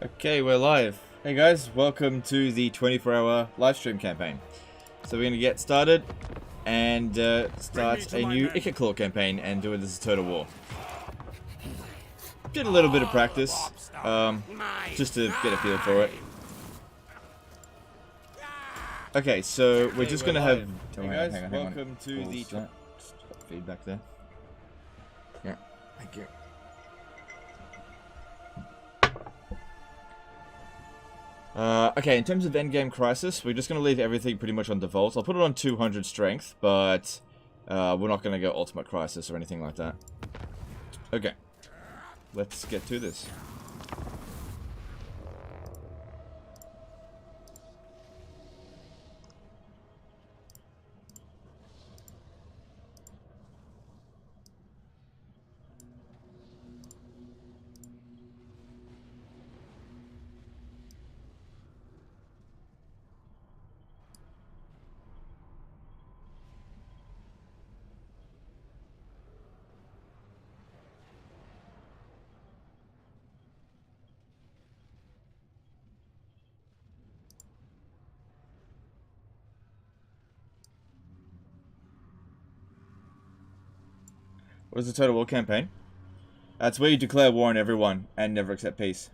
Okay, we're live. Hey guys, welcome to the 24-hour livestream campaign. So we're going to get started and start a new Ikit Claw campaign and do it as a Total War. Did a little bit of practice, just to get a feel for it. Okay, so we're just going to have... Hey guys, welcome to the... Stop feedback there. Yeah, thank you. Okay, in terms of endgame crisis, we're just going to leave everything pretty much on default. I'll put it on 200 strength, but we're not going to go ultimate crisis or anything like that. Okay, let's get to this. What is the Total War campaign? It's where you declare war on everyone and never accept peace.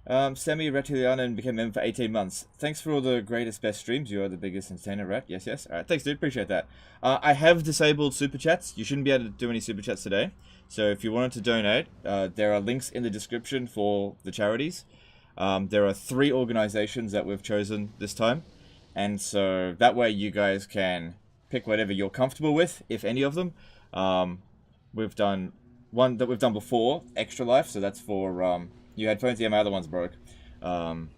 Sammy Retilianen became member for 18 months. Thanks for all the greatest, best streams. You are the biggest entertainer, Rat. Yes, yes. Alright, thanks, dude. Appreciate that. I have disabled Superchats. You shouldn't be able to do any Superchats today. So if you wanted to donate, there are links in the description for the charities. There are 3 organizations that we've chosen this time. And so that way you guys can pick whatever you're comfortable with, if any of them. We've done one that we've done before, Extra Life, so that's for you had phones. Yeah, my other one's broke. One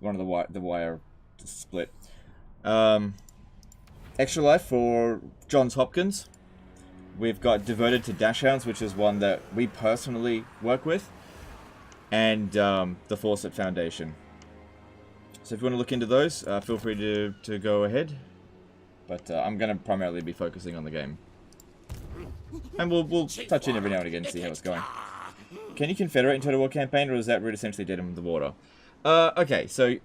of the wire split. Extra Life for Johns Hopkins. We've got Devoted to Dachshunds, which is one that we personally work with, and the Fawcett Foundation. So if you want to look into those, feel free to go ahead. But I'm going to primarily be focusing on the game. And we'll touch in every now and again to see how it's going. Can you confederate in Total War campaign, or is that route essentially dead in the water? Okay, so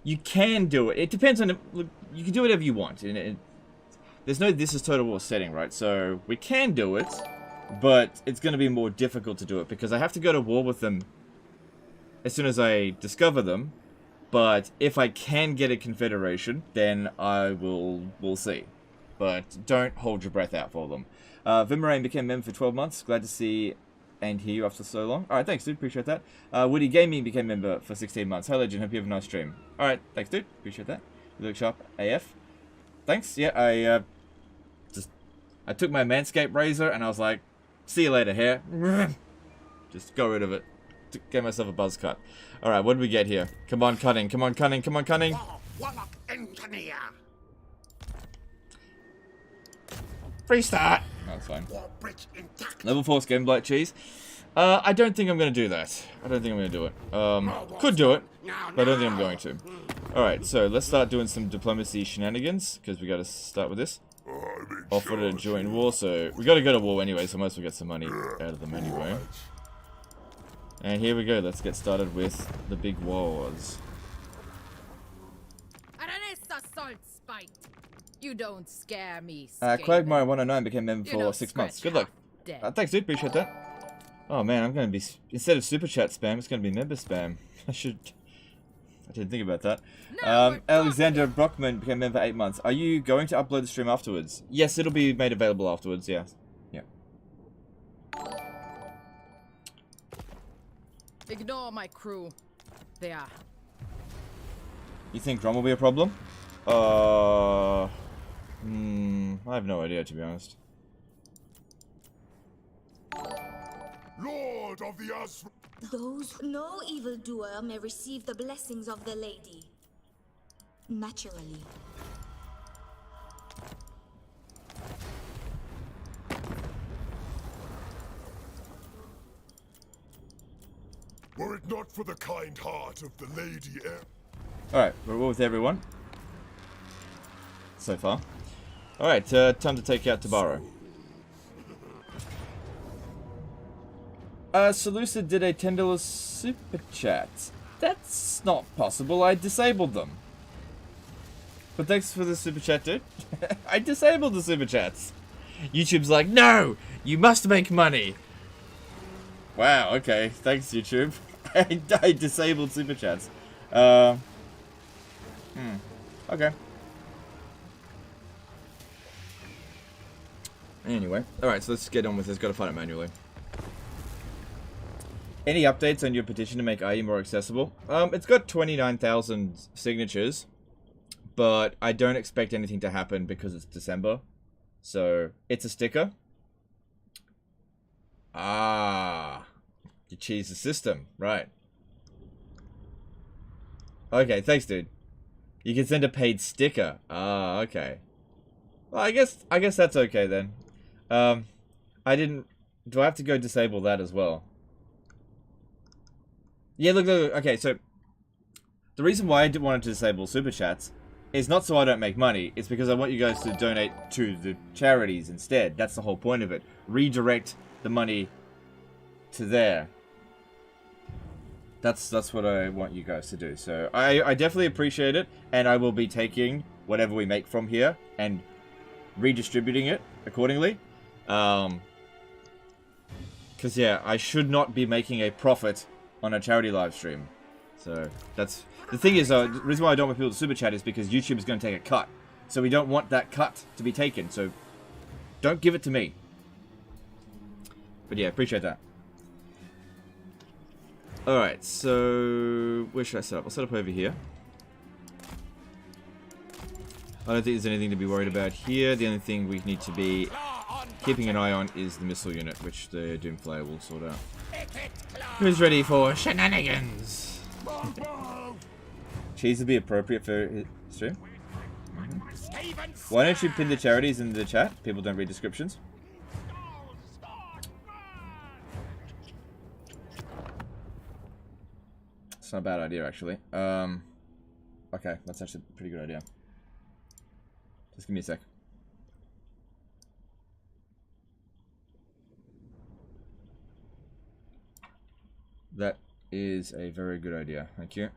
you can do it. It depends on... You can do whatever you want. There's no This is Total War setting, right? So we can do it, but it's going to be more difficult to do it because I have to go to war with them as soon as I discover them. But if I can get a confederation, then we'll see. But don't hold your breath out for them. Vimarain became member for 12 months. Glad to see and hear you after so long. Alright, thanks, dude. Appreciate that. Woody Gaming became member for 16 months. Hi, Legend. Hope you have a nice stream. Alright, thanks, dude. Appreciate that. You look sharp AF. Thanks. Yeah, I took my Manscaped razor and I was like, see you later, hair. Just got rid of it. Gave myself a buzz cut. Alright, what do we get here? Come on, cunning. Come on, cunning. Come on, cunning. Free start. That's fine. Level 4 Skin Blight Cheese. I don't think I'm going to do that. I don't think I'm going to do it. Could do it, but I don't think I'm going to. Alright, so let's start doing some diplomacy shenanigans, because we got to start with this. Offer to join war, so we got to go to war anyway, so I might as well get some money out of them anyway. And here we go, let's get started with the big wars. You don't scare me. Quagmire 109 became member for 6 months. Good luck. Thanks, dude. Appreciate that. Oh man, I'm gonna be, instead of super chat spam, it's gonna be member spam. I didn't think about that. Alexander Brockman became member for 8 months. Are you going to upload the stream afterwards? Yes, it'll be made available afterwards. Yeah. Yeah. Ignore my crew. They are. You think Grom will be a problem? I have no idea, to be honest. Lord of the As. Those no evildoer may receive the blessings of the lady. Naturally. Were it not for the kind heart of the Lady Alright, we're all with everyone. So far. Alright, time to take out Tabaro. Seleucid did a $10 super chat. That's not possible. I disabled them. But thanks for the super chat, dude. I disabled the super chats. YouTube's like, no, you must make money. Wow, okay. Thanks, YouTube. I disabled super chats. Okay. Anyway. Alright, so let's get on with this. Gotta find it manually. Any updates on your petition to make IE more accessible? It's got 29,000 signatures. But I don't expect anything to happen because it's December. So, it's a sticker. Ah. You cheese the system. Right. Okay, thanks, dude. You can send a paid sticker. Ah, okay. Well, I guess that's okay then. I didn't... Do I have to go disable that as well? Yeah, look. Okay, so... The reason why I wanted to disable Super Chats is not so I don't make money. It's because I want you guys to donate to the charities instead. That's the whole point of it. Redirect the money to there. That's what I want you guys to do. So I definitely appreciate it, and I will be taking whatever we make from here and redistributing it accordingly. Because yeah, I should not be making a profit on a charity live stream. So that's the thing is, the reason why I don't want people to super chat is because YouTube is going to take a cut. So we don't want that cut to be taken. So don't give it to me. But yeah, appreciate that. Alright, so where should I set up? I'll set up over here. I don't think there's anything to be worried about here. The only thing we need to be keeping an eye on is the missile unit, which the Doomflayer will sort out. Who's ready for shenanigans? Cheese would be appropriate for his stream. Why don't you pin the charities in the chat? People don't read descriptions. It's not a bad idea, actually. Okay, that's actually a pretty good idea. Just give me a sec. That is a very good idea. Thank you.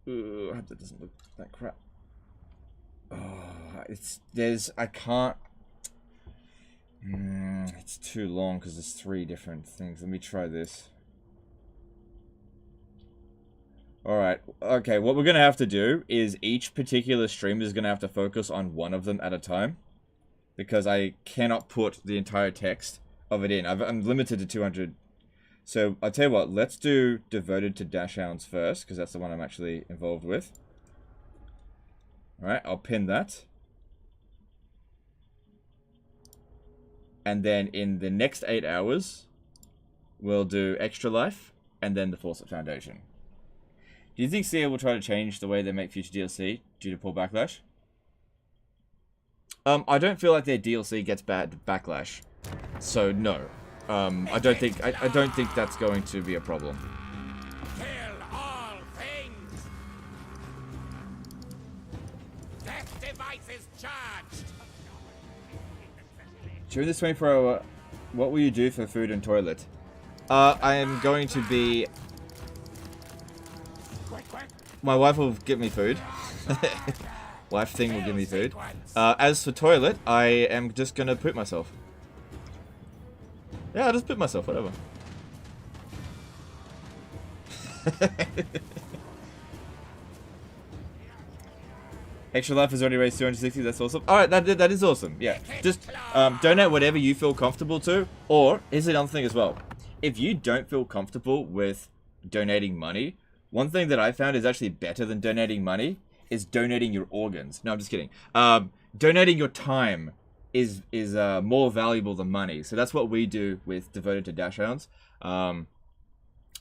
Ooh, I hope that doesn't look like crap. Oh, I can't. It's too long because there's 3 different things. Let me try this. Alright, okay, what we're going to have to do is each particular stream is going to have to focus on one of them at a time. Because I cannot put the entire text of it in. I'm limited to 200. So, I'll tell you what, let's do Devoted to Dachshunds first, because that's the one I'm actually involved with. Alright, I'll pin that. And then in the next 8 hours, we'll do Extra Life, and then the Fawcett Foundation. Do you think CA will try to change the way they make future DLC due to poor backlash? I don't feel like their DLC gets bad backlash, so no. I don't think that's going to be a problem. Kill all things. Death device is charged. During this 24-hour, what will you do for food and toilet? I am going to be... My wife will give me food. Wife thing will give me food. As for toilet, I am just gonna poop myself. Yeah, I'll just poop myself, whatever. Extra Life has already raised 260, that's awesome. Alright, that is awesome, yeah. Just donate whatever you feel comfortable to, or, here's another thing as well. If you don't feel comfortable with donating money, one thing that I found is actually better than donating money is donating your organs. No, I'm just kidding. Donating your time is more valuable than money. So that's what we do with Devoted to Dachshunds.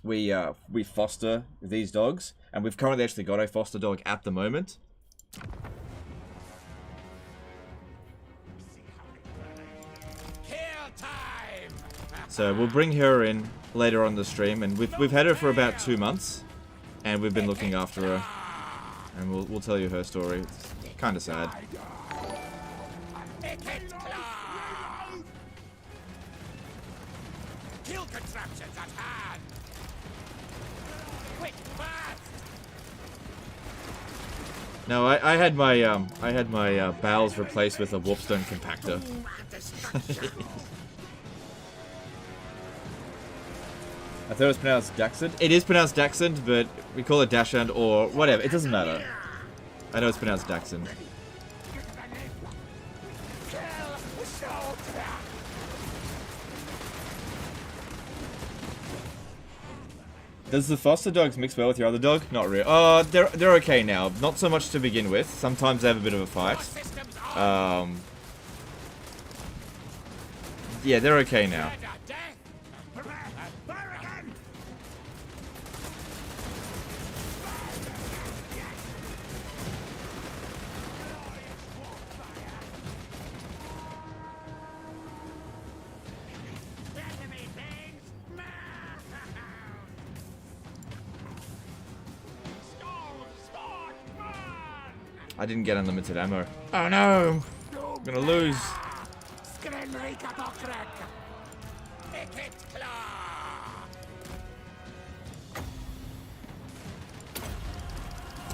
We foster these dogs, and we've currently actually got a foster dog at the moment. So we'll bring her in later on the stream, and we've had her for about 2 months, and we've been looking after her. And we'll tell you her story. It's kind of sad. contraptions at hand. Quick, fast! No, I had my bowels replaced with a warpstone compactor. I thought it was pronounced Dachshund. It is pronounced Dachshund, but we call it Dachshund or whatever. It doesn't matter. I know it's pronounced Dachshund. Does the foster dogs mix well with your other dog? Not really. Oh, they're okay now. Not so much to begin with. Sometimes they have a bit of a fight. Yeah, they're okay now. I didn't get unlimited ammo. Oh no! I'm gonna lose.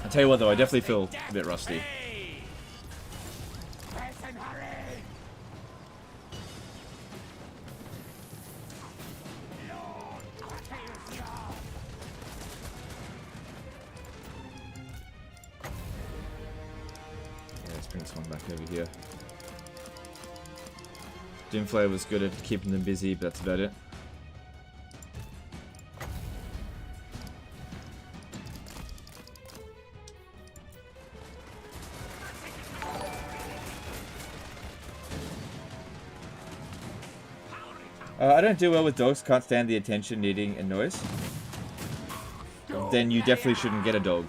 I tell you what though, I definitely feel a bit rusty. Bring this one back over here. Doomflayer was good at keeping them busy, but that's about it. I don't do well with dogs, can't stand the attention, needing, and noise. Then you definitely shouldn't get a dog.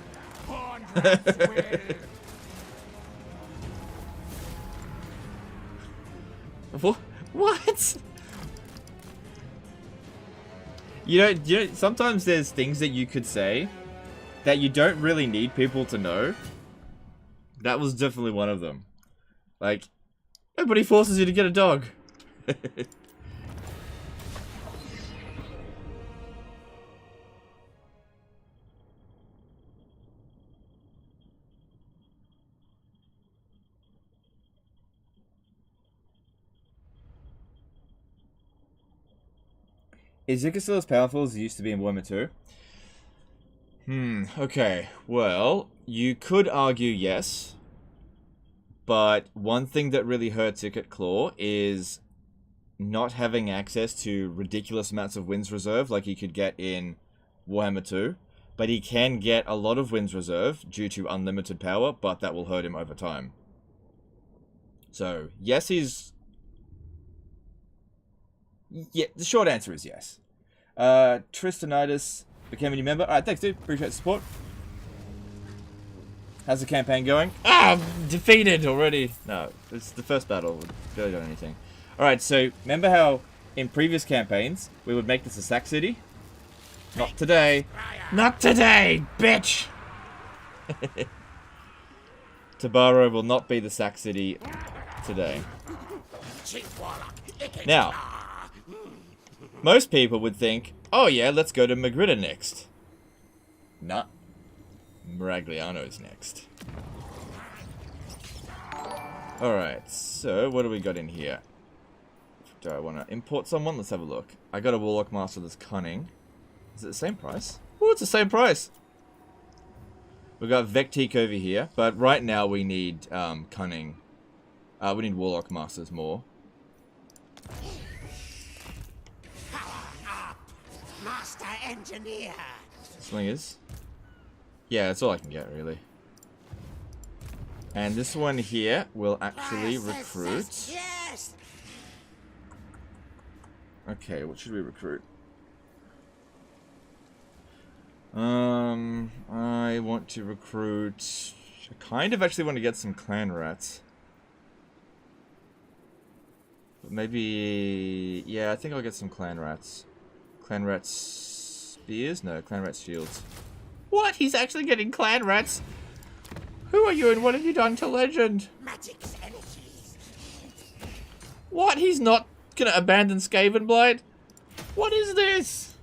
What? You know, sometimes there's things that you could say that you don't really need people to know. That was definitely one of them. Like, nobody forces you to get a dog. Is Ikit still as powerful as it used to be in Warhammer 2? Okay. Well, you could argue yes. But one thing that really hurts Ikit Claw is not having access to ridiculous amounts of Winds Reserve like he could get in Warhammer 2. But he can get a lot of Winds Reserve due to unlimited power, but that will hurt him over time. So, yes, he's... Yeah, the short answer is yes. Tristanitis became a new member. Alright, thanks dude. Appreciate the support. How's the campaign going? Ah, defeated already. No, it's the first battle. We barely done anything. Alright, so remember how in previous campaigns we would make this a sack city? Not today. Not today, bitch! Tabaro will not be the sack city today. Now, most people would think, oh yeah, let's go to Magritta next. Nah. Maragliano's next. Alright, so what do we got in here? Do I want to import someone? Let's have a look. I got a Warlock Master that's cunning. Is it the same price? Oh, it's the same price! We've got Vectique over here, but right now we need cunning. We need Warlock Masters more. Master Engineer. Slingers. Yeah, that's all I can get, really. And this one here will actually recruit. Yes. Okay, what should we recruit? I want to recruit... I kind of actually want to get some clan rats. But maybe... Yeah, I think I'll get some clan rats. Clan rats spears? No, clan rats shields. What? He's actually getting clan rats? Who are you and what have you done to Legend? Magic's energies. What? He's not gonna abandon Skaven Blight? What is this?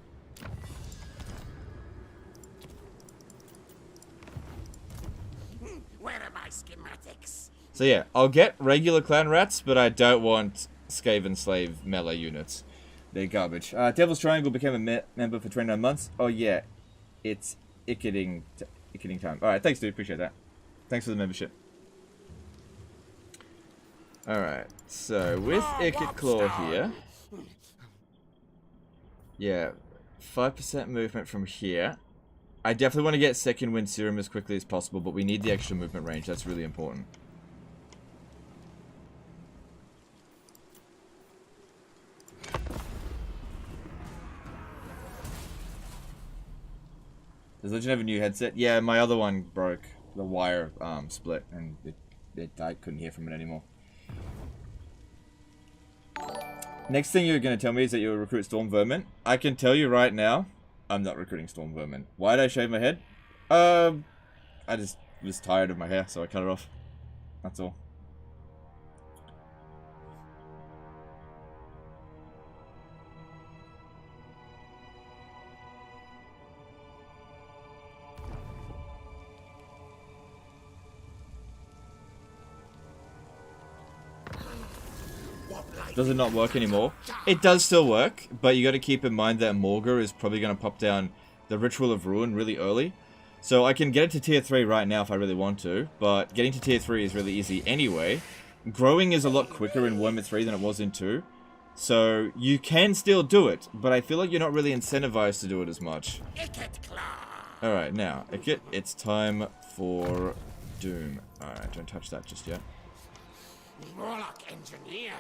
Where are my schematics? So yeah, I'll get regular clan rats, but I don't want Skaven Slave melee units. They're garbage. Devil's Triangle became a member for 29 months. Oh yeah, it's Ikiting time. Alright, thanks dude, appreciate that. Thanks for the membership. Alright, so with Ikit Claw here... Yeah, 5% movement from here. I definitely want to get Second Wind Serum as quickly as possible, but we need the extra movement range. That's really important. Does Legend have a new headset? Yeah, my other one broke. The wire split, and I couldn't hear from it anymore. Next thing you're going to tell me is that you'll recruit Stormvermin. I can tell you right now, I'm not recruiting Stormvermin. Why did I shave my head? I just was tired of my hair, so I cut it off. That's all. Does it not work anymore? It does still work, but you got to keep in mind that Morgar is probably going to pop down the Ritual of Ruin really early. So I can get it to tier 3 right now if I really want to, but getting to tier 3 is really easy anyway. Growing is a lot quicker in Worm 3 than it was in 2. So you can still do it, but I feel like you're not really incentivized to do it as much. Alright, now, Ikit, it's time for Doom. Alright, don't touch that just yet. Warlock Engineer.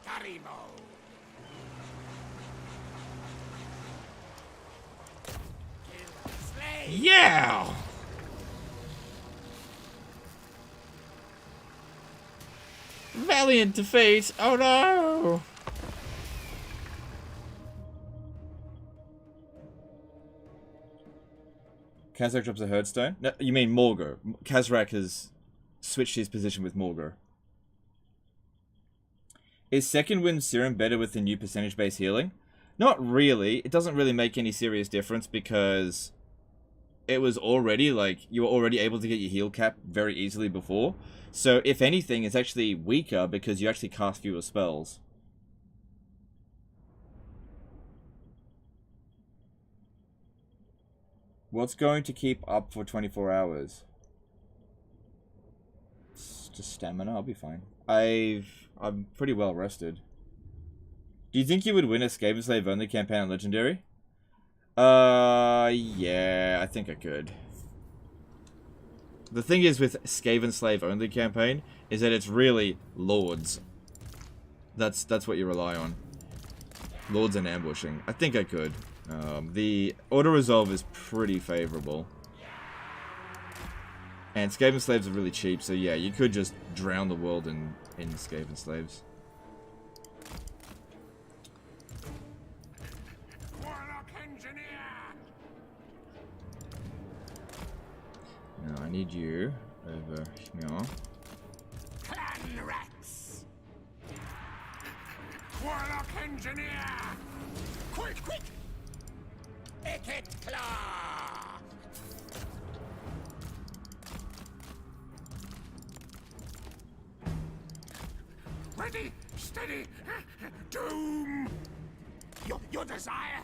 Karimo. Yeah! Valiant defeat! Oh no! Kazrak drops a Herdstone? No, you mean Morgar. Kazrak has switched his position with Morgar. Is Second Wind Serum better with the new percentage-based healing? Not really. It doesn't really make any serious difference because it was already, like, you were already able to get your heal cap very easily before. So, if anything, it's actually weaker because you actually cast fewer spells. What's going to keep up for 24 hours? It's just stamina, I'll be fine. I'm pretty well rested. Do you think you would win a Skaven Slave only campaign on Legendary? Yeah, I think I could. The thing is with Skaven Slave only campaign is that it's really Lords. That's what you rely on. Lords and ambushing. I think I could. The auto-resolve is pretty favorable. And Skaven Slaves are really cheap, so yeah, you could just drown the world in Skaven Slaves. Warlock Engineer. Now I need you over here. Clan Rex. Warlock Engineer. Quick! Ikit Claw. Ready, steady, Doom! Your desire?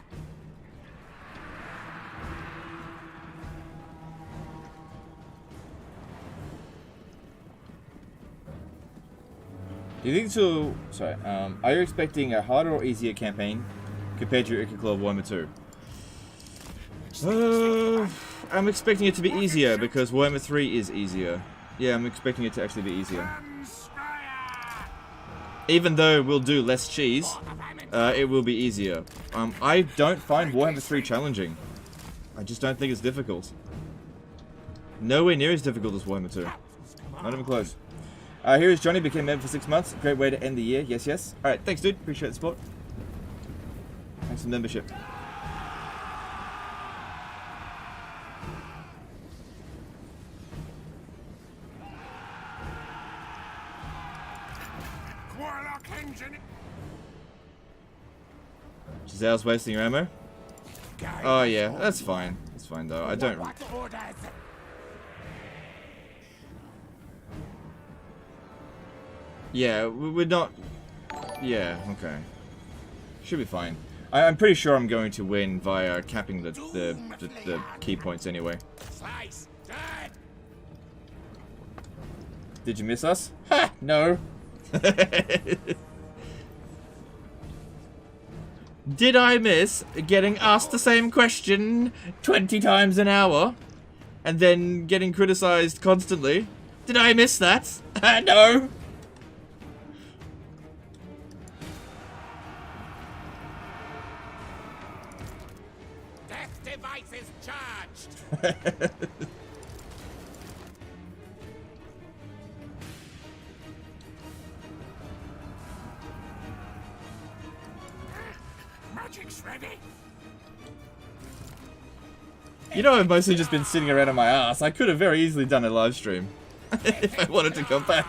Do you think so? Sorry. Are you expecting a harder or easier campaign compared to your Ikit Claw Warhammer 2? I'm expecting it to be easier because Warhammer 3 is easier. Yeah, I'm expecting it to actually be easier. Even though we'll do less cheese, it will be easier. I don't find Warhammer 3 challenging. I just don't think it's difficult. Nowhere near as difficult as Warhammer 2. Not even close. Here is Johnny, became member for 6 months. Great way to end the year. Yes, yes. Alright, thanks dude. Appreciate the support. Thanks for the membership. Giselle's wasting your ammo? Oh yeah, that's fine. That's fine though. I don't... What orders? Yeah, we're not... Yeah, okay. Should be fine. I'm pretty sure I'm going to win via capping the key points anyway. Slice. Dead. Did you miss us? Ha! No! Did I miss getting asked the same question 20 times an hour? And then getting criticized constantly? Did I miss that? No! Death device is charged. Magic's ready. You know, I've mostly just been sitting around on my ass. I could have very easily done a live stream if I wanted to come back.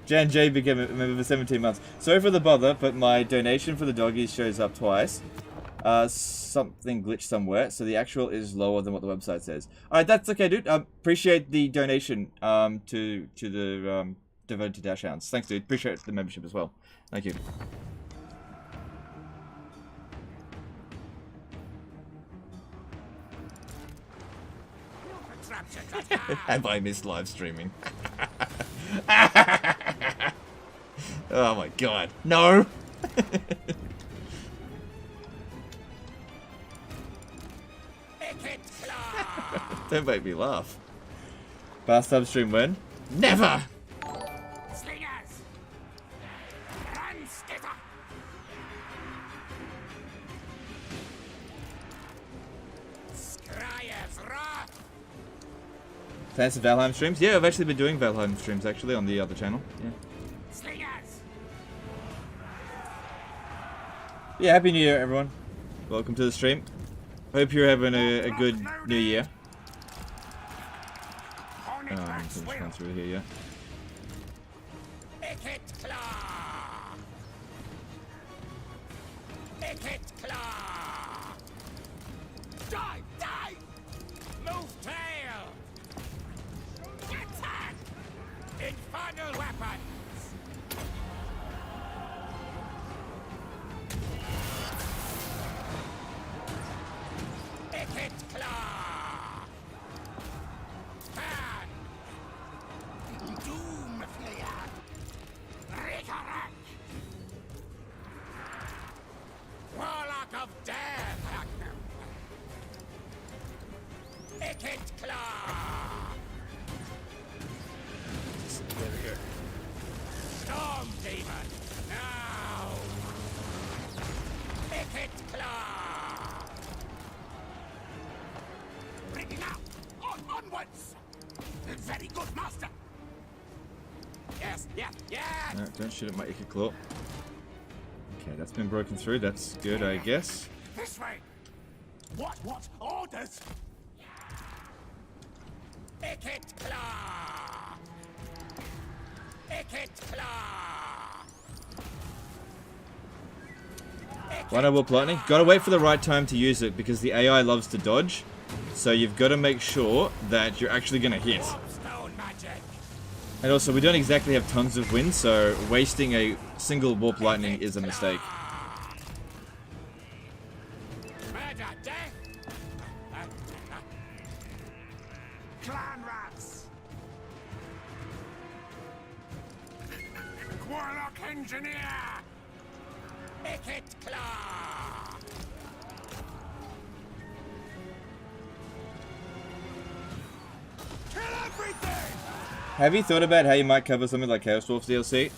Jan J became a member for 17 months. Sorry for the bother, but my donation for the doggies shows up twice. Something glitched somewhere, so the actual is lower than what the website says. Alright, that's okay, dude. Appreciate the donation to the devoted to Dachshunds. Thanks, dude. Appreciate the membership as well. Thank you. Have I missed live streaming? Oh my god. No! Don't make me laugh. Bathtub stream when? Never! Slingers. Run, skitter. Scryers, raw. Plans for Valheim streams? Yeah, I've actually been doing Valheim streams actually on the other channel. Yeah. Slingers. Yeah, Happy New Year, everyone. Welcome to the stream. Hope you're having a good New Year. Just going through here, yeah. Ikit claw. Ikit claw. Die, die. Move tail. Attack. Infernal weapons. Ikit claw. Turn. Doom flayer. Resurrect. Warlock of death. Ikit claw. There we go. Storm demon. Now. Ikit claw. Bringing out. Onwards. Very good, master. Yes, yes, yes. No, don't shoot at my Ikit claw. Okay, that's been broken through. That's good, I guess. This way. What orders? Ikit claw. Ikit claw. Why not warp lightning? Gotta wait for the right time to use it because the AI loves to dodge. So you've got to make sure that you're actually gonna hit. Stone magic. And also, we don't exactly have tons of wind, so wasting a single warp lightning is a mistake. Murder, death. Clan rats. Warlock engineer. Ikit claw. Kill everything. Have you thought about how you might cover something like Chaos Dwarfs DLC?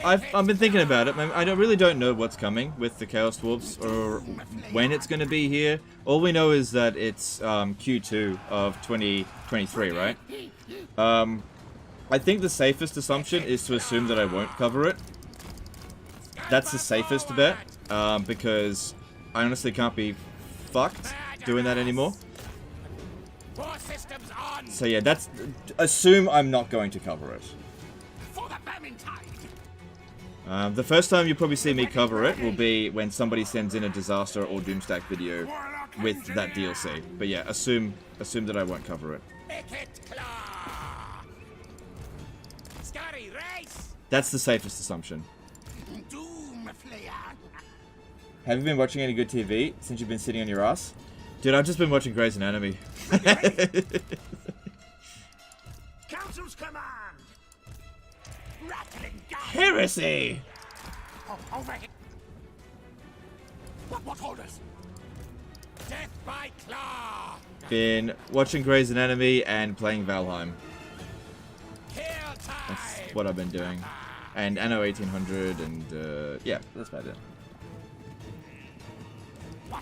I've been thinking about it. I really don't know what's coming with the Chaos Dwarfs or when it's going to be here. All we know is that it's Q2 of 2023, right? I think the safest assumption is to assume that I won't cover it. That's the safest bet, because I honestly can't be fucked doing that anymore. War systems on. So yeah, assume I'm not going to cover it. For the Vermintide. The first time you'll probably see me cover it will be when somebody sends in a disaster or doomstack video with that DLC. But yeah, assume that I won't cover it. Ikit claw. Scary race. That's the safest assumption. Doom flayer. Have you been watching any good TV since you've been sitting on your ass? Dude, I've just been watching Grey's Anatomy. Council's command. Rattling gun. Heresy! Oh, over here. What orders? Death by claw. Been watching Grey's Anatomy and playing Valheim. Kill time. That's what I've been doing. And Anno 1800 and, yeah, that's about it.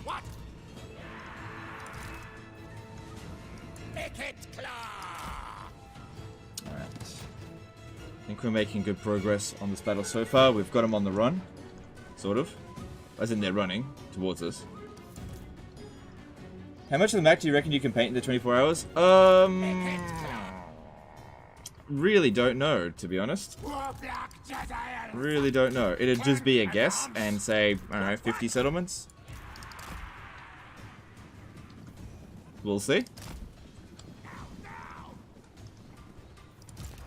What? Ikit claw. Alright. I think we're making good progress on this battle so far. We've got them on the run. Sort of. As in they're running towards us. How much of the map do you reckon you can paint in the 24 hours? Really don't know, to be honest. Really don't know. It'd just be a guess and say, I don't know, 50 settlements? We'll see.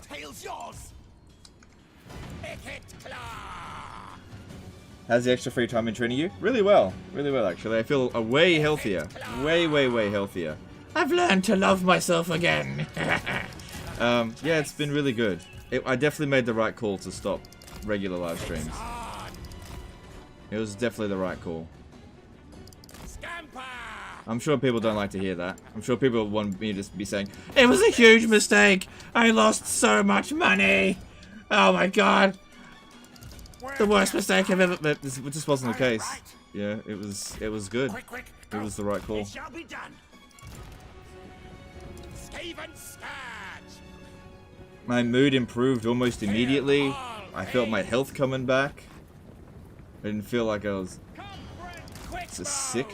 Tail's yours. Ikit claw. How's the extra free time been treating you? Really well actually. I feel way healthier. Way healthier. I've learned to love myself again. Yeah, it's been really good. I definitely made the right call to stop regular live streams. It was definitely the right call. Scamper. I'm sure people don't like to hear that. I'm sure people want me to be saying, it was a huge mistake. I lost so much money. Oh my god. The worst mistake I've ever... This just wasn't the case. Yeah, it was good. Quick, It was the right call. It shall be done. Skaven Scourge. My mood improved almost immediately. I felt my health coming back. I didn't feel like I was Quick just sick.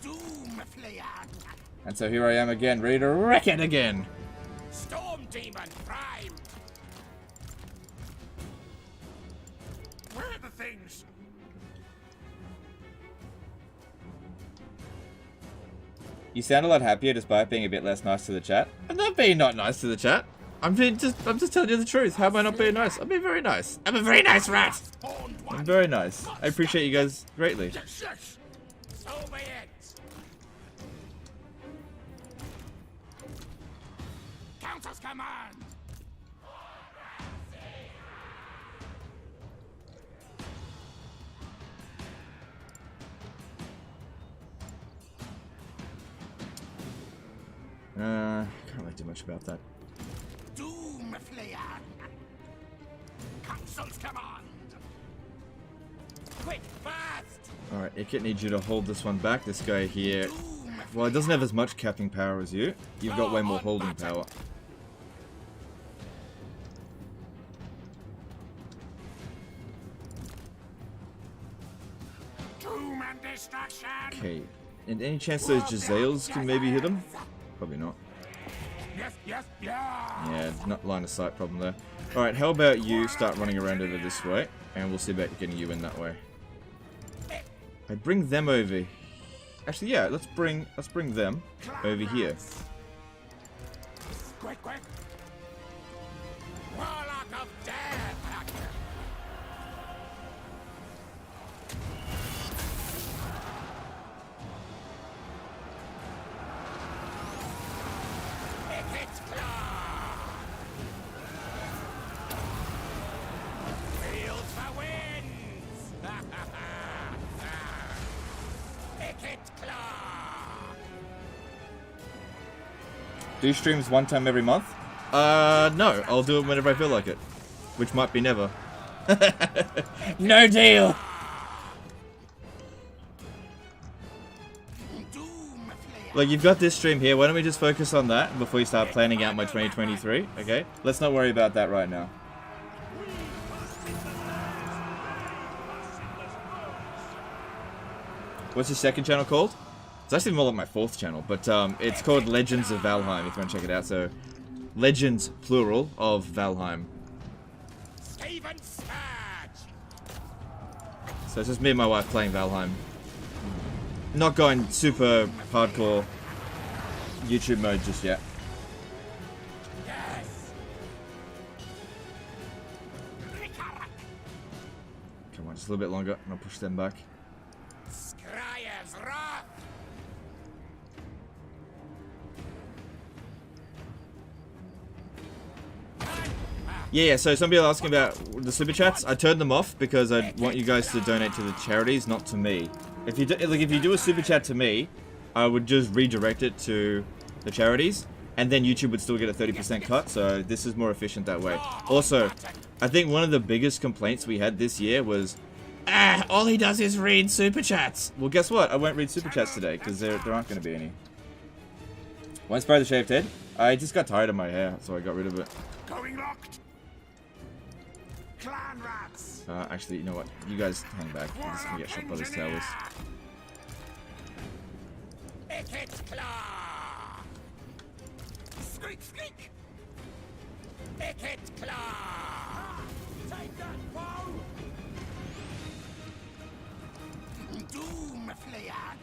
Doom flayer. And so here I am again, ready to wreck it again. Storm demon prime. Where are the things? You sound a lot happier despite being a bit less nice to the chat. I'm not being not nice to the chat. I'm just telling you the truth. How am I not being nice? I'm being very nice. I'm a very nice rat. I'm very nice. I appreciate you guys greatly. Yes. So be it. Council's command. Can't really do much about that. Doom flayer. Council's command. Quick, fast. Alright, Ikit needs you to hold this one back. This guy here, well, it doesn't have as much capping power as you. You've got way more holding power. Doom and destruction. Okay. And any chance those Jezzails can maybe hit him? Probably not. Yes. Yeah, not line of sight problem there. Alright, how about you start running around over this way, and we'll see about getting you in that way. I bring them over. Actually, yeah, let's bring them over here. Quick. Warlock of death. Ikit claw. Fields for wins. Ikit claw. Do streams one time every month? No, I'll do it whenever I feel like it. Which might be never. No deal! Look, you've got this stream here, why don't we just focus on that before you start planning out my 2023, okay? Let's not worry about that right now. What's your second channel called? It's actually more like my fourth channel, but it's called Legends of Valheim, if you want to check it out. So, Legends, plural, of Valheim. even surge. So it's just me and my wife playing Valheim. Not going super hardcore YouTube mode just yet. Yes. Come on, just a little bit longer, and I'll push them back. Scryer's wrath. Yeah, so some people are asking about the super chats. I turned them off because I want you guys to donate to the charities, not to me. If you do a super chat to me, I would just redirect it to the charities, and then YouTube would still get a 30% cut. So this is more efficient that way. Also, I think one of the biggest complaints we had this year was, all he does is read super chats. Well, guess what? I won't read super chats today because there aren't going to be any. Won't spray the shaved head. I just got tired of my hair, so I got rid of it. Going locked. Clan rats. Actually, you know what? You guys hang back. I'm just gonna get shot by these towers. Ikit claw. Squeak squeak. Ikit claw. Take that foe. Doom flayan.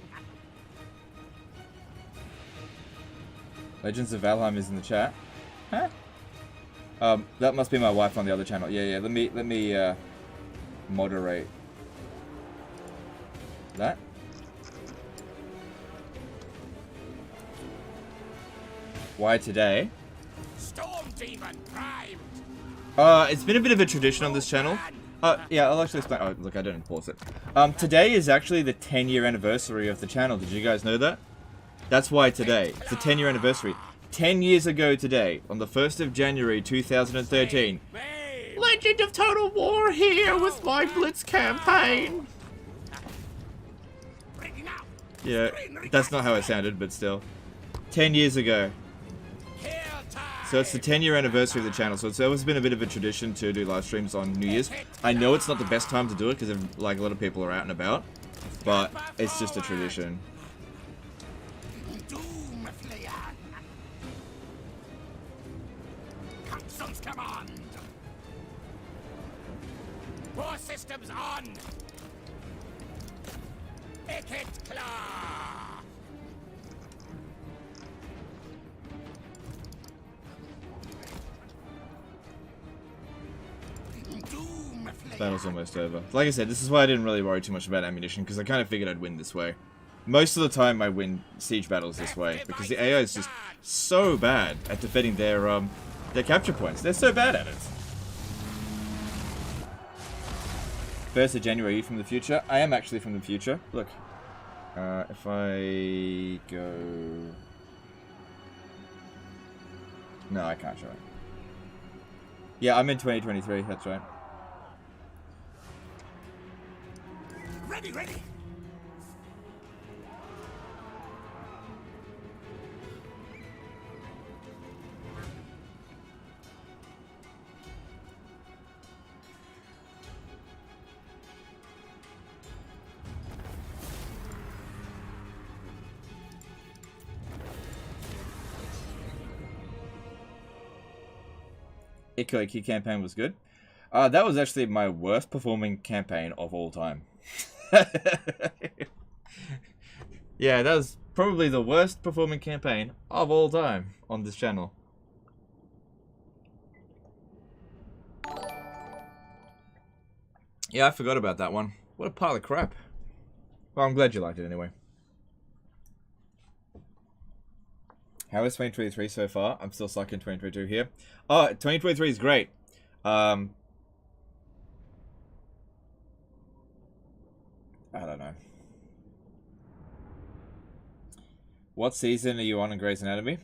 Legends of Valheim is in the chat. Huh? That must be my wife on the other channel. Yeah, let me moderate that. Why today? Storm demon primed. It's been a bit of a tradition on this channel. Yeah, I'll actually explain. Oh, look, I didn't pause it. Today is actually the 10-year anniversary of the channel. Did you guys know that? That's why today. It's the 10-year anniversary. 10 years ago today, on the 1st of January 2013, Legend of Total War here with my Blitz campaign. Yeah, that's not how it sounded, but still. 10 years ago. So it's the 10-year anniversary of the channel, so it's always been a bit of a tradition to do live streams on New Year's. I know it's not the best time to do it because like a lot of people are out and about, but it's just a tradition. Command. War systems on. Ikit claw. Doom Battle's almost over. Like I said, this is why I didn't really worry too much about ammunition, because I kind of figured I'd win this way. Most of the time I win siege battles this way, because the AI is just so bad at defending their capture points. They're so bad at it. 1st of January, are you from the future? I am actually from the future. Look. If I go... No, I can't show it. Yeah, I'm in 2023, that's right. ready, ready. Ikit campaign was good. That was actually my worst performing campaign of all time. Yeah, that was probably the worst performing campaign of all time on this channel. Yeah, I forgot about that one. What a pile of crap. Well, I'm glad you liked it anyway. How is 2023 so far? I'm still stuck in 2022 here. Oh, 2023 is great. I don't know. What season are you on in Grey's Anatomy?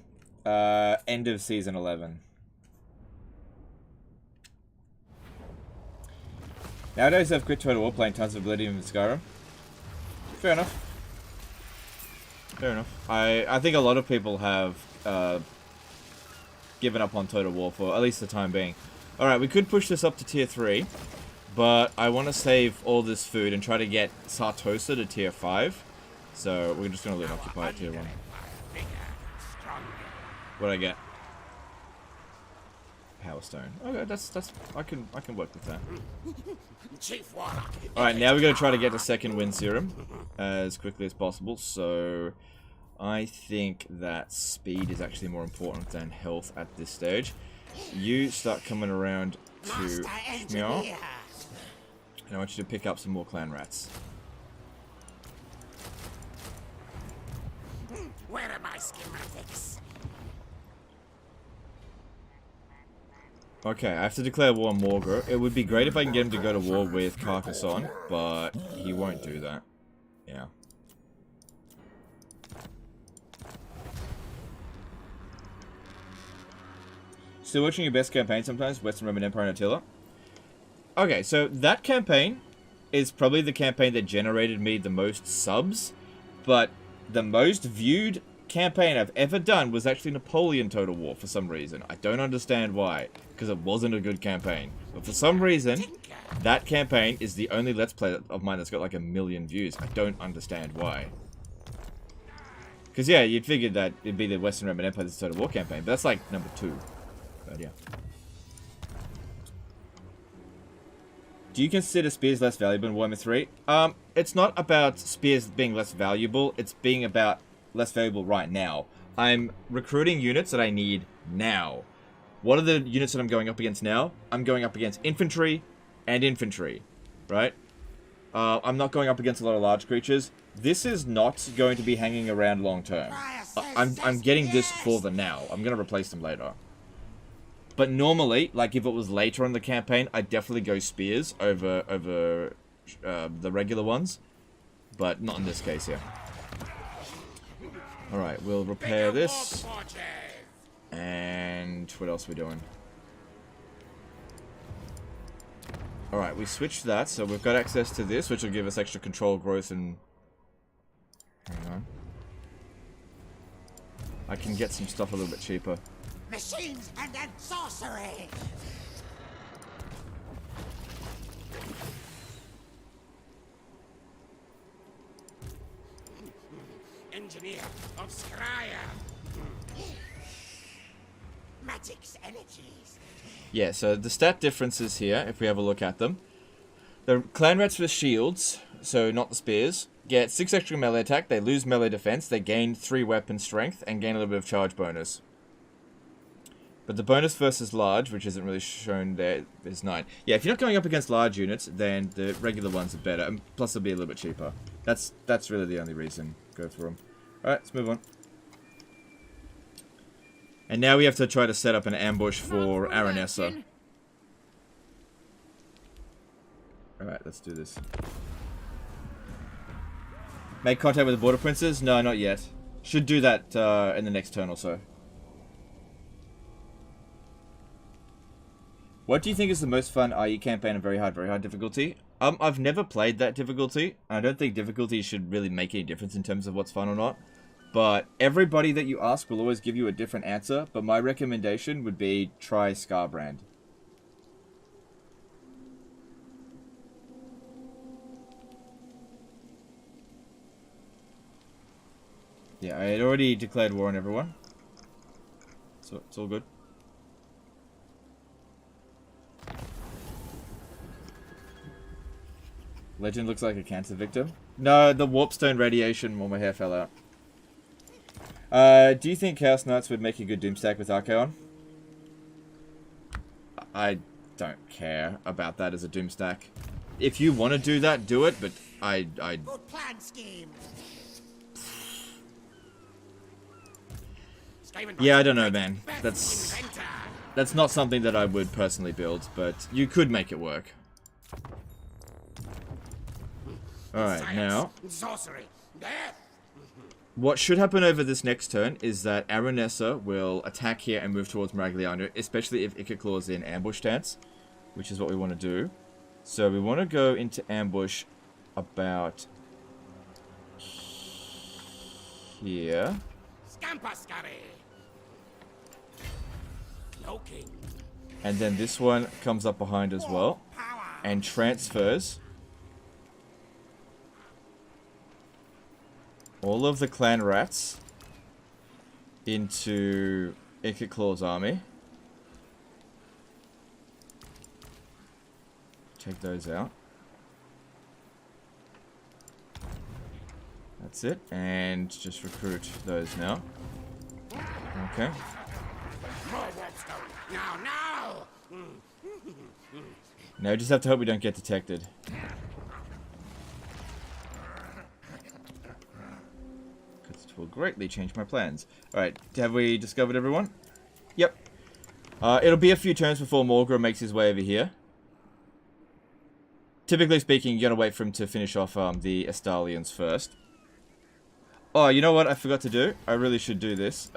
End of season 11. Nowadays I've quit Total War playing tons of Oblivion and Skyrim. Fair enough. Fair enough. I think a lot of people have given up on Total War for at least the time being. Alright, we could push this up to tier 3, but I want to save all this food and try to get Sartosa to tier 5. So we're just going to loot Occupy at tier 1. What'd I get? Power Stone. Okay, that's I can work with that. Chief Warlock. All right, now we're gonna try to get a second wind serum as quickly as possible. So I think that speed is actually more important than health at this stage. You start coming around to meow, and I want you to pick up some more clan rats. Where are my schematics? Okay, I have to declare war on Morgr. It would be great if I can get him to go to war with Carcassonne, but he won't do that. Yeah. Still watching your best campaign sometimes, Western Roman Empire and Attila? Okay, so that campaign is probably the campaign that generated me the most subs, but the most viewed campaign I've ever done was actually Napoleon Total War for some reason. I don't understand why, because it wasn't a good campaign. But for some reason, that campaign is the only Let's Play of mine that's got like 1 million views. I don't understand why. Because yeah, you'd figured that it'd be the Western Roman Empire's Total War campaign, but that's like number 2. But yeah. Do you consider spears less valuable in Warhammer 3? It's not about spears being less valuable, it's being about less valuable right now. I'm recruiting units that I need now. What are the units that I'm going up against now? I'm going up against infantry and infantry, right? I'm not going up against a lot of large creatures. This is not going to be hanging around long term. I'm getting this for the now. I'm going to replace them later. But normally, like if it was later in the campaign, I'd definitely go spears over the regular ones. But not in this case here. Alright, we'll repair this. And what else are we doing? Alright, we switched that, so we've got access to this, which will give us extra control growth and... Hang on. I can get some stuff a little bit cheaper. Machines and then sorcery. Engineer of Scryer. Magic's energies. Yeah, so the stat differences here, if we have a look at them. The clan rats with shields, so not the spears, get 6 extra melee attack, they lose melee defense, they gain 3 weapon strength, and gain a little bit of charge bonus. But the bonus versus large, which isn't really shown there, is 9. Yeah, if you're not going up against large units, then the regular ones are better, and plus they'll be a little bit cheaper. That's really the only reason. Go for them. Alright, let's move on. And now we have to try to set up an ambush for Aranessa. Alright, let's do this. Make contact with the border princes? No, not yet. Should do that in the next turn or so. What do you think is the most fun IE campaign on very hard difficulty? I've never played that difficulty. I don't think difficulty should really make any difference in terms of what's fun or not. But everybody that you ask will always give you a different answer. But my recommendation would be try Scarbrand. Yeah, I had already declared war on everyone. So it's all good. Legend looks like a cancer victim. No, the warpstone radiation while my hair fell out. Do you think Chaos Knights would make a good Doomstack with Archaon? I don't care about that as a Doomstack. If you want to do that, do it, but I... Good plan scheme. Yeah, I don't know, man. That's not something that I would personally build, but you could make it work. Alright, now... Sorcery. Death. What should happen over this next turn is that Aranessa will attack here and move towards Maragliano, especially if Ikit Claw's in ambush stance, which is what we want to do. So we want to go into ambush about here. And then this one comes up behind as well and transfers all of the clan rats into Ikit Claw's army. take those out. That's it. And just recruit those now. Okay. No. Now we just have to hope we don't get detected. Because it will greatly change my plans. Alright, have we discovered everyone? Yep. It'll be a few turns before Morgrim makes his way over here. Typically speaking, you're gonna wait for him to finish off the Estalians first. Oh, you know what I forgot to do? I really should do this.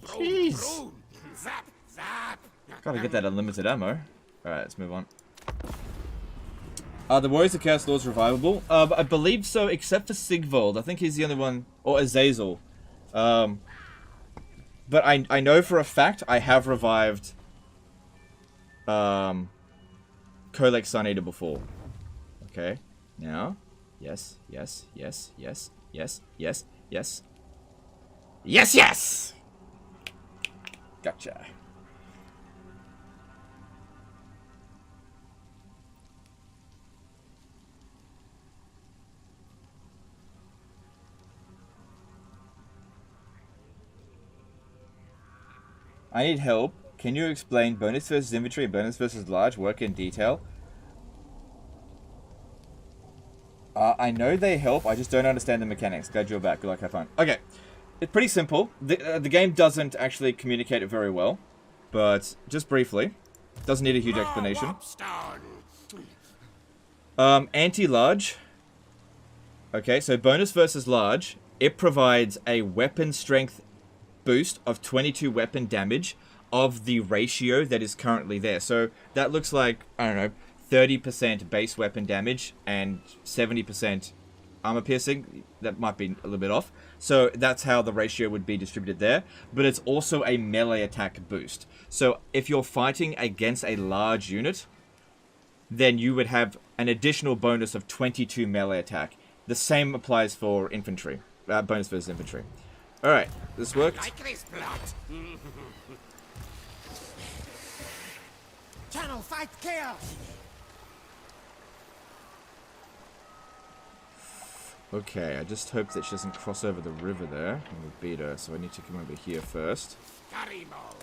Jeez. Zap, zap. Gotta get that unlimited ammo. Alright, let's move on. The Warriors of Chaos Lord's revivable? I believe so, except for Sigvold. I think he's the only one... Or Azazel. But I know for a fact I have revived... Kolek Suneater before. Okay. Now. Yes, yes, yes, yes, yes, yes, yes. Yes, yes! Gotcha. I need help. Can you explain bonus versus inventory, bonus versus large, work in detail? I know they help, I just don't understand the mechanics. Glad you're back. Good luck, have fun. Okay. It's pretty simple. The game doesn't actually communicate it very well. But, just briefly. Doesn't need a huge explanation. Anti-large. Okay, so bonus versus large. It provides a weapon strength boost of 22 weapon damage of the ratio that is currently there. So that looks like, I don't know, 30% base weapon damage and 70% armor piercing. That might be a little bit off. So that's how the ratio would be distributed there. But it's also a melee attack boost. So if you're fighting against a large unit, then you would have an additional bonus of 22 melee attack. The same applies for infantry. Bonus versus infantry. Alright, this worked. Like this plot. Channel fight chaos. Okay, I just hope that she doesn't cross over the river there. And we'll beat her, so I need to come over here first. Garimo.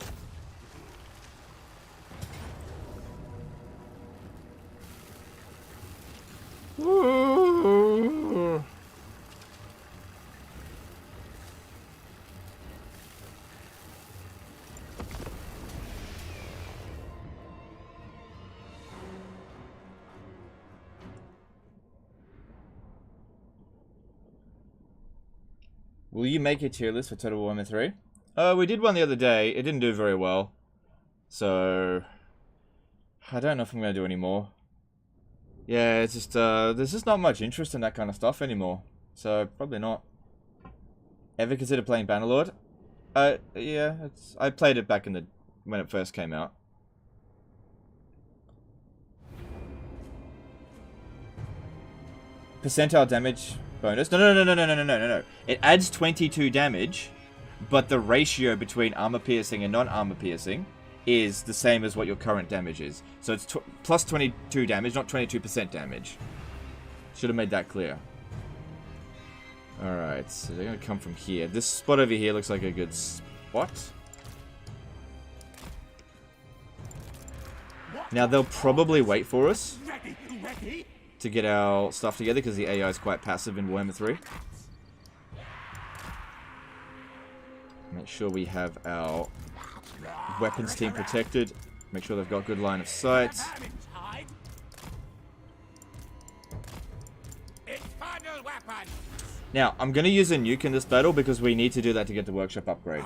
Ooh. Will you make a tier list for Total Warhammer 3? We did one the other day. It didn't do very well. So... I don't know if I'm going to do any more. Yeah, it's just, there's just not much interest in that kind of stuff anymore. So, probably not. Ever consider playing Bannerlord? Yeah, I played it back in the... when it first came out. Percentile damage bonus. No. It adds 22 damage, but the ratio between armor piercing and non-armor piercing is the same as what your current damage is. So it's plus 22 damage, not 22% damage. Should have made that clear. Alright, so they're going to come from here. This spot over here looks like a good spot. Now they'll probably wait for us to get our stuff together because the AI is quite passive in Warhammer 3. Make sure we have our weapons team protected. Make sure they've got good line of sight. Now, I'm going to use a nuke in this battle because we need to do that to get the workshop upgrade.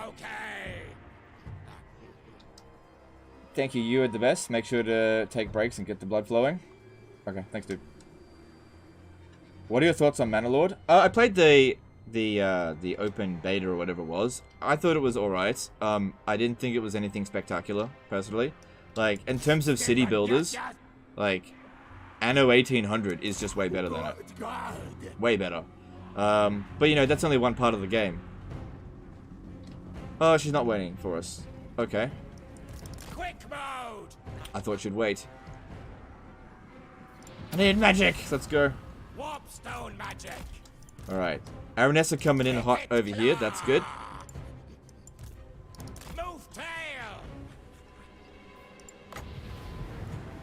Thank you, you are the best. Make sure to take breaks and get the blood flowing. Okay, thanks, dude. What are your thoughts on Bannerlord? I played the open beta or whatever it was. I thought it was alright. I didn't think it was anything spectacular, personally. Like, in terms of city builders, like, Anno 1800 is just way better than it. Way better. But, you know, that's only one part of the game. Oh, she's not waiting for us. Okay. Quick mode. I thought she'd wait. need magic. Let's go. Warpstone magic. Alright. Aranessa coming in hot over here. That's good. Move tail.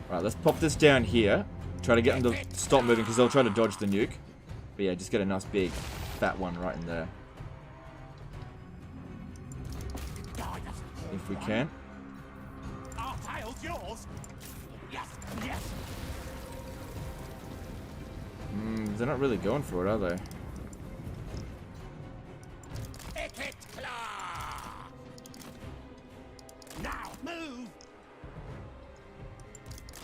Alright, let's pop this down here. Try to get them to stop moving because they'll try to dodge the nuke. But yeah, just get a nice big fat one right in there. If we can. Our tile's yours. Yes, yes. They're not really going for it, are they? Ikit claw. Now move.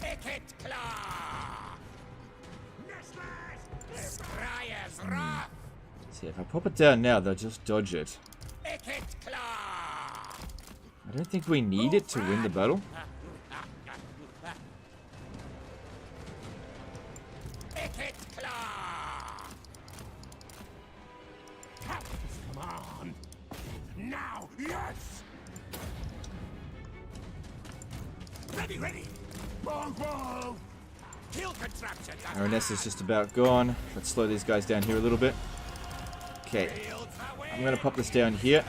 Ikit claw. Scryer's wrath. See, if I pop it down now, they'll just dodge it. Ikit claw. I don't think we need it to win the battle. Ikit claw. Come on. Now, yes. Ready, ready. Bong, bong. Kill contraption. Aranessa's just about gone. Let's slow these guys down here a little bit. Okay. I'm going to pop this down here.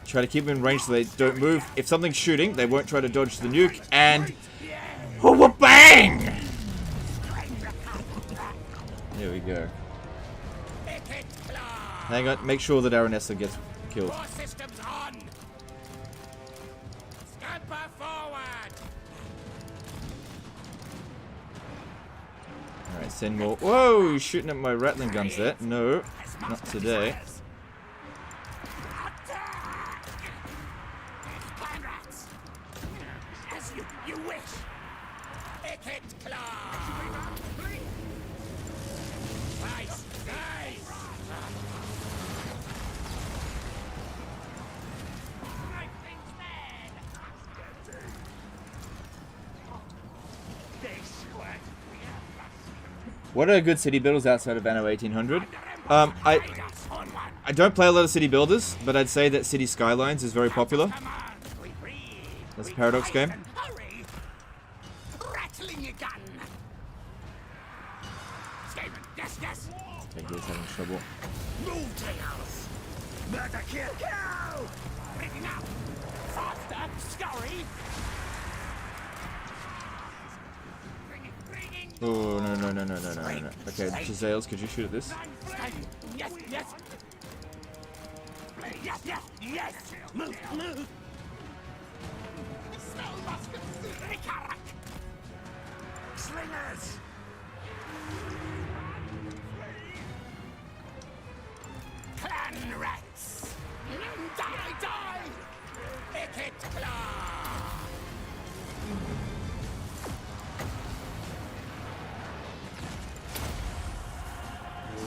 Try to keep them in range so they don't move. If something's shooting, they won't try to dodge the nuke. And... oh, bang! There we go. Hang on. Make sure that Aranessa gets killed. More systems on. Scamper forward. Alright, send more. Whoa! Shooting at my rattling guns there. No, not today. As you wish. Ikit claw. Nice, nice. What are good city builders outside of Anno 1800? I don't play a lot of city builders, but I'd say that City Skylines is very popular. That's a Paradox game. Hurry. Rattling your gun. Skaven, yes, yes. Okay, he's having trouble. Move tails. Murder, kill, kill. Ready now. Faster, scurry. Oh, no. Okay, Giselles, could you shoot at this? Yes, yes. Yes, yes, yes. Move, move. Slingers. Clan rats. Die, die. Ikit claw.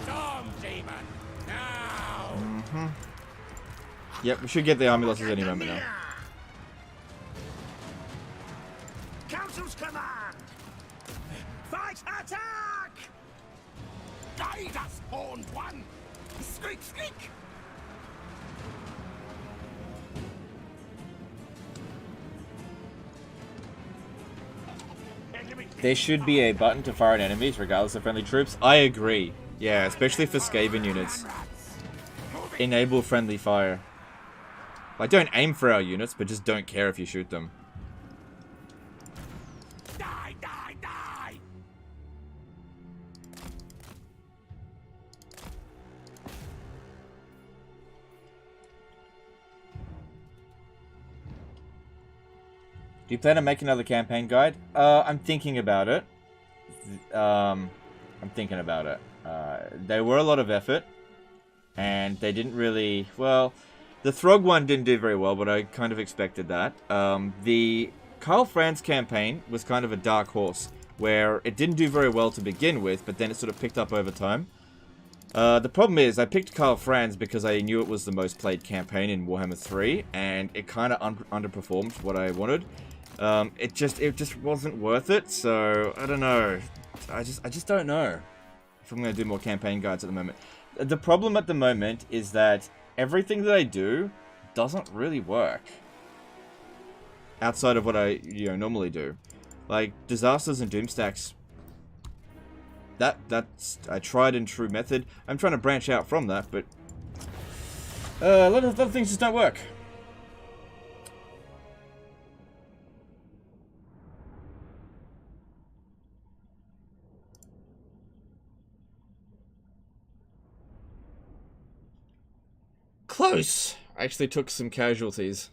Storm demon. Now. Yep, we should get the army losses any moment now. Council's command. Fight, attack. Guide us, horned one. Squeak, squeak. There should be a button to fire at enemies regardless of friendly troops. I agree. Yeah, especially for Skaven units. Enable friendly fire. Like, don't aim for our units, but just don't care if you shoot them. Die, die, die. Do you plan to make another campaign guide? I'm thinking about it. They were a lot of effort, and they didn't really... well, the Throg one didn't do very well, but I kind of expected that. The Karl Franz campaign was kind of a dark horse, where it didn't do very well to begin with, but then it sort of picked up over time. The problem is, I picked Karl Franz because I knew it was the most played campaign in Warhammer 3, and it kind of underperformed what I wanted. It just wasn't worth it, so I don't know. I just don't know if I'm going to do more campaign guides at the moment. The problem at the moment is that everything that I do doesn't really work outside of what I normally do. Like, disasters and doomstacks. That's a tried and true method. I'm trying to branch out from that, but a lot of things just don't work. Close. I actually took some casualties.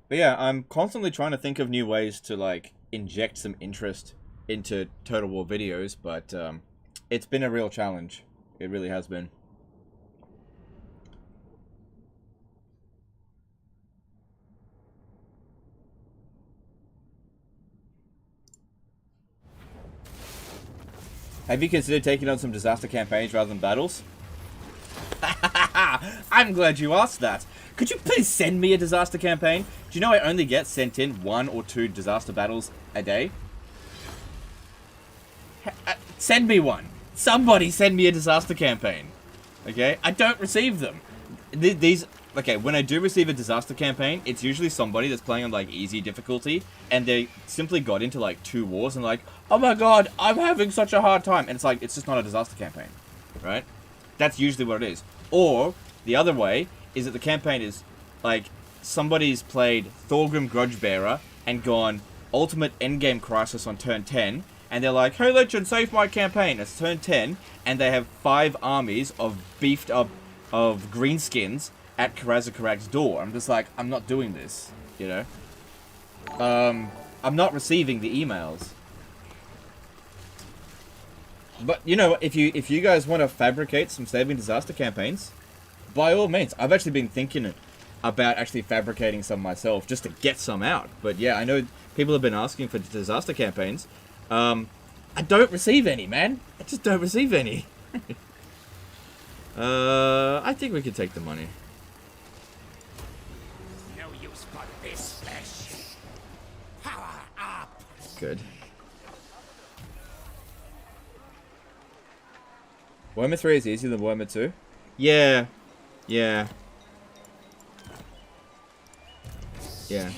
But yeah, I'm constantly trying to think of new ways to, like, inject some interest into Total War videos, but it's been a real challenge. It really has been. Have you considered taking on some disaster campaigns rather than battles? I'm glad you asked that. Could you please send me a disaster campaign? Do you know I only get sent in 1 or 2 disaster battles a day? Send me one. Somebody send me a disaster campaign. Okay? I don't receive them. These... Okay, when I do receive a disaster campaign, it's usually somebody that's playing on, like, easy difficulty, and they simply got into, like, 2 wars, and like, oh my god, I'm having such a hard time. And it's like, it's just not a disaster campaign. Right? That's usually what it is. Or, the other way, is that the campaign is, like, somebody's played Thorgrim Grudgebearer and gone Ultimate Endgame Crisis on turn 10, and they're like, hey legend, save my campaign. It's turn 10, and they have 5 armies of beefed up, of greenskins at Karazakarak's door. I'm just like, I'm not doing this, you know? I'm not receiving the emails. But, you know, if you guys want to fabricate some saving disaster campaigns, by all means. I've actually been thinking about actually fabricating some myself, just to get some out. But yeah, I know people have been asking for disaster campaigns. I don't receive any, man. I just don't receive any. I think we could take the money. No use for this flesh. Power up. Good. Warhammer 3 is easier than Warhammer 2? Yeah. Yeah. Yeah.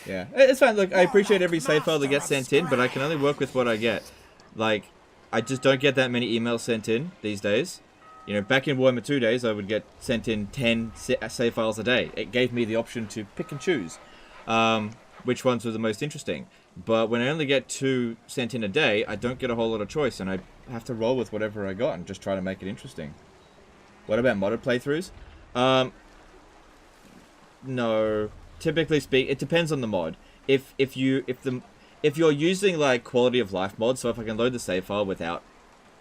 Yeah. It's fine. Look, I appreciate every save file that gets sent in, but I can only work with what I get. Like, I just don't get that many emails sent in these days. You know, back in Warhammer 2 days, I would get sent in 10 save files a day. It gave me the option to pick and choose which ones were the most interesting. But when I only get 2 sent in a day, I don't get a whole lot of choice, and I have to roll with whatever I got and just try to make it interesting. What about modded playthroughs? No. Typically speak, it depends on the mod. If you're using like quality of life mods, so if I can load the save file without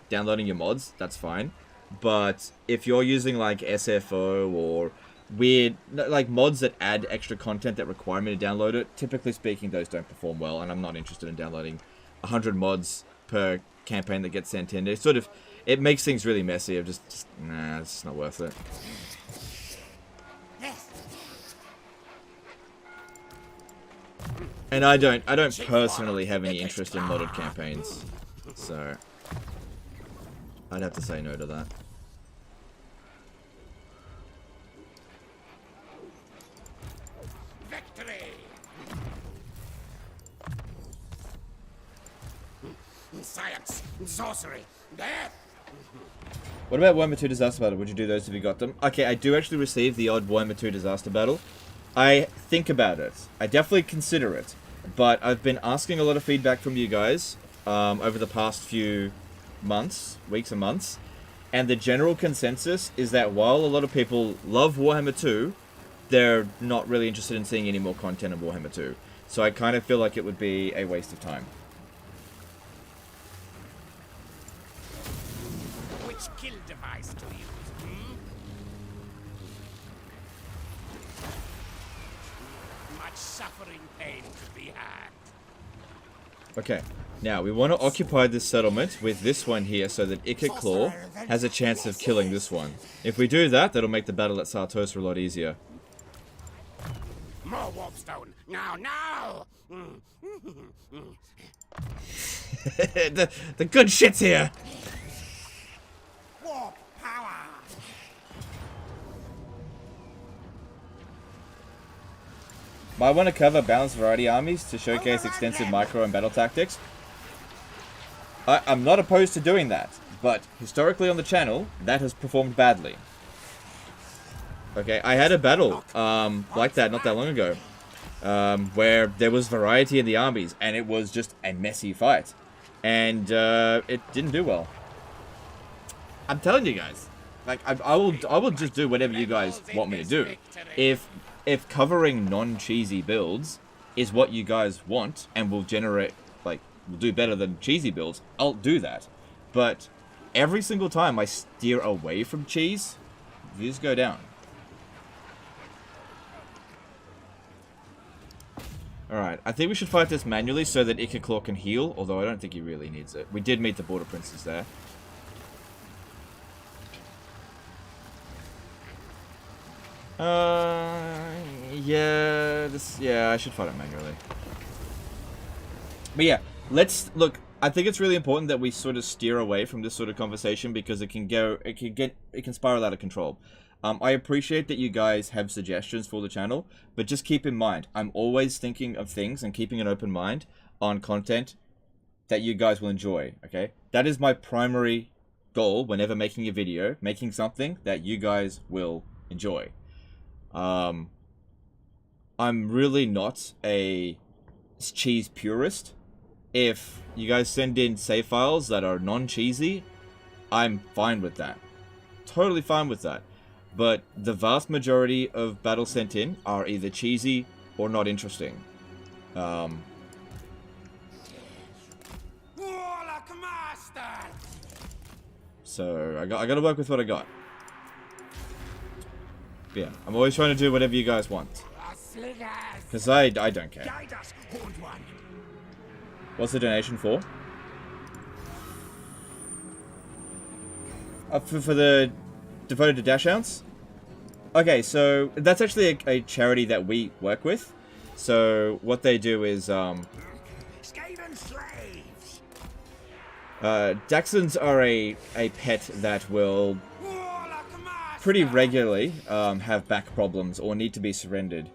downloading your mods, that's fine. But if you're using like SFO or weird like mods that add extra content that require me to download it, typically speaking, those don't perform well, and I'm not interested in downloading 100 mods per campaign that gets sent in. It makes things really messy. I'm just nah, it's not worth it. And I don't personally have any interest in modded campaigns, so I'd have to say no to that. Victory! Science, sorcery, death! What about Warhammer 2 Disaster Battle? Would you do those if you got them? Okay, I do actually receive the odd Warhammer 2 Disaster Battle. I think about it. I definitely consider it. But I've been asking a lot of feedback from you guys over the past few weeks and months. And the general consensus is that while a lot of people love Warhammer 2, they're not really interested in seeing any more content of Warhammer 2. So I kind of feel like it would be a waste of time. Which kill device to use, hmm? Much suffering pain to be had. Okay, now we want to occupy this settlement with this one here so that Ikit Claw has a chance of killing this one. If we do that, that'll make the battle at Sartosa a lot easier. More warpstone! Now, now! the good shit's here. Warp power. Might want to cover balanced variety armies to showcase extensive micro and battle tactics. I'm not opposed to doing that, but historically on the channel, that has performed badly. Okay, I had a battle like that not that long ago, where there was variety in the armies, and it was just a messy fight, and it didn't do well. I'm telling you guys, like I will just do whatever you guys want me to do. If covering non-cheesy builds is what you guys want and will generate will do better than cheesy builds, I'll do that. But every single time I steer away from cheese, views go down. Alright, I think we should fight this manually so that Ikit can heal, although I don't think he really needs it. We did meet the Border Princes there. Yeah, I should fight it manually. But yeah, look, I think it's really important that we sort of steer away from this sort of conversation because it can spiral out of control. I appreciate that you guys have suggestions for the channel, but just keep in mind, I'm always thinking of things and keeping an open mind on content that you guys will enjoy, okay? That is my primary goal whenever making a video, making something that you guys will enjoy. I'm really not a cheese purist. If you guys send in save files that are non-cheesy, I'm fine with that. Totally fine with that. But the vast majority of battles sent in are either cheesy or not interesting. Warlock master. So I gotta work with what I got. Yeah, I'm always trying to do whatever you guys want. Because I don't care. What's the donation for? For the devoted to Dachshunds? Okay, so that's actually a charity that we work with. So what they do is Dachshunds are a pet that will pretty regularly have back problems or need to be surrendered.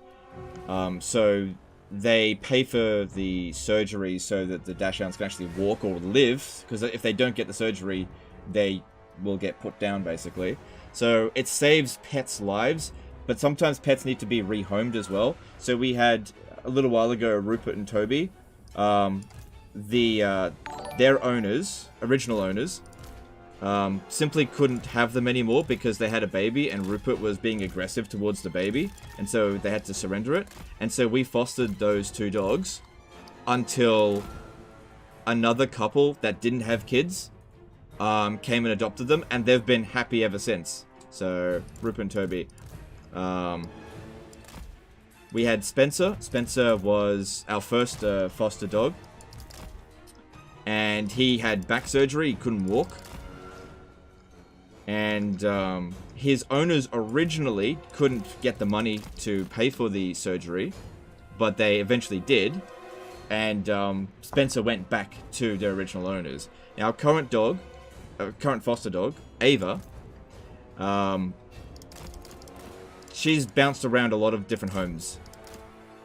So they pay for the surgery so that the Dachshunds can actually walk or live, because if they don't get the surgery, they will get put down, basically. So it saves pets' lives, but sometimes pets need to be rehomed as well. So we had, a little while ago, Rupert and Toby. Their owners, original owners, simply couldn't have them anymore because they had a baby and Rupert was being aggressive towards the baby, and so they had to surrender it. And so we fostered those two dogs until another couple that didn't have kids came and adopted them, and they've been happy ever since. So Rupert and Toby. We had Spencer. Spencer was our first foster dog, and he had back surgery. He couldn't walk. And his owners originally couldn't get the money to pay for the surgery, but they eventually did. And Spencer went back to their original owners. Now, our current dog, current foster dog, Ava, she's bounced around a lot of different homes.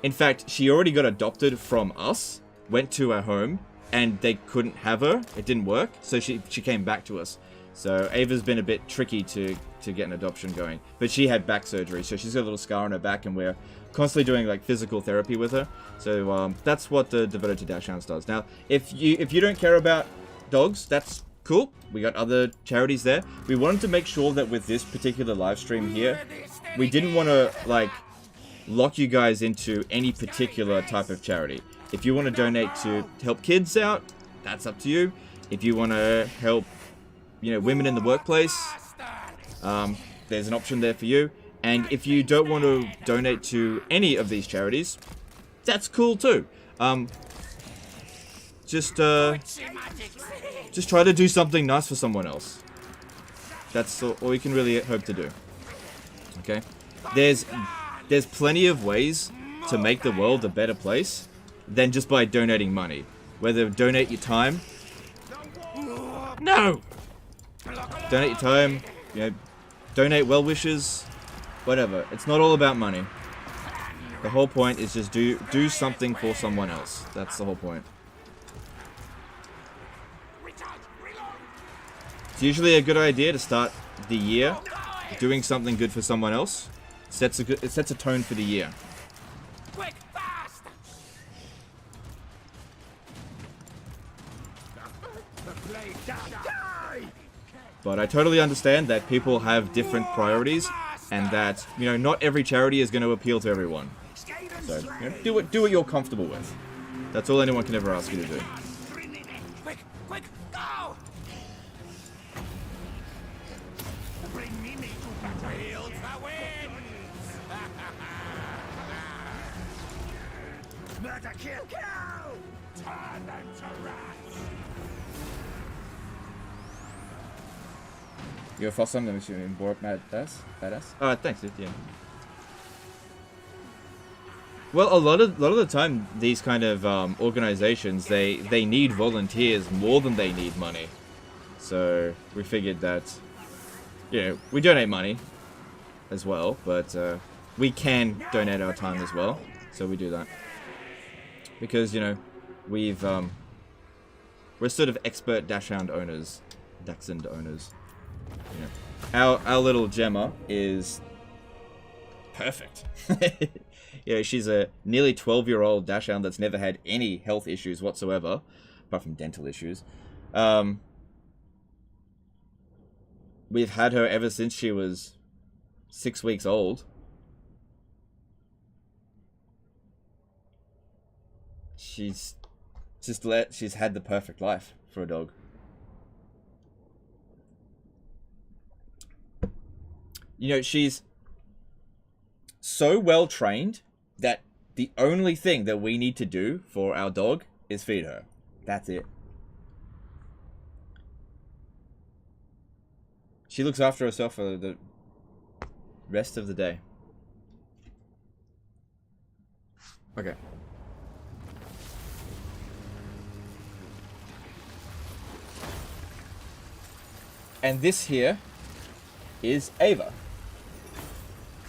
In fact, she already got adopted from us, went to our home, and they couldn't have her. It didn't work, so she came back to us. So Ava's been a bit tricky to get an adoption going. But she had back surgery, so she's got a little scar on her back, and we're constantly doing like physical therapy with her. So that's what the Devoted to Dachshunds does. Now, if you don't care about dogs, that's cool. We got other charities there. We wanted to make sure that with this particular live stream here, we didn't want to like lock you guys into any particular type of charity. If you want to donate to help kids out, that's up to you. If you want to help, women in the workplace, there's an option there for you. And if you don't want to donate to any of these charities, that's cool too. Just try to do something nice for someone else. That's all you can really hope to do. Okay? There's plenty of ways to make the world a better place than just by donating money. Whether donate your time, No! donate your time, you know, donate well wishes, whatever. It's not all about money. The whole point is just do something for someone else. That's the whole point. It's usually a good idea to start the year doing something good for someone else. It sets a tone for the year. Quick, fast! But I totally understand that people have different priorities, and that, you know, not every charity is going to appeal to everyone. So, you know, do what you're comfortable with. That's all anyone can ever ask you to do. Quick, quick, go! Bring Mimi to battlefield for wins! Murder, kill, kill! Turn them to rats! You're a foster, I'm going to in Bork Badass. Oh, thanks, dude. Yeah. Well, a lot of the time, these kind of organizations, they need volunteers more than they need money. So we figured that, you know, we donate money as well, but we can donate our time as well. So we do that because, you know, we're sort of expert Dachshund owners, Dachshund owners. You know, our little Gemma is perfect. You know, she's a nearly 12-year-old Dachshund that's never had any health issues whatsoever, apart from dental issues. We've had her ever since she was 6 weeks old. She's had the perfect life for a dog. You know, she's so well trained that the only thing that we need to do for our dog is feed her. That's it. She looks after herself for the rest of the day. Okay. And this here is Ava.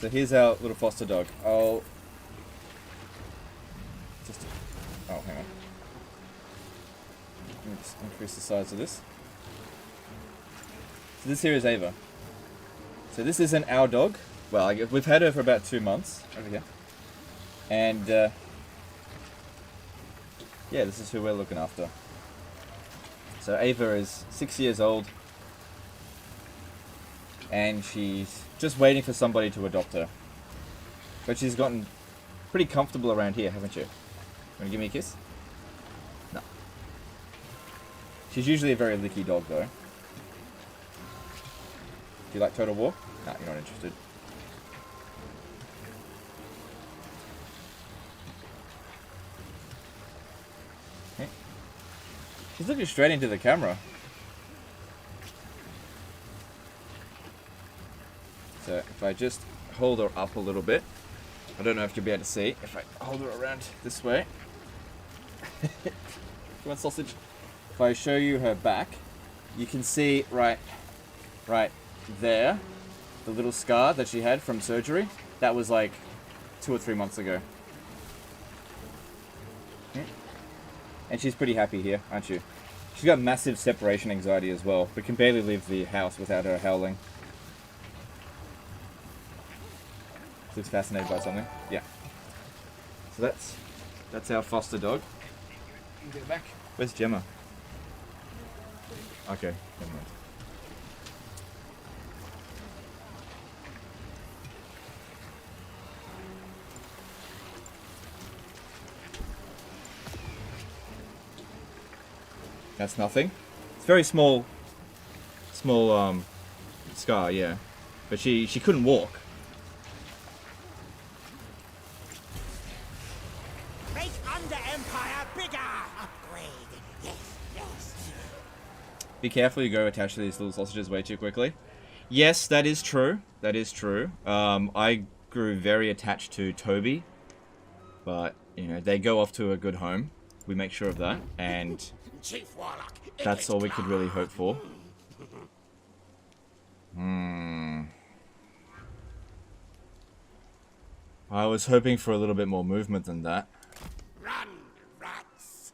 So here's our little foster dog. I'll just... Oh, hang on. Let me just increase the size of this. So this here is Ava. So this isn't our dog. Well, I guess we've had her for about 2 months over here. And, yeah, this is who we're looking after. So Ava is 6 years old. And she's just waiting for somebody to adopt her. But she's gotten pretty comfortable around here, haven't you? Wanna give me a kiss? No. She's usually a very licky dog, though. Do you like Total War? No, you're not interested. Okay. She's looking straight into the camera. So if I just hold her up a little bit, I don't know if you'll be able to see, if I hold her around this way. You want sausage? If I show you her back, you can see right there, the little scar that she had from surgery. That was like 2 or 3 months ago. And she's pretty happy here, aren't you? She's got massive separation anxiety as well, but can barely leave the house without her howling. Looks fascinated by something. Yeah. So that's our foster dog. Get it back. Where's Gemma? Okay, never mind. That's nothing. It's very small scar, yeah. But she couldn't walk. Make Under Empire bigger! Upgrade. Yes, yes. Be careful, you go attach to these little sausages way too quickly. Yes, that is true. That is true. I grew very attached to Toby. But, you know, they go off to a good home. we make sure of that, and Chief Warlock. that's Ikit all we could really Claw. hope for. I was hoping for a little bit more movement than that. Run, rats.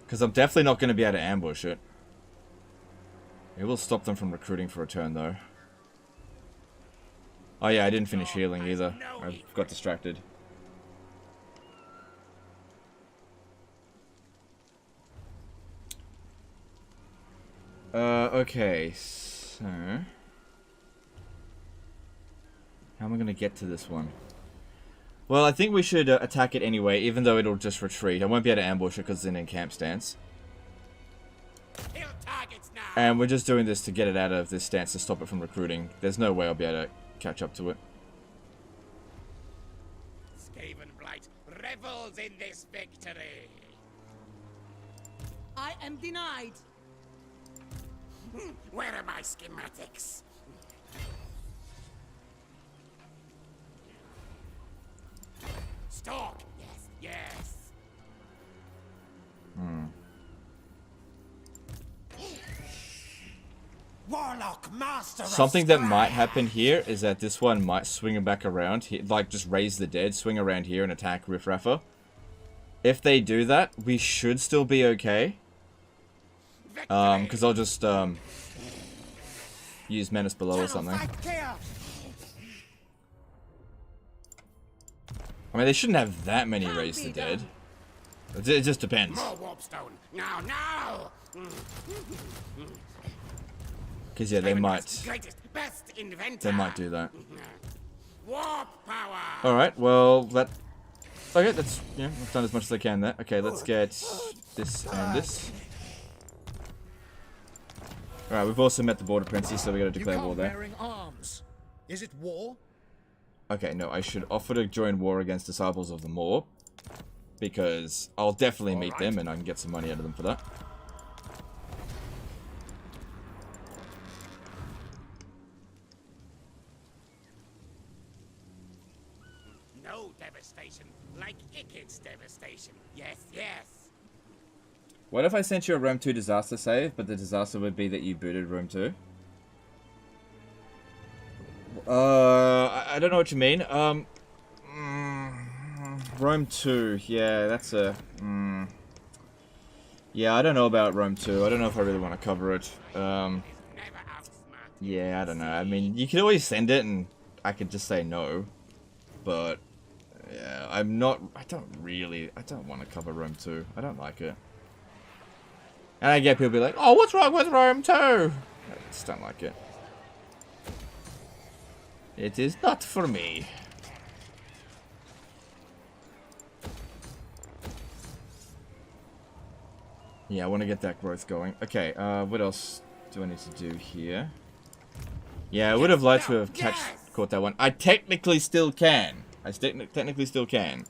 Because I'm definitely not going to be able to ambush it. It will stop them from recruiting for a turn, though. Oh yeah, I didn't finish healing either. I got distracted. Okay, so... how am I going to get to this one? Well, I think we should attack it anyway, even though it'll just retreat. I won't be able to ambush it because it's in a camp stance. Kill targets now. And we're just doing this to get it out of this stance to stop it from recruiting. There's no way I'll be able to catch up to it. Skaven Blight revels in this victory. I am denied. Where are my schematics? Stalk. Yes, yes. Warlock Master. Something that might happen here is that this one might swing it back around, like just raise the dead, swing around here and attack Riff Raffer. If they do that, we should still be okay. Because I'll just use Menace Below or something. I mean, they shouldn't have that many raise the dead. It just depends. More warpstone. Now, now. Because yeah, they might. Greatest, best inventor. They might do that. Warp power. All right. Well, that. Okay, that's yeah. I've done as much as I can there. Okay, let's get this and this. All right, we've also met the border princes, so we got to declare war there. Bearing arms. Is it war? Okay, no, I should offer to join war against Disciples of the Maw, because I'll definitely meet them and I can get some money out of them for that. No devastation like Ikit's devastation. Yes, yes. What if I sent you a Rome 2 disaster save, but the disaster would be that you booted Rome 2? I don't know what you mean. Rome 2, yeah, that's a... yeah, I don't know about Rome 2. I don't know if I really want to cover it. Never outsmart. Yeah, I don't know. I mean, you could always send it and I could just say no. But, yeah, I don't want to cover Rome 2. I don't like it. And I get people be like, oh, what's wrong with Rome 2? I just don't like it. It is not for me. Yeah, I want to get that growth going. Okay, what else do I need to do here? Yeah, I would have liked to have caught that one. I technically still can. Technically still can.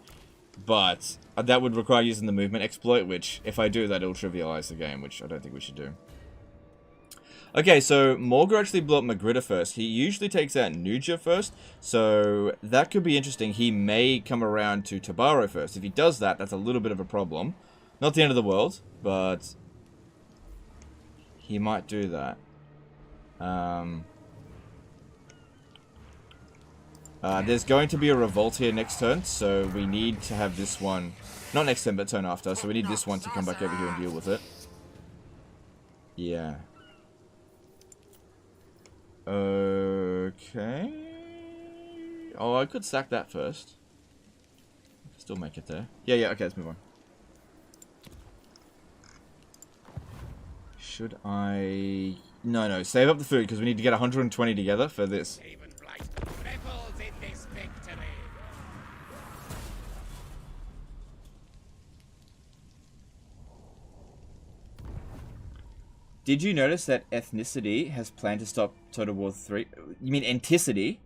But that would require using the movement exploit, which, if I do that, it'll trivialize the game, which I don't think we should do. Okay, so Morgr actually blew up Magritta first. He usually takes out Nuja first, so that could be interesting. He may come around to Tabaro first. If he does that, that's a little bit of a problem. Not the end of the world, but he might do that. There's going to be a revolt here next turn, so we need to have this one... not next turn, but turn after, so we need this one to come back over here and deal with it. Yeah. Okay... oh, I could sack that first. Still make it there. Yeah, okay, let's move on. Should I... no, save up the food, because we need to get 120 together for this. Skaven Blight revels in this victory. Did you notice that ethnicity has planned to stop Total War 3? You mean enticity?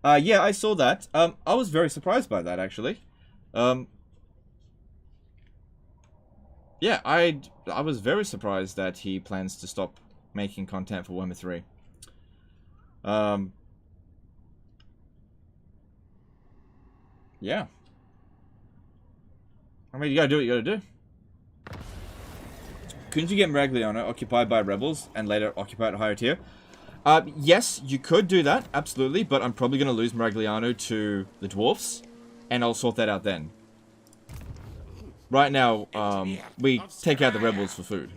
Yeah, I saw that. I was very surprised by that, actually. Yeah, I was very surprised that he plans to stop making content for Warhammer 3. Yeah. I mean, you gotta do what you gotta do. Couldn't you get Maragliano occupied by rebels and later occupy at a higher tier? Yes, you could do that, absolutely, but I'm probably gonna lose Maragliano to the dwarfs, and I'll sort that out then. Right now, we take out the rebels for food.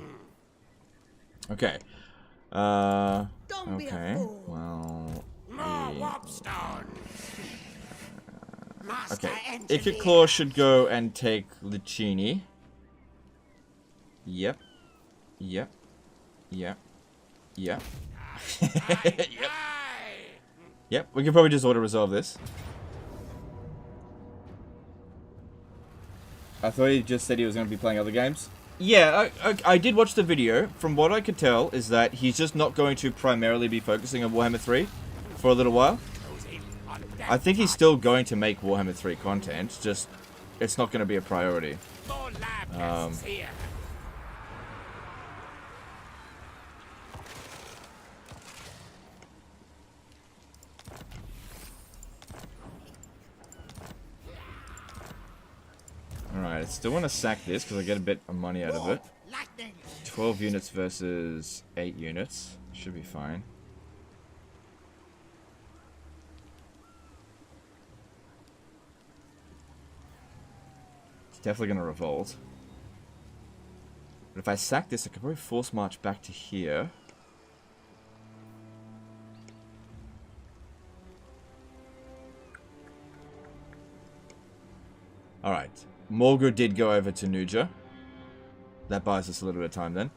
Okay. Okay. Well. Okay. Ikit Claw should go and take Lucchini. Yep. Yep. Yep. Yep. Yep. Yep. We can probably just auto-resolve this. I thought he just said he was going to be playing other games. Yeah, I did watch the video. From what I could tell is that he's just not going to primarily be focusing on Warhammer 3 for a little while. I think he's still going to make Warhammer 3 content, just it's not going to be a priority. Alright, I still want to sack this because I get a bit of money out of it. 12 units versus 8 units. Should be fine. It's definitely going to revolt. But if I sack this, I could probably force march back to here. Alright. Morgul did go over to Nuja. That buys us a little bit of time then.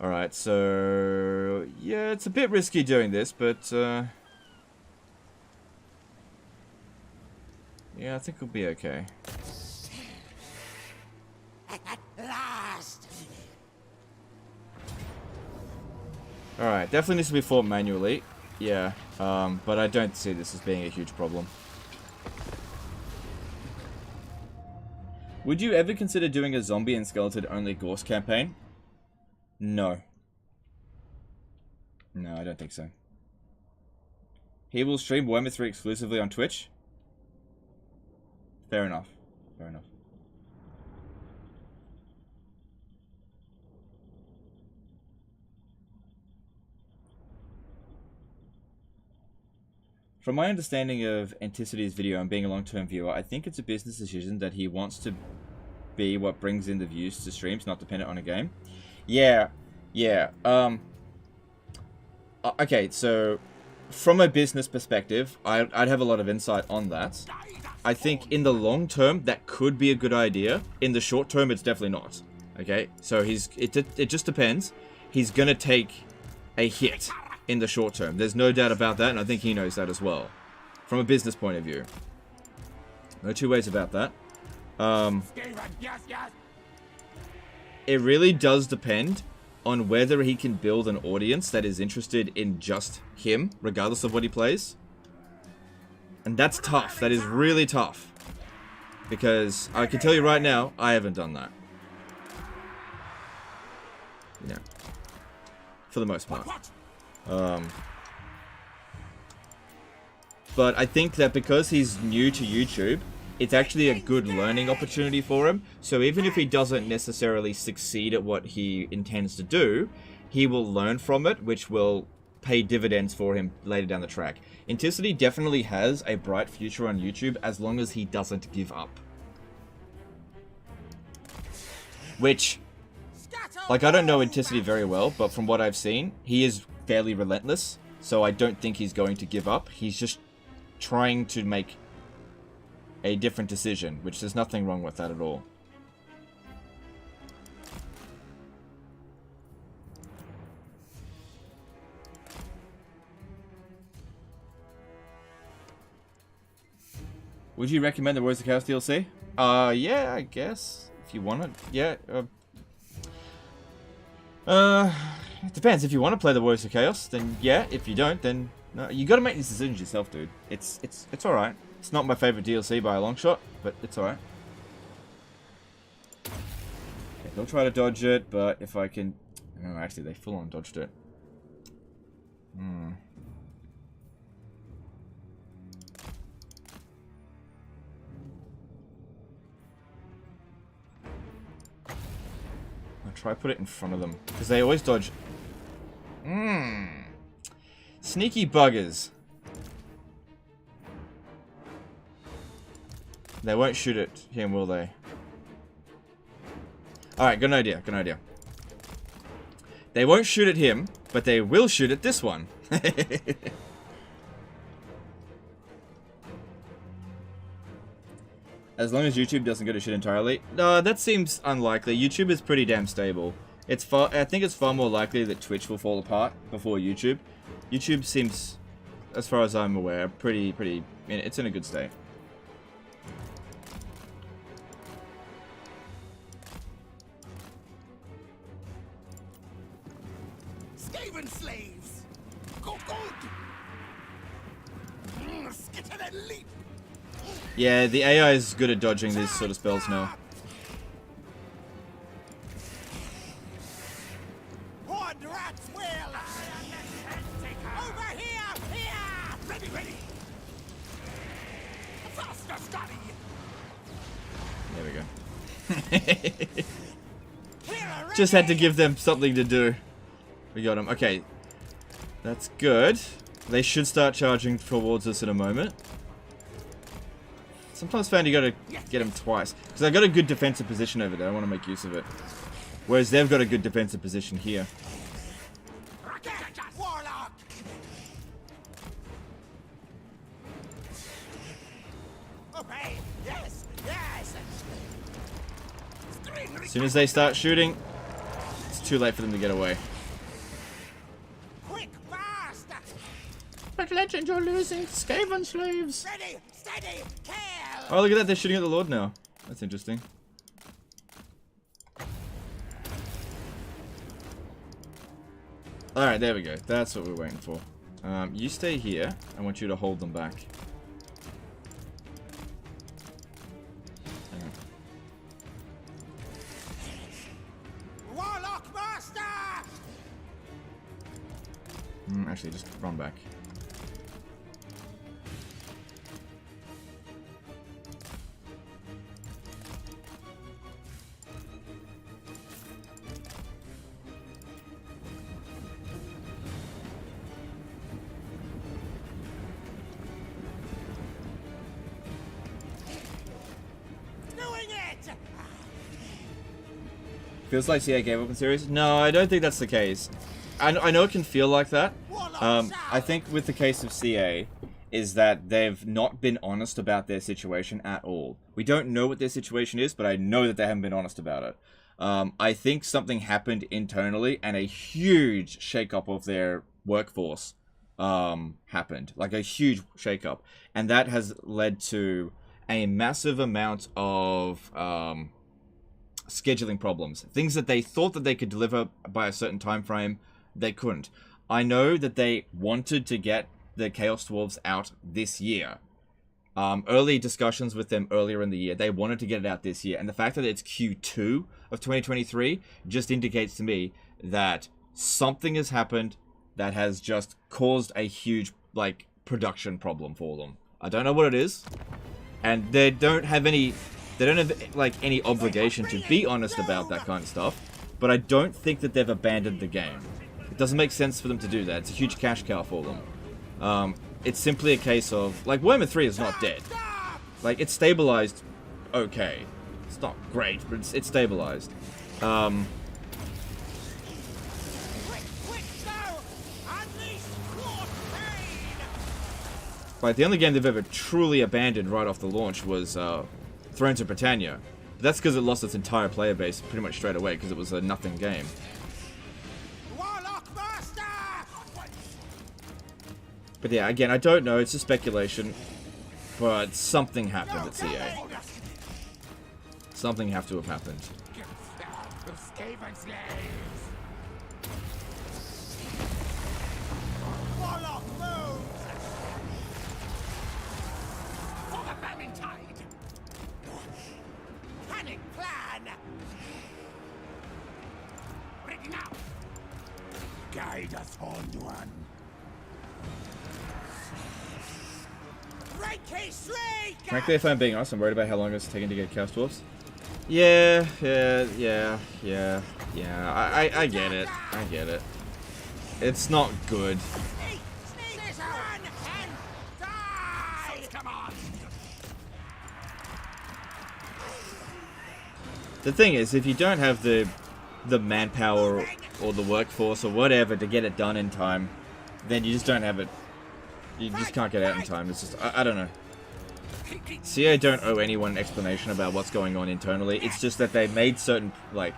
Alright, so... yeah, it's a bit risky doing this, but... yeah, I think we'll be okay. At last. Alright, definitely needs to be fought manually. Yeah, but I don't see this as being a huge problem. Would you ever consider doing a zombie and skeleton only Gorse campaign? No. No, I don't think so. He will stream Warhammer 3 exclusively on Twitch? Fair enough. Fair enough. From my understanding of Anticity's video and being a long-term viewer, I think it's a business decision that he wants to be what brings in the views to streams, not dependent on a game. Yeah, yeah. Okay, so from a business perspective, I'd have a lot of insight on that. I think in the long term, that could be a good idea. In the short term, it's definitely not. Okay, so it just depends. He's gonna take a hit in the short term. There's no doubt about that, and I think he knows that as well. From a business point of view. No two ways about that. It really does depend on whether he can build an audience that is interested in just him, regardless of what he plays. And that's tough. That is really tough. Because I can tell you right now, I haven't done that. Yeah. For the most part. But I think that because he's new to YouTube, it's actually a good learning opportunity for him. So even if he doesn't necessarily succeed at what he intends to do, he will learn from it, which will pay dividends for him later down the track. Anticity definitely has a bright future on YouTube as long as he doesn't give up. Which, like, I don't know Anticity very well, but from what I've seen, he is fairly relentless. So I don't think he's going to give up. He's just trying to make a different decision, which there's nothing wrong with that at all. Would you recommend the Warriors of Chaos DLC? Yeah, I guess. If you want it. Yeah, it depends. If you want to play the Warriors of Chaos, then yeah. If you don't, then no. You gotta make these decisions yourself, dude. It's alright. It's not my favorite DLC by a long shot, but it's alright. Okay, they'll try to dodge it, but if I can... No, actually, they full-on dodged it. I'll try to put it in front of them. Because they always dodge. Sneaky buggers. They won't shoot at him, will they? Alright, good idea, good idea. They won't shoot at him, but they will shoot at this one. As long as YouTube doesn't go to shit entirely. No, that seems unlikely. YouTube is pretty damn stable. I think it's far more likely that Twitch will fall apart before YouTube. YouTube seems, as far as I'm aware, pretty, it's in a good state. Skaven slaves! Go, go! Skitter and leap! Yeah, the AI is good at dodging these sort of spells now. Horned rats will! Over here! Here! Ready, ready! Faster, Scotty! There we go. Just had to give them something to do. We got them. Okay. That's good. They should start charging towards us in a moment. Sometimes found you gotta get them twice. Because I got a good defensive position over there. I want to make use of it. Whereas they've got a good defensive position here. Warlock! Okay, yes, yes! As soon as they start shooting, it's too late for them to get away. Quick, fast! But legend, you're losing. Skaven slaves. Ready, steady, kill! Oh, look at that. They're shooting at the Lord now. That's interesting. Alright, there we go. That's what we're waiting for. You stay here. I want you to hold them back. Hang on. Warlock master! Actually, just run back. Feels like CA gave up on series? No, I don't think that's the case. I know it can feel like that. I think with the case of CA is that they've not been honest about their situation at all. We don't know what their situation is, but I know that they haven't been honest about it. I think something happened internally and a huge shakeup of their workforce happened. Like a huge shakeup. And that has led to a massive amount of scheduling problems. Things that they thought that they could deliver by a certain time frame, they couldn't. I know that they wanted to get the Chaos Dwarves out this year. Early discussions with them earlier in the year, they wanted to get it out this year. And the fact that it's Q2 of 2023 just indicates to me that something has happened that has just caused a huge, like, production problem for them. I don't know what it is. And they don't have any obligation to be honest about that kind of stuff, but I don't think that they've abandoned the game. It doesn't make sense for them to do that. It's a huge cash cow for them. It's simply a case of, like, Warhammer 3 is not dead. Like, it's stabilized okay. It's not great, but it's stabilized. Like, the only game they've ever truly abandoned right off the launch was Thrones of Britannia. But that's because it lost its entire player base pretty much straight away because it was a nothing game. But yeah, again, I don't know. It's just speculation. But something happened at CA. Something have to have happened. Warlock moves! For the Vermin tide! Panic plan! Ready now! Guide us, Horned One. Frankly, if I'm being honest, I'm worried about how long it's taking to get Chaos Dwarves. Yeah. I get it. I get it. It's not good. Run and die! Come on! The thing is, if you don't have the manpower or the workforce or whatever to get it done in time, then you just don't have it. You just can't get out in time. It's just, I don't know. CA don't owe anyone an explanation about what's going on internally. It's just that they made certain, like,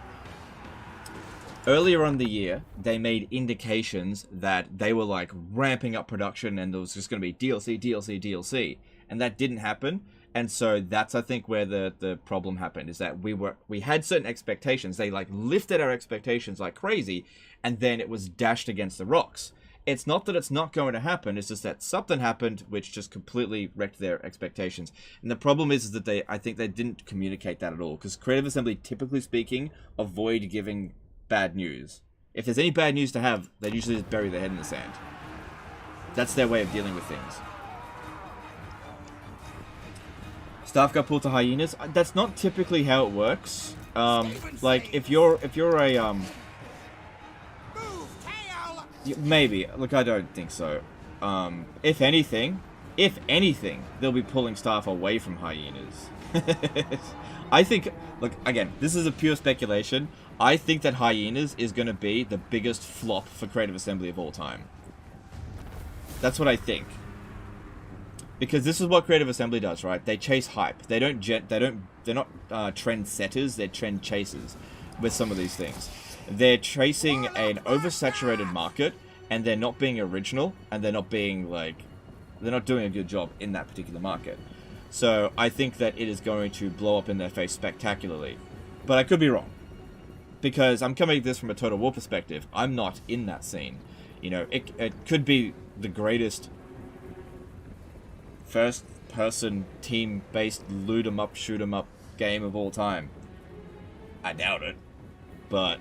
earlier on the year, they made indications that they were, like, ramping up production and there was just going to be DLC. And that didn't happen. And so that's, I think, where the problem happened, is that we had certain expectations. They, like, lifted our expectations like crazy, and then it was dashed against the rocks. It's not that it's not going to happen, it's just that something happened which just completely wrecked their expectations. And the problem is that I think they didn't communicate that at all, because Creative Assembly, typically speaking, avoid giving bad news. If there's any bad news to have, they usually just bury their head in the sand. That's their way of dealing with things. Staff got pulled to hyenas. That's not typically how it works. Like if you're a maybe. Look, I don't think so. If anything, they'll be pulling staff away from hyenas. I think, look, again, this is a pure speculation. I think that hyenas is going to be the biggest flop for Creative Assembly of all time. That's what I think. Because this is what Creative Assembly does, right? They chase hype. They're not trend setters, they're trend chasers with some of these things. They're chasing an oversaturated market, and they're not being original, and they're not being, like, they're not doing a good job in that particular market. So I think that it is going to blow up in their face spectacularly. But I could be wrong. Because I'm coming at this from a Total War perspective. I'm not in that scene. You know, it could be the greatest first-person, team-based, loot-em-up, shoot-em-up game of all time. I doubt it. But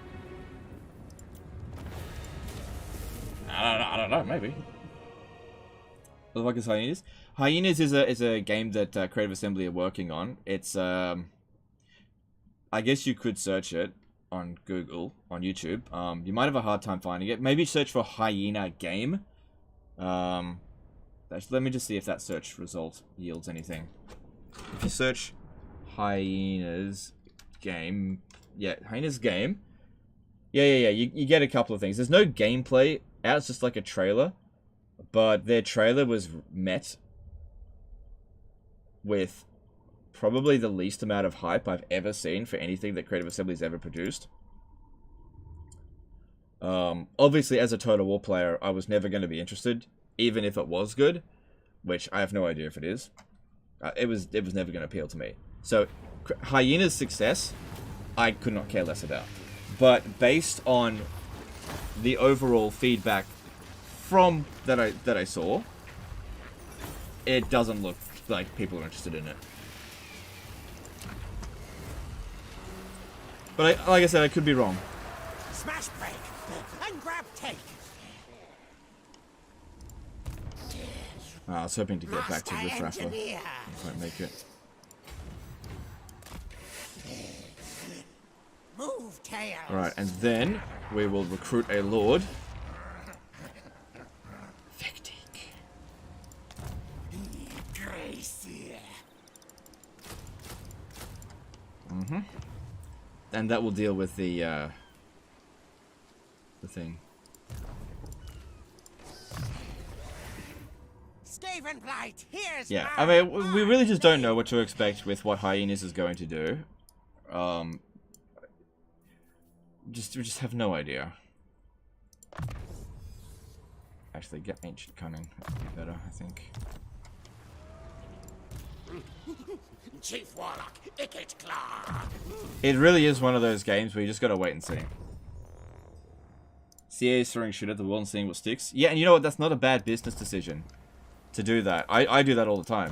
I don't know, maybe. What the fuck is Hyenas? Hyenas is a game that Creative Assembly are working on. It's, I guess you could search it on Google, on YouTube. You might have a hard time finding it. Maybe search for Hyena Game. Let me just see if that search result yields anything. If you search Hyenas Game... Yeah, Hyenas Game. Yeah. You get a couple of things. There's no gameplay out. It's just like a trailer. But their trailer was met with probably the least amount of hype I've ever seen for anything that Creative Assembly's ever produced. Obviously, as a Total War player, I was never going to be interested, even if it was good, which I have no idea if it is. It was never going to appeal to me. So, Hyena's success, I could not care less about. But based on the overall feedback from that I saw, it doesn't look like people are interested in it. But like I said, I could be wrong. Smash break and grab take. I was hoping to get back to Riff Raffler. Won't make it. Move tails. Alright, and then we will recruit a Lord. And that will deal with the thing. Skavenblight, here's Yeah, I mean, we really just don't know what to expect with what Hyenas is going to do. We just have no idea. Actually, get Ancient Cunning. That would be better, I think. Chief Warlock, Ikit Claw. It really is one of those games where you just gotta wait and see. CA is throwing shit at the wall and seeing what sticks. Yeah, and you know what? That's not a bad business decision to do that. I do that all the time.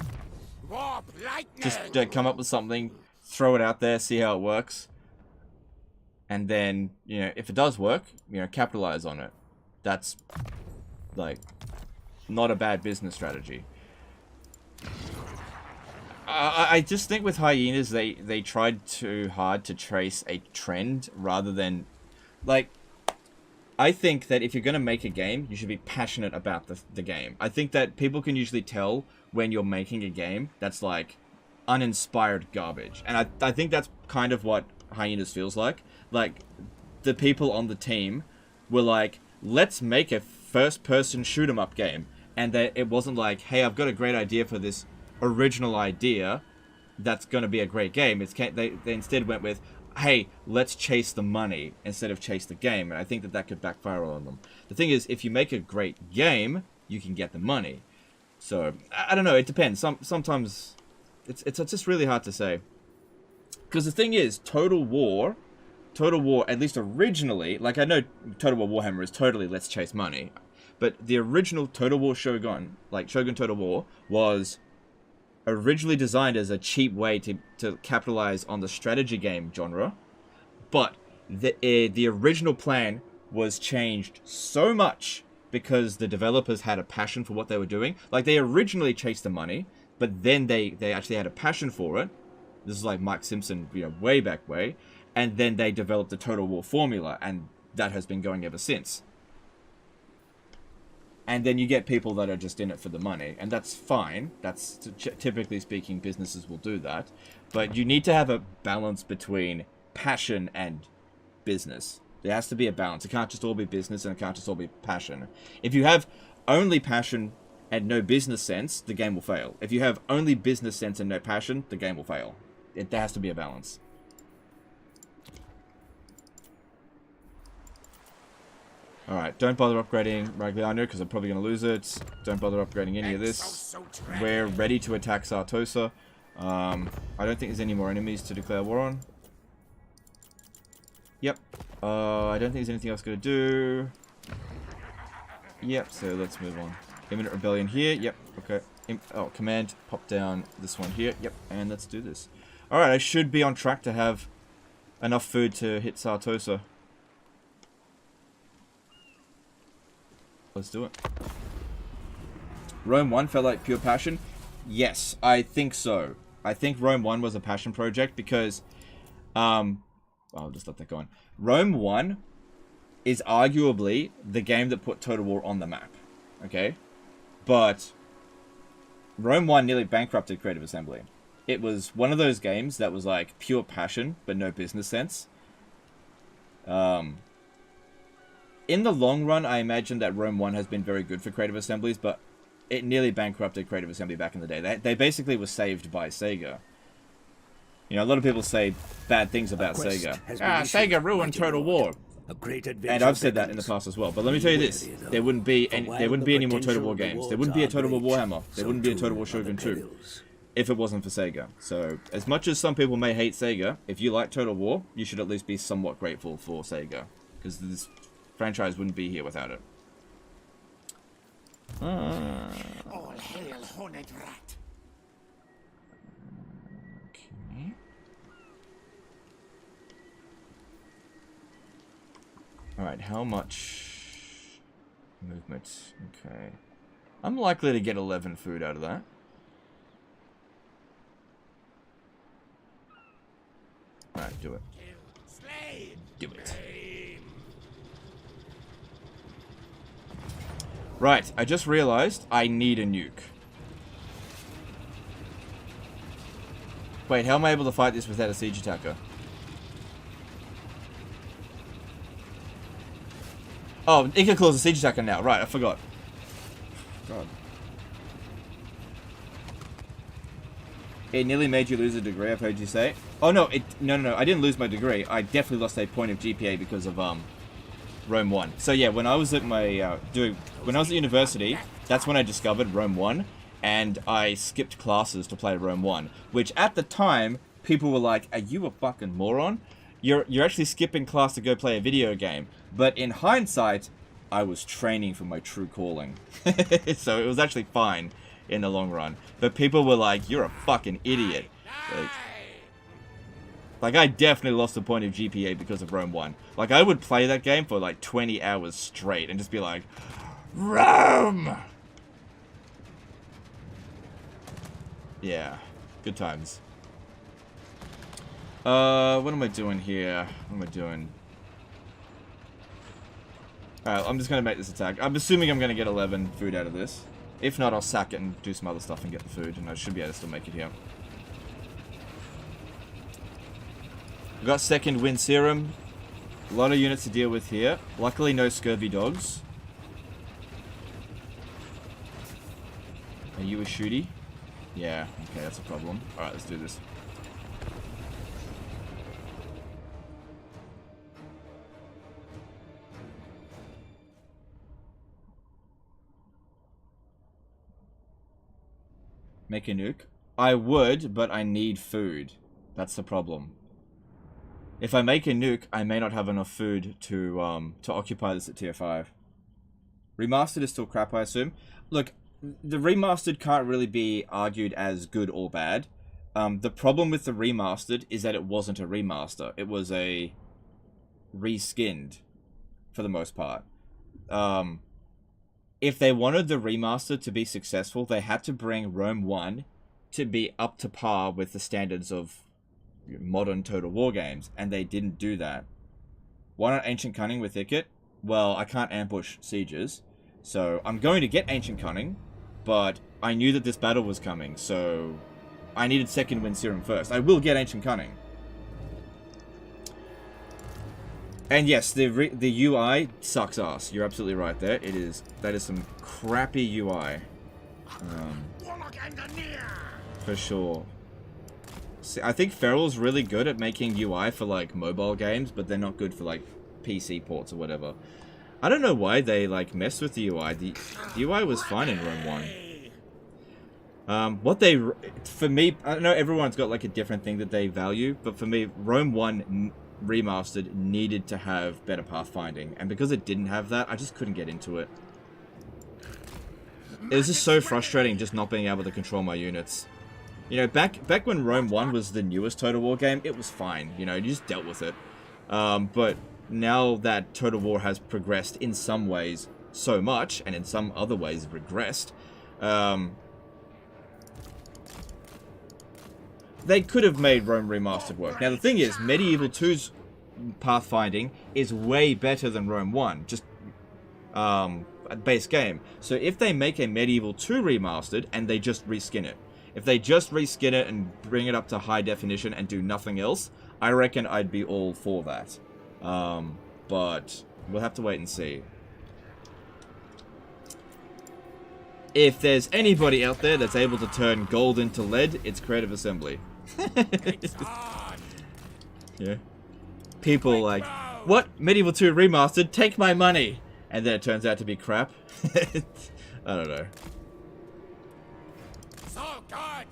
Warp lightning. Just come up with something, throw it out there, see how it works. And then, you know, if it does work, you know, capitalize on it. That's, like, not a bad business strategy. I just think with Hyenas, they tried too hard to trace a trend rather than, like, I think that if you're going to make a game, you should be passionate about the game. I think that people can usually tell when you're making a game that's, like, uninspired garbage. And I think that's kind of what Hyenas feels like. Like, the people on the team were like, let's make a first-person shoot-'em-up game. And that it wasn't like, hey, I've got a great idea for this original idea that's going to be a great game. They instead went with, hey, let's chase the money instead of chase the game. And I think that could backfire on them. The thing is, if you make a great game, you can get the money. So, I don't know, it depends. Sometimes it's just really hard to say. Because the thing is, Total War, at least originally, like, I know Total War Warhammer is totally let's chase money, but the original Total War Shogun, like Shogun Total War, was originally designed as a cheap way to capitalize on the strategy game genre, but the original plan was changed so much because the developers had a passion for what they were doing. Like, they originally chased the money, but then they actually had a passion for it. This is like Mike Simpson, way back way. And then they developed the Total War formula, and that has been going ever since. And then you get people that are just in it for the money, and that's fine. That's, typically speaking, businesses will do that. But you need to have a balance between passion and business. There has to be a balance. It can't just all be business, and it can't just all be passion. If you have only passion and no business sense, the game will fail. If you have only business sense and no passion, the game will fail. There has to be a balance. Alright, don't bother upgrading Ragliano because I'm probably going to lose it. Don't bother upgrading any of this. We're ready to attack Sartosa. I don't think there's any more enemies to declare war on. Yep. I don't think there's anything else going to do. Yep, so let's move on. Imminent Rebellion here. Yep, okay. Command, pop down this one here. Yep, and let's do this. Alright, I should be on track to have enough food to hit Sartosa. Let's do it. Rome 1 felt like pure passion? Yes, I think so. I think Rome 1 was a passion project because... I'll just let that go on. Rome 1 is arguably the game that put Total War on the map. Okay? But... Rome 1 nearly bankrupted Creative Assembly. It was one of those games that was like pure passion, but no business sense. In the long run, I imagine that Rome 1 has been very good for Creative Assemblies, but it nearly bankrupted Creative Assembly back in the day. They basically were saved by Sega. A lot of people say bad things about Sega. Sega ruined Total War. And I've said that in the past as well. But let me tell you this: there wouldn't be any more Total War games. There wouldn't be a Total War Warhammer. There wouldn't be a Total War Shogun 2 if it wasn't for Sega. So, as much as some people may hate Sega, if you like Total War, you should at least be somewhat grateful for Sega, because this franchise wouldn't be here without it. All hail, horned rat. Okay. Alright, how much movement? Okay. I'm likely to get 11 food out of that. Alright, do it. Slay. Do it. Right, I just realized I need a nuke. Wait, how am I able to fight this without a siege attacker? Oh, Ikit calls a siege attacker now. Right, I forgot. God. It nearly made you lose a degree, I've heard you say. Oh, no, no, I didn't lose my degree. I definitely lost a point of GPA because of, Rome 1. So yeah, when I was at my, when I was at university, that's when I discovered Rome 1, and I skipped classes to play Rome 1, which at the time, people were like, are you a fucking moron? You're actually skipping class to go play a video game. But in hindsight, I was training for my true calling. So it was actually fine in the long run. But people were like, you're a fucking idiot. Like, I definitely lost a point of GPA because of Rome 1. Like, I would play that game for like 20 hours straight and just be like, Rome! Yeah. Good times. What am I doing here? What am I doing? Alright, I'm just gonna make this attack. I'm assuming I'm gonna get 11 food out of this. If not, I'll sack it and do some other stuff and get the food, and I should be able to still make it here. We've got second wind serum. A lot of units to deal with here. Luckily, no scurvy dogs. Are you a shooty? Yeah, okay, that's a problem. Alright, let's do this. Make a nuke? I would, but I need food. That's the problem. If I make a nuke, I may not have enough food to occupy this at tier 5. Remastered is still crap, I assume. Look, the remastered can't really be argued as good or bad. The problem with the remastered is that it wasn't a remaster. It was a reskinned, for the most part. If they wanted the remaster to be successful, they had to bring Rome 1 to be up to par with the standards of modern Total War games, and they didn't do that. Why not Ancient Cunning with Ikit? Well, I can't ambush sieges, so I'm going to get Ancient Cunning, but I knew that this battle was coming, so I needed second wind serum first. I will get Ancient Cunning. And yes, the UI sucks ass. You're absolutely right there. That is some crappy UI. For sure. See, I think Feral's really good at making UI for like mobile games, but they're not good for like PC ports or whatever. I don't know why they like messed with the UI. The UI was fine in Rome 1. For me, I know everyone's got like a different thing that they value, but for me, Rome 1 remastered needed to have better pathfinding, and because it didn't have that, I just couldn't get into it. It was just so frustrating just not being able to control my units. You know, back when Rome 1 was the newest Total War game, it was fine. You know, you just dealt with it. But now that Total War has progressed in some ways so much, and in some other ways regressed, they could have made Rome Remastered work. Now, the thing is, Medieval 2's pathfinding is way better than Rome 1, just base game. So if they make a Medieval 2 Remastered and they just reskin it, if they just reskin it and bring it up to high definition and do nothing else, I reckon I'd be all for that. But we'll have to wait and see. If there's anybody out there that's able to turn gold into lead, it's Creative Assembly. Yeah. People like, what? Medieval 2 Remastered? Take my money! And then it turns out to be crap. I don't know. So good.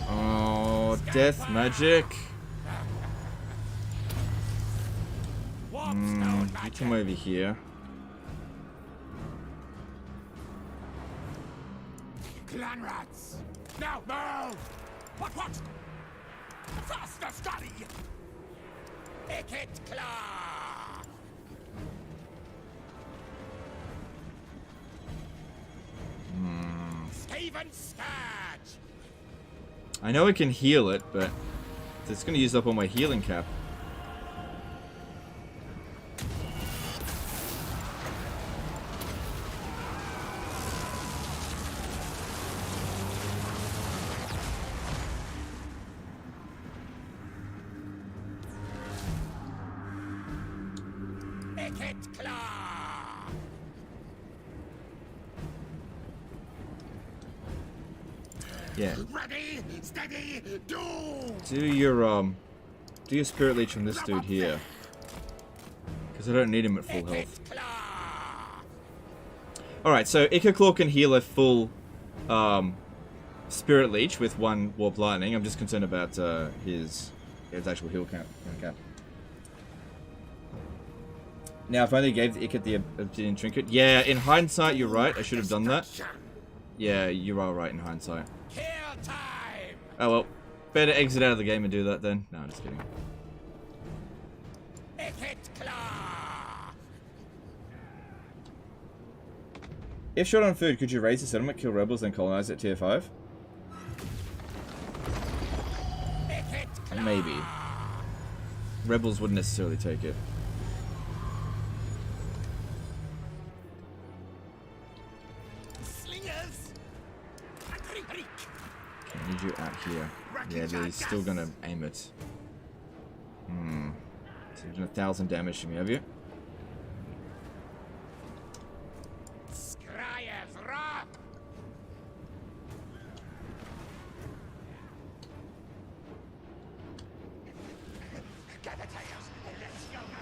Oh, death magic. You come over here. Clan rats. Now move. What? Faster, Scotty. Ikit claw. Steven Scourge. I know I can heal it, but it's going to use up all my healing cap. Yeah. Ready, steady, do your spirit leech from this dude here, because I don't need him at full health. All right, so Ikit Claw can heal a full spirit leech with one warp lightning. I'm just concerned about his actual heal count. Now, if I only gave the Ikit the obsidian trinket, yeah. In hindsight, you're right. I should have done that. Yeah, you are right in hindsight. Kill time. Oh well, better exit out of the game and do that then. No, I'm just kidding. If short on food, could you raise the settlement, kill rebels, then colonize it tier 5? Maybe. Rebels wouldn't necessarily take it. Okay, I need you out here. Yeah, they're still gonna aim it. So you've done 1,000 damage to me, have you?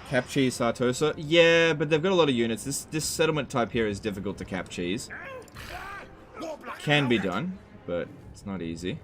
Cap cheese Sartosa? Yeah, but they've got a lot of units. This settlement type here is difficult to cap cheese. Can be done, but it's not easy.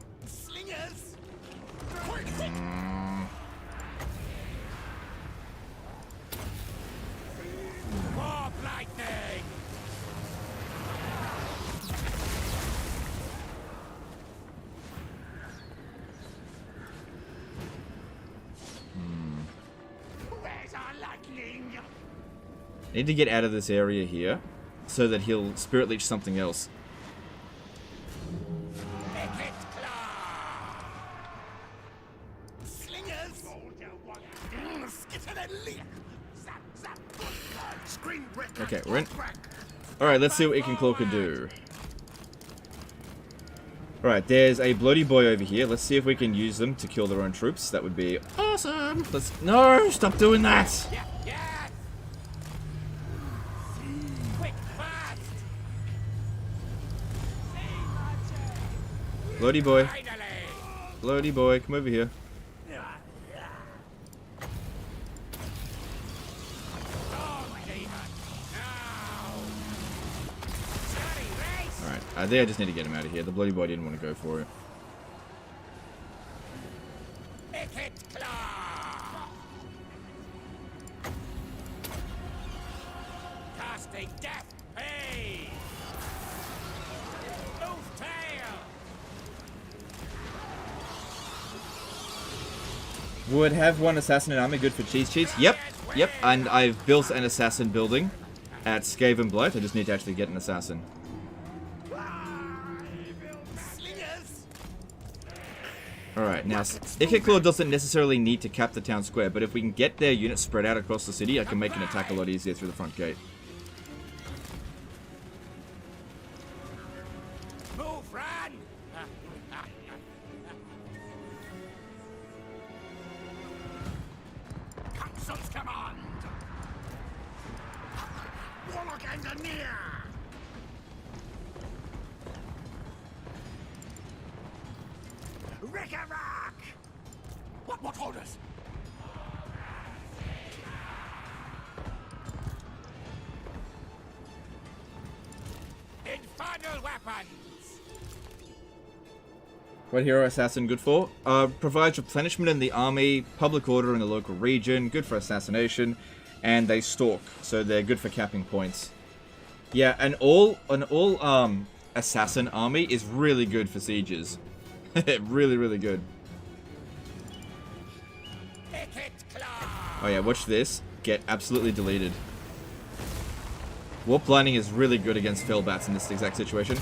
I need to get out of this area here so that he'll spirit leech something else. Okay, we're in. Alright, let's see what Ikit Claw can do. Alright, there's a bloody boy over here. Let's see if we can use them to kill their own troops. That would be awesome. No, stop doing that. Bloody boy. Bloody boy, come over here. Alright, I just need to get him out of here. The bloody boy didn't want to go for it. Would have one assassin in army good for cheese cheats? Yep, yep, and I've built an assassin building at Skaven Blight. I just need to actually get an assassin. Alright, now, Ikit Claw doesn't necessarily need to cap the town square, but if we can get their units spread out across the city, I can make an attack a lot easier through the front gate. Move, run! Council's command! Warlock engineer! Rick-a-rock! What orders? Infernal weapons! What hero assassin good for? Provides replenishment in the army, public order in the local region, good for assassination, and they stalk, so they're good for capping points. Yeah, an all assassin army is really good for sieges. Really, really good. Oh yeah, watch this. Get absolutely deleted. Warp blinding is really good against Fellbats in this exact situation.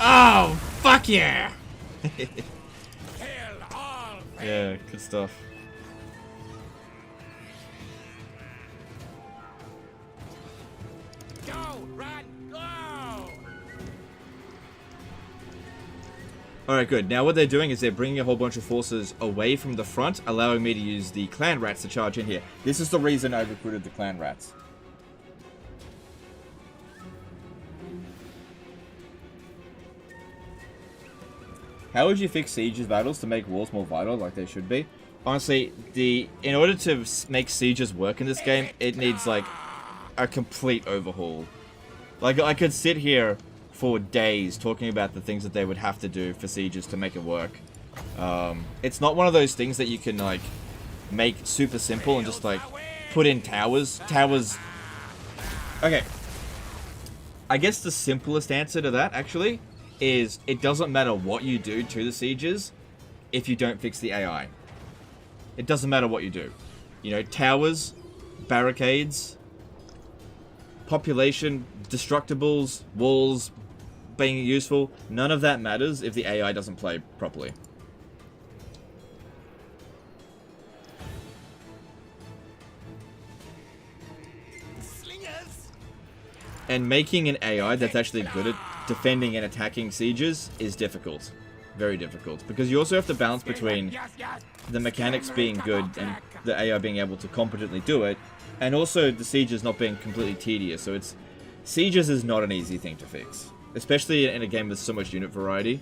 Oh, fuck yeah! Yeah, good stuff. Go, run, go! Alright, good. Now what they're doing is they're bringing a whole bunch of forces away from the front, allowing me to use the clan rats to charge in here. This is the reason I recruited the clan rats. How would you fix sieges battles to make wars more vital like they should be? Honestly, in order to make sieges work in this game, it needs like a complete overhaul. Like I could sit here for days talking about the things that they would have to do for sieges to make it work. It's not one of those things that you can like make super simple and just like put in towers. Okay. I guess the simplest answer to that actually is it doesn't matter what you do to the sieges if you don't fix the AI. It doesn't matter what you do. You know, towers, barricades, population, destructibles, walls being useful, none of that matters if the AI doesn't play properly. And making an AI that's actually good at defending and attacking sieges is difficult. Very difficult. Because you also have to balance between the mechanics being good and the AI being able to competently do it, and also the sieges not being completely tedious. So it's... Sieges is not an easy thing to fix. Especially in a game with so much unit variety.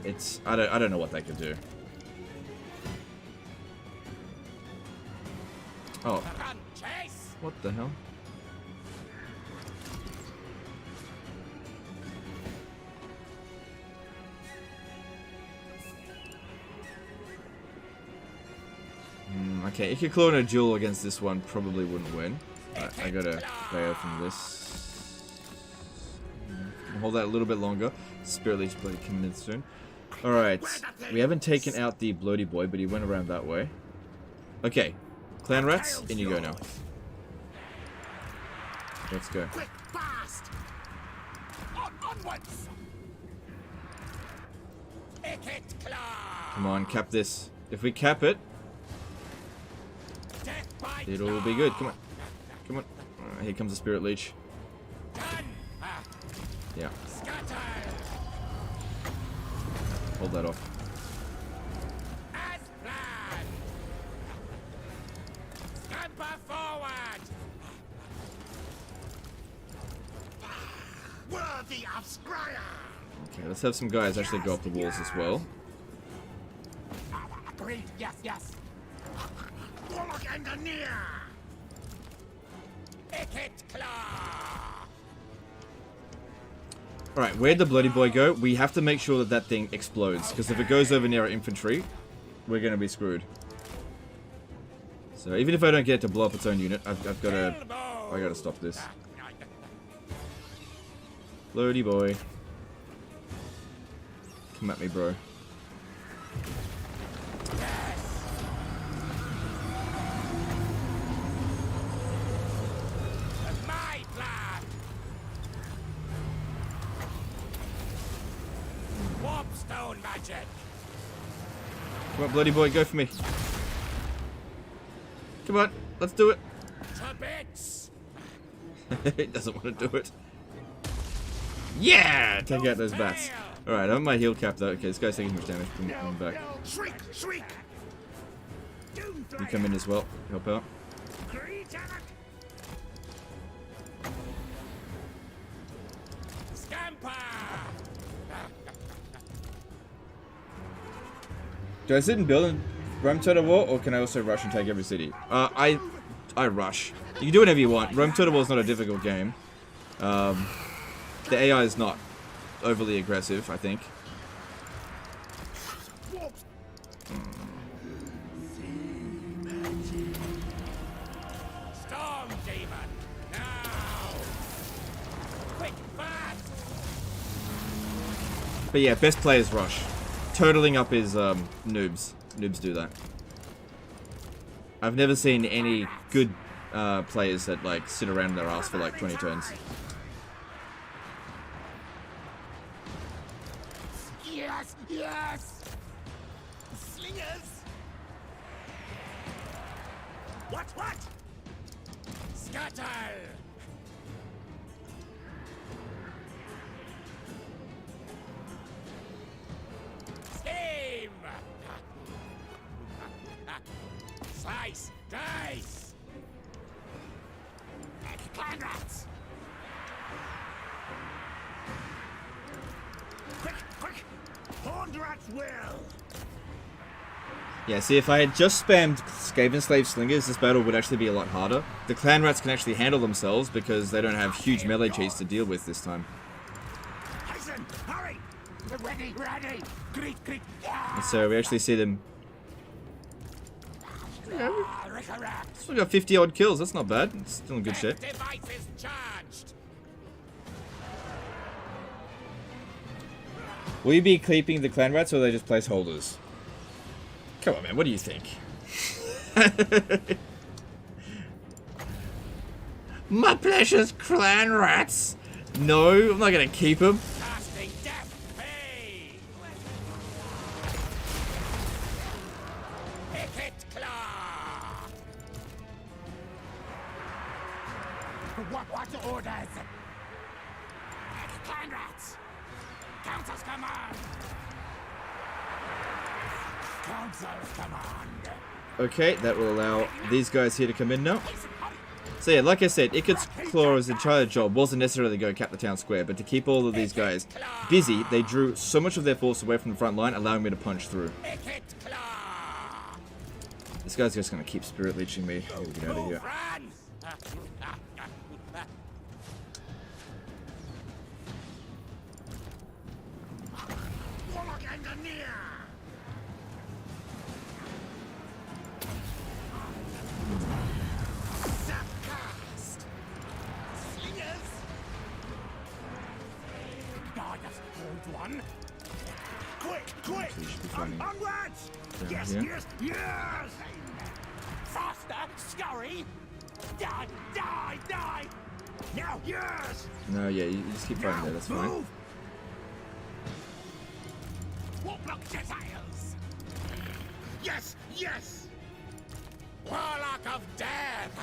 It's... I don't know what they could do. Oh. What the hell? Okay, Ikit in a duel against this one probably wouldn't win. Right, I gotta bail from this. Hold that a little bit longer. Spirit Leech bloody coming in soon. Alright, we haven't taken out the bloaty boy, but he went around that way. Okay, clan rats, in you go now. Let's go. Quick, fast! Onwards! Ikit claw! Come on, cap this. If we cap it, it'll be good. Come on. Come on. Here comes the Spirit Leech. Yeah. Hold that off. As planned. Scamper forward. Worthy of Scryer. Okay, let's have some guys actually go up the walls as well. Agreed. Yes, yes. Warlock Engineer. Ikit claw. Alright, where'd the bloody boy go? We have to make sure that that thing explodes, because if it goes over near our infantry, we're going to be screwed. So even if I don't get it to blow up its own unit, I've got to... I got to stop this. Bloody boy. Come at me, bro. My plan. Warpstone magic. Come on, bloody boy, go for me. Come on, let's do it. To bits. It doesn't want to do it. Yeah! Take out those bats. Alright, I have my heal cap though. Okay, this guy's taking too much damage. Come back. Shriek, shriek. You come in as well. Help out. Scamper. Do I sit and build and roam total war, or can I also rush and take every city? I rush. You can do whatever you want. Roam total war is not a difficult game. The AI is not overly aggressive, I think. Storm demon. Now. Quick, fast. But yeah, best players rush. Totaling up is noobs. Noobs do that. I've never seen any good players that like sit around their ass for like 20 turns. Yes, yes. Slingers. What? Scuttle. Steam. Slice, dice. Clan rats. Quick. Horned rats will. Yeah, see, if I had just spammed Skaven Slave Slingers, this battle would actually be a lot harder. The clan rats can actually handle themselves because they don't have huge melee cheats to deal with this time. Hasten, hurry. Ready. Greet. And so we actually see them... We got 50 odd kills, that's not bad. It's still in good shape. Devices charged. Will you be keeping the clan rats or are they just placeholders? Come on, man, what do you think? My precious clan rats! No, I'm not gonna keep them. Casting death pay. Ikit claw. What orders? Clan rats. Council's command. Council's command. Okay, that will allow these guys here to come in now. So yeah, like I said, Ikit's Claw's entire job wasn't necessarily to go cap the town square, but to keep all of these guys busy. They drew so much of their force away from the front line, allowing me to punch through. This guy's just gonna keep spirit leeching me. How do we get out of here? One. Quick! So you should be finding Onwards! Yes! Faster! Scurry! Die! Now, yes! No, yeah, you just keep fighting there, that's fine. Move! Warlock Gentiles! Yes! Warlock of Death!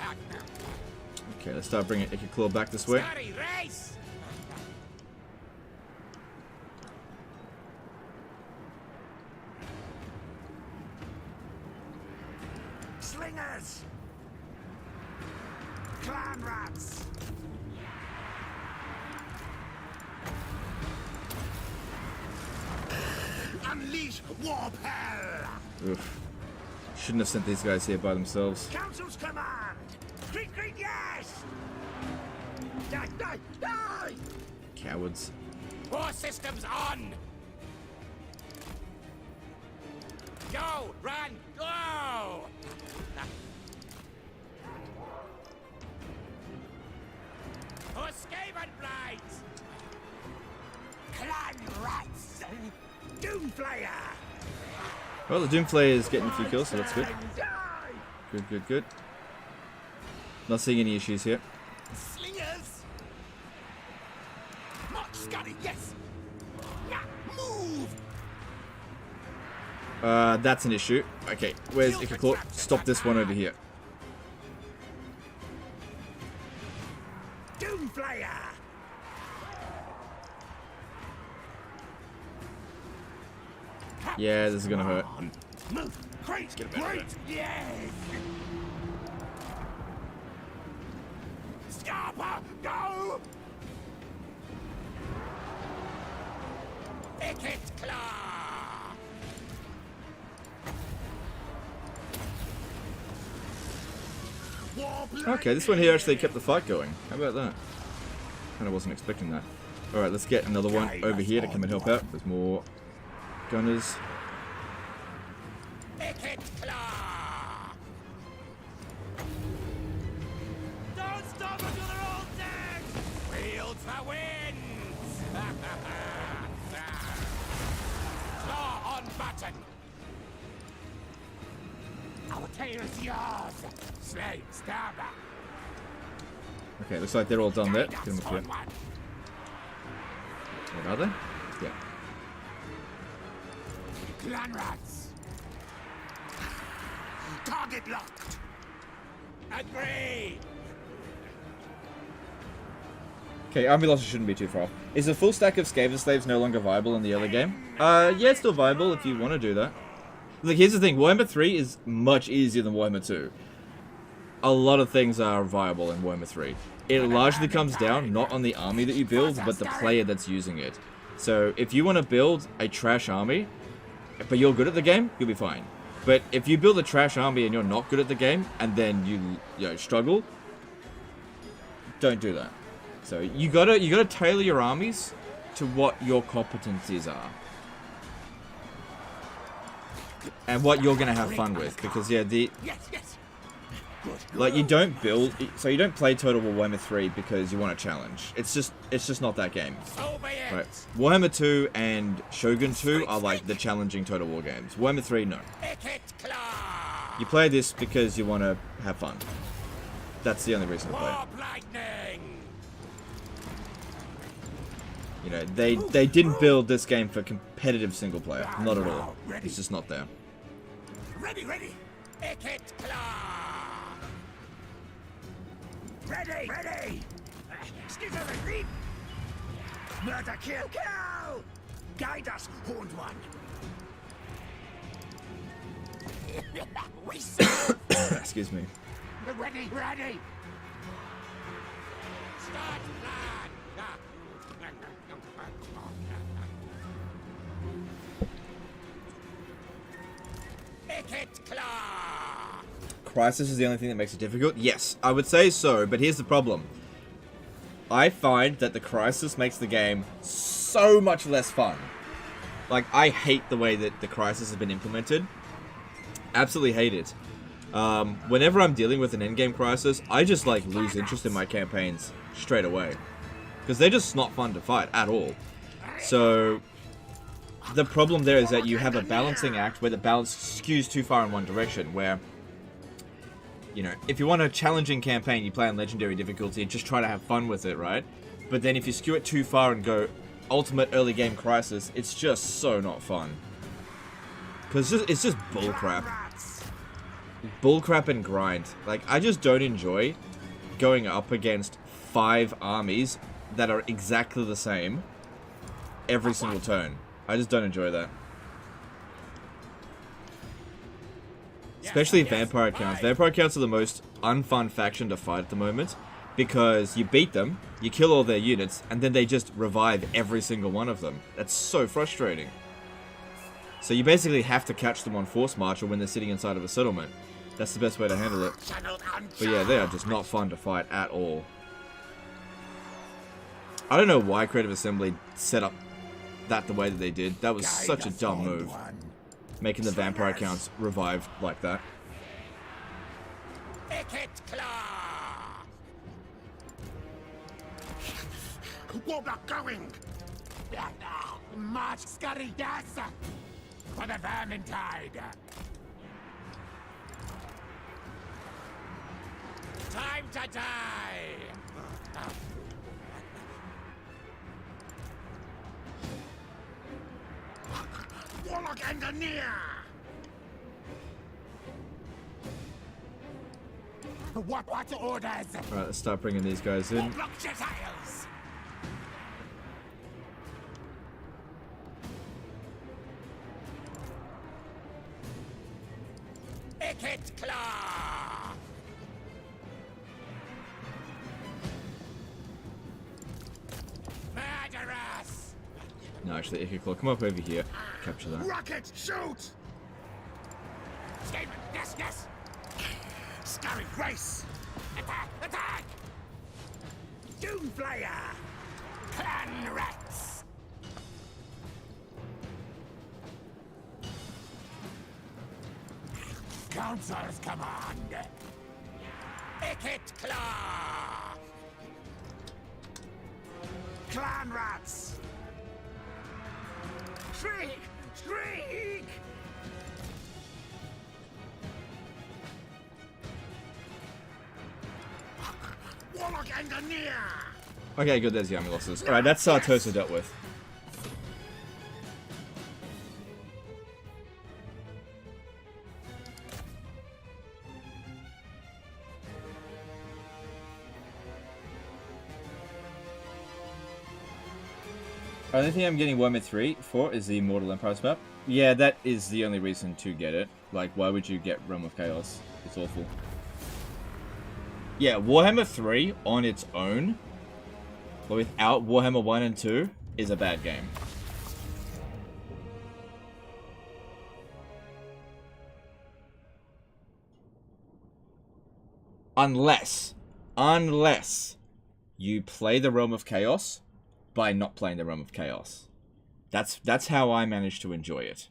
Okay, let's start bringing Ikit Claw back this way. Scurry race! Slingers! Clan rats! Unleash warp hell! Oof. Shouldn't have sent these guys here by themselves. Council's command! Creak, yes! Die! Cowards. War systems on! Go! Run! Go! For Skaven Blades! Clan rats! Doomflayer! Well, the Doomflayer is getting a few kills, so that's good. Good. Not seeing any issues here. Slingers! March Scuddy, yes! Now, move! That's an issue. Okay, where's Ikit Claw? Stop this one over here. Doomflayer! Yeah, this is gonna hurt. Move! Great! Yes! Scarpa, go! Ikit Claw! Okay, this one here actually kept the fight going. How about that? Kinda wasn't expecting that. Alright, let's get another one over here to come and help out. There's more gunners. Ikit Claw! Don't stop until they're all dead! Fields for wins! Claw on button! Our tail is yours! Slay, stabber! Okay, looks like they're all done there. Get them up here. Onward. What are they? Yeah. Clan rats! Target locked! Agree! Okay, army losses shouldn't be too far off. Is a full stack of Skaven slaves no longer viable in the early game? Yeah, it's still viable if you want to do that. Like, here's the thing, Warhammer 3 is much easier than Warhammer 2. A lot of things are viable in Warhammer 3. It largely comes down not on the army that you build, but the player that's using it. So, if you want to build a trash army, but you're good at the game, you'll be fine. But if you build a trash army and you're not good at the game, and then you know, struggle, don't do that. So you gotta tailor your armies to what your competencies are. And what you're gonna have fun with. Because yeah, like you don't build, so you don't play Total War Warhammer 3 because you want a challenge. It's just not that game. Right. Warhammer 2 and Shogun 2 are like the challenging Total War games. Warhammer 3, no. You play this because you want to have fun. That's the only reason to play it. Warp lightning. You know, they didn't build this game for competitive single player. Not at all. It's just not there. Ready, ready. Ikit claw. Ready, ready. Skizzer and reap. Murder, kill, kill. Guide us, horned one. We serve. Excuse me. Ready, ready. Start plan. Ikit claw. Crisis is the only thing that makes it difficult? Yes, I would say so, but here's the problem. I find that the Crisis makes the game so much less fun. Like, I hate the way that the Crisis has been implemented. Absolutely hate it. Whenever I'm dealing with an endgame Crisis, I just, like, lose interest in my campaigns straight away. Because they're just not fun to fight at all. So, the problem there is that you have a balancing act where the balance skews too far in one direction, where, you know, if you want a challenging campaign, you play on legendary difficulty and just try to have fun with it, right? But then if you skew it too far and go ultimate early game Crisis, it's just so not fun. Because it's just bullcrap. Bullcrap and grind. Like, I just don't enjoy going up against 5 armies that are exactly the same every single turn. I just don't enjoy that. Especially vampire accounts. Vampire accounts are the most unfun faction to fight at the moment, because you beat them, you kill all their units, and then they just revive every single one of them. That's so frustrating. So you basically have to catch them on force march or when they're sitting inside of a settlement. That's the best way to handle it. But yeah, they are just not fun to fight at all. I don't know why Creative Assembly set up that the way that they did. That was such a dumb move. Making the vampire accounts revive like that. Ikit claw. Warlock going. March scurry gas for the vermin tide. Time to die. Warlock engineer. What orders? Alright, let's start bringing these guys in. Warlock Gentiles. Ikit claw. Murderous. No, actually, Ikit Claw, come up over here. Capture that. Rocket, shoot! Skaven, yes, yes! Scurry race! Attack, attack! Doomflayer! Clan rats! Council's command! Ikit claw! Clan rats! Shriek! Shriek! Warlock engineer! Okay, good, there's the army losses. Alright, that's Sartosa dealt with. The only thing I'm getting Warhammer 3 for is the Immortal Empires map. Yeah, that is the only reason to get it. Like, why would you get Realm of Chaos? It's awful. Yeah, Warhammer 3 on its own, but without Warhammer 1 and 2, is a bad game. Unless you play the Realm of Chaos by not playing the Realm of Chaos. That's how I managed to enjoy it.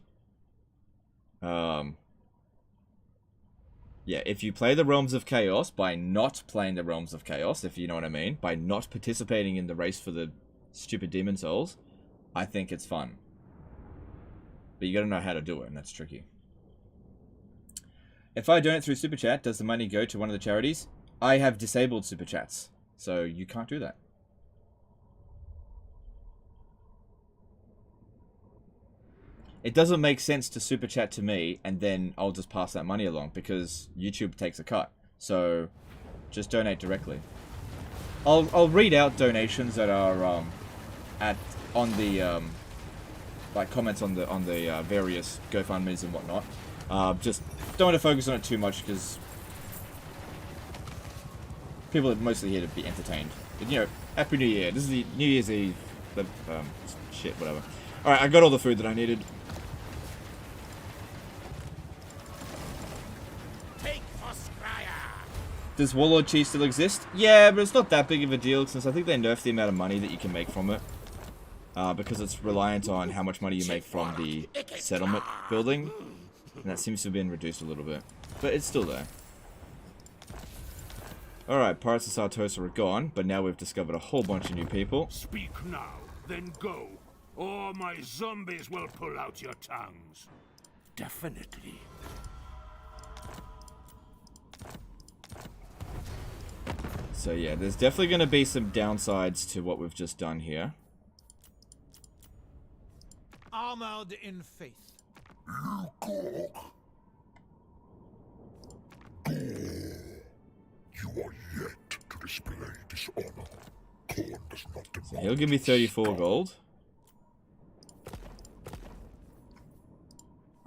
Yeah, if you play the Realms of Chaos by not playing the Realms of Chaos, if you know what I mean, by not participating in the race for the stupid demon souls, I think it's fun. But you gotta know how to do it, and that's tricky. If I donate through Super Chat, does the money go to one of the charities? I have disabled super chats, so you can't do that. It doesn't make sense to super chat to me and then I'll just pass that money along because YouTube takes a cut. So just donate directly. I'll read out donations that are on the like comments on the various GoFundMes and whatnot. Just don't want to focus on it too much because people are mostly here to be entertained. But, you know, Happy New Year. This is the New Year's Eve. Shit, whatever. Alright, I got all the food that I needed. Does Warlord Cheese still exist? Yeah, but it's not that big of a deal since I think they nerfed the amount of money that you can make from it. Because it's reliant on how much money you make from the settlement building. And that seems to have been reduced a little bit. But it's still there. Alright, Pirates of Sartosa are gone, but now we've discovered a whole bunch of new people. Speak now, then go, or my zombies will pull out your tongues. Definitely. So yeah, there's definitely going to be some downsides to what we've just done here. Armored in faith. You are yet to display dishonor. Corn does not demand. He'll give me 34 gold.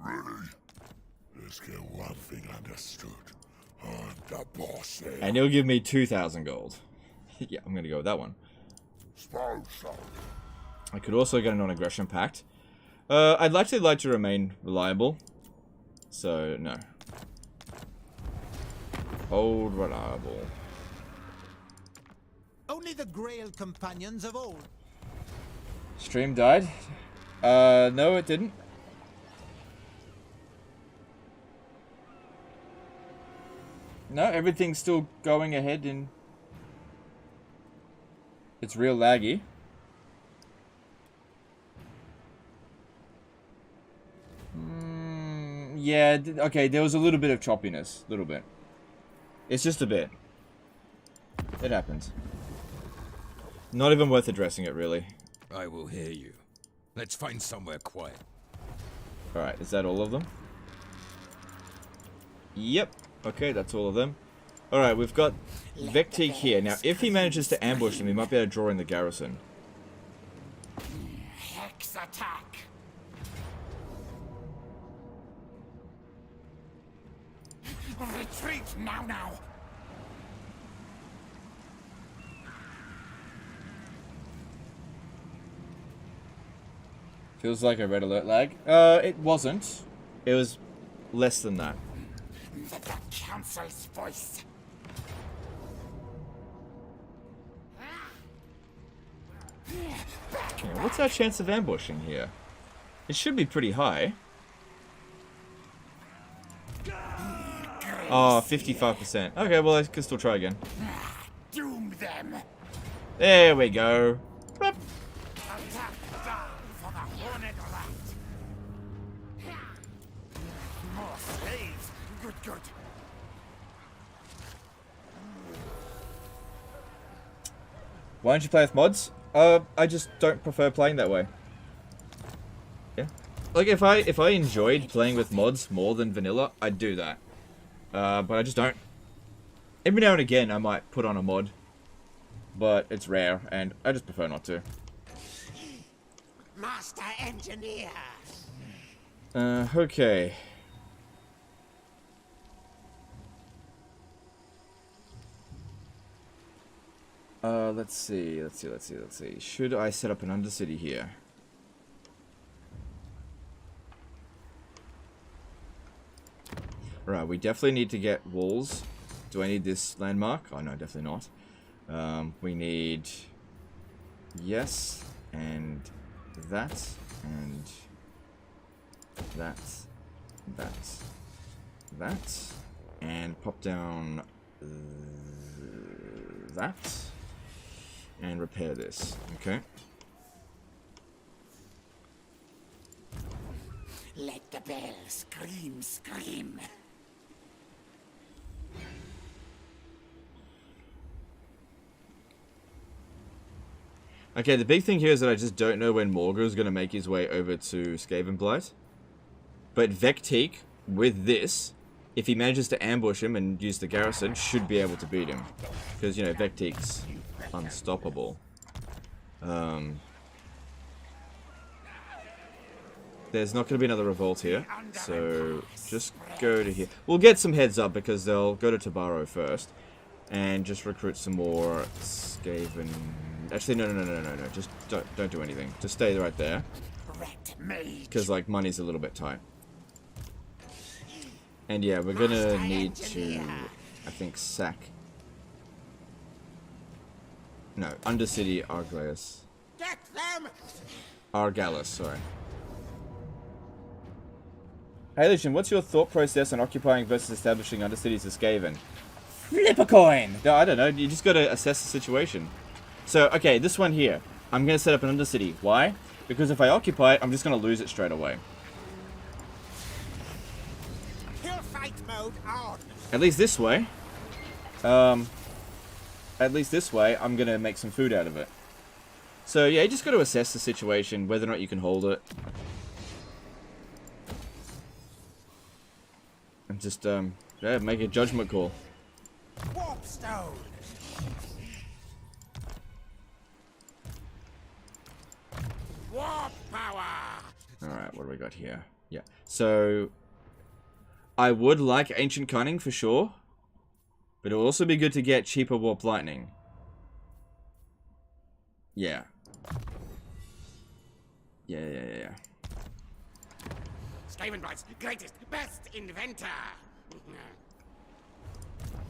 Really? Let's get one thing understood. The boss And he'll give me 2,000 gold. Yeah, I'm gonna go with that one. I could also get a non-aggression pact. I'd actually like to remain reliable. So, no. Old reliable. Only the Grail companions of old. Stream died? No it didn't. No, everything's still going ahead and it's real laggy. Yeah, okay, there was a little bit of choppiness. Little bit. It's just a bit. It happens. Not even worth addressing it, really. I will hear you. Let's find somewhere quiet. Alright, is that all of them? Yep. Okay, that's all of them. Alright, we've got Vecteek here. Now, if he manages to ambush them, he might be able to draw in the garrison. Hex attack. Retreat now. Feels like a red alert lag. It wasn't. It was less than that. The council's voice. Okay, what's our chance of ambushing here? It should be pretty high. Oh, 55%. Okay, well, I can still try again. Doom them. There we go. Boop. Attack down for the horned rat. More slaves. Good. Why don't you play with mods? I just don't prefer playing that way. Yeah. Like, if I enjoyed playing with mods more than vanilla, I'd do that. But I just don't. Every now and again, I might put on a mod. But it's rare, and I just prefer not to. Master Engineer. Okay. Let's see. Should I set up an undercity here? Right, we definitely need to get walls. Do I need this landmark? Oh no, definitely not. We need... Yes, and that, and that, and pop down that, and repair this, okay? Let the bell scream. Okay, the big thing here is that I just don't know when Morgul is going to make his way over to Skavenblight. But Vecteek, with this, if he manages to ambush him and use the garrison, should be able to beat him. Because, you know, Vecteek's unstoppable. There's not going to be another revolt here, so just go to here. We'll get some heads up because they'll go to Tabaro first. And just recruit some more Skaven... Actually, no. Just don't do anything. Just stay right there. Because, like, money's a little bit tight. And yeah, we're gonna need to, I think, sack... No, Undercity Arglaeus. Get them! Argalus, sorry. Hey, Legion, what's your thought process on occupying versus establishing Undercities of Skaven? Flip a coin! No, I don't know. You just gotta assess the situation. So, okay, this one here. I'm gonna set up an Undercity. Why? Because if I occupy it, I'm just gonna lose it straight away. Kill fight mode on. At least this way. I'm gonna make some food out of it. So, yeah, you just gotta assess the situation, whether or not you can hold it. And just, yeah, make a judgment call. Warpstone. Warp power. Alright, what do we got here? Yeah. So, I would like Ancient Cunning for sure. But it will also be good to get cheaper Warp Lightning. Yeah. Yeah. Skavenblight's greatest, best inventor.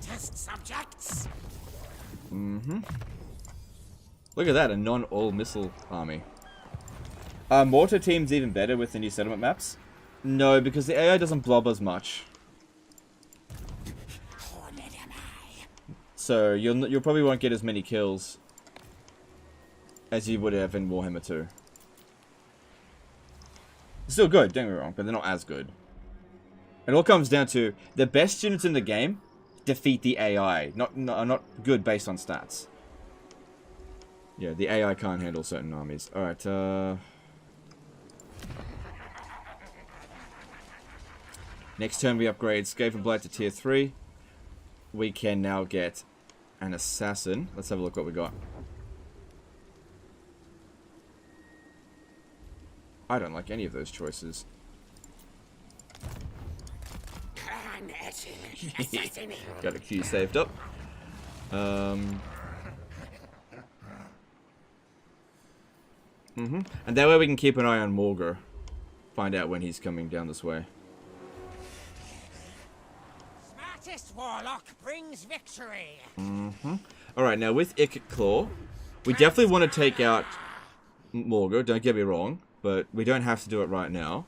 Test subjects. Look at that, a non-all missile army. Are mortar teams even better with the new settlement maps? No, because the AI doesn't blob as much. So you'll probably won't get as many kills as you would have in Warhammer 2. Still good, don't get me wrong, but they're not as good. It all comes down to the best units in the game defeat the AI, not good based on stats. Yeah, the AI can't handle certain armies. Alright, next turn we upgrade Skavenblight to tier 3. We can now get an assassin. Let's have a look what we got. I don't like any of those choices. Got a Q saved up. And that way we can keep an eye on Morgul. Find out when he's coming down this way. Smartest warlock brings victory. Alright, now with Ikit Claw, we definitely want to take out Morgul, don't get me wrong, but we don't have to do it right now.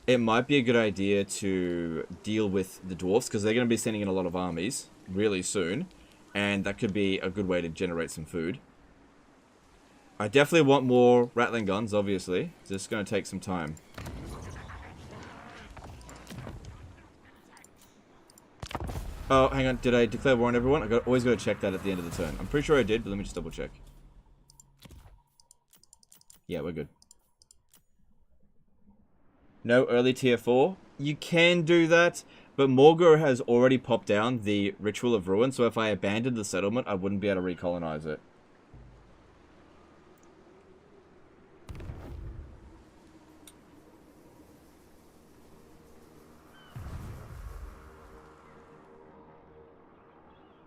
It might be a good idea to deal with the dwarfs, because they're going to be sending in a lot of armies really soon, and that could be a good way to generate some food. I definitely want more rattling guns, obviously. It's just going to take some time. Oh, hang on. Did I declare war on everyone? Always got to check that at the end of the turn. I'm pretty sure I did, but let me just double check. Yeah, we're good. No early tier 4. You can do that, but Morgul has already popped down the Ritual of Ruin, so if I abandoned the settlement, I wouldn't be able to recolonize it.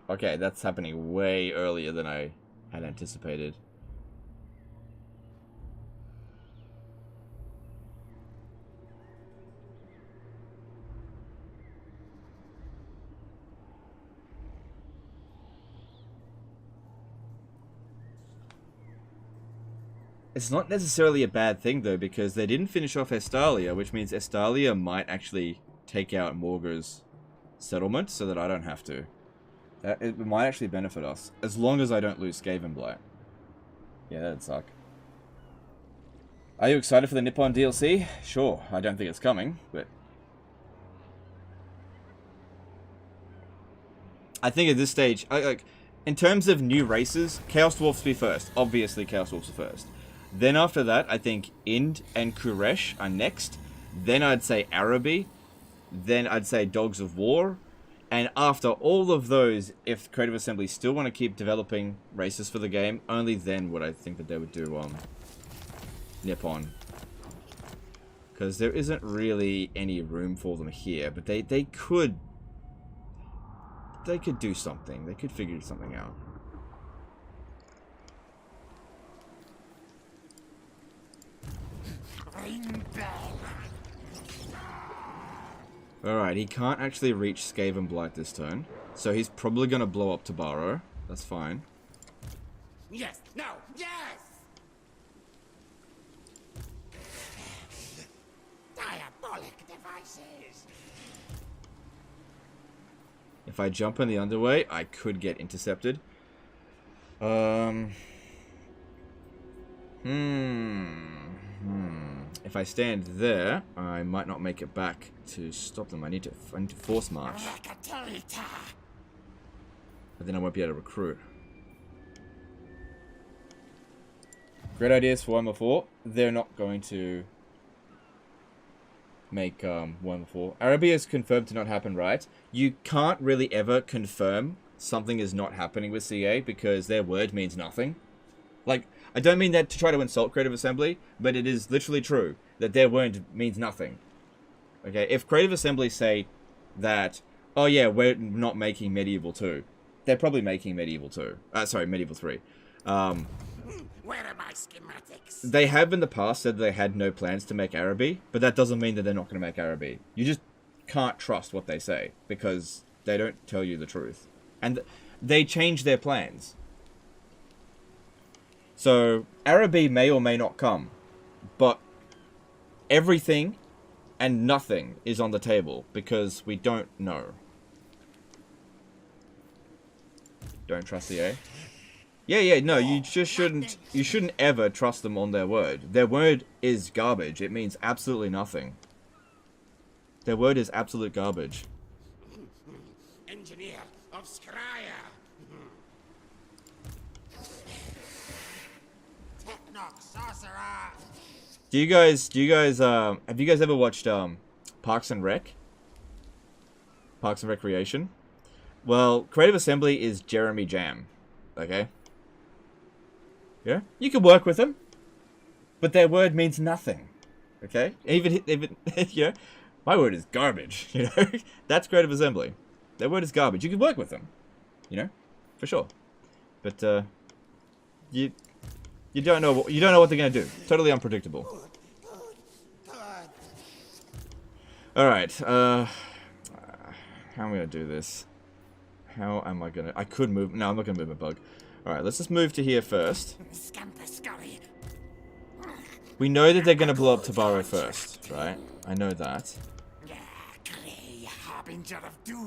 Okay, that's happening way earlier than I had anticipated. It's not necessarily a bad thing, though, because they didn't finish off Estalia, which means Estalia might actually take out Morgul's settlement so that I don't have to. It might actually benefit us, as long as I don't lose Skavenblight. Yeah, that'd suck. Are you excited for the Nippon DLC? Sure, I don't think it's coming, but... I think at this stage, in terms of new races, Chaos Dwarfs be first. Obviously, Chaos Dwarfs are first. Then after that, I think Ind and Kuresh are next. Then I'd say Araby. Then I'd say Dogs of War. And after all of those, if Creative Assembly still want to keep developing races for the game, only then would I think that they would do Nippon. Because there isn't really any room for them here, but they could do something. They could figure something out. Alright, he can't actually reach Skaven Blight this turn. So he's probably going to blow up Tabaro. That's fine. Yes, no, yes! Diabolic devices! If I jump in the underway, I could get intercepted. If I stand there, I might not make it back to stop them. I need to force march. But then I won't be able to recruit. Great ideas for 1-4. They're not going to make 1-4. Arabia is confirmed to not happen, right? You can't really ever confirm something is not happening with CA because their word means nothing. Like, I don't mean that to try to insult Creative Assembly, but it is literally true that their word means nothing. Okay, if Creative Assembly say that, oh yeah, we're not making Medieval 2, they're probably making Medieval 2. Sorry, Medieval 3. Where are my schematics? They have in the past said they had no plans to make Araby, but that doesn't mean that they're not going to make Araby. You just can't trust what they say because they don't tell you the truth. And they change their plans. So, Araby may or may not come, but everything and nothing is on the table because we don't know. Don't trust the A. Yeah, no, you just shouldn't ever trust them on their word. Their word is garbage. It means absolutely nothing. Their word is absolute garbage. Engineer of Scryer. Technoc sorcerer. Do you guys have you guys ever watched Parks and Rec? Parks and Recreation? Well, Creative Assembly is Jeremy Jam. Okay? Yeah? You can work with them, but their word means nothing. Okay? Even yeah, my word is garbage, you know? That's Creative Assembly. Their word is garbage. You can work with them, you know? For sure. But you don't know what they're going to do. Totally unpredictable. All right. How am I going to do this? How am I going to... I could move... No, I'm not going to move a bug. Alright, let's just move to here first. We know that they're going to blow up Tabaro first, right? I know that.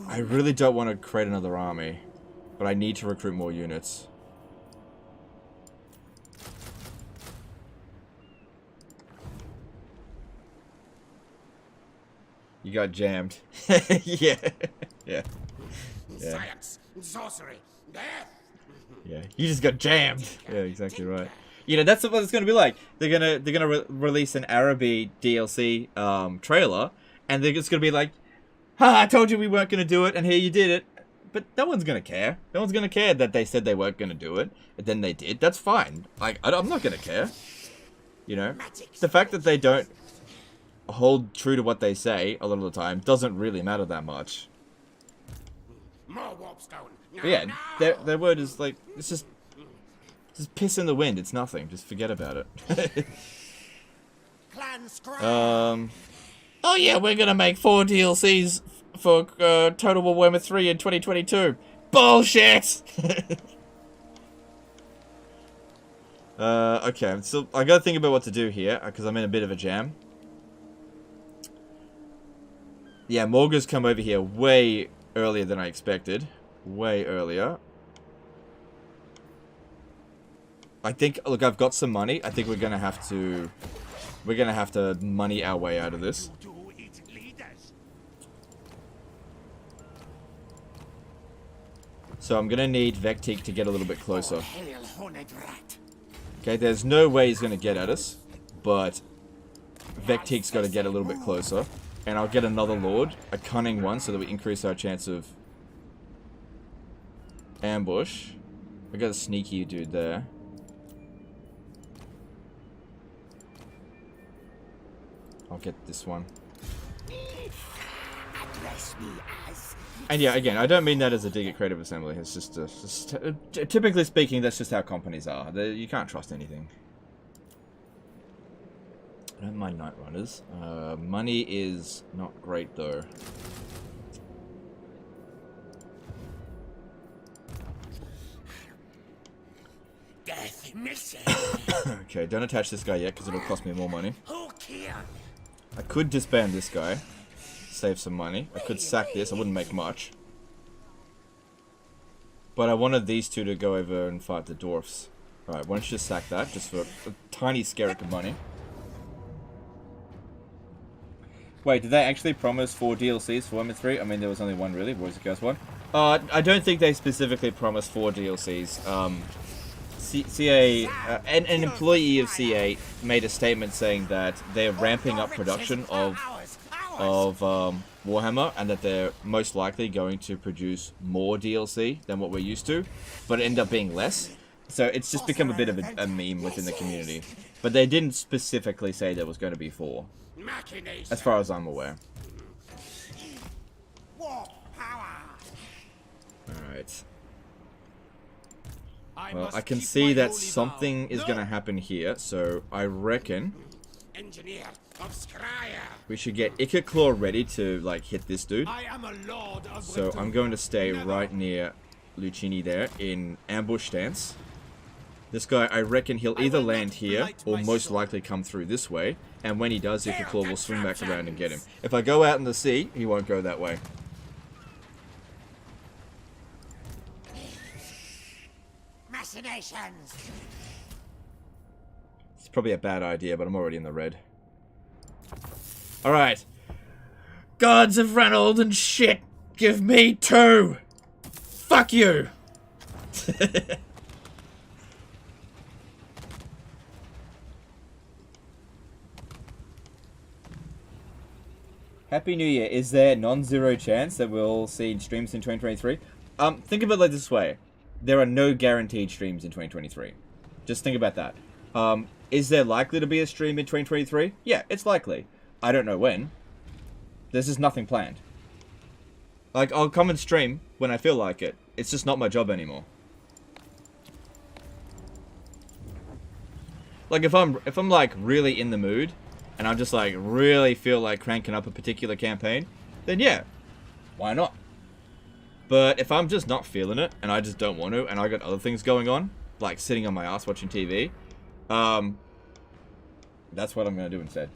I really don't want to create another army, but I need to recruit more units. You got jammed. Yeah. Science, sorcery, death. Yeah, you just got jammed. Yeah, exactly right. You know, that's what it's gonna be like. They're gonna release an Araby DLC trailer, and they're just gonna be like, "Ha! I told you we weren't gonna do it, and here you did it." But no one's gonna care. No one's gonna care that they said they weren't gonna do it, and then they did. That's fine. I'm not gonna care. You know, the fact that they don't hold true to what they say a lot of the time doesn't really matter that much. More warpstone. But yeah, their word is like, it's just piss in the wind. It's nothing. Just forget about it. Oh yeah, we're gonna make 4 DLCs for Total War Warhammer 3 in 2022. Bullshit! Okay, so I gotta think about what to do here, because I'm in a bit of a jam. Yeah, Morga's come over here way earlier than I expected. Way earlier. I think, look, I've got some money. I think we're gonna have to money our way out of this. So I'm going to need Vecteek to get a little bit closer. Hail, horned rat. Okay, there's no way he's going to get at us, but Vecteek's got to get a little bit closer. And I'll get another Lord, a cunning one, so that we increase our chance of ambush. I got a sneaky dude there. I'll get this one. And yeah, again, I don't mean that as a dig at Creative Assembly. It's just typically speaking, that's just how companies are. You can't trust anything. I don't mind Night Runners. Money is not great though. Death missing. Okay, don't attach this guy yet because it'll cost me more money. Who cares? I could disband this guy, save some money. I could sack this, I wouldn't make much. But I wanted these two to go over and fight the dwarfs. Alright, why don't you just sack that, just for a tiny skerrick of money. Wait, did they actually promise 4 DLCs for 1 and 3? I mean, there was only one really, what was the first one? I don't think they specifically promised 4 DLCs. An employee of CA made a statement saying that they're ramping up production of Warhammer, and that they're most likely going to produce more DLC than what we're used to, but it ended up being less. So it's just become a bit of a meme within the community. But they didn't specifically say there was going to be 4, as far as I'm aware. Alright. Well, I can see that something is going to happen here, so I reckon we should get Ikit Claw ready to, like, hit this dude. So I'm going to stay right near Lucini there in ambush stance. This guy, I reckon he'll either land here or most likely come through this way, and when he does, Ikit Claw will swing back around and get him. If I go out in the sea, he won't go that way. It's probably a bad idea, but I'm already in the red. Alright. Gods of Ranald and shit! Give me 2! Fuck you! Happy New Year. Is there non-zero chance that we'll see streams in 2023? Think of it like this way. There are no guaranteed streams in 2023. Just think about that. Is there likely to be a stream in 2023? Yeah, it's likely. I don't know when. There's just nothing planned. Like, I'll come and stream when I feel like it. It's just not my job anymore. Like, if I'm like really in the mood, and I'm just like really feel like cranking up a particular campaign, then yeah, why not? But if I'm just not feeling it, and I just don't want to, and I got other things going on, like sitting on my ass watching TV, that's what I'm gonna do instead.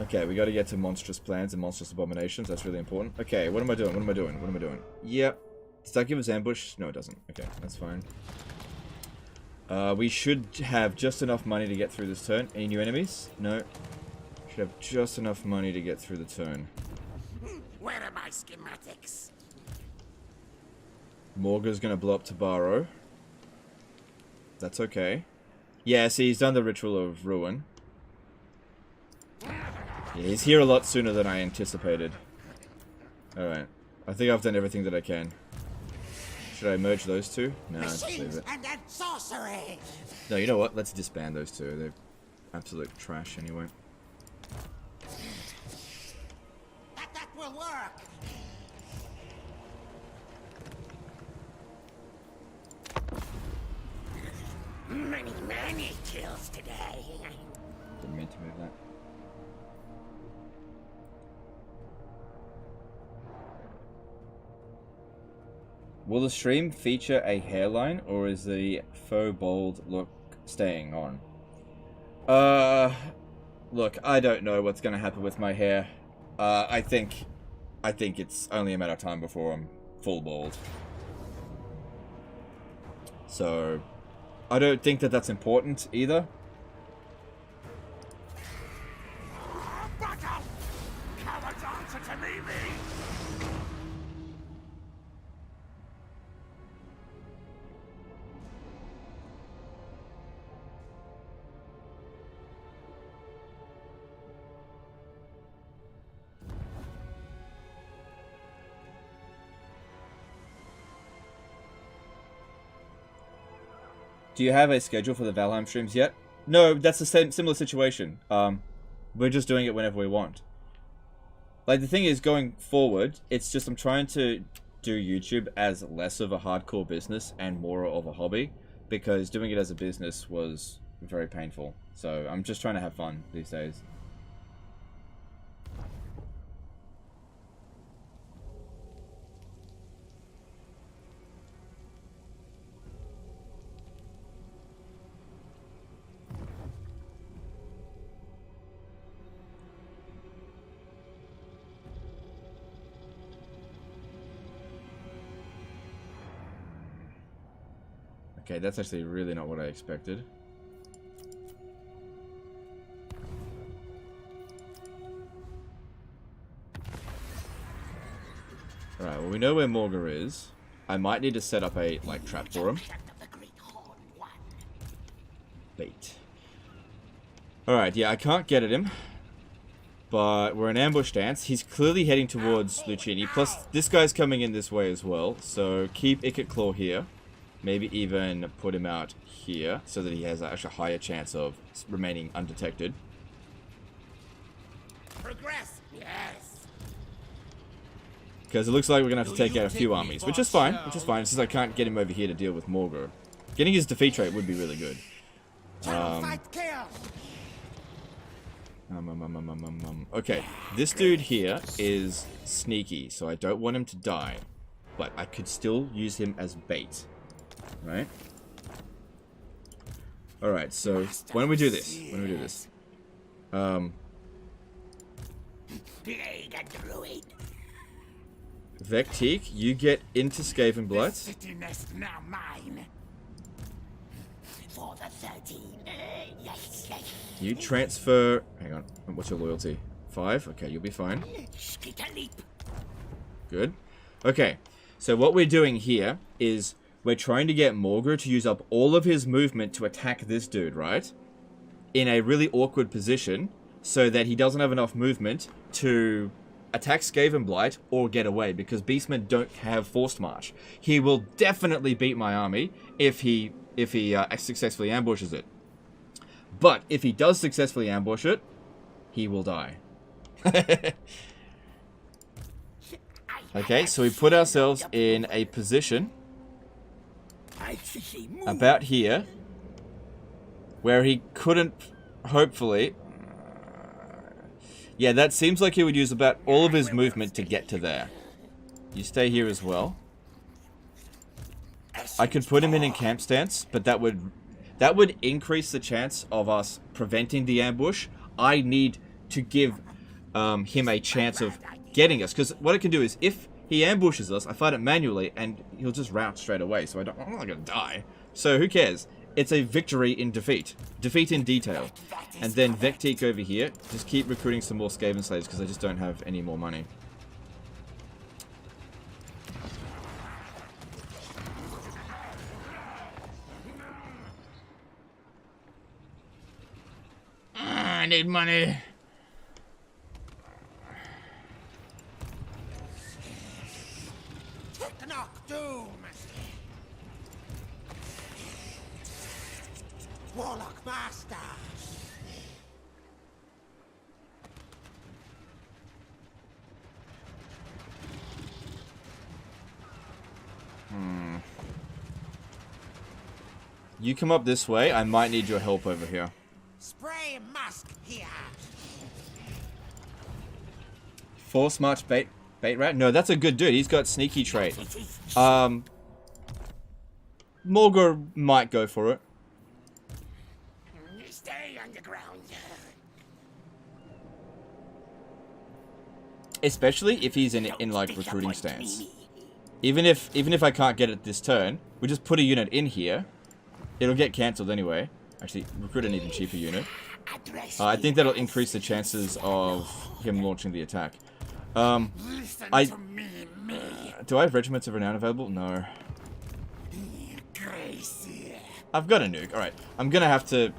Okay, we gotta get to monstrous plans and monstrous abominations. That's really important. Okay, what am I doing? What am I doing? What am I doing? Yep. Does that give us ambush? No, it doesn't. Okay, that's fine. We should have just enough money to get through this turn. Any new enemies? No. Should have just enough money to get through the turn. Where are my schematics? Morga's gonna blow up Tabaro. That's okay. Yeah, see, he's done the Ritual of Ruin. Yeah, he's here a lot sooner than I anticipated. Alright. I think I've done everything that I can. Should I merge those two? No, just leave it. And then sorcery. No, you know what? Let's disband those two. They're absolute trash anyway. That will work. Many kills today. Didn't mean to move that. Will the stream feature a hairline, or is the faux bald look staying on? Look, I don't know what's gonna happen with my hair. I think it's only a matter of time before I'm full bald. So, I don't think that that's important either. Battle! Cowards answer to me! Do you have a schedule for the Valheim streams yet? No, that's the same similar situation. We're just doing it whenever we want. Like, the thing is, going forward, it's just I'm trying to do YouTube as less of a hardcore business and more of a hobby, because doing it as a business was very painful. So I'm just trying to have fun these days. Okay, that's actually really not what I expected. Alright, well, we know where Morgar is. I might need to set up a, like, trap for him. Bait. Alright, yeah, I can't get at him. But we're in ambush stance. He's clearly heading towards Lucini. Plus, this guy's coming in this way as well. So, keep Ikit Claw here. Maybe even put him out here, so that he has actually a higher chance of remaining undetected. Progress, yes. Because it looks like we're going to have to take out a few armies, which is fine, since I can't get him over here to deal with Morgar. Getting his defeat rate would be really good. Okay, this dude here is sneaky, so I don't want him to die. But I could still use him as bait. Right? Alright, so why don't we do this? Why don't we do this? Vectique, you get into Skaven Blight. City nest now mine. For the 13. Yes, yes. You transfer... Hang on, what's your loyalty? 5? Okay, you'll be fine. Good. Okay, so what we're doing here is... We're trying to get Morgar to use up all of his movement to attack this dude, right? In a really awkward position, so that he doesn't have enough movement to attack Skaven Blight or get away, because Beastmen don't have Forced March. He will definitely beat my army if he successfully ambushes it. But if he does successfully ambush it, he will die. Okay, so we put ourselves in a position about here, where he couldn't, hopefully... Yeah, that seems like he would use about all of his movement to get to there. You stay here as well. I could put him in camp stance, but that would increase the chance of us preventing the ambush. I need to give him a chance of getting us, because what it can do is, if he ambushes us, I fight it manually, and he'll just rout straight away, so I'm not gonna die. So who cares? It's a victory in defeat. Defeat in detail. And then Vectique over here. Just keep recruiting some more Skaven slaves, because I just don't have any more money. I need money. Doom. Warlock Master. You come up this way. I might need your help over here. Spray mask here. Force March bait rat? No, that's a good dude. He's got sneaky trait. Morgar might go for it. Stay underground. Especially if he's in like recruiting stance. Even if I can't get it this turn, we just put a unit in here. It'll get cancelled anyway. Actually, recruit an even cheaper unit. I think that'll increase the chances of him launching the attack. Do I have Regiments of Renown available? No. I've got a nuke. Alright, I'm gonna have to...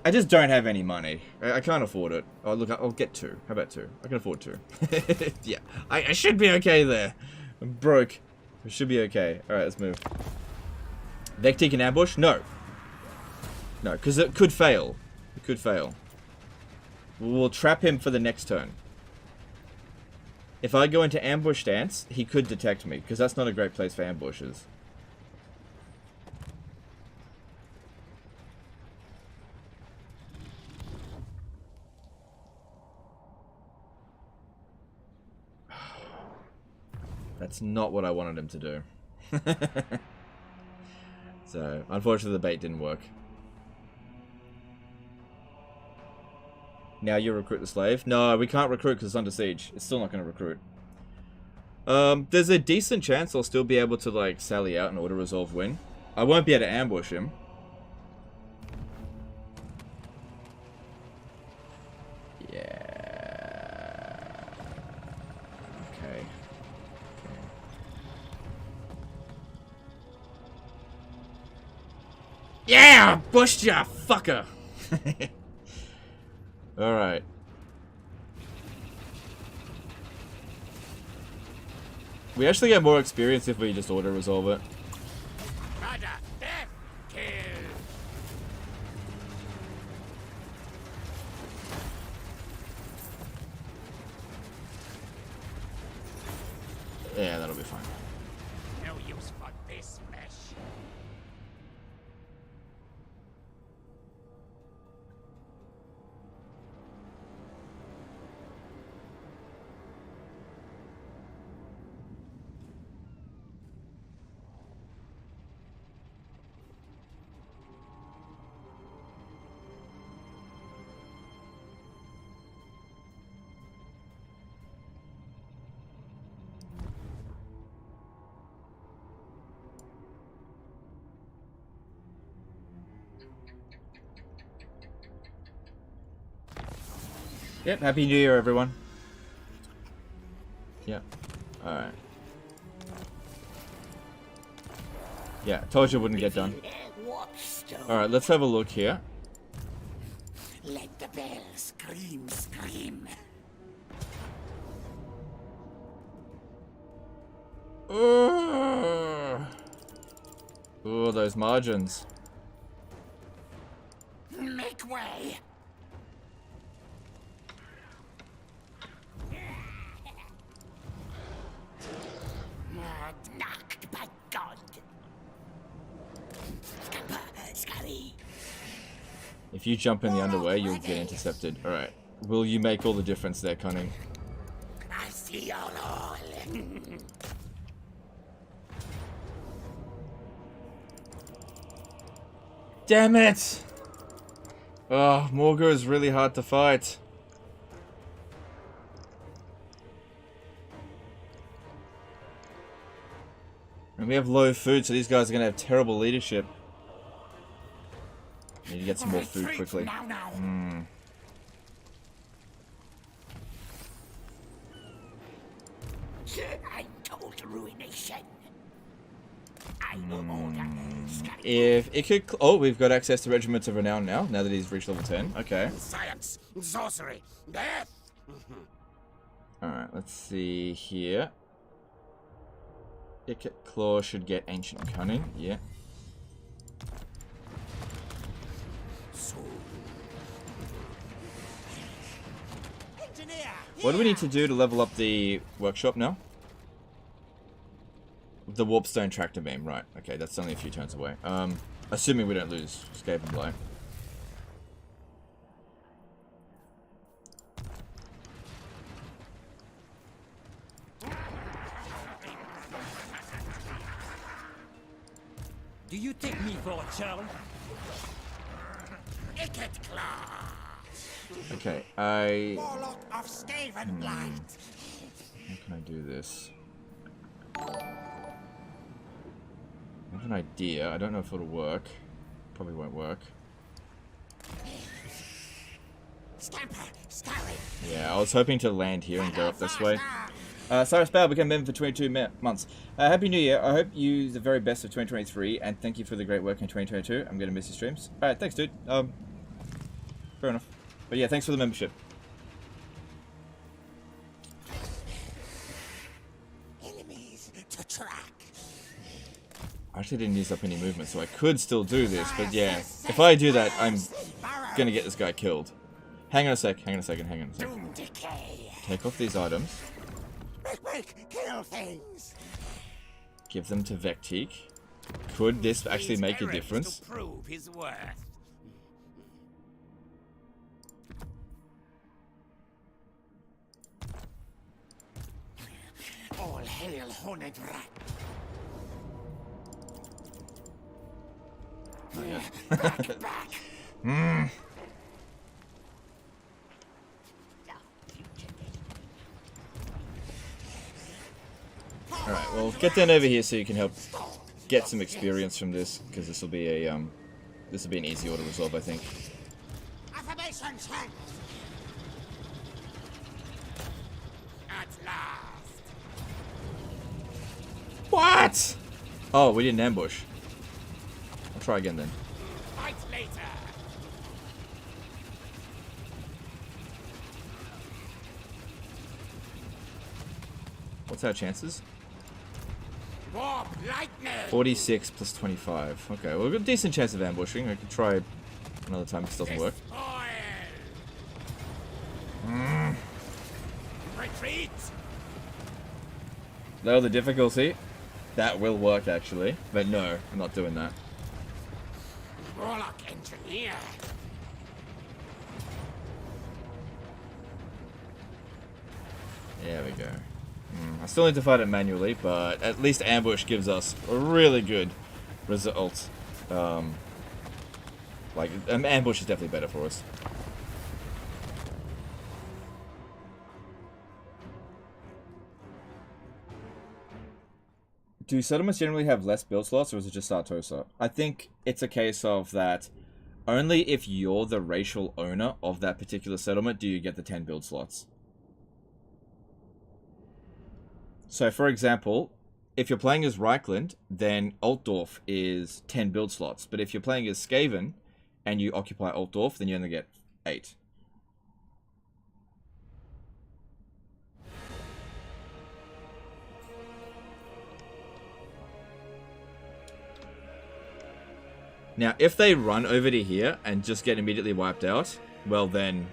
I just don't have any money. I can't afford it. Oh, look, I'll get 2. How about 2? I can afford 2. Yeah, I should be okay there. I'm broke. I should be okay. Alright, let's move. Vectique in ambush? No. No, because it could fail. It could fail. We'll trap him for the next turn. If I go into ambush stance, he could detect me, because that's not a great place for ambushes. That's not what I wanted him to do. So, unfortunately the bait didn't work. Now you recruit the slave? No, we can't recruit because it's under siege. It's still not going to recruit. There's a decent chance I'll still be able to, like, sally out and auto-resolve win. I won't be able to ambush him. Yeah. Okay. Yeah! Bushed ya, fucker! Alright. We actually get more experience if we just auto-resolve it. Murder, death, kill. Yeah, that'll be fine. No use for this mesh. Yep, Happy New Year, everyone. Yep. Alright. Yeah, told you it wouldn't get done. Alright, let's have a look here. Let the bell scream. Ooh, those margins. Make way. Knocked by God. Scurry. If you jump in the underway, you'll get intercepted. Alright. Will you make all the difference there, Cunning? I see your all. Damn it! Oh, Morgul is really hard to fight. And we have low food, so these guys are going to have terrible leadership. Need to get some more food quickly. Now. I'm told ruination. I will order. If Ikit... Oh, we've got access to Regiments of Renown now that he's reached level 10. Okay. Science, sorcery, death. Alright, let's see here. Ikit Claw should get Ancient Cunning. Yeah. What do we need to do to level up the workshop now? The Warpstone Tractor Beam, right. Okay, that's only a few turns away. Assuming we don't lose Escape and Blow. Do you take me for a child? Ikit Claw. Okay, I... Warlock of Skaven Blight. How can I do this? I have an idea. I don't know if it'll work. Probably won't work. Scamper, scurry. Yeah, I was hoping to land here and go up this way. Cyrus Bale became member for 22 months. Happy New Year. I hope you the very best of 2023, and thank you for the great work in 2022. I'm going to miss your streams. Alright, thanks, dude. Fair enough. But yeah, thanks for the membership. Enemies to track. I actually didn't use up any movement, so I could still do this, but yeah. If I do that, I'm gonna get this guy killed. Hang on a sec, hang on a second, hang on a second. Take off these items. Kill things. Give them to Vectique. Could this actually make a difference? To prove his worth. All hail Horned Rat. Oh, yeah. Back. Alright, well, get down over here so you can help get some experience from this, because this will be a an easy auto resolve, I think. Affirmation check. At last. What? Oh, we didn't ambush. I'll try again then. Fight later. What's our chances? Warp lightning. 46 plus 25. Okay, well, we've got a decent chance of ambushing. I could try another time if this doesn't work. Retreat. Lower the difficulty. That will work, actually. But no, I'm not doing that. Warlock engineer. There we go. I still need to fight it manually, but at least ambush gives us a really good result. Ambush is definitely better for us. Do settlements generally have less build slots, or is it just Sartosa? I think it's a case of that only if you're the racial owner of that particular settlement do you get the 10 build slots. So, for example, if you're playing as Reichland, then Altdorf is 10 build slots. But if you're playing as Skaven and you occupy Altdorf, then you only get 8. Now, if they run over to here and just get immediately wiped out, well then,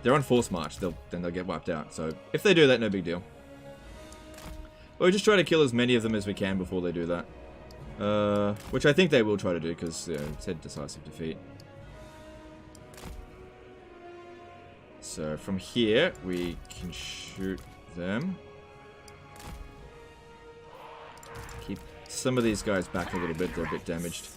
they're on force march. Then they'll get wiped out. So, if they do that, no big deal. Or just try to kill as many of them as we can before they do that. Which I think they will try to do, because it said decisive defeat. So from here, we can shoot them. Keep some of these guys back a little bit, they're a bit damaged.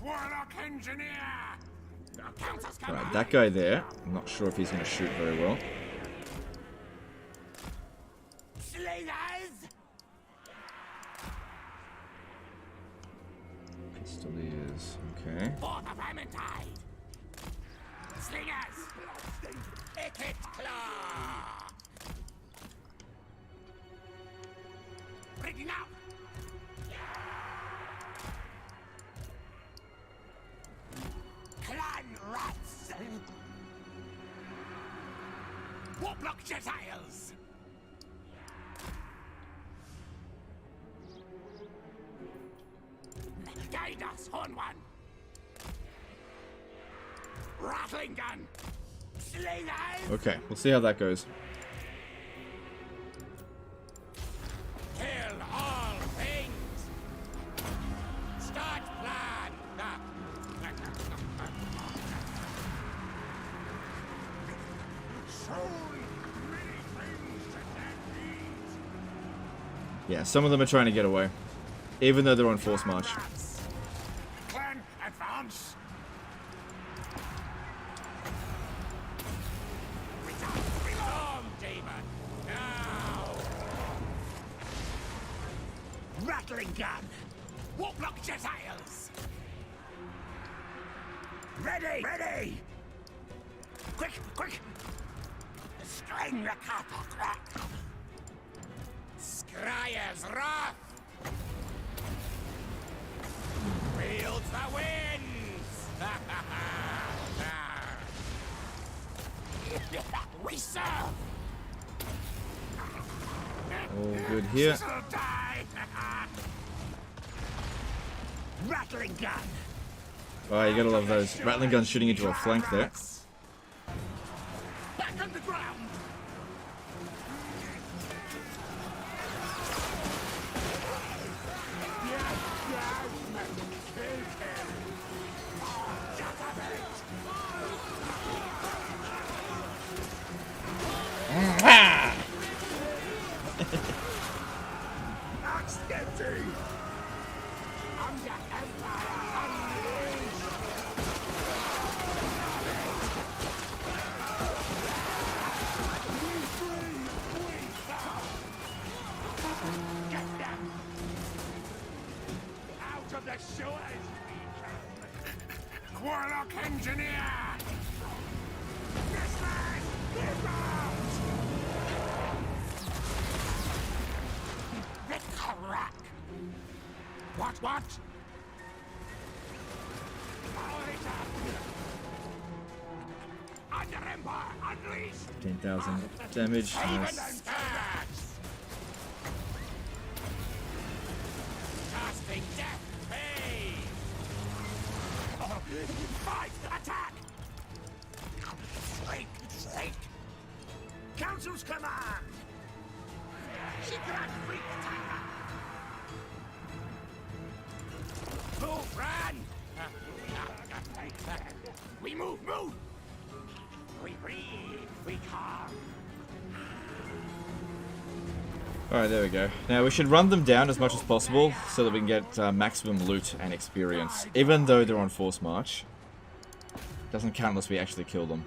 Warlock engineer. Alright, that guy there, I'm not sure if he's going to shoot very well. Slingers. Pistoliers, okay. For the Vermintide. Slingers. Ikit claw. Breaking out. Clan rats! Warlock Gentiles! Guide us, Horn One! Rattling gun! Slingers! Okay, we'll see how that goes. Kill all things! Start plan! Yeah, some of them are trying to get away, even though they're on force march. Clan advance! Storm demon! Now! Rattling gun! Warlock Gentiles! Ready! Ready! Quick! Quick! String the cattle crack! Scryer's wrath! Wields the winds! We serve. All good here. This'll die. Rattling gun. Oh, you gotta love those rattling guns shooting into a flank there. Back underground. Axe empty. Under Empire unleashed. Get them out of the sewers. Warlock engineer. This man is out. The crack. What? Power it up. Under Empire unleashed. 10,000 damage. Haven Nice. and tax. Casting death pay. Fight! Attack! Straight! Council's command! Secret freak attack! Move, run! We move! We breathe, we calm. Alright, there we go. Now we should run them down as much as possible so that we can get maximum loot and experience. Even though they're on force march. Doesn't count unless we actually kill them.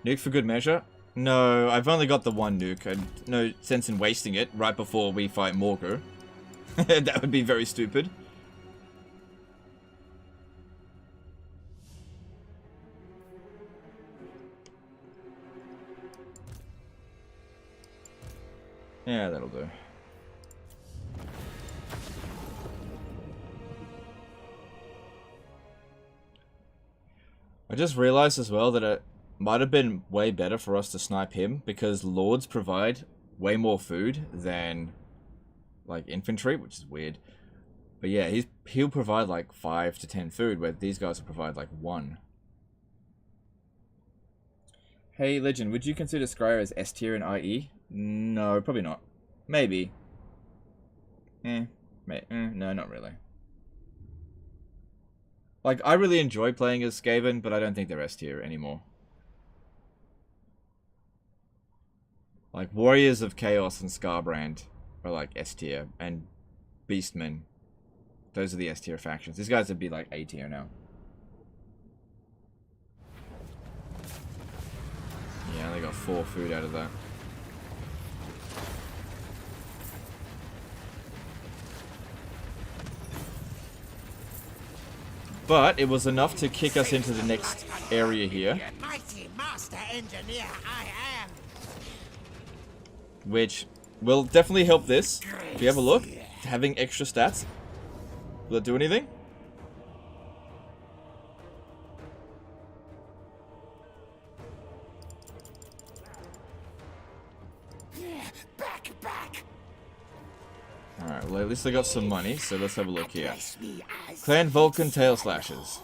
Nuke for good measure? No, I've only got the one nuke. No sense in wasting it right before we fight Morgul. That would be very stupid. Yeah, that'll do. I just realized as well that it might have been way better for us to snipe him because Lords provide way more food than like infantry, which is weird. But yeah, he'll provide like 5 to 10 food, where these guys will provide like 1. Hey Legend, would you consider Scryer as S tier in IE? No, probably not. Maybe. No, not really. Like, I really enjoy playing as Skaven, but I don't think they're S tier anymore. Like, Warriors of Chaos and Scarbrand are like S tier, and Beastmen. Those are the S tier factions. These guys would be like A tier now. Yeah, they got 4 food out of that. But it was enough to kick us into the next area here. Mighty master engineer I am. Which will definitely help this. If you have a look, having extra stats. Will it do anything? Back. Alright, well at least they got some money, so let's have a look here. Clan Vulcan Tail Slashers.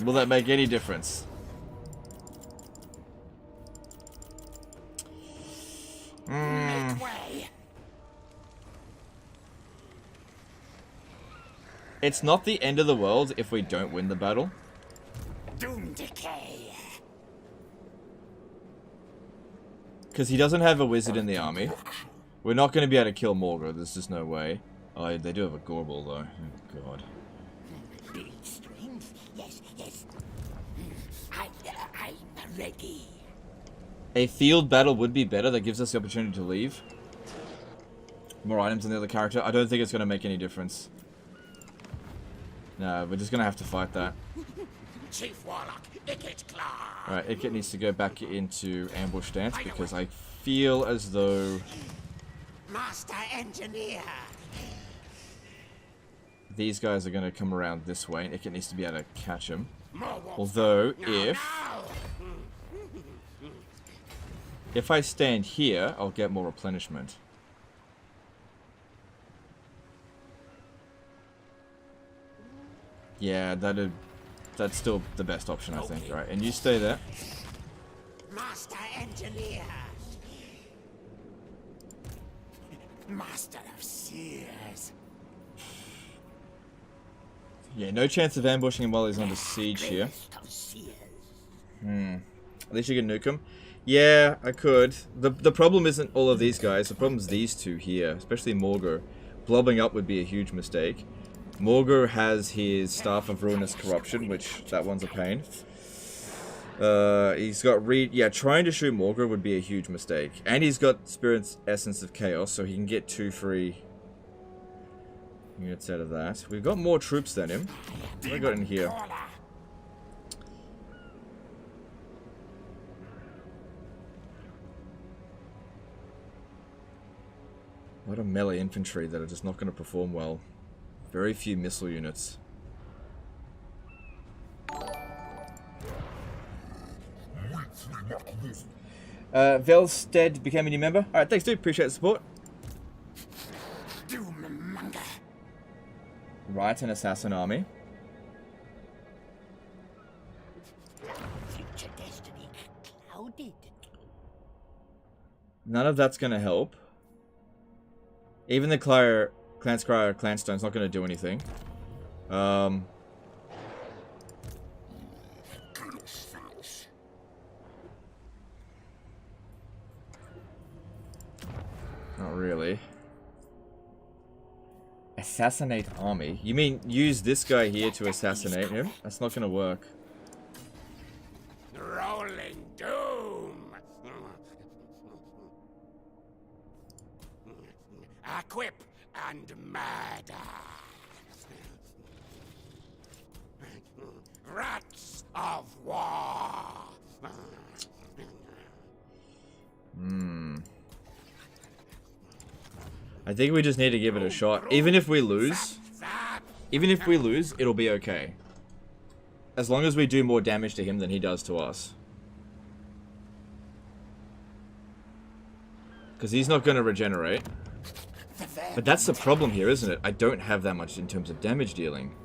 Will that make any difference? It's not the end of the world if we don't win the battle. Doom decay. Because he doesn't have a wizard in the army. We're not going to be able to kill Morgul, there's just no way. Oh, they do have a Gorbel though. Oh, God. Yes. I'm ready. A field battle would be better, that gives us the opportunity to leave. More items than the other character. I don't think it's going to make any difference. No, we're just going to have to fight that. Chief Warlock, Ikit Claw. Alright, Ikit needs to go back into ambush stance because I feel as though Master Engineer. these guys are going to come around this way. Ikit needs to be able to catch them. Although, if I stand here, I'll get more replenishment. Yeah, that's still the best option, I think, right? And you stay there. Master Engineer. Master of Seers. Yeah, no chance of ambushing him while he's under siege here. At least you can nuke him. Yeah, I could. The problem isn't all of these guys. The problem is these two here, especially Morgor. Blobbing up would be a huge mistake. Morgor has his Staff of Ruinous Corruption, which that one's a pain. He's got trying to shoot Morgor would be a huge mistake. And he's got Spirit's Essence of Chaos, so he can get 2 free units out of that. We've got more troops than him. What have I got in here? A lot of melee infantry that are just not going to perform well. Very few missile units. Velstead became a new member. Alright, thanks dude, appreciate the support. Right, an assassin army. Future destiny clouded. None of that's going to help. Even the Clanscrier Clanstone's not going to do anything. Not really. Assassinate army? You mean use this guy here to assassinate him? That's not going to work. Rolling doom. Equip and murder. Rats of war. I think we just need to give it a shot. Even if we lose, it'll be okay. As long as we do more damage to him than he does to us. Because he's not going to regenerate. But that's the problem here, isn't it? I don't have that much in terms of damage dealing.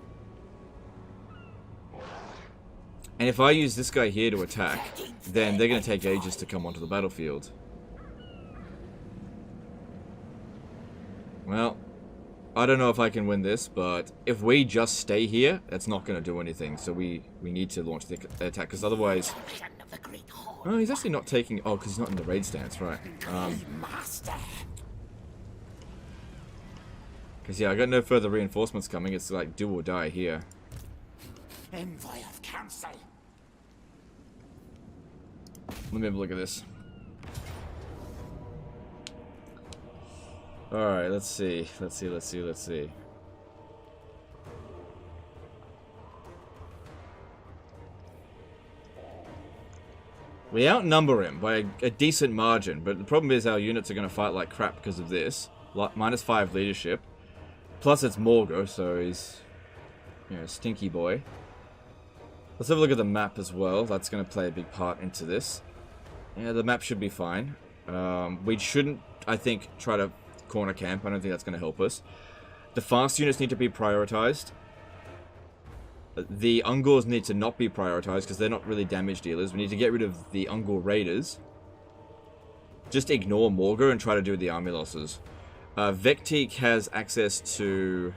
And if I use this guy here to attack, then they're going to take ages to come onto the battlefield. Well, I don't know if I can win this, but if we just stay here, that's not going to do anything. So we need to launch the attack, because otherwise... Oh, he's actually not taking... Oh, because he's not in the raid stance, right. Because, yeah, I got no further reinforcements coming. It's like do or die here. Envoy of council. Let me have a look at this. Alright, let's see. Let's see. We outnumber him by a decent margin, but the problem is our units are going to fight like crap because of this. -5 leadership. Plus it's Morgor, so he's, you know, stinky boy. Let's have a look at the map as well. That's going to play a big part into this. Yeah, the map should be fine. We shouldn't, I think, try to corner camp. I don't think that's going to help us. The fast units need to be prioritized. The Ungors need to not be prioritized because they're not really damage dealers. We need to get rid of the Ungor raiders. Just ignore Morgor and try to do the army losses. Vecteek has access to...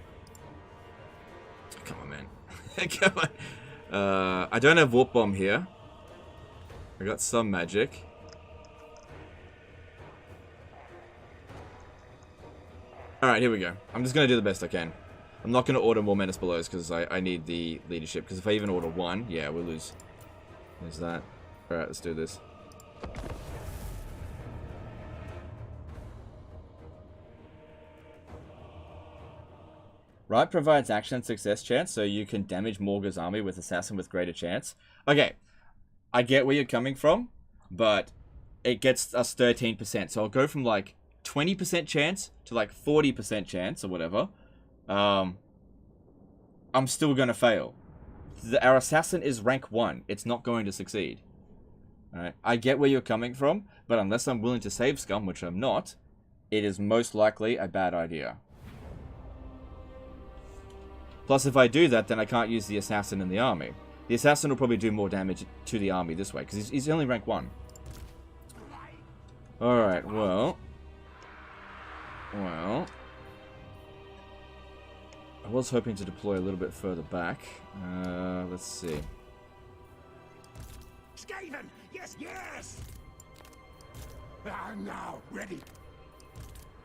Come on, man. Come on. I don't have Warp Bomb here. I got some magic. Alright, here we go. I'm just going to do the best I can. I'm not going to order more Menace Belows because I need the leadership. Because if I even order one, yeah, we'll lose. There's that. Alright, let's do this. Right provides action success chance, so you can damage Morgor's army with Assassin with greater chance. Okay, I get where you're coming from, but it gets us 13%. So I'll go from like 20% chance to like 40% chance or whatever. I'm still going to fail. Our assassin is rank 1. It's not going to succeed. Alright, I get where you're coming from, but unless I'm willing to save scum, which I'm not, it is most likely a bad idea. Plus, if I do that, then I can't use the assassin in the army. The assassin will probably do more damage to the army this way, because he's only rank 1. Alright, well... I was hoping to deploy a little bit further back. Let's see. Skaven! Yes, yes! Now, ready.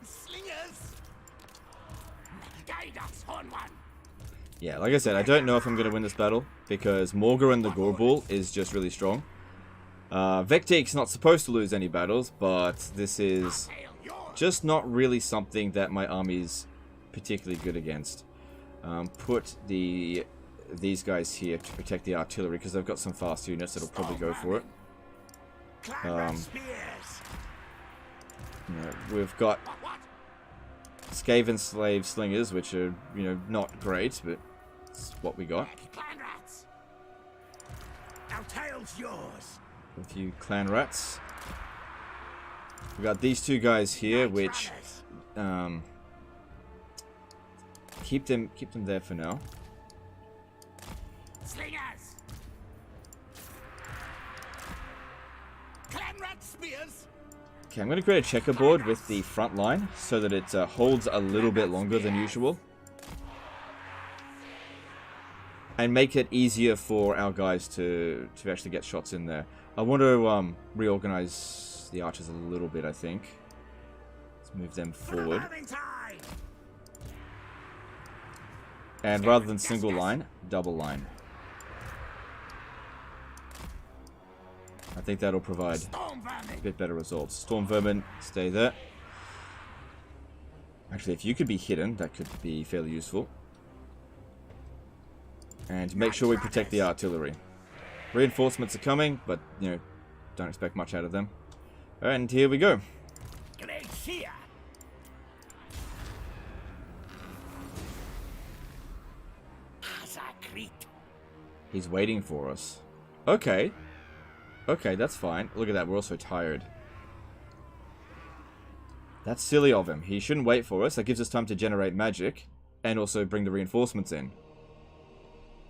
Slingers! Guide us, Horn One! Yeah, like I said, I don't know if I'm going to win this battle, because Morgar and the Gorbul is just really strong. Vecteek's not supposed to lose any battles, but this is just not really something that my army's particularly good against. Put these guys here to protect the artillery, because they've got some fast units that'll probably go for it. We've got Skaven Slave Slingers, which are, not great, but it's what we got. Our tail's yours. A few clan rats. We've got these two guys here, which keep them there for now. Slingers. Clan rat spears. Okay, I'm going to create a checkerboard with the front line so that it holds a little bit longer than usual. And make it easier for our guys to actually get shots in there. I want to reorganize the archers a little bit, I think. Let's move them forward. And rather than single line, double line. I think that'll provide a bit better results. Stormvermin, stay there. Actually, if you could be hidden, that could be fairly useful. And make sure we protect the artillery. Reinforcements are coming, but, don't expect much out of them. And here we go. He's waiting for us. Okay. Okay, that's fine. Look at that, we're also tired. That's silly of him. He shouldn't wait for us. That gives us time to generate magic and also bring the reinforcements in.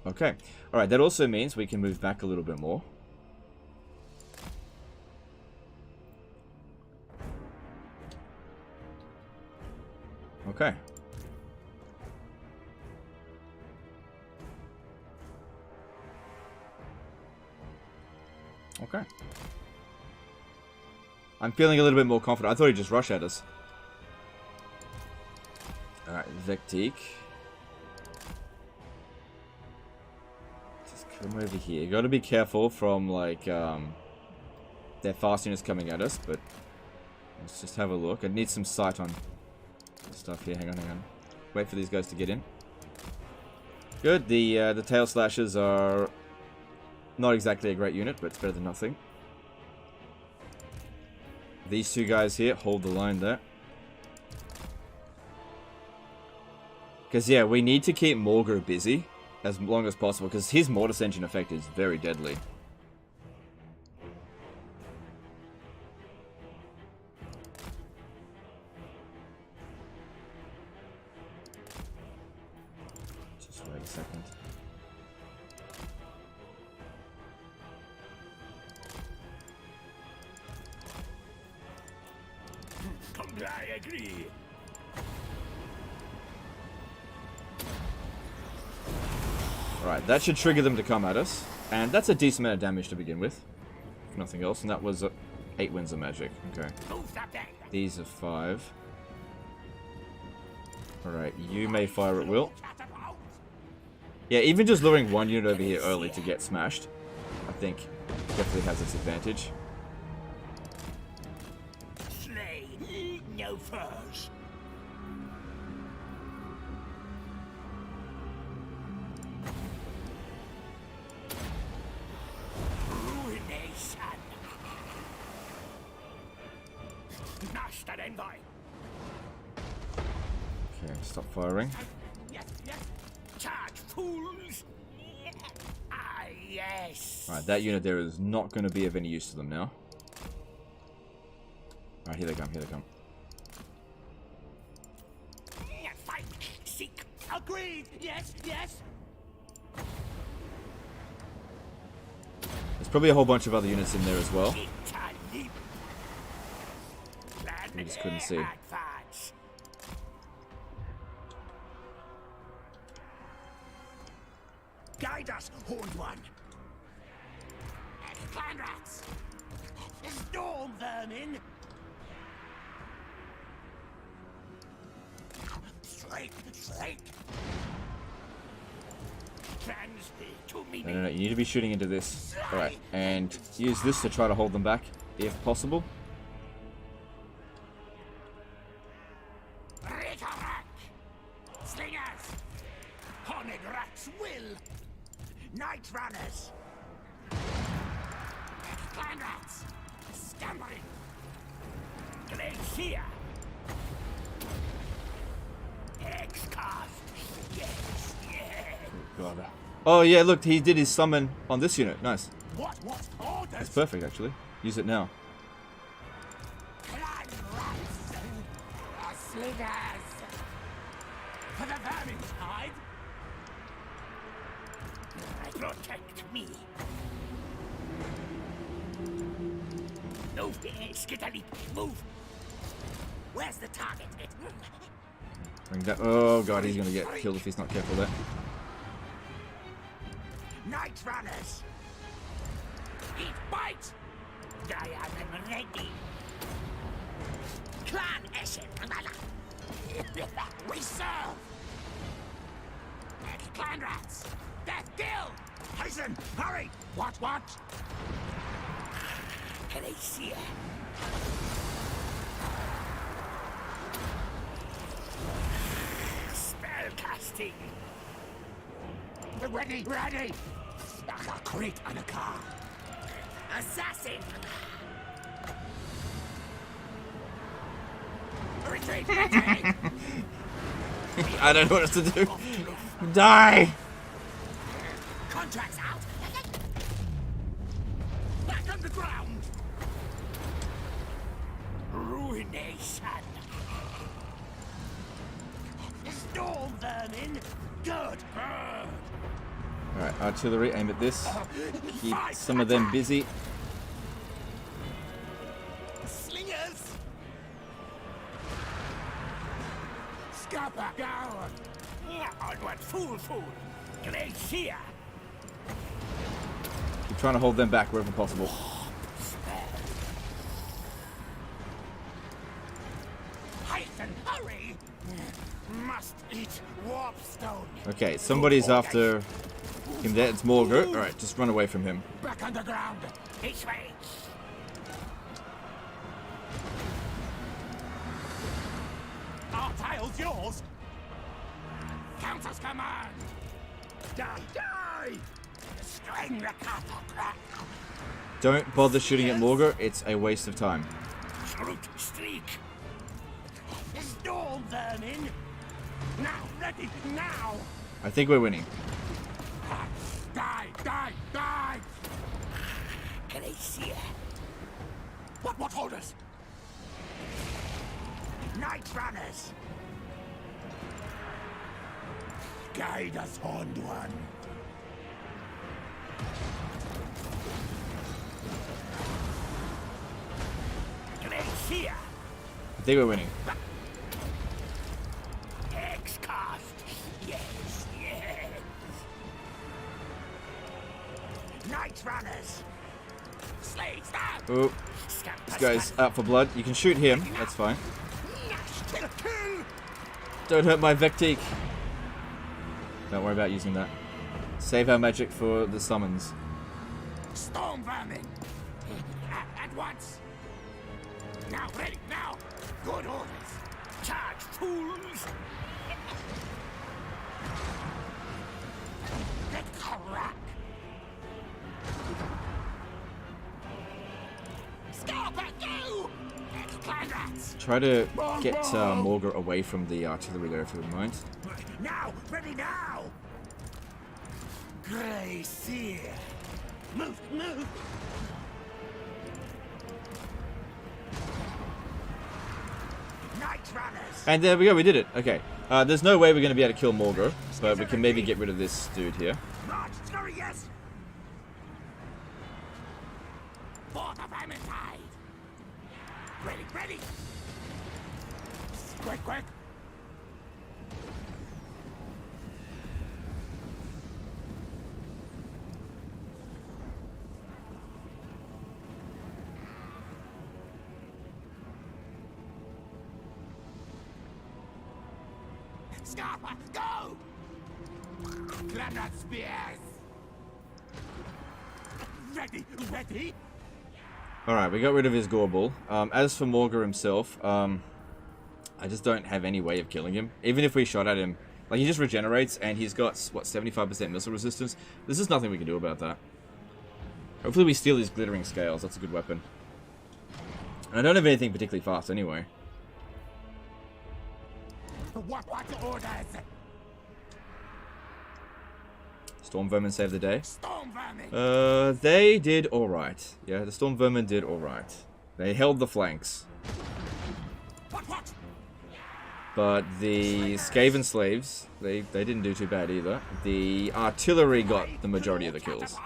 Okay. Alright, that also means we can move back a little bit more. Okay. Okay. I'm feeling a little bit more confident. I thought he'd just rush at us. Alright, Vecteek. Just come over here. You gotta be careful from, like, their fast units coming at us, but let's just have a look. I need some sight on stuff here. Hang on. Wait for these guys to get in. Good. The tail slashers are not exactly a great unit, but it's better than nothing. These two guys here, hold the line there. Because, yeah, we need to keep Morgar busy as long as possible, because his Mortis Engine effect is very deadly. Just wait a second. I agree. Alright, that should trigger them to come at us. And that's a decent amount of damage to begin with. If nothing else. And that was 8 winds of magic. Okay. These are 5. Alright, you may fire at will. Yeah, even just luring one unit over here early to get smashed, I think definitely has its advantage. No furs. Ruination. Master envoy. Okay, stop firing. Yes. Charge fools! Ah, yes! Alright, that unit there is not going to be of any use to them now. Alright, here they come, here they come. Fight! Seek! Agreed! Yes, yes! There's probably a whole bunch of other units in there as well. We just couldn't see. Guide us, Horned One! Clan rats! Stormvermin! Slake! Slake! No, you need to be shooting into this. Alright, and use this to try to hold them back, if possible. Slingers! Horned rats will! Night runners! Clan rats! Scampering! Glacier! X-cast! Yes, yes! God. Oh yeah, look, he did his summon on this unit. Nice. What orders? That's perfect, actually. Use it now. Clan rats! Slingers! For the vermin's hide! Protect me! Move, Skittily! Move! Where's the target? Bring that. Oh god, he's gonna get killed if he's not careful there. Night runners! Eat bite! I am ready! Clan Eschen! We serve! Clan rats! Death kill! Hasten! Hurry! What? Glacier! Spell casting! Ready! A crate and a car! Assassin! Retreat! I don't know what else to do. Die! Contracts out! Back underground! Ruination! Stormvermin! Good! Alright, artillery, aim at this. Keep some of them busy. Slingers! Scupper down! Onward, fool! Glacier! Keep trying to hold them back wherever possible. Hasten, hurry! Must eat warpstone! Okay, somebody's after him there. It's Morger. Alright, just run away from him. Back underground! This way! Our tile's yours! Countess command! Die! String the cattle! Don't bother shooting at Morger. It's a waste of time. Root streak! Stormvermin! Now, ready, now! I think we're winning. Die! Glacier! What orders? Night runners! Guide us, Horned One! Glacier! I think we're winning. X-cast! Yes! Night runners! Slay them! Oh, this guy's out for blood. You can shoot him. That's fine. Don't hurt my Vectique. Don't worry about using that. Save our magic for the summons. Stormvermin! At once! Now, ready, now! Good orders! Charge, fools! Get crack! Stop at you! Clan rats! Try to get Morger away from the artillery there, if you wouldn't mind. Now! Ready now! Grey Seer. Move, move. Night runners. And there we go, we did it. Okay. There's no way we're going to be able to kill Morgr, but we can maybe get rid of this dude here. March, scurry, yes. For the Vermin Tide. Ready, ready. Quick, quick. Scarpa, go! Granite spears! Ready, ready? Alright, we got rid of his Gorbel. As for Morgr himself, I just don't have any way of killing him. Even if we shot at him, like, he just regenerates, and he's got, what, 75% missile resistance? There's just nothing we can do about that. Hopefully we steal his glittering scales, that's a good weapon. And I don't have anything particularly fast anyway. What orders? Stormvermin saved the day. Stormvermin. They did alright. Yeah, the Stormvermin did alright. They held the flanks. What? But the Skaven slaves, they didn't do too bad either. The artillery got the majority of the kills.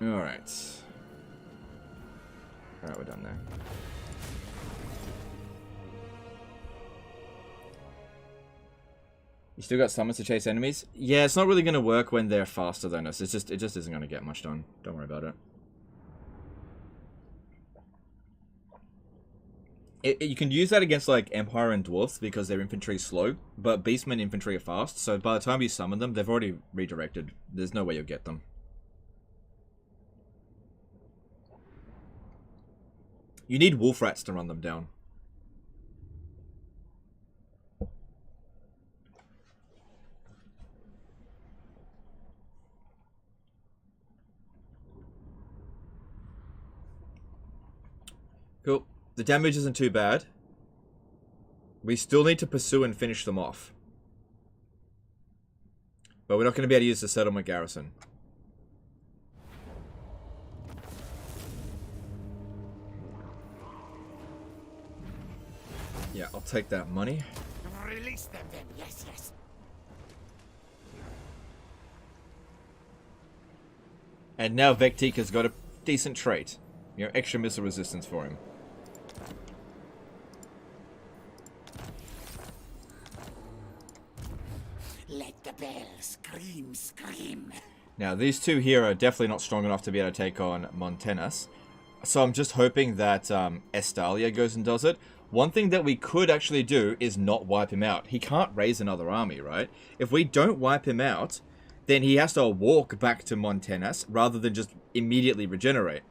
Alright. Alright, we're done there. You still got summons to chase enemies? Yeah, it's not really going to work when they're faster than us. It just isn't going to get much done. Don't worry about it. You can use that against, like, Empire and Dwarfs because their infantry is slow, but Beastmen infantry are fast, so by the time you summon them, they've already redirected. There's no way you'll get them. You need wolf rats to run them down. Cool. The damage isn't too bad. We still need to pursue and finish them off. But we're not going to be able to use the settlement garrison. Yeah, I'll take that money. Release them then. Yes, yes. And now Vecteek has got a decent trait. You know, extra missile resistance for him. Let the bell scream, scream. Now, these two here are definitely not strong enough to be able to take on Montenas. So I'm just hoping that Estalia goes and does it. One thing that we could actually do is not wipe him out. He can't raise another army, right? If we don't wipe him out, then he has to walk back to Montenas rather than just immediately regenerate.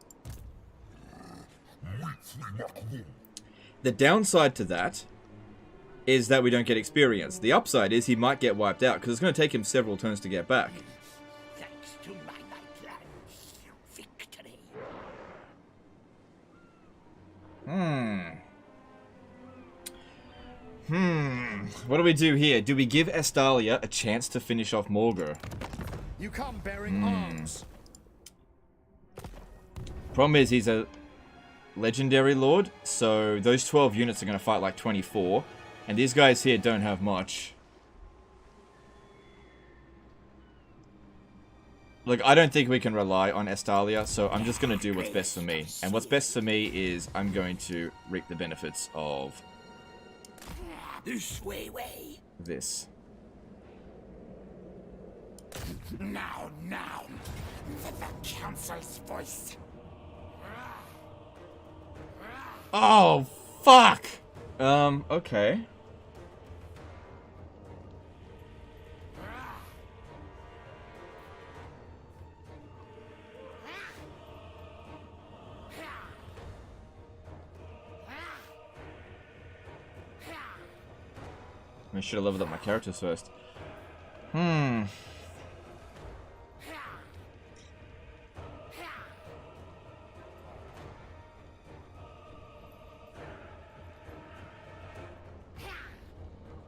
The downside to that is that we don't get experience. The upside is he might get wiped out because it's going to take him several turns to get back. Thanks to my plans, victory. What do we do here? Do we give Estalia a chance to finish off Morgr? You come bearing arms. Problem is he's a legendary lord, so those 12 units are going to fight like 24, and these guys here don't have much. Look, I don't think we can rely on Estalia, so I'm just going to do what's best for me. And what's best for me is I'm going to reap the benefits of This way. this. Now, the council's voice. Oh, fuck! Okay. I should have leveled up my characters first.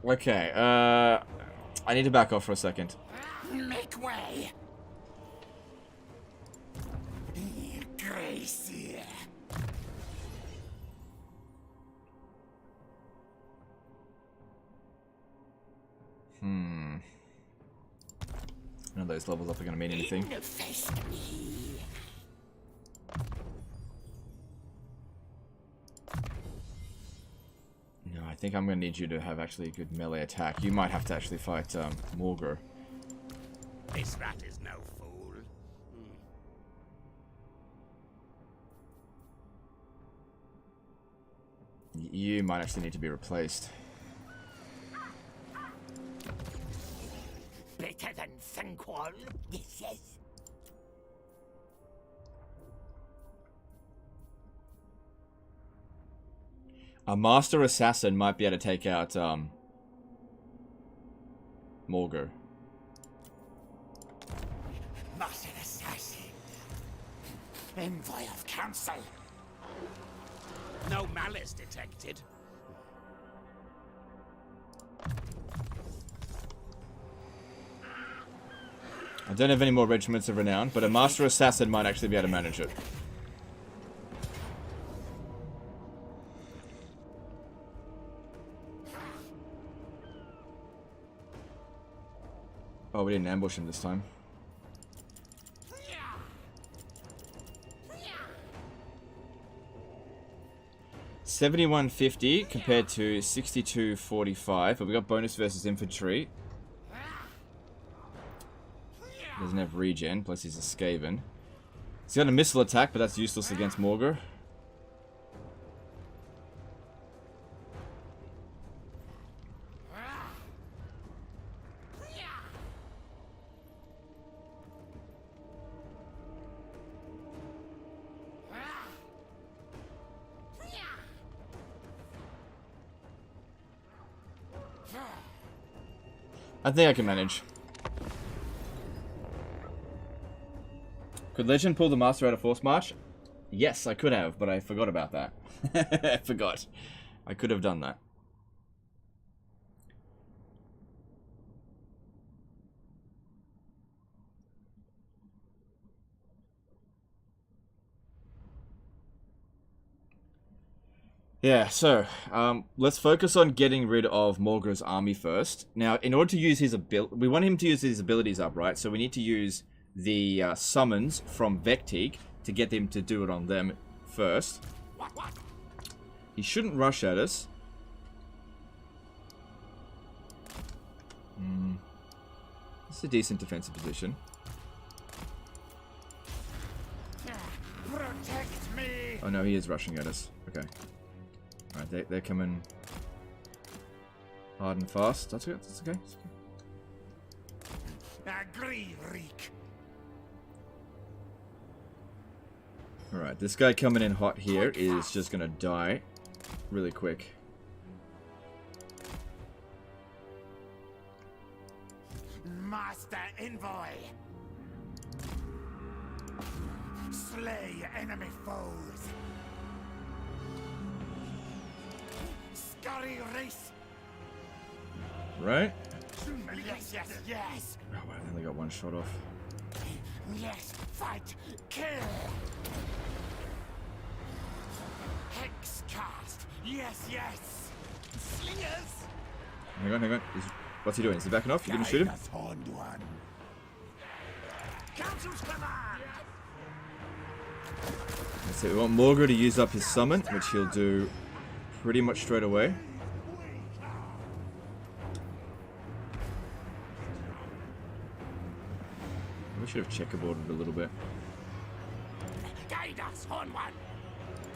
Okay, I need to back off for a second. Make way. Gracie. None of those levels up are going to mean anything. Face me. No, I think I'm going to need you to have actually a good melee attack. You might have to actually fight Morgr. This rat is no fool. You might actually need to be replaced. Better than Thanquol. Yes, yes. A master assassin might be able to take out Morgr. Master assassin. Envoy of council. No malice detected. I don't have any more regiments of renown, but a master assassin might actually be able to manage it. Oh, we didn't ambush him this time. $71.50 compared to $62.45, but we got bonus versus infantry. Doesn't have regen, plus he's a Skaven. He's got a missile attack, but that's useless against Morgr. I think I can manage. Could Legend pull the Master out of Force March? Yes, I could have, but I forgot about that. I forgot. I could have done that. Yeah, so, let's focus on getting rid of Morgr's army first. Now, in order to use his ability, we want him to use his abilities up, right? So we need to use the summons from Vecteek to get him to do it on them first. He shouldn't rush at us. This is a decent defensive position. Protect me. Oh no, he is rushing at us. Okay. Alright, they're coming hard and fast. That's okay. That's okay. Agree, Reek. Alright, this guy coming in hot here is just gonna die really quick. Master Envoy. Slay enemy foes. Scurry race. Right? Yes, yes, yes. Oh, wow, I only got one shot off. Yes, fight, kill. Hex cast. Yes, yes. Slingers. Hang on, hang on. What's he doing? Is he backing off? You gonna shoot him? Council's command. Let's see, we want Morgr to use up his summon, which he'll do pretty much straight away. We should have checkerboarded a little bit. Guide us on one.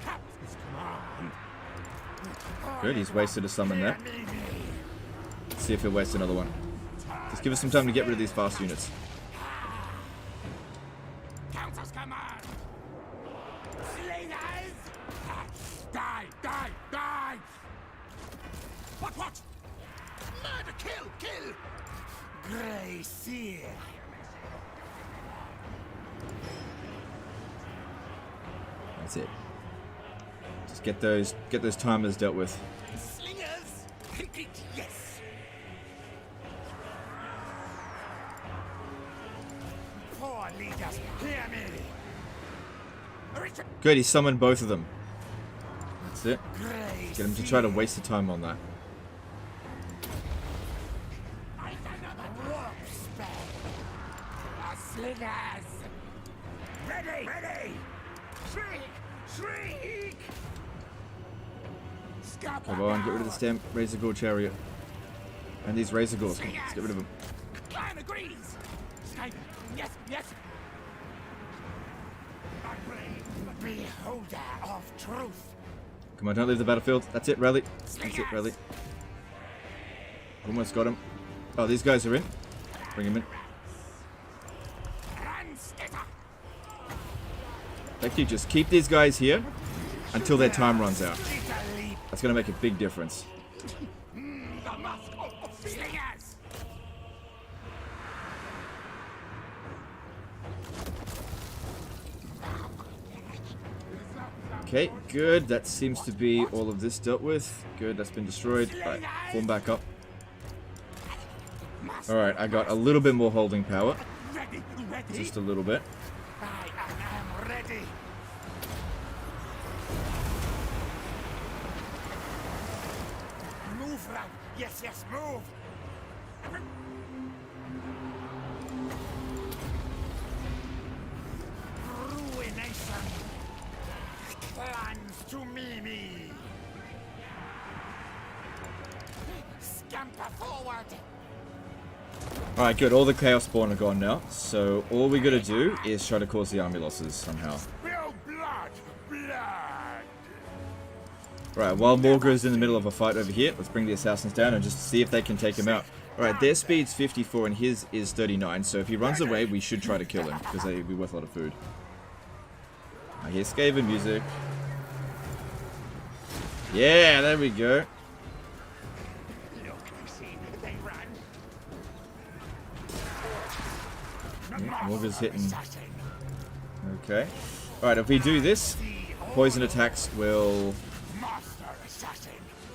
Captain's command. Good, he's wasted a summon there. Let's see if he'll waste another one. Just give us some time to get rid of these fast units. Council's command. Slingers. Die, die, die. What? Murder, kill. Grey Seer. That's it. Just get those timers dealt with. Slingers. Ikit, yes. Good, he summoned both of them. That's it. Get him to try to waste the time on that. Ready! Ready! Shriek! Shriek! Come on, get rid of this damn Razor Gore chariot. And these Razor Gores. Let's get rid of them. Clan agrees! Yes, yes! Beholder of truth! Come on, don't leave the battlefield. That's it, rally. That's it, rally. Almost got him. Oh, these guys are in. Bring him in. Thank you. Just keep these guys here until their time runs out. That's going to make a big difference. Okay, good. That seems to be all of this dealt with. Good, that's been destroyed. Alright, form back up. Alright, I got a little bit more holding power. Just a little bit. I am ready. Move, Ram. Yes, yes, move. Ruination. Plans to me. Scamper forward. Alright, good. All the Chaos Spawn are gone now. So all we gotta do is try to cause the army losses somehow. Spill blood. Blood. Right, while Morgo's in the middle of a fight over here, let's bring the assassins down and just see if they can take him out. Alright, their speed's 54 and his is 39, so if he runs away, we should try to kill him, because they'd be worth a lot of food. I hear Skaven music. Yeah, there we go. Yeah, Morgo's hitting. Okay. Alright, if we do this, poison attacks will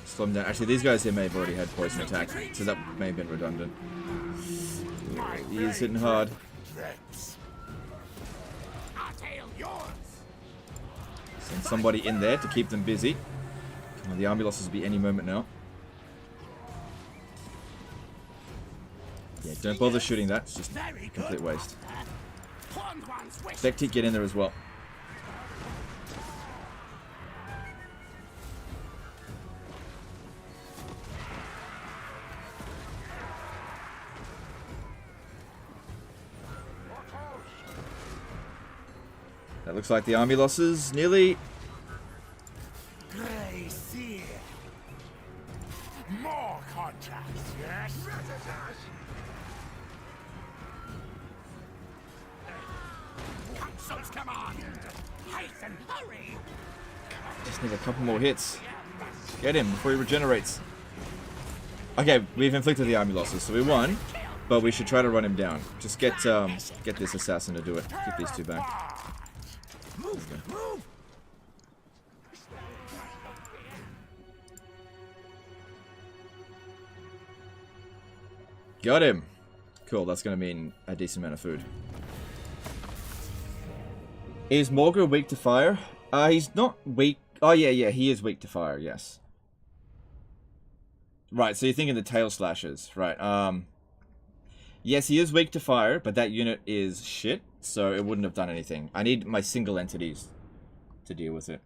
slow him down. Actually, these guys here may have already had poison attacks, so that may have been redundant. He is hitting hard. Send somebody in there to keep them busy. Come on, the army losses will be any moment now. Yeah, don't bother shooting that. It's just a complete waste. Spectate, get in there as well. That looks like the army losses nearly. More contracts, yes? Consuls, come on! Hasten, hurry! Just need a couple more hits. Get him before he regenerates. Okay, we've inflicted the army losses, so we won. But we should try to run him down. Just get this assassin to do it. Get these two back. Move, move! Got him. Cool, that's going to mean a decent amount of food. Is Morgo weak to fire? He's not weak. Oh, yeah, he is weak to fire, yes. Right, so you're thinking the tail slashers. Right, yes, he is weak to fire, but that unit is shit, so it wouldn't have done anything. I need my single entities to deal with it.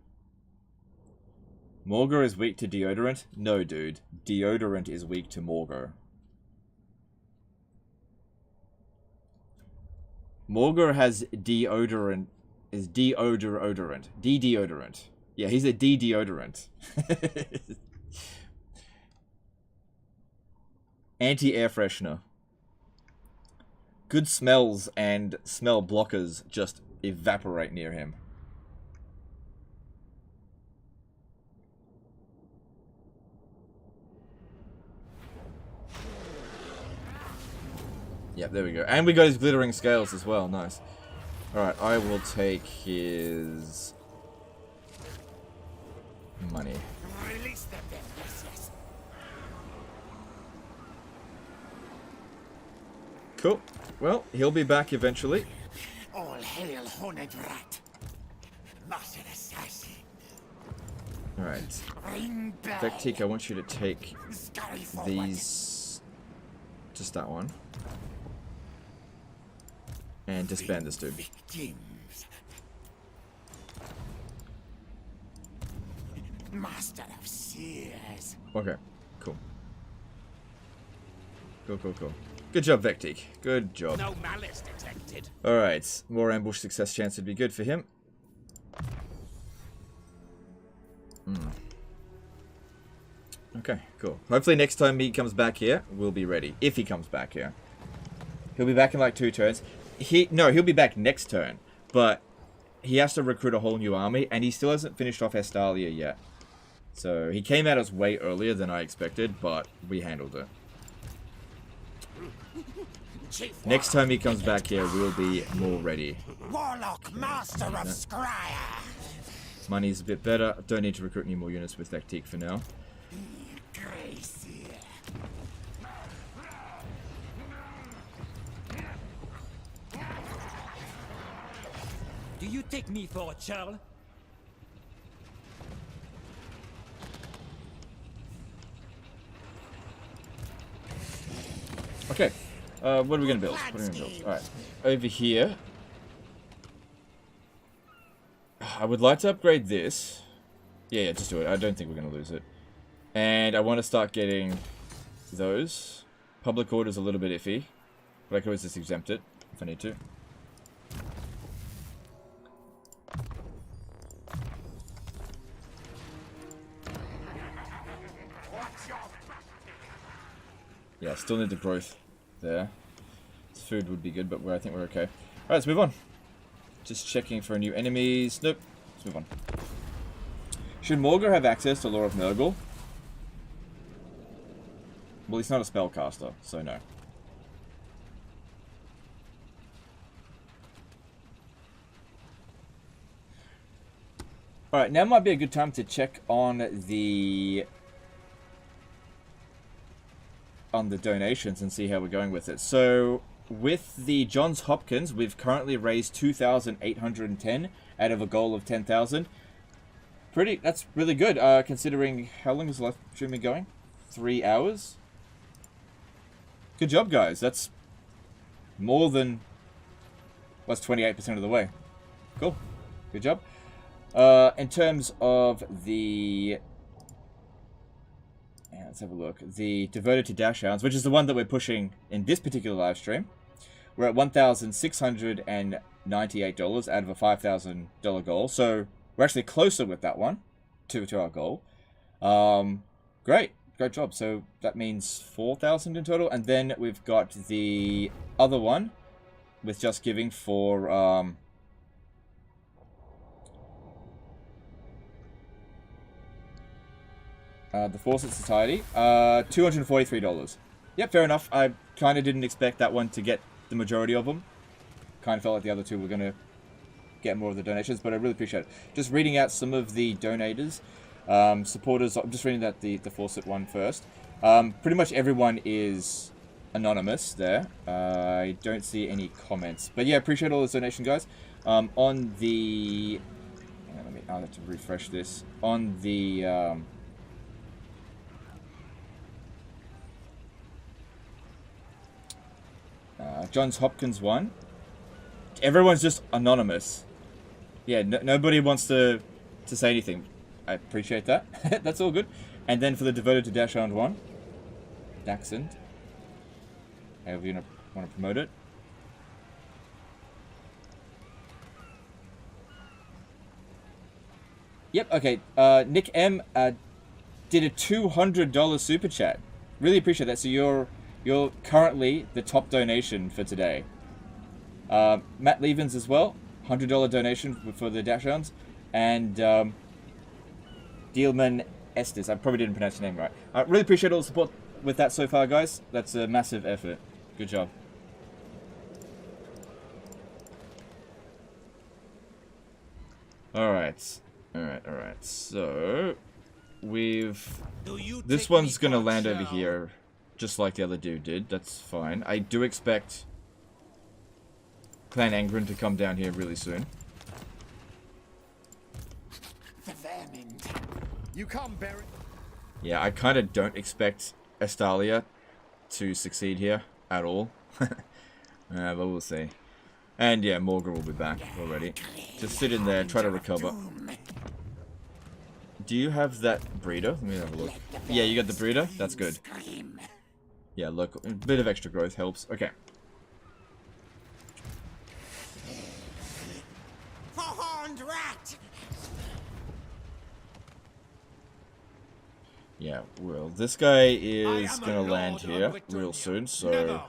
Morgo is weak to deodorant? No, dude. Deodorant is weak to Morgo. Morgo has deodorant. Is deodorant. De-deodorant. Yeah, he's a de-deodorant. Anti-air freshener. Good smells and smell blockers just evaporate near him. Yep, there we go. And we got his glittering scales as well. Nice. Alright, I will take his money. Release them then, yes, yes. Cool. Well, he'll be back eventually. All hail, horned rat. Master assassin. Alright. Ring bell. Vectique, I want you to take Scurry forward. these... Just that one. And disband this dude. Victims. Master of seers. Okay, cool. Cool. Good job, Vectique. Good job. No malice detected. Alright, more ambush success chance would be good for him. Okay, cool. Hopefully next time he comes back here, we'll be ready. If he comes back here. He'll be back in like 2 turns. He'll be back next turn. But he has to recruit a whole new army, and he still hasn't finished off Estalia yet. So he came at us way earlier than I expected, but we handled it. Next time he comes back here, we'll be more ready. Warlock, master of Scryer. Money's a bit better. Don't need to recruit any more units with Vectique for now. Gracie. Do you take me for a child? Okay. What are we going to build? Alright. Over here. I would like to upgrade this. Yeah, just do it. I don't think we're going to lose it. And I want to start getting those. Public order's a little bit iffy. But I can always just exempt it if I need to. Yeah, still need the growth there. Food would be good, but I think we're okay. Alright, let's move on. Just checking for new enemies. Nope. Let's move on. Should Morgul have access to Lore of Nurgle? Well, he's not a spellcaster, so no. Alright, now might be a good time to check on the donations and see how we're going with it. So, with the Johns Hopkins, we've currently raised 2,810 out of a goal of 10,000. That's really good, considering how long is the live streaming going? 3 hours? Good job, guys. That's more than... That's 28% of the way. Cool. Good job. In terms of the... Yeah, let's have a look. The Devoted to Dachshunds, which is the one that we're pushing in this particular live stream. We're at $1,698 out of a $5,000 goal. So we're actually closer with that one to our goal. Great job. So that means 4,000 in total. And then we've got the other one with Just Giving for... the Fawcett Society, $243. Yep, fair enough. I kind of didn't expect that one to get the majority of them. Kind of felt like the other two were going to get more of the donations, but I really appreciate it. Just reading out some of the donators, supporters. I'm just reading out the Fawcett one first. Pretty much everyone is anonymous there. I don't see any comments. But yeah, appreciate all those donation, guys. On the... I'll have to refresh this. On the... Johns Hopkins one. Everyone's just anonymous. Yeah, nobody wants to say anything. I appreciate that. That's all good. And then for the Devoted to Dachshund one, Dachshund. However you want to promote it. Yep. Okay. Nick M did a $200 super chat. Really appreciate that. So you're currently the top donation for today. Matt Levens as well, $100 donation for the Dachshunds, and Dealman Estes. I probably didn't pronounce your name right. I really appreciate all the support with that so far, guys. That's a massive effort. Good job. Alright. So, this one's gonna land over here, just like the other dude did. That's fine. I do expect Clan Angren to come down here really soon. the vermin. You come bearing. Yeah, I kind of don't expect Estalia to succeed here at all. But we'll see. And yeah, Morgan will be back already. Just sit in there, try to recover. Do you have that breeder? Let me have a look. Yeah, you got the breeder? That's good. Yeah, look, a bit of extra growth helps. Okay. Horned rat! Yeah, well, this guy is gonna land here real soon, so...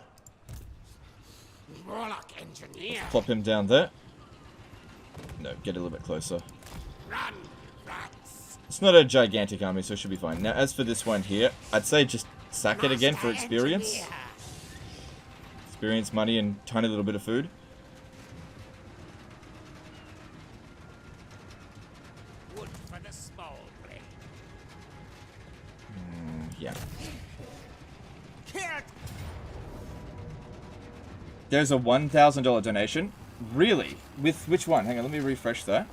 Let's plop him down there. No, get a little bit closer. It's not a gigantic army, so it should be fine. Now, as for this one here, I'd say just sack it again for experience. Experience, money, and tiny little bit of food. Yeah. There's a $1,000 donation. Really? With which one? Hang on, let me refresh that.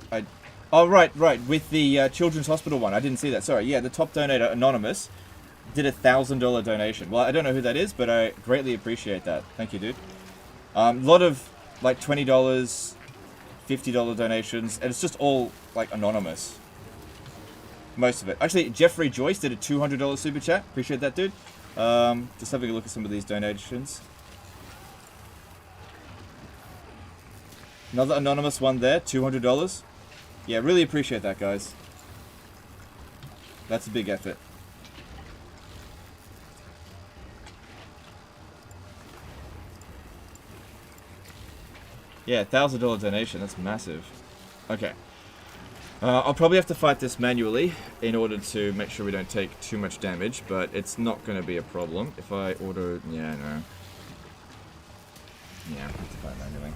Oh, right. With the Children's Hospital one. I didn't see that. Sorry. Yeah, the top donator, Anonymous, did a $1,000 donation. Well, I don't know who that is, but I greatly appreciate that. Thank you, dude. A lot of, like, $20, $50 donations, and it's just all, like, anonymous. Most of it. Actually, Jeffrey Joyce did a $200 super chat. Appreciate that, dude. Just having a look at some of these donations. Another anonymous one there, $200. Yeah, really appreciate that, guys. That's a big effort. Yeah, $1,000 donation. That's massive. Okay. I'll probably have to fight this manually in order to make sure we don't take too much damage, but it's not going to be a problem if I auto... Yeah, no. Yeah, I have to fight manually.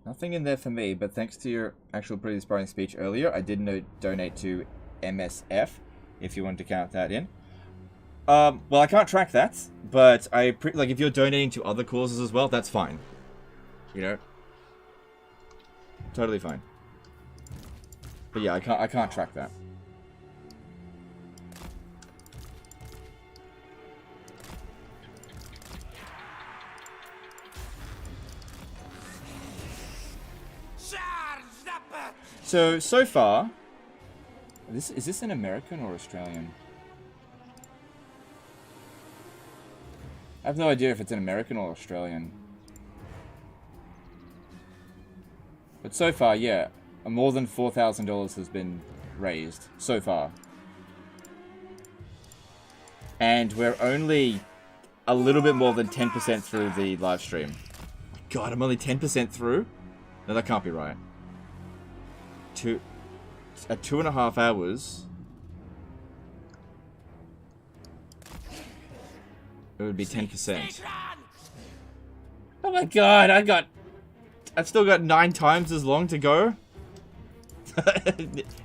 Nothing in there for me, but thanks to your actual pretty inspiring speech earlier, I did donate to MSF, if you want to count that in. Well, I can't track that, but like if you're donating to other causes as well, that's fine. You know, totally fine. But yeah, I can't track that. So far, is this an American or Australian? I have no idea if it's an American or Australian. But so far, yeah, more than $4,000 has been raised so far. And we're only a little bit more than 10% through the live stream. God, I'm only 10% through? No, that can't be right. At 2.5 hours, it would be 10%. Oh my god, I've still got 9 times as long to go.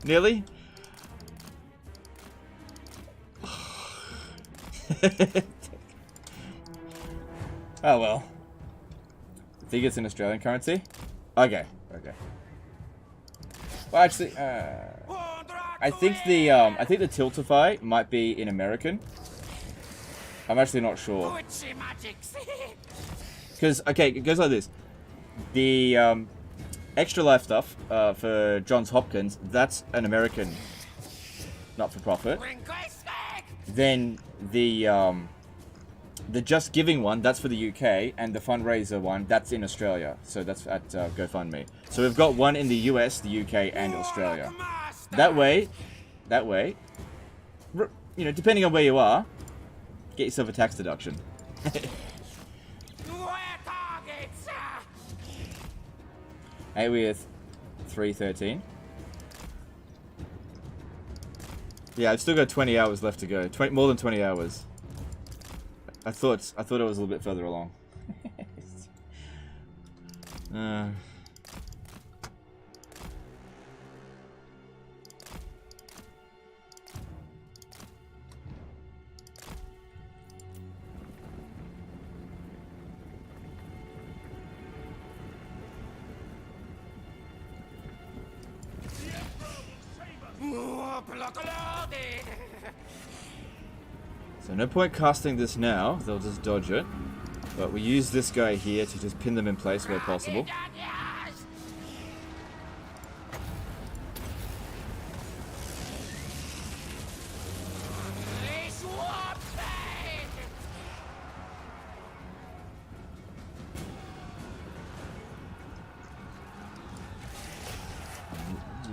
Nearly. Oh well. I think it's in Australian currency. Okay. Well, actually, I think the Tiltify might be in American. I'm actually not sure. Because, okay, it goes like this. The Extra Life stuff for Johns Hopkins, that's an American not-for-profit. Then the Just Giving one, that's for the UK, and the fundraiser one, that's in Australia. So that's at GoFundMe. So we've got one in the US, the UK, and Australia. That way, you know, depending on where you are, get yourself a tax deduction. Hey, with 313. Yeah, I've still got 20 hours left to go. More than 20 hours. I thought it was a little bit further along. So no point casting this now, they'll just dodge it. But we use this guy here to just pin them in place where possible.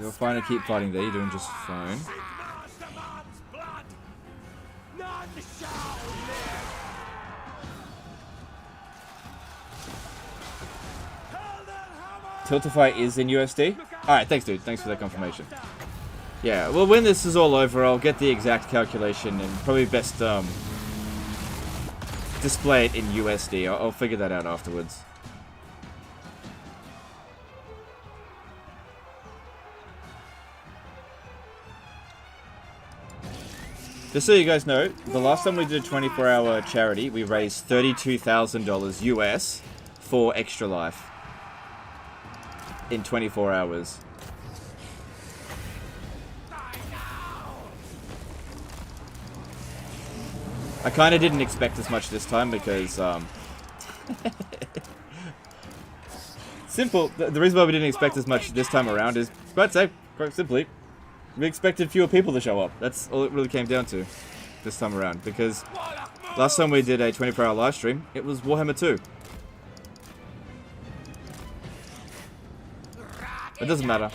You're fine to keep fighting there, you're doing just fine. Tiltify is in USD? Alright, thanks dude. Thanks for that confirmation. Yeah, well when this is all over, I'll get the exact calculation and probably best display it in USD. I'll figure that out afterwards. Just so you guys know, the last time we did a 24-hour charity, we raised $32,000 US for Extra Life. In 24 hours. I kind of didn't expect as much this time because, simple. The reason why we didn't expect as much this time around is, quite simply, we expected fewer people to show up. That's all it really came down to this time around. Because last time we did a 24-hour live stream, it was Warhammer 2. It doesn't matter.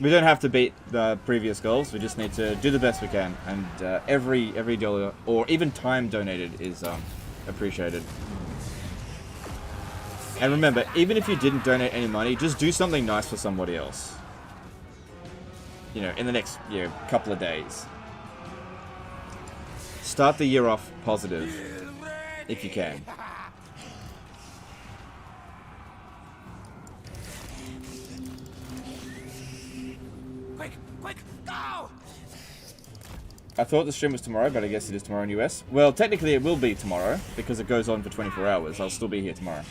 We don't have to beat the previous goals. We just need to do the best we can, and every dollar or even time donated is appreciated. And remember, even if you didn't donate any money, just do something nice for somebody else. You know, in the next couple of days. Start the year off positive, if you can. Quick, go! I thought the stream was tomorrow, but I guess it is tomorrow in US. Well, technically it will be tomorrow, because it goes on for 24 hours. I'll still be here tomorrow.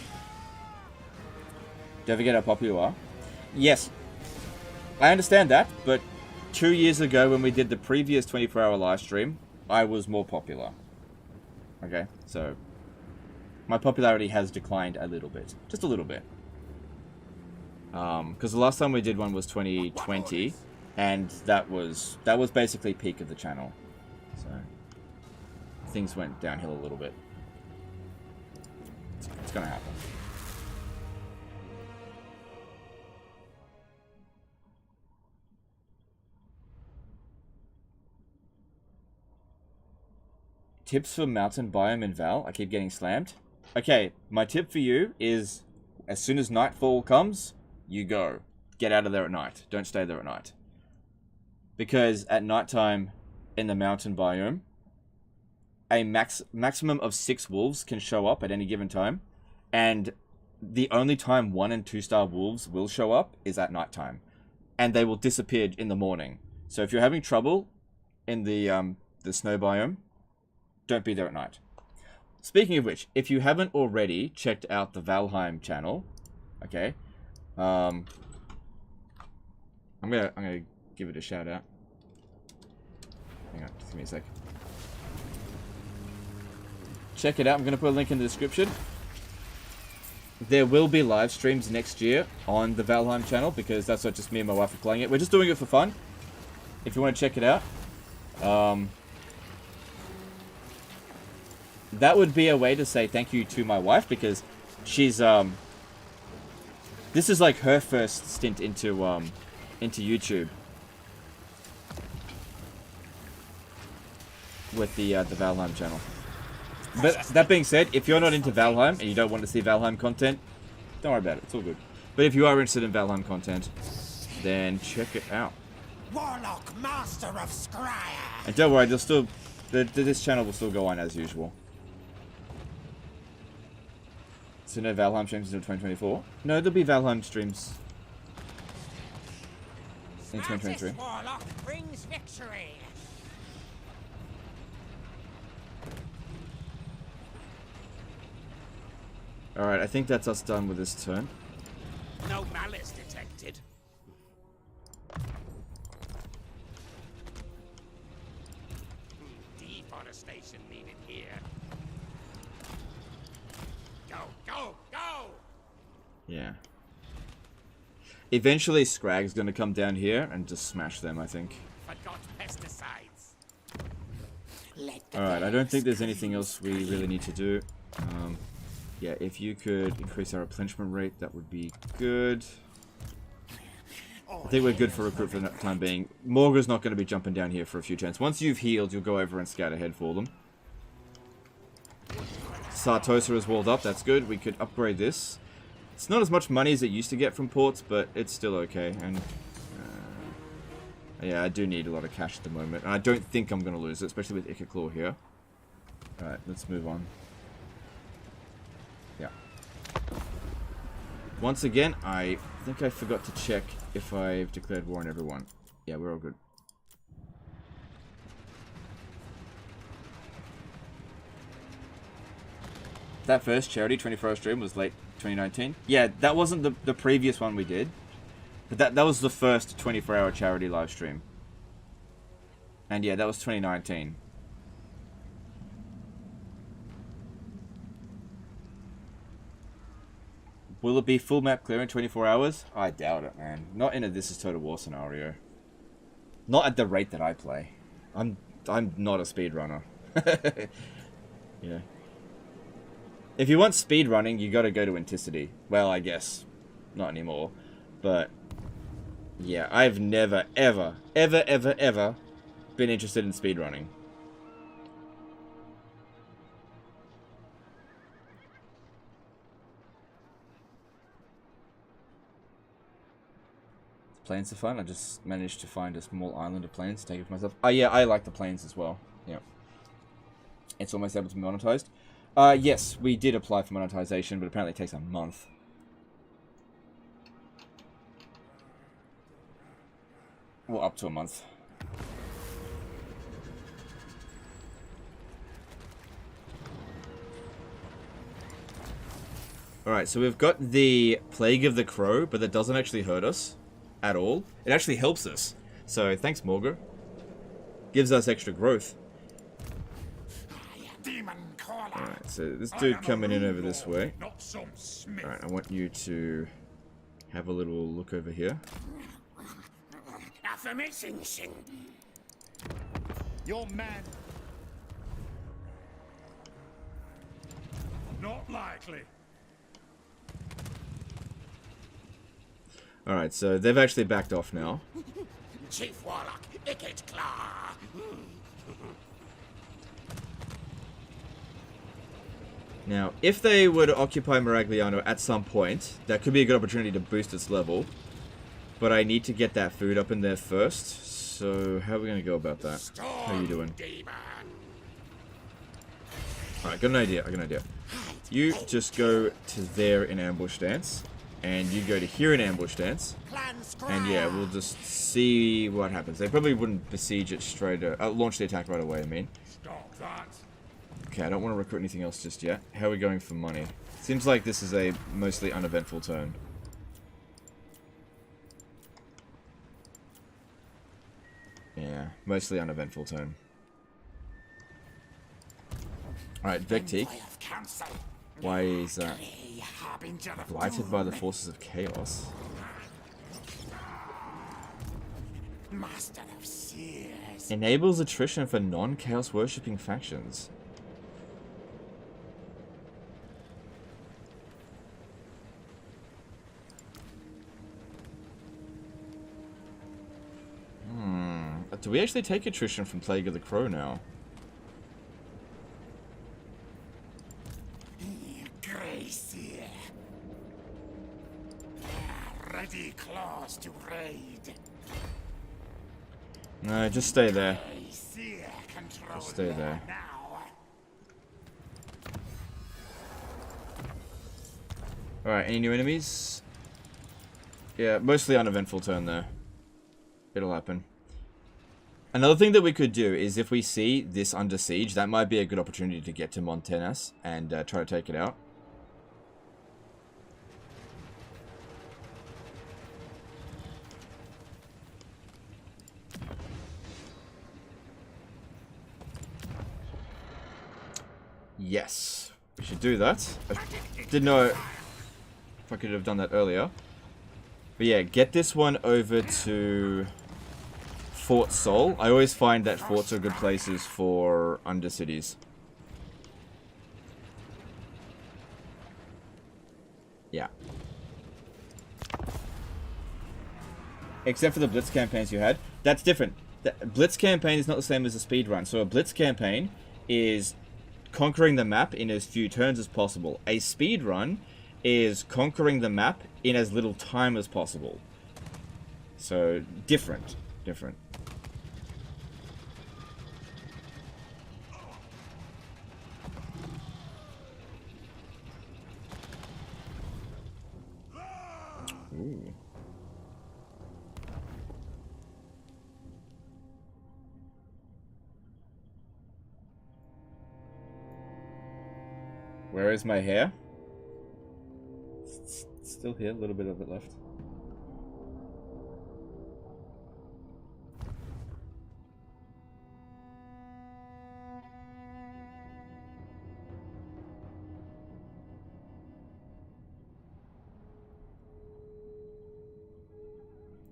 Do you ever get how popular you are? Yes. I understand that, but 2 years ago when we did the previous 24-hour live stream, I was more popular. Okay, so my popularity has declined a little bit. Just a little bit. Because the last time we did one was 2020, and that was basically peak of the channel. So things went downhill a little bit. It's gonna happen. Tips for mountain biome in Val. I keep getting slammed. Okay, my tip for you is, as soon as nightfall comes, you go. Get out of there at night. Don't stay there at night. Because at nighttime in the mountain biome, a maximum of 6 wolves can show up at any given time. And the only time 1- and 2-star wolves will show up is at nighttime. And they will disappear in the morning. So if you're having trouble in the snow biome, don't be there at night. Speaking of which, if you haven't already checked out the Valheim channel, okay, I'm gonna give it a shout out. Hang on, just give me a sec. Check it out. I'm gonna put a link in the description. There will be live streams next year on the Valheim channel because that's not just me and my wife are playing it. We're just doing it for fun. If you want to check it out, that would be a way to say thank you to my wife because she's this is like her first stint into YouTube with the Valheim channel. But that being said, if you're not into Valheim and you don't want to see Valheim content, don't worry about it. It's all good. But if you are interested in Valheim content, then check it out. Warlock, master of Scryer. And don't worry, there'll still this channel will still go on as usual. So no Valheim streams until 2024. No, there'll be Valheim streams in 2023. Warlock brings victory. Alright, I think that's us done with this turn. No malice detected. Deforestation needed here. Go, go, go! Yeah. Eventually Scrag's gonna come down here and just smash them, I think. Forgot pesticides. Alright, I don't think there's anything else we really need to do. Yeah, if you could increase our replenishment rate, that would be good. I think we're good for recruit for the time being. Morga's not going to be jumping down here for a few turns. Once you've healed, you'll go over and scout ahead for them. Sartosa is walled up, that's good. We could upgrade this. It's not as much money as it used to get from ports, but it's still okay. And yeah, I do need a lot of cash at the moment. And I don't think I'm going to lose it, especially with Ikit Claw here. Alright, let's move on. Yeah. Once again, I think I forgot to check if I've declared war on everyone. Yeah, we're all good. That first charity 24-hour stream was late 2019. Yeah, that wasn't the previous one we did. But that was the first 24-hour charity live stream. And yeah, that was 2019. Will it be full map clear in 24 hours? I doubt it, man. Not in a This Is Total War scenario. Not at the rate that I play. I'm not a speedrunner. Yeah. If you want speedrunning, you gotta go to Anticity. Well, I guess. Not anymore. But yeah, I've never, ever been interested in speedrunning. Planes are fun. I just managed to find a small island of planes to take it for myself. Oh yeah, I like the planes as well. Yeah. It's almost able to be monetized. Yes, we did apply for monetization, but apparently it takes a month. Well, up to a month. Alright, so we've got the Plague of the Crow, but that doesn't actually hurt us at all. It actually helps us. So, thanks, Morga. Gives us extra growth. Alright, so this dude coming in over this way. Alright, I want you to have a little look over here. Affirmation. Your man. Not likely. Alright, so they've actually backed off now. Chief Warlock, Ikit Claw. Now, if they were to occupy Miragliano at some point, that could be a good opportunity to boost its level. But I need to get that food up in there first. So, how are we going to go about that? How are you doing? Alright, got an idea. I got an idea. You just go to there in ambush stance. And you go to here in ambush stance. And yeah, we'll just see what happens. They probably wouldn't besiege it straight... launch the attack right away, I mean. Okay, I don't want to recruit anything else just yet. How are we going for money? Seems like this is a mostly uneventful turn. Yeah, mostly uneventful turn. Alright, Vectique. Why is that? Blighted by the forces of chaos. Enables attrition for non-chaos worshipping factions. Do we actually take attrition from Plague of the Crow now? Gracie. Ready claws to raid. No, just stay there. Just stay there. Alright, any new enemies? Yeah, mostly uneventful turn there. It'll happen. Another thing that we could do is if we see this under siege, that might be a good opportunity to get to Montanas and try to take it out. Yes, we should do that. I didn't know if I could have done that earlier. But yeah, get this one over to Fort Sol. I always find that forts are good places for undercities. Yeah. Except for the Blitz campaigns you had. That's different. The Blitz campaign is not the same as a speed run. So a Blitz campaign is conquering the map in as few turns as possible. A speed run is conquering the map in as little time as possible. So different. Ooh. Where is my hair? It's still here, a little bit of it left.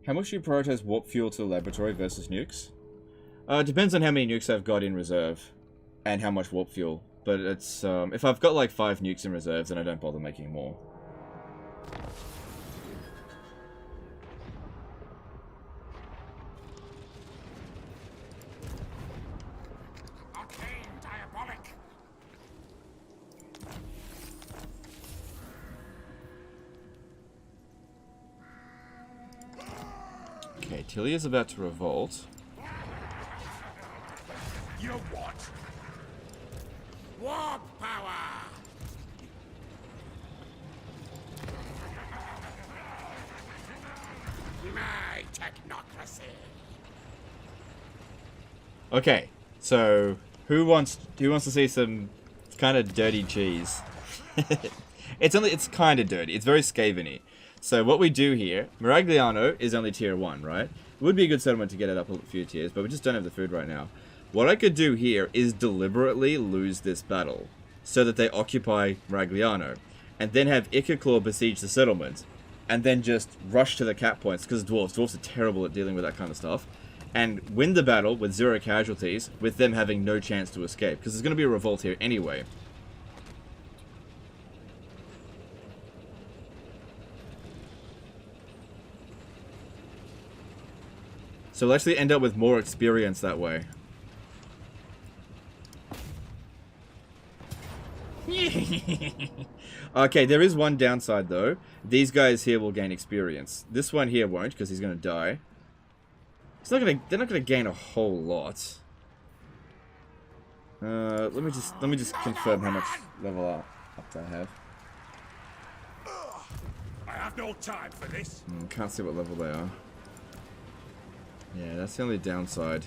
How much do you prioritize warp fuel to the laboratory versus nukes? It depends on how many nukes I've got in reserve and how much warp fuel. But it's, if I've got like 5 nukes in reserve, then I don't bother making more. Okay, Tilia's about to revolt. You what? Warp power! My technocracy! Okay, so who wants to see some kind of dirty cheese? It's kind of dirty. It's very Skaven-y. So what we do here, Miragliano is only tier 1, right? It would be a good settlement to get it up a few tiers, but we just don't have the food right now. What I could do here is deliberately lose this battle, so that they occupy Miragliano, and then have Ikit besiege the settlement, and then just rush to the cap points, because dwarves are terrible at dealing with that kind of stuff, and win the battle with 0 casualties, with them having no chance to escape, because there's going to be a revolt here anyway. So we'll actually end up with more experience that way. Okay, there is one downside though. These guys here will gain experience. This one here won't, because he's gonna die. They're not gonna gain a whole lot. Let me just confirm how much level up I have. I have no time for this. Can't see what level they are. Yeah, that's the only downside.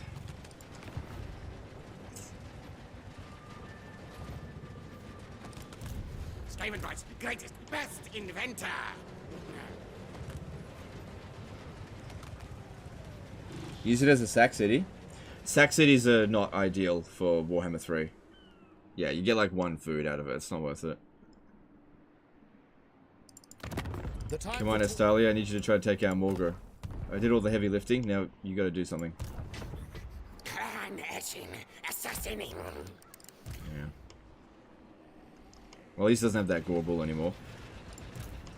Skavenbright's greatest, best inventor. Use it as a sack city. Sack cities are not ideal for Warhammer 3. Yeah, you get like 1 food out of it. It's not worth it. Come on, Estalia. I need you to try to take out Morgr. I did all the heavy lifting. Now you got to do something. Clan etching, assassinating. Yeah. Well, at least it doesn't have that gore bull anymore.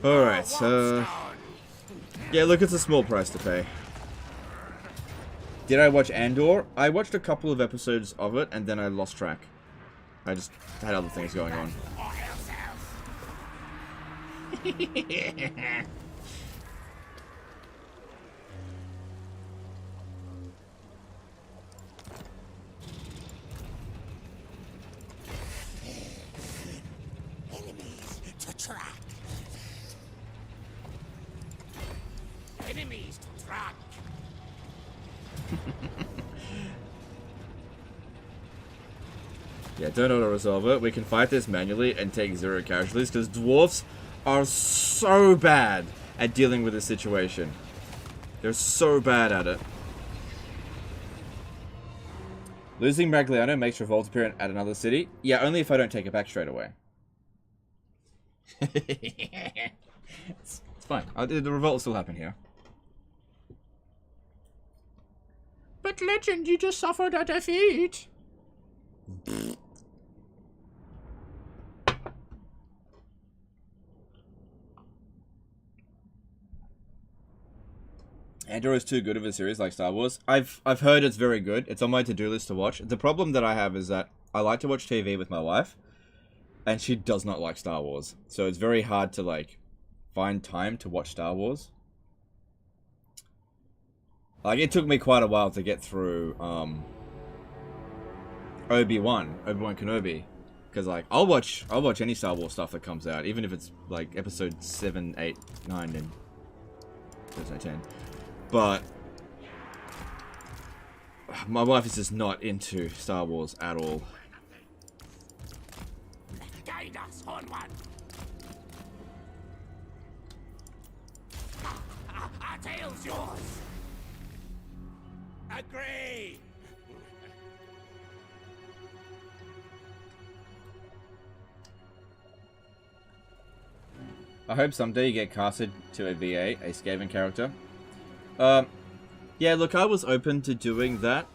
Alright, yeah, look, it's a small price to pay. Did I watch Andor? I watched a couple of episodes of it, and then I lost track. I just had other things going on. Yeah, don't auto-resolve it. We can fight this manually and take 0 casualties, because dwarfs are so bad at dealing with this situation. They're so bad at it. Losing Magliano makes Revolt appear at another city? Yeah, only if I don't take it back straight away. It's fine. The Revolt will still happen here. But Legend, you just suffered a defeat. Andor is too good of a series like Star Wars. I've heard it's very good. It's on my to-do list to watch. The problem that I have is that I like to watch TV with my wife, and she does not like Star Wars. So it's very hard to, like, find time to watch Star Wars. Like, it took me quite a while to get through, Obi-Wan Kenobi. Because, like, I'll watch any Star Wars stuff that comes out, even if it's, like, episode 7, 8, 9, and... 10. But... my wife is just not into Star Wars at all. Guide us, Horn One. Our tail's yours. Agree. I hope someday you get casted to a VA, a Skaven character. Yeah, look, I was open to doing that.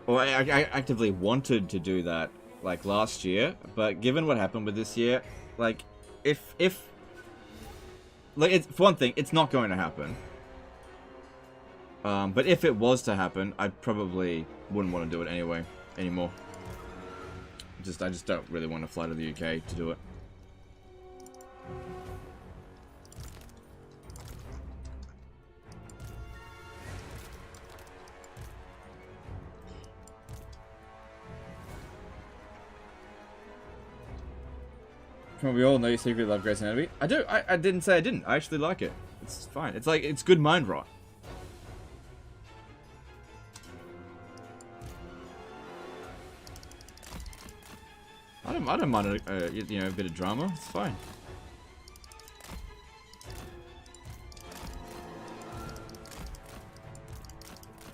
Or I actively wanted to do that, like, last year. But given what happened with this year, like, if like, for one thing, it's not going to happen. But if it was to happen, I probably wouldn't want to do it anymore. I just don't really want to fly to the UK to do it. Well, we all know you secretly love Grey's Anatomy. I do. I didn't say I didn't. I actually like it. It's fine. It's like, it's good mind rot. I don't mind you know, a bit of drama. It's fine.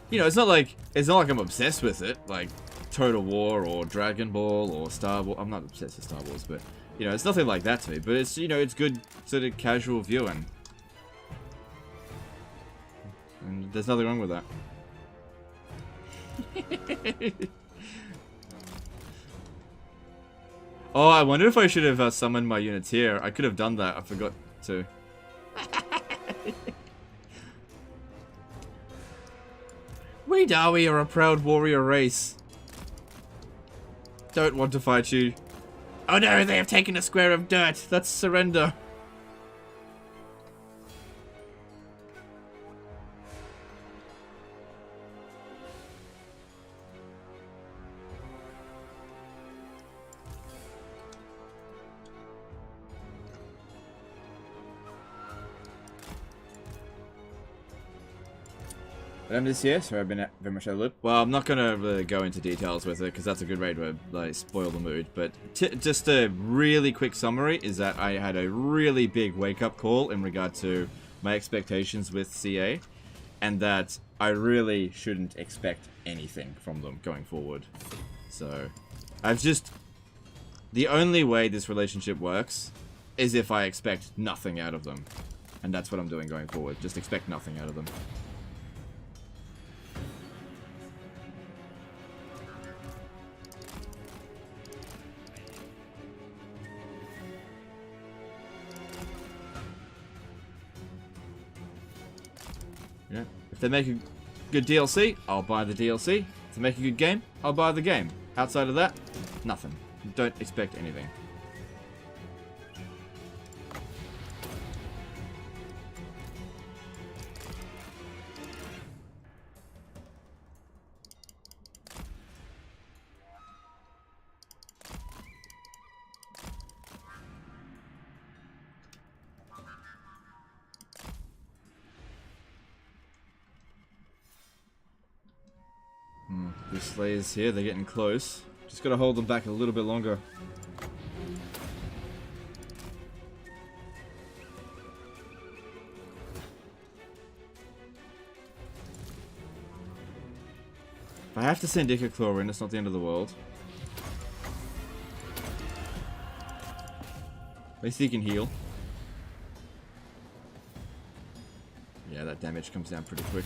You know, it's not like I'm obsessed with it, like Total War or Dragon Ball or Star Wars. I'm not obsessed with Star Wars, but you know, it's nothing like that to me. But it's, you know, it's good sort of casual viewing, and there's nothing wrong with that. Oh, I wonder if I should have summoned my units here. I could have done that. I forgot to. We Dawi are a proud warrior race. Don't want to fight you. Oh no, they have taken a square of dirt. Let's surrender. This year, sorry, I've been very much out of the loop. Well, I'm not gonna really go into details with it because that's a good way to like spoil the mood. But just a really quick summary is that I had a really big wake-up call in regard to my expectations with CA, and that I really shouldn't expect anything from them going forward. So, the only way this relationship works is if I expect nothing out of them, and that's what I'm doing going forward. Just expect nothing out of them. Yeah. If they make a good DLC, I'll buy the DLC. If they make a good game, I'll buy the game. Outside of that, nothing. Don't expect anything. These Slayers here, they're getting close. Just gotta hold them back a little bit longer. If I have to send Ikit Claw in, it's not the end of the world. At least he can heal. Yeah, that damage comes down pretty quick.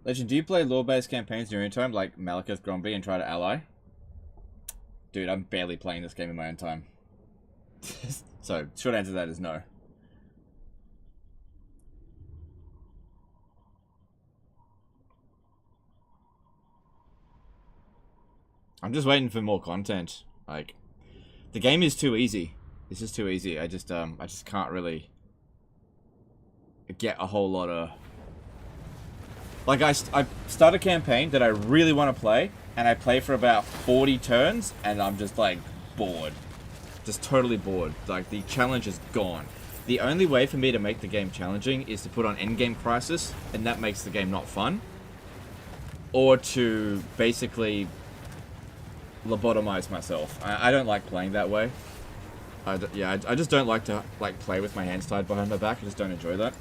Legend, do you play lore-based campaigns in your own time, like Malekith, Gromby, and try to ally? Dude, I'm barely playing this game in my own time. So, short answer to that is no. I'm just waiting for more content. Like, the game is too easy. It's just too easy. I just can't really get a whole lot of... Like, I start a campaign that I really want to play, and I play for about 40 turns, and I'm just, like, bored. Just totally bored. Like, the challenge is gone. The only way for me to make the game challenging is to put on endgame crisis, and that makes the game not fun. Or to basically lobotomize myself. I don't like playing that way. I just don't like to, like, play with my hands tied behind my back. I just don't enjoy that.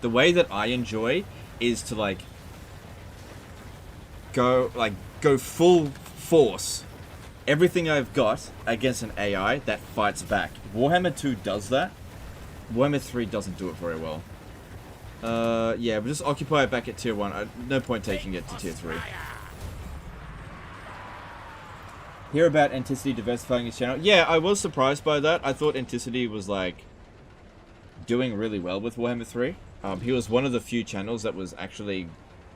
The way that I enjoy is to, like, go full force everything I've got against an AI that fights back. Warhammer 2 does that. Warhammer 3 doesn't do it very well. Yeah, we'll just occupy it back at tier 1. No point taking it to tier 3. Hear about Anticity diversifying his channel. Yeah, I was surprised by that. I thought Anticity was, like, doing really well with Warhammer 3. He was one of the few channels that was actually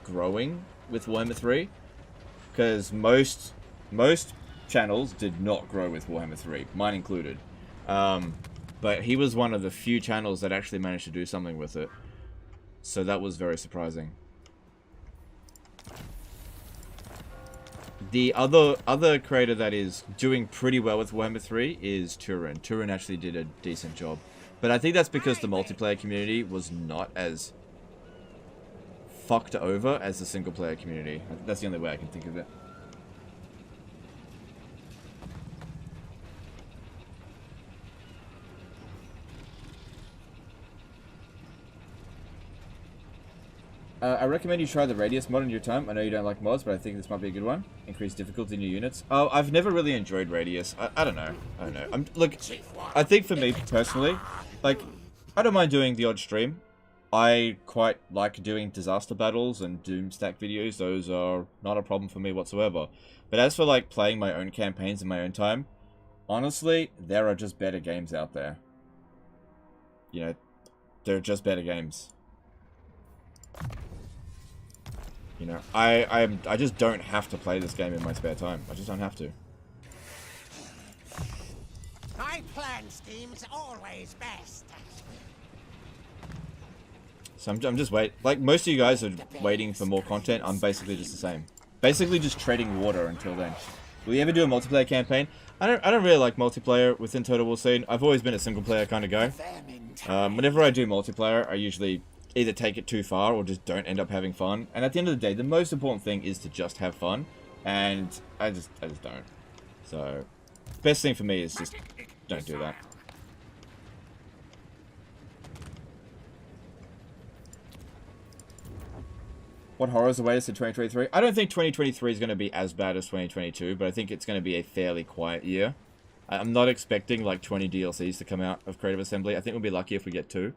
growing with Warhammer 3. Because most channels did not grow with Warhammer 3, mine included. But he was one of the few channels that actually managed to do something with it. So that was very surprising. The other creator that is doing pretty well with Warhammer 3 is Turin. Turin actually did a decent job. But I think that's because the multiplayer community was not as fucked over as the single player community. That's the only way I can think of it. I recommend you try the Radius mod in your time. I know you don't like mods, but I think this might be a good one. Increase difficulty in your units. Oh, I've never really enjoyed Radius. I don't know. I don't know. Look, I think for me personally, like, I don't mind doing the odd stream. I quite like doing disaster battles and doom stack videos. Those are not a problem for me whatsoever. But as for, like, playing my own campaigns in my own time, honestly, there are just better games out there. You know, there are just better games. You know, I just don't have to play this game in my spare time. I just don't have to. My plan scheme's always best. So I'm just like most of you guys are waiting for more content. I'm basically just the same. Basically just treading water until then. Will you ever do a multiplayer campaign? I don't really like multiplayer within Total War scene. I've always been a single player kind of guy. Whenever I do multiplayer, I usually either take it too far or just don't end up having fun. And at the end of the day, the most important thing is to just have fun. And I just don't. So, best thing for me is just don't do that. What horrors await us in 2023? I don't think 2023 is going to be as bad as 2022, but I think it's going to be a fairly quiet year. I'm not expecting like 20 DLCs to come out of Creative Assembly. I think we'll be lucky if we get 2.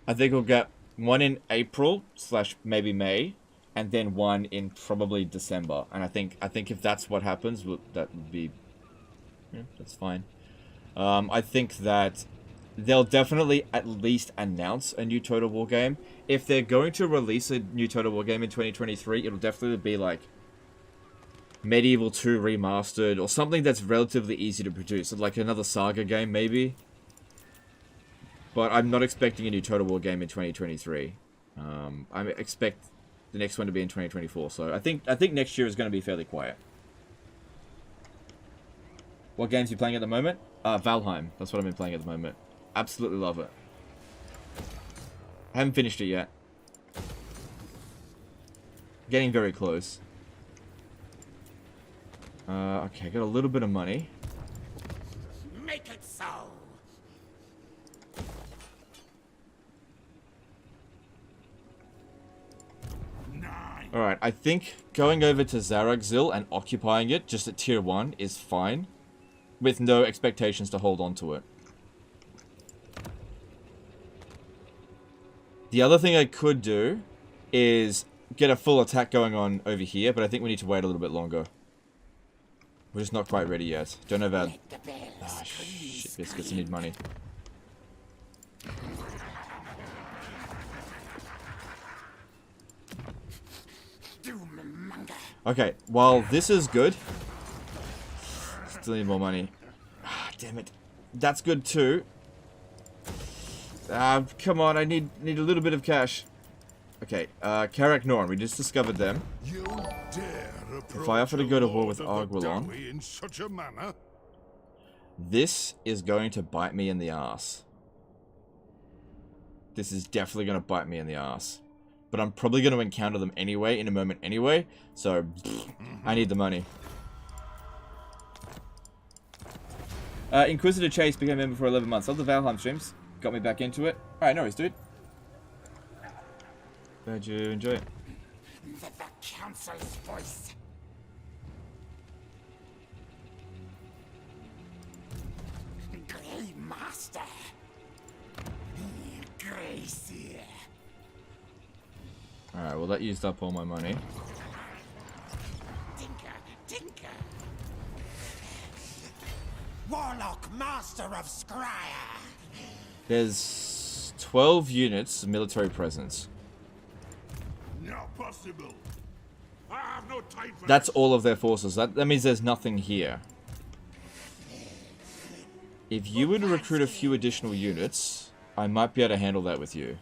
I think we'll get one in April / maybe May, and then one in probably December. And I think if that's what happens, that would be, yeah, that's fine. I think that they'll definitely at least announce a new Total War game. If they're going to release a new Total War game in 2023, it'll definitely be like Medieval 2 remastered or something that's relatively easy to produce, like another Saga game maybe. But I'm not expecting a new Total War game in 2023. I expect the next one to be in 2024. So I think next year is going to be fairly quiet. What games are you playing at the moment? Valheim. That's what I've been playing at the moment. Absolutely love it. I haven't finished it yet. Getting very close. Okay, got a little bit of money. Make it so. Alright, I think going over to Zaragzil and occupying it just at tier 1 is fine. With no expectations to hold on to it. The other thing I could do is get a full attack going on over here, but I think we need to wait a little bit longer. We're just not quite ready yet. Don't know about... Ah, shit biscuits, I need money. Okay, while this is good... Still need more money. Ah, damn it. That's good too. Come on, I need a little bit of cash. Okay, Karak Norn, we just discovered them. You dare If I offer to go to war with Arguelon, in such a manner? this is going to bite me in the ass. This is definitely going to bite me in the ass. But I'm probably going to encounter them anyway, in a moment anyway, so I need the money. Inquisitor Chase became a member for 11 months. Love the Valheim streams. Got me back into it. Alright, no worries, dude. Glad you enjoy it. The council's voice. Grey Master. Gracie. Alright, well that used up all my money. Tinker. Warlock Master of Scryer. There's 12 units of military presence. Not possible. I have no time for That's this. all of their forces. That means there's nothing here. If you were to recruit a few additional units, I might be able to handle that with you.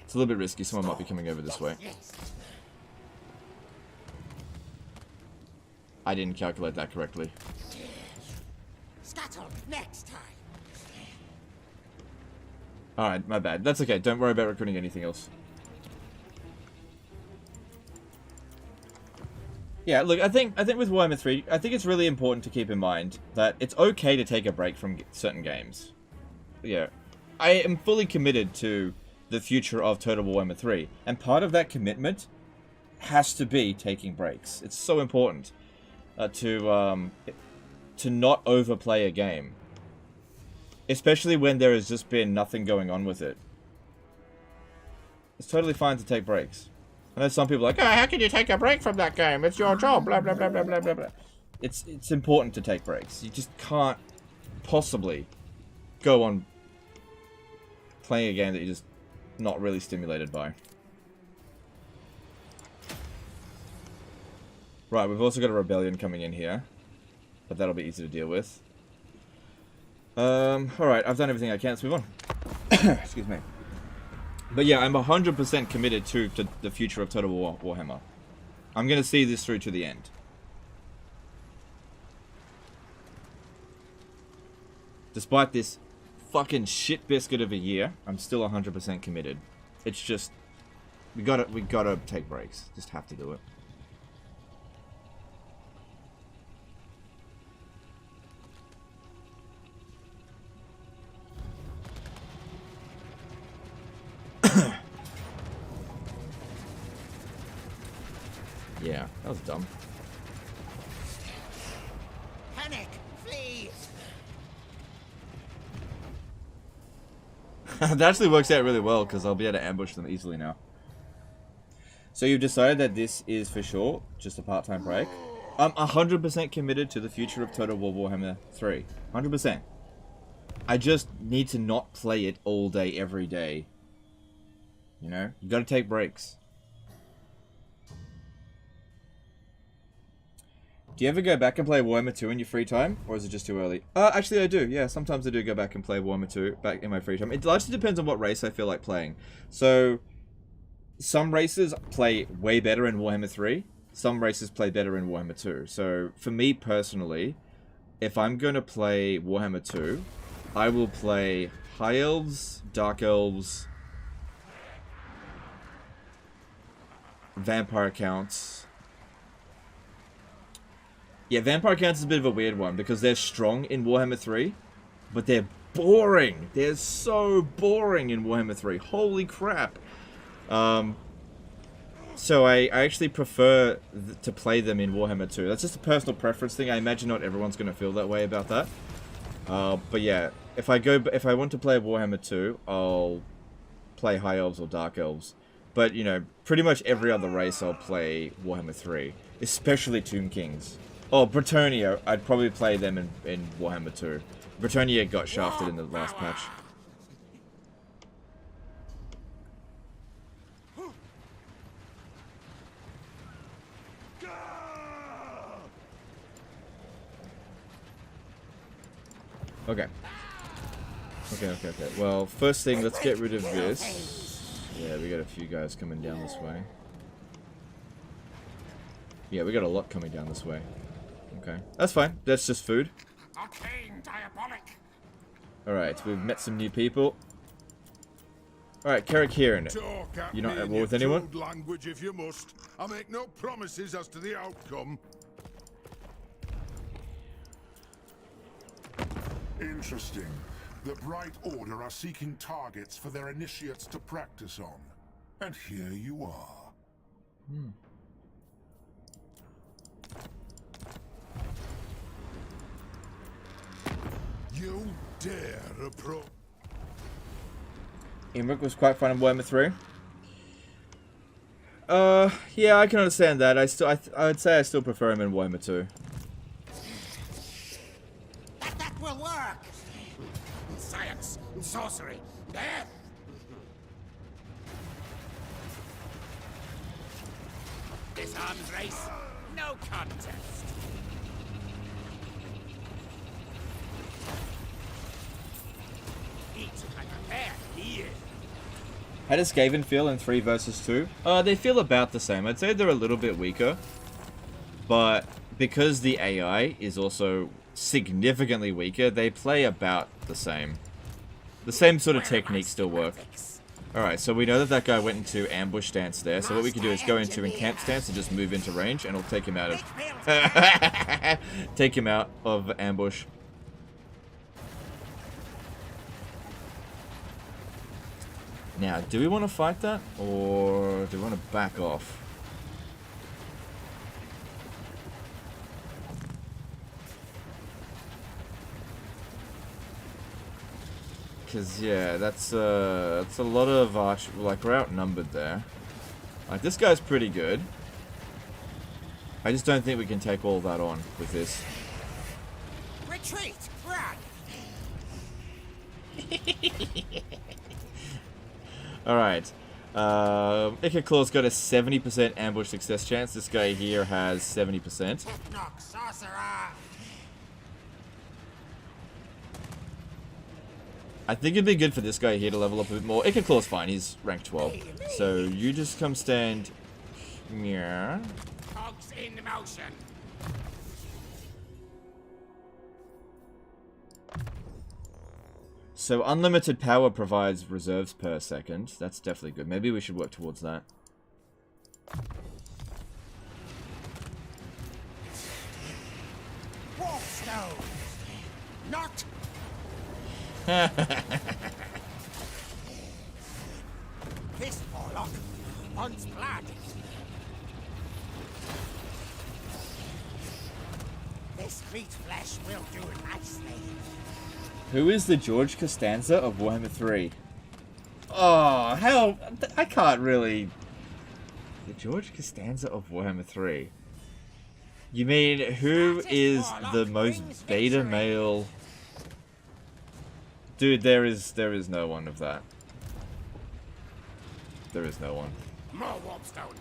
It's a little bit risky. Someone might be coming over this way. I didn't calculate that correctly. Scuttle next time. Alright, my bad. That's okay. Don't worry about recruiting anything else. Yeah, look, I think with Warhammer 3, I think it's really important to keep in mind that it's okay to take a break from certain games. Yeah. I am fully committed to the future of Total Warhammer 3, and part of that commitment has to be taking breaks. It's so important to not overplay a game. Especially when there has just been nothing going on with it. It's totally fine to take breaks. I know some people are like, oh, how can you take a break from that game? It's your job, blah, blah, blah, blah, blah, blah, blah. It's important to take breaks. You just can't possibly go on playing a game that you're just not really stimulated by. Right, we've also got a rebellion coming in here. But that'll be easy to deal with. Alright, I've done everything I can. Let's move on. Excuse me. But yeah, I'm 100% committed to the future of Total War Warhammer. I'm going to see this through to the end. Despite this fucking shit biscuit of a year, I'm still 100% committed. It's just, we gotta take breaks. Just have to do it. Yeah, that was dumb. Panic! Flee! That actually works out really well because I'll be able to ambush them easily now. So you've decided that this is for sure just a part-time break? I'm 100% committed to the future of Total War Warhammer 3. 100%. I just need to not play it all day, every day. You know? You gotta take breaks. Do you ever go back and play Warhammer 2 in your free time? Or is it just too early? Actually I do, yeah. Sometimes I do go back and play Warhammer 2 back in my free time. It largely depends on what race I feel like playing. So, some races play way better in Warhammer 3. Some races play better in Warhammer 2. So, for me personally, if I'm going to play Warhammer 2, I will play High Elves, Dark Elves, Vampire Counts. Yeah, Vampire Counts is a bit of a weird one because they're strong in Warhammer 3, but they're boring. They're so boring in Warhammer 3. Holy crap. So I actually prefer to play them in Warhammer 2. That's just a personal preference thing. I imagine not everyone's going to feel that way about that. But yeah, if I want to play Warhammer 2, I'll play High Elves or Dark Elves. But, you know, pretty much every other race I'll play Warhammer 3. Especially Tomb Kings. Oh, Bretonnia, I'd probably play them in Warhammer 2. Bretonnia got shafted in the last patch. Okay. Okay. Well, first thing, let's get rid of this. Yeah, we got a few guys coming down this way. Yeah, we got a lot coming down this way. Okay. That's fine. That's just food. Alright, we've met some new people. Alright, Carrick here, and you're not at war with anyone? Language if you must. I make no promises as to the outcome. Interesting. The Bright Order are seeking targets for their initiates to practice on. And here you are. You dare approach... Imric was quite fun in Warhammer 3. Yeah, I can understand that. I would say I still prefer him in Warhammer 2. That will work! Science, sorcery, death! This arms race, no contest. Eat and prepare here. How does Skaven feel in 3 versus 2? They feel about the same. I'd say they're a little bit weaker. But because the AI is also significantly weaker, they play about the same. The same sort of techniques still work. Alright, so we know that guy went into ambush stance there, so what we can do is go into encamp stance and just move into range, and it'll take him out of... take him out of ambush. Now, do we want to fight that, or do we want to back off? Because, yeah, that's a lot of like, we're outnumbered there. Like, this guy's pretty good. I just don't think we can take all that on with this. Retreat! Run! Alright. Ikit Claw's got a 70% ambush success chance. This guy here has 70%. Knock, sorcerer! I think it'd be good for this guy here to level up a bit more. Ikit Claw's fine, he's rank 12. So you just come stand here. Cogs in motion. So unlimited power provides reserves per second. That's definitely good. Maybe we should work towards that. Warpstone! Not! This warlock wants blood. This meat flesh will do nicely. Who is the George Costanza of Warhammer 3? Oh, hell, I can't really... The George Costanza of Warhammer 3. You mean, who is the most beta male... Dude, there is no one of that. There is no one. More warpstone.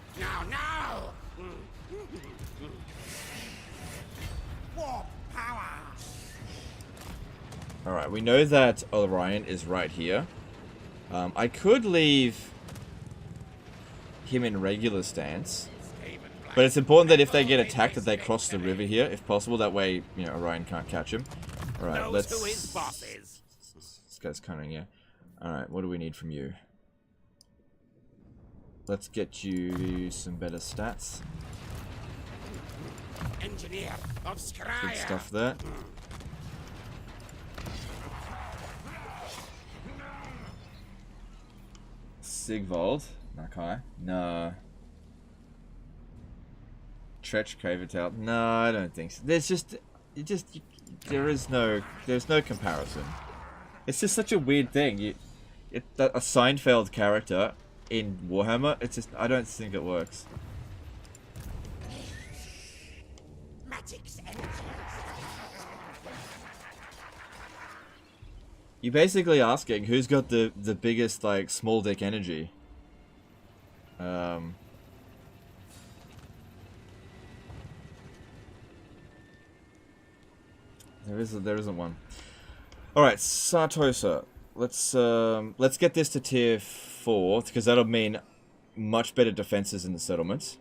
Now! Warp power. Alright, we know that Orion is right here. I could leave him in regular stance. But it's important that if they get attacked that they cross the river here, if possible. That way, you know, Orion can't catch him. Alright, let's... This guy's cunning, yeah. Alright, what do we need from you? Let's get you some better stats. Engineer, Good stuff there. Sigvald. Nakai. No. Tretch Cravertail. No, I don't think so. There's there's no comparison. It's just such a weird thing. A Seinfeld character in Warhammer, it's just, I don't think it works. Magic's energy. You're basically asking who's got the biggest, like, small dick energy. There isn't one. All right, Sartosa. Let's get this to tier 4 because that'll mean much better defenses in the settlements.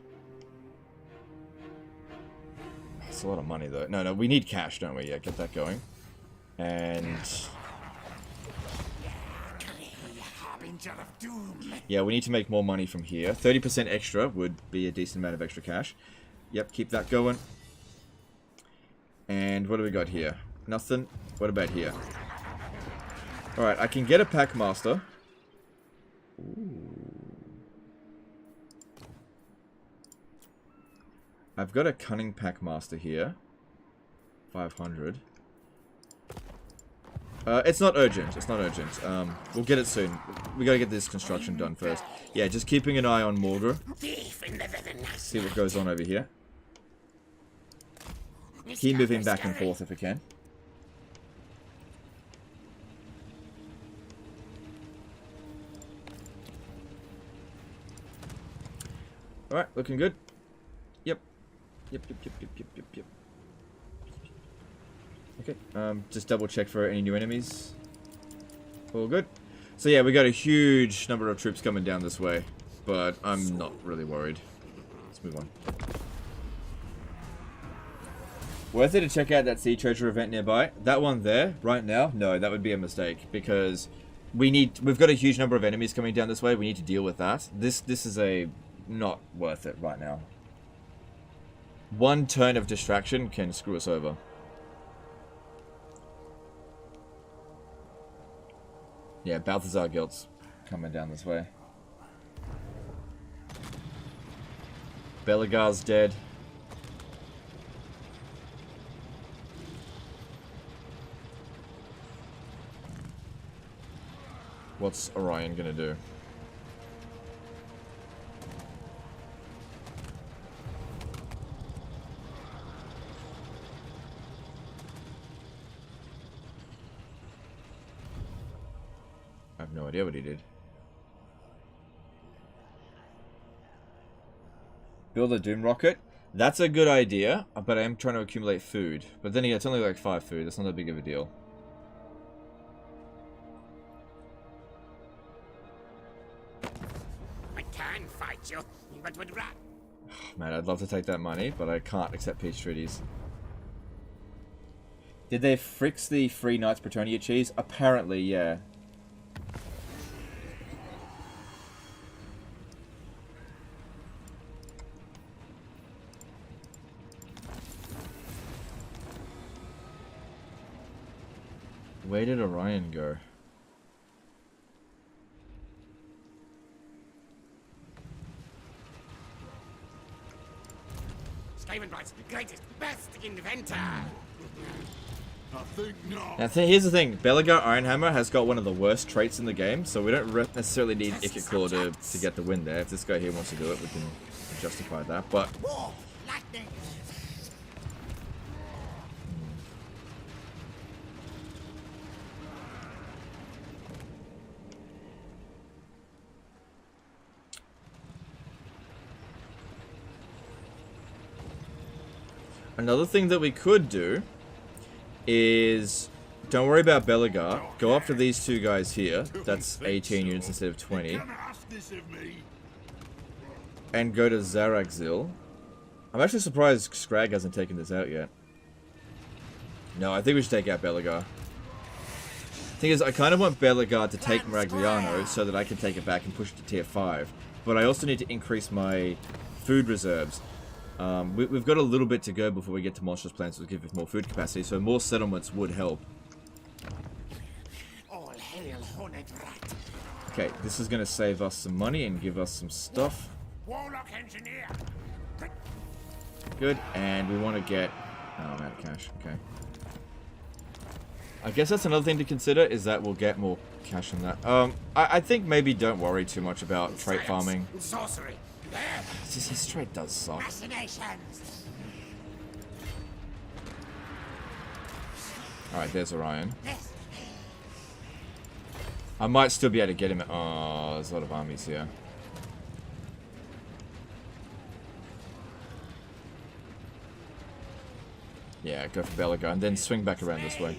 That's a lot of money though. No, we need cash, don't we? Yeah, get that going. And yeah, we need to make more money from here. 30% extra would be a decent amount of extra cash. Yep, keep that going. And what do we got here? Nothing. What about here? Alright, I can get a Packmaster. Ooh. I've got a Cunning Packmaster here. 500. It's not urgent. It's not urgent. We'll get it soon. We gotta get this construction done first. Yeah, just keeping an eye on Morgar. See what goes on over here. Keep moving back and forth if we can. Alright, looking good. Yep. Yep. Okay, just double check for any new enemies. All good. So yeah, we got a huge number of troops coming down this way, but I'm not really worried. Let's move on. Worth it to check out that sea treasure event nearby. That one there, right now, no, that would be a mistake because we've got a huge number of enemies coming down this way. We need to deal with that. This is not worth it right now. One turn of distraction can screw us over. Yeah, Balthazar Guild's coming down this way. Belagar's dead. What's Orion gonna do? I have no idea what he did. Build a Doom Rocket? That's a good idea, but I am trying to accumulate food. But then again, it's only like 5 food. That's not that big of a deal. I can fight you, but would rather. Man, I'd love to take that money, but I can't accept peace treaties. Did they fix the free Knights Bretonnia cheese? Apparently, yeah. Where did Orion go? Skavenbright's greatest, best inventor. I think not. Now, here's the thing. Belagar Ironhammer has got one of the worst traits in the game, so we don't necessarily need Ikit Claw to get the win there. If this guy here wants to do it, we can justify that, but... War, lightning. Another thing that we could do is, don't worry about Belagar, go after these two guys here, that's 18 units instead of 20, and go to Zarakzil. I'm actually surprised Scrag hasn't taken this out yet. No, I think we should take out Belagar. Thing is, I kind of want Belagar to take Maragliano so that I can take it back and push it to tier 5, but I also need to increase my food reserves. We've got a little bit to go before we get to monstrous plants to give it more food capacity, so more settlements would help. All hail, horned rat. Okay, this is going to save us some money and give us some stuff. Warlock engineer. Good, and we want to get... Oh, I'm out of cash, okay. I guess that's another thing to consider, is that we'll get more cash on that. I think maybe don't worry too much about trait farming. Sorcery. His trait does suck. Fascinations. Alright, there's Orion. Yes. I might still be able to get him. Oh, there's a lot of armies here. Yeah, go for Belagar and then swing back around this way.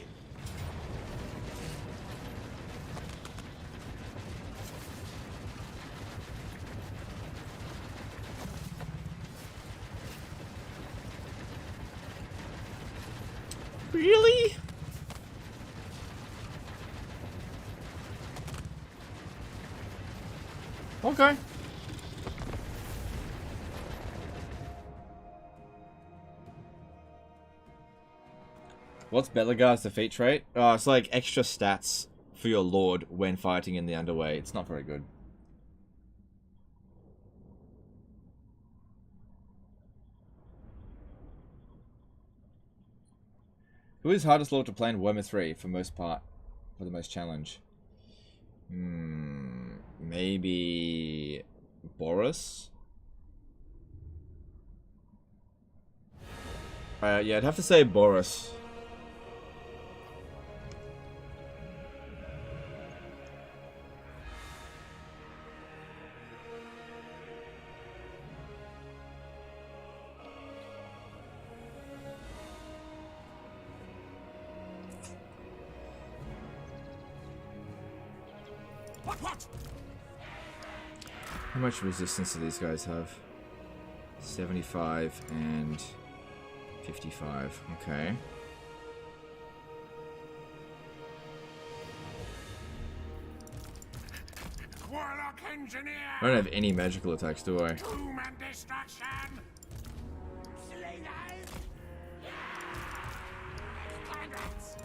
Really? Okay. What's Belagar's defeat trait? Oh, it's like extra stats for your lord when fighting in the underway. It's not very good. Who is hardest lord to play in Warhammer 3 for most part? For the most challenge? Maybe... Boris? Yeah, I'd have to say Boris. What? How much resistance do these guys have? 75 and 55. Okay. Warlock engineer. I don't have any magical attacks, do I? Doom and destruction. Slayers. Kind rats.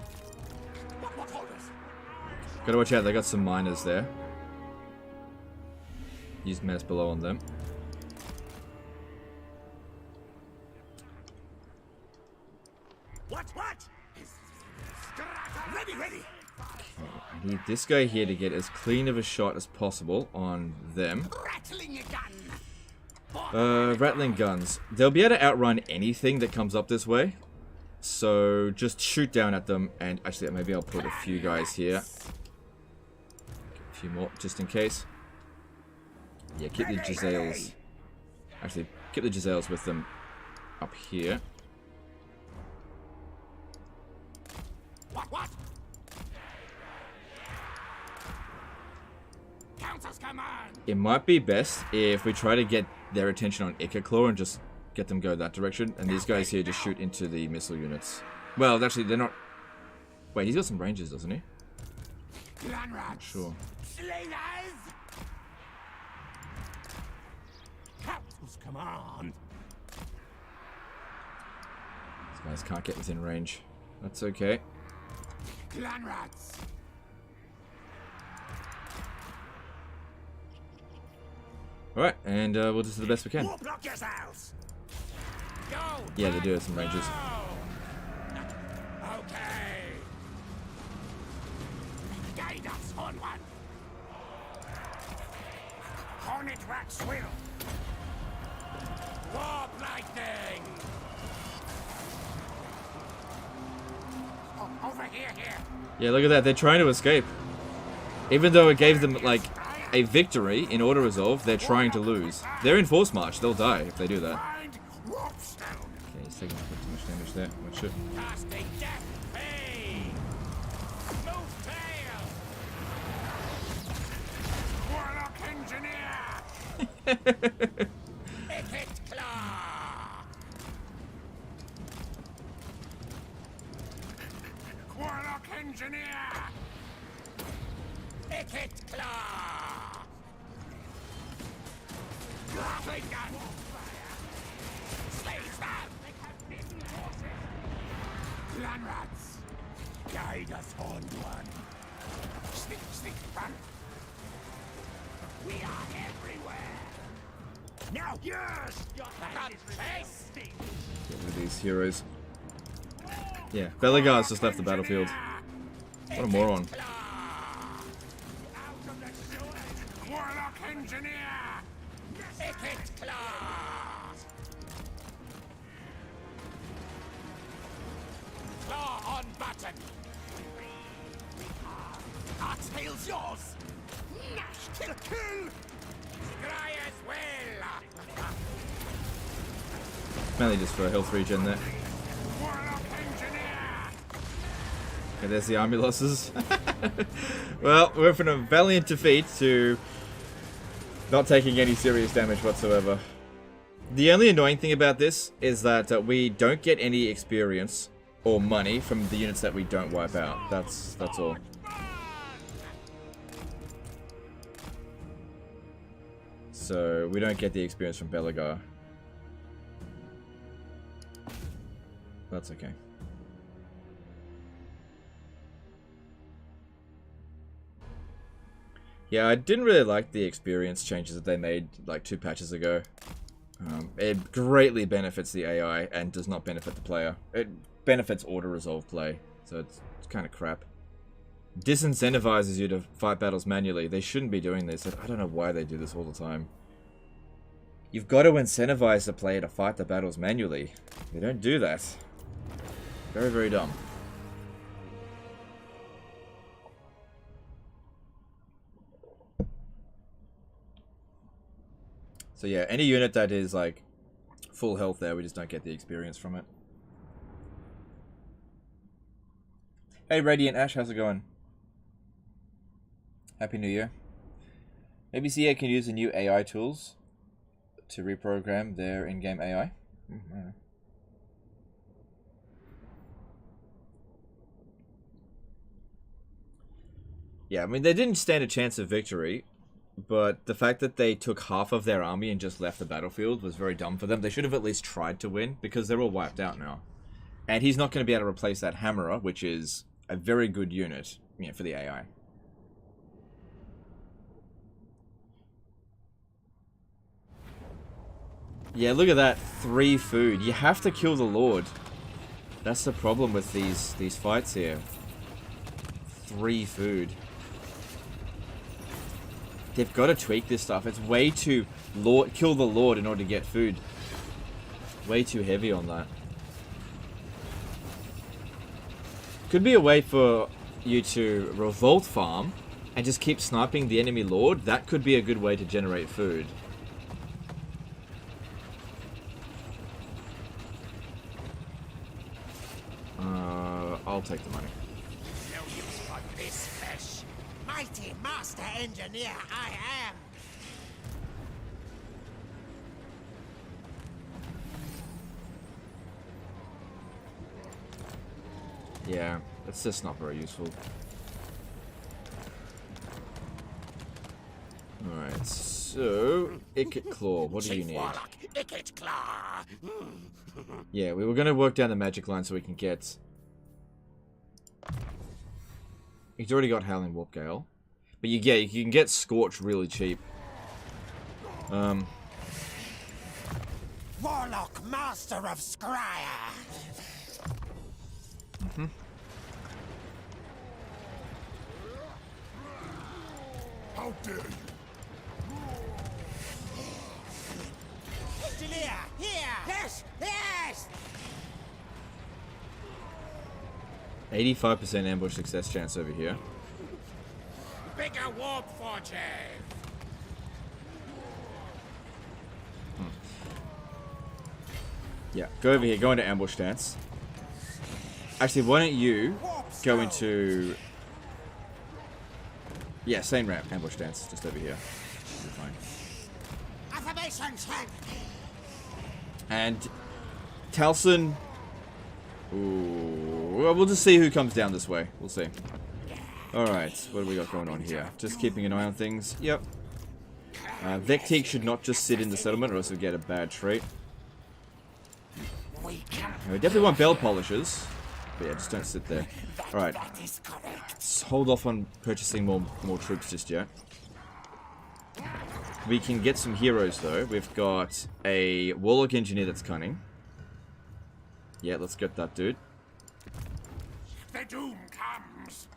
What orders? Gotta watch out, they got some miners there. Use mass below on them. What? Ready. I need this guy here to get as clean of a shot as possible on them. Rattling a gun. Rattling guns. They'll be able to outrun anything that comes up this way. So just shoot down at them, and actually maybe I'll put a few guys here. A few more, just in case. Yeah, keep the Giselles. Actually, keep the Giselles with them up here. What? Countess command. It might be best if we try to get their attention on Ikit Claw and just get them go that direction, and these guys here just shoot into the missile units. Well, actually, they're not... Wait, he's got some ranges, doesn't he? Not Sure. Slayers. Countess command. These guys can't get within range. That's okay. Clan rats. Alright, and we'll just do the best we can. Block yourselves. Go. Yeah, they do have some ranges. Okay. Guide us, Horn One. Hornet Wax will. Warp lightning. Oh, over here. Yeah, look at that. They're trying to escape. Even though it gave them, like, a victory in auto resolve, they're trying to lose. They're in force march. They'll die if they do that. Okay, he's taking too much damage there. What should? Casting death pain. Move tail. Warlock engineer. Ikit claw. Warlock engineer. Ikit claw. Grappling gun. Slaves them. Clan rats. Guide us, Horned One. Sneak, run. We are everywhere. Now, yes! Your hand is tasty. Get rid of these heroes. Yeah, Belegar's just left the battlefield. What a moron. Warlock engineer! Ikit claw! Claw on button! Our tail's yours! Nash, kill! Scry as well! Mainly just for a health regen there. Warlock engineer! Okay, there's the army losses. Well, we went from a valiant defeat to not taking any serious damage whatsoever. The only annoying thing about this is that we don't get any experience or money from the units that we don't wipe out. That's all. So we don't get the experience from Belegar. That's okay. Yeah, I didn't really like the experience changes that they made like 2 patches ago. It greatly benefits the AI and does not benefit the player. It benefits auto-resolve play, so it's kind of crap. Disincentivizes you to fight battles manually. They shouldn't be doing this. I don't know why they do this all the time. You've got to incentivize the player to fight the battles manually. They don't do that. Very, very dumb. So yeah, any unit that is like full health there, we just don't get the experience from it. Hey Radiant Ash, how's it going? Happy New Year. Maybe CA can use the new AI tools to reprogram their in-game AI. Yeah, I mean, they didn't stand a chance of victory, but the fact that they took half of their army and just left the battlefield was very dumb for them. They should have at least tried to win, because they're all wiped out now. And he's not going to be able to replace that Hammerer, which is a very good unit, you know, for the AI. Yeah, look at that. 3 food. You have to kill the Lord. That's the problem with these fights here. 3 food. They've got to tweak this stuff. It's way too kill the Lord in order to get food. Way too heavy on that. Could be a way for you to revolt farm and just keep sniping the enemy Lord. That could be a good way to generate food. I'll take the money. No use for this fish. Mighty master engineer I am. Yeah, it's just not very useful. Alright, so Ikit Claw, what do you need? Ikit Claw. Yeah, we were going to work down the magic line so we can get... He's already got Howling Warp Gale. But you can get Scorch really cheap. Warlock Master of Scryer. How dare you? Engineer, here! Yes, yes! 85% ambush success chance over here. Bigger warp forges! Yeah, go over here, go into ambush stance. Actually, why don't you go into... Yeah, same ramp, ambush stance, just over here. Should be fine. Affirmation check! And Talson... Ooh, well, we'll just see who comes down this way. We'll see. Alright, what do we got going on here? Just keeping an eye on things. Yep. Vectique should not just sit in the settlement or else we'll get a bad trait. We definitely want bell polishers. But yeah, just don't sit there. Alright. Let's hold off on purchasing more troops just yet. We can get some heroes though. We've got a Warlock Engineer that's cunning. Yeah, let's get that dude. The doom comes.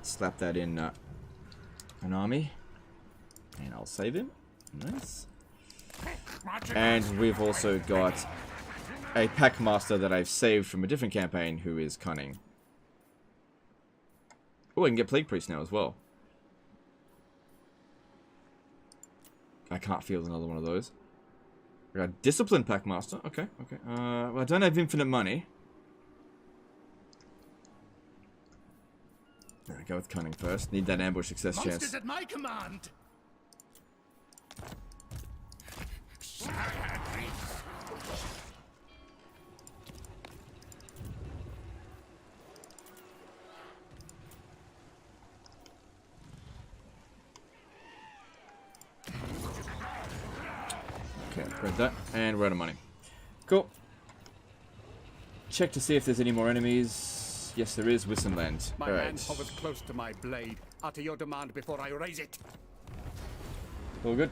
Slap that in an army. And I'll save him. Nice. And we've also got a Packmaster that I've saved from a different campaign who is cunning. Oh, I can get Plague Priest now as well. I can't field another one of those. I got Disciplined Packmaster. Okay, okay. Well, I don't have infinite money. There we go with cunning first. Need that ambush success chance. Monsters at my command. Okay, grab that, and we're out of money. Cool. Check to see if there's any more enemies. Yes, there is. Wissenland. My All hand right. hovers close to my blade. Utter your demand before I raise it. All good.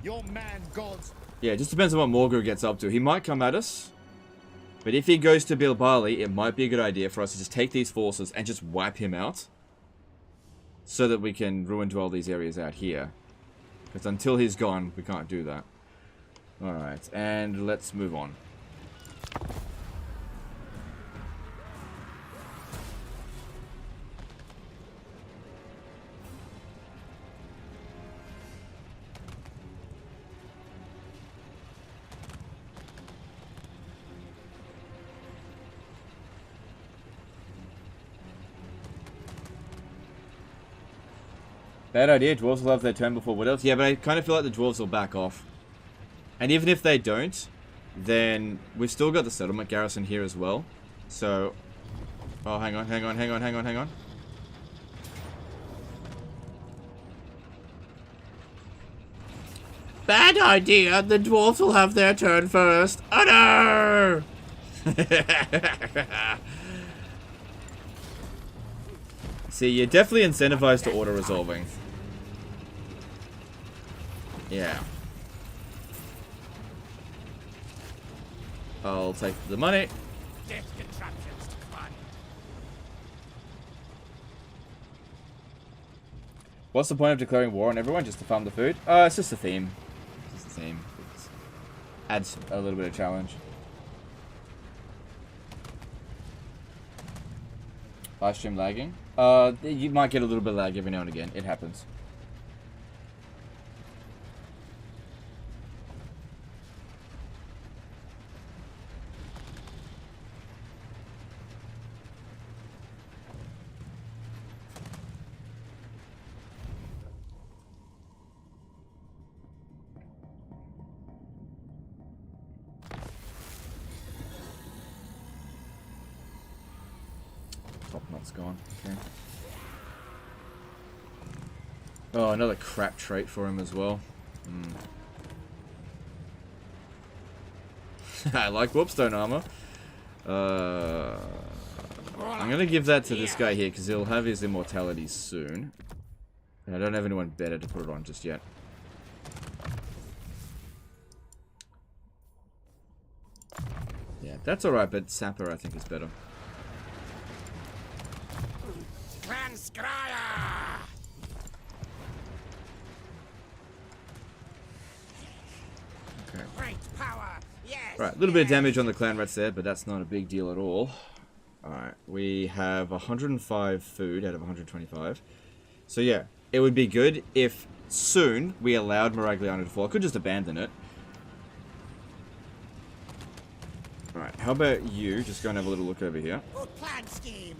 Your man gods. Yeah, it just depends on what Morgul gets up to. He might come at us. But if he goes to Bilbali, it might be a good idea for us to just take these forces and just wipe him out. So that we can ruin dwell these areas out here. Because until he's gone, we can't do that. Alright, and let's move on. Bad idea, dwarves will have their turn before wood elves. Yeah, but I kind of feel like the dwarves will back off. And even if they don't, then we've still got the settlement garrison here as well. So... Oh, hang on. Bad idea, the dwarves will have their turn first. Oh no! See, you're definitely incentivized to auto-resolving. Yeah. I'll take the money. Death contraptions to command. What's the point of declaring war on everyone just to farm the food? It's just a theme. It's just a theme. It adds a little bit of challenge. Livestream lagging? You might get a little bit of lag every now and again. It happens. Top knot's gone. Okay. Oh, another crap trait for him as well. I like Warpstone armor. I'm gonna give that to this guy here because he'll have his immortality soon. And I don't have anyone better to put it on just yet. Yeah, that's alright, but Sapper I think is better. Clan Scryer! Okay. Great power! Yes! Right, a little bit of damage on the clan rats there, but that's not a big deal at all. Alright, we have 105 food out of 125. So yeah, it would be good if soon we allowed Miragliano to fall. I could just abandon it. Alright, how about you just go and have a little look over here. Good plan scheme!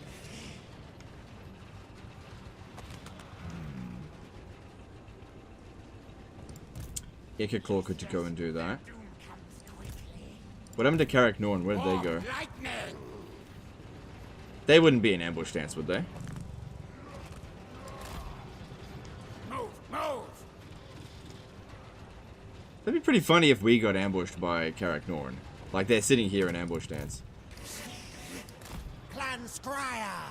Ikit Claw could go and do that. What happened to Karak Norn? Where did they go? Lightning! They wouldn't be in ambush stance, would they? Move! Move! That'd be pretty funny if we got ambushed by Karak Norn. Like they're sitting here in ambush stance. Clan Scryer!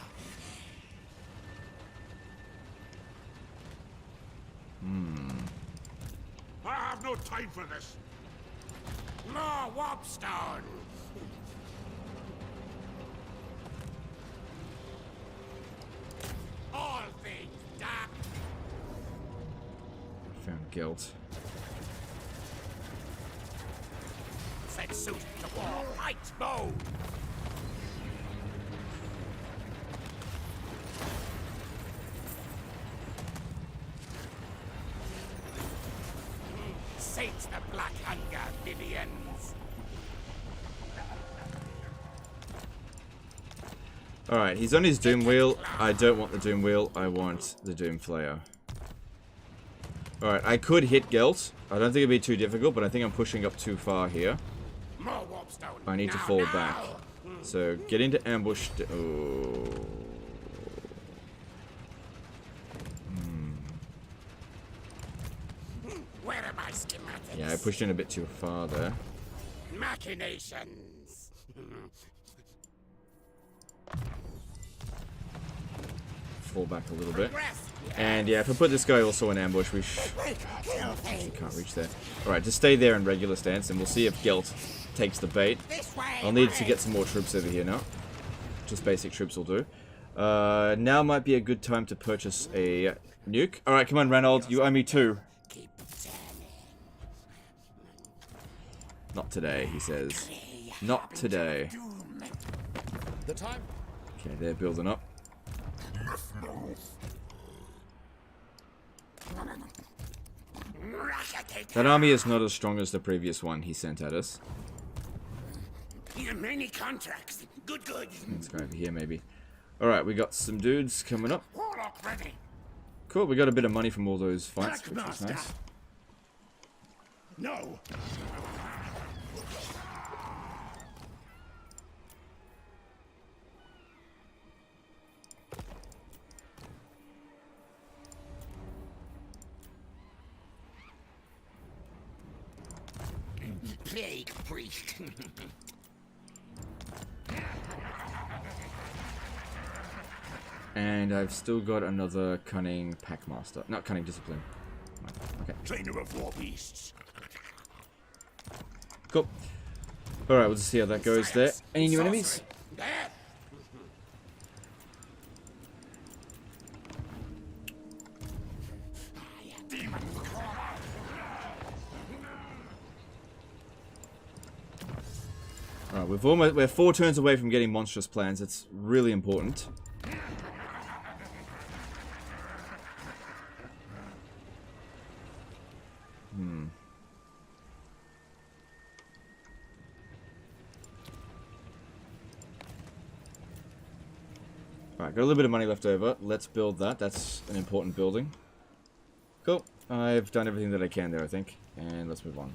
I have no time for this. More Warpstone! All things dark! Found guilt. Set suit to war! Fight mode! Sate the black hunger, Vivians! Alright, he's on his Doom Wheel. I don't want the Doom Wheel. I want the Doom Flayer. Alright, I could hit Gelt. I don't think it'd be too difficult, but I think I'm pushing up too far here. More Warpstone! I need to fall back. So, get into ambush. Oh. Where are my schematics? Yeah, I pushed in a bit too far there. Machinations! Fall back a little bit. Progress! And yeah, if I put this guy also in ambush, we you can't reach there. Alright, just stay there in regular stance, and we'll see if Gelt takes the bait. This way! I'll need to get some more troops over here now. Just basic troops will do. Now might be a good time to purchase a nuke. Alright, come on, Ranald, you owe me 2. Keep turning. Not today, he says. Not today. The time? Okay, they're building up. That army is not as strong as the previous one he sent at us. Many contracts. Good, good. Let's go over here, maybe. Alright, we got some dudes coming up. Warlock ready. Cool, we got a bit of money from all those fights, which is nice. No. Plague priest. And I've still got another cunning packmaster. Not cunning discipline. Okay. Trainer of war beasts. Cool. Alright, we'll just see how that goes there. Any new enemies? There. Alright, we're 4 turns away from getting monstrous plans. It's really important. Alright, got a little bit of money left over. Let's build that. That's an important building. Cool. I've done everything that I can there, I think. And let's move on.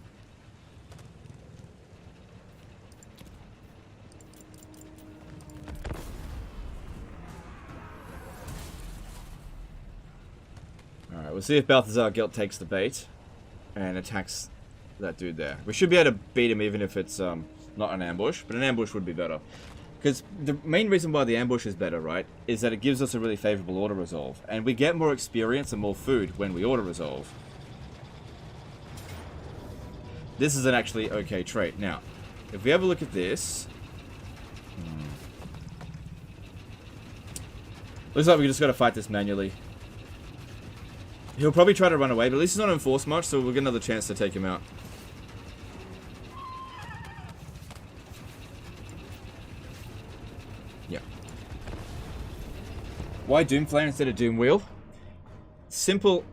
Alright, we'll see if Balthazar Gelt takes the bait and attacks that dude there. We should be able to beat him even if it's not an ambush, but an ambush would be better. Because the main reason why the ambush is better, right, is that it gives us a really favorable auto-resolve. And we get more experience and more food when we auto-resolve. This is an actually okay trait. Now, if we have a look at this... Looks like we just got to fight this manually. He'll probably try to run away, but at least he's not enforced much, so we'll get another chance to take him out. Yeah. Why Doomflayer instead of Doomwheel? Simple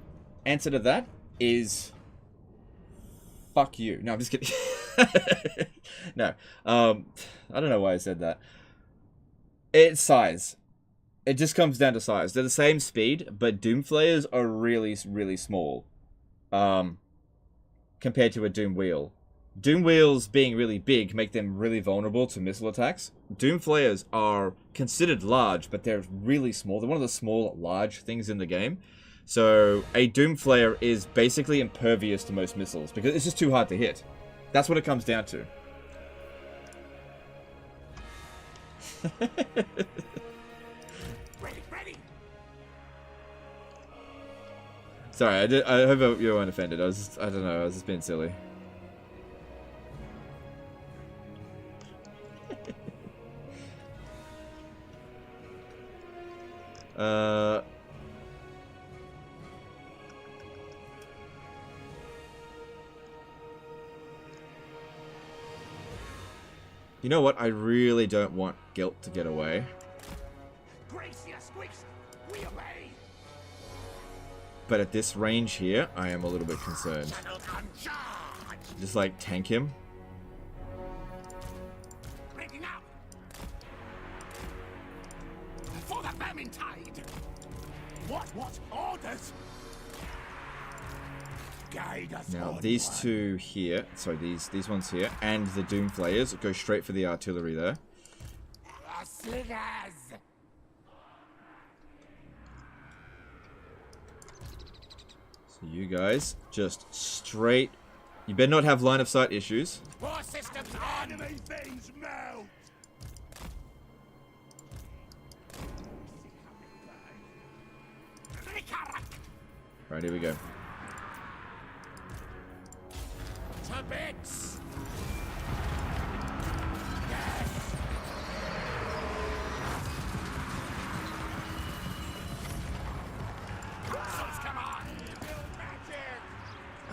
answer to that is... Fuck you. No, I'm just kidding. No. I don't know why I said that. It's size. It just comes down to size. They're the same speed, but Doomflayers are really, really small. Compared to a Doomwheel. Doomwheels being really big make them really vulnerable to missile attacks. Doomflayers are considered large, but they're really small. They're one of the small, large things in the game. So, a Doomflayer is basically impervious to most missiles, because it's just too hard to hit. That's what it comes down to. Sorry, I hope you weren't offended. I don't know, I was just being silly. You know what? I really don't want Guilt to get away. But at this range here, I am a little bit concerned. Just like tank him. For the vermin tide. What orders? Guide us. Now these two here, sorry, these ones here, and the Doomflayers go straight for the artillery there. So you guys just straight. You better not have line of sight issues. War systems on. Enemy things melt. Right, here we go. To bits.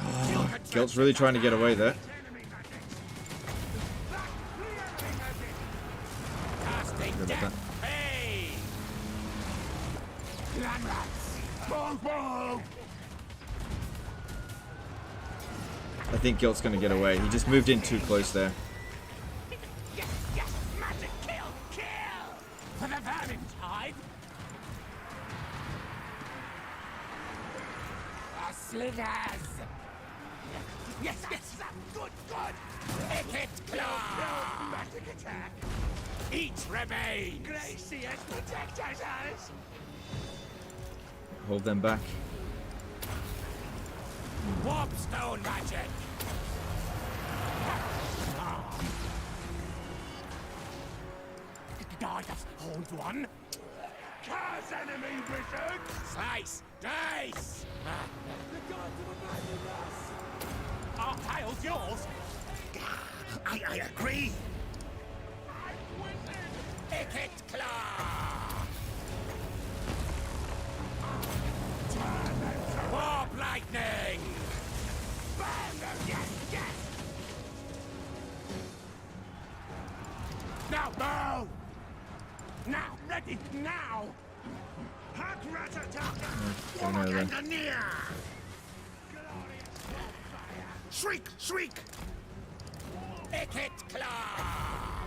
Oh, Guilt's really trying to get away there. Sorry about that. I think Guilt's going to get away. He just moved in too close there. Magic kill. For the vermin tide. Slithers. Yes, good. Ikit claw. Magic attack. Each remains. Gracious protectors. Hold them back. Warpstone magic. Guide us, hold one. Curse enemy wizard. Slice, dice. The gods have abandoned us. Our tile's yours. I agree. Ikit claw. Warp lightning. Yes. Now. Now, ready, now. Hack rat attack. Propaganda. Shriek. Ikit claw.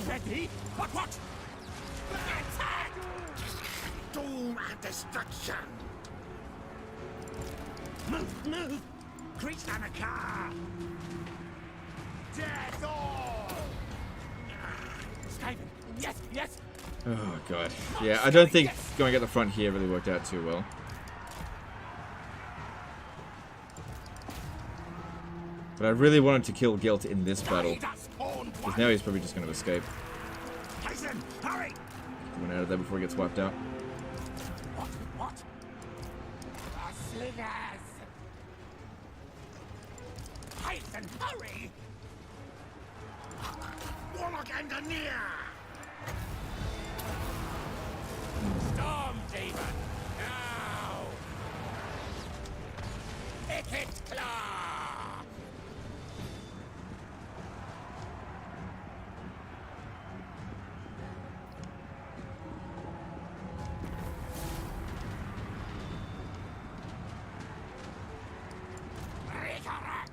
Ready. What? Attack. Doom and destruction. Move. Creech Anaka. Death all. Skyven. Yes. Oh god. Yeah, I don't think going at the front here really worked out too well. But I really wanted to kill Guilt in this battle. Because now he's probably just going to escape. Tyson, hurry! Coming out of there before he gets wiped out. What? Slithers! haste and hurry! Warlock Engineer! Storm Demon, now! Ikit Claw! Resurrect!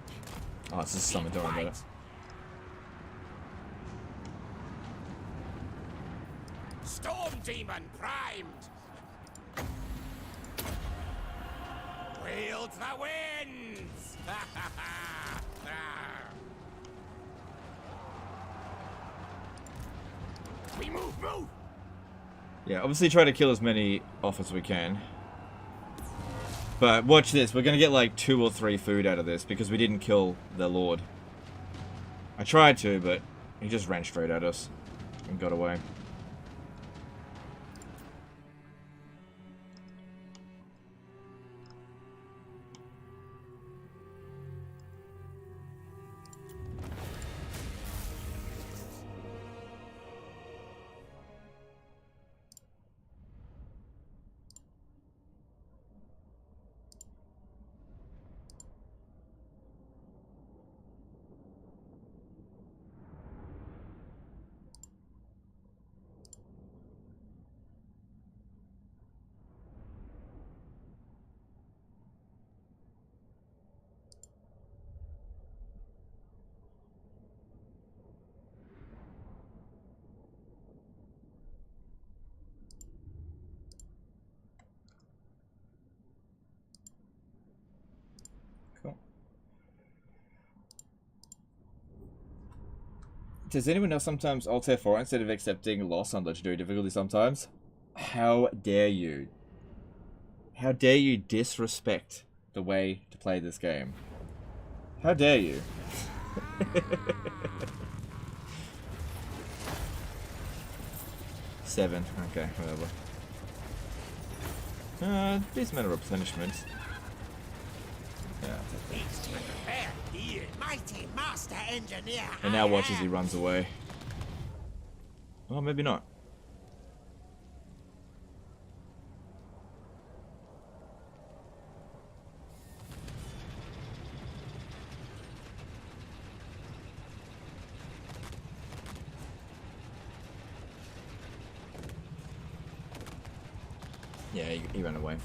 Oh, it's just something, don't worry about it. Storm Demon primed! Wield the winds! We move! Yeah, obviously try to kill as many off as we can. But watch this, we're gonna get like 2 or 3 food out of this because we didn't kill the Lord. I tried to, but he just ran straight at us and got away. Does anyone else sometimes alt F4 instead of accepting loss on legendary difficulty sometimes? How dare you? How dare you disrespect the way to play this game? How dare you? Seven. Okay, whatever. Decent amount of replenishment. Yeah. Mighty Master Engineer. And now watch as he runs away. Oh, maybe not. Yeah, he ran away.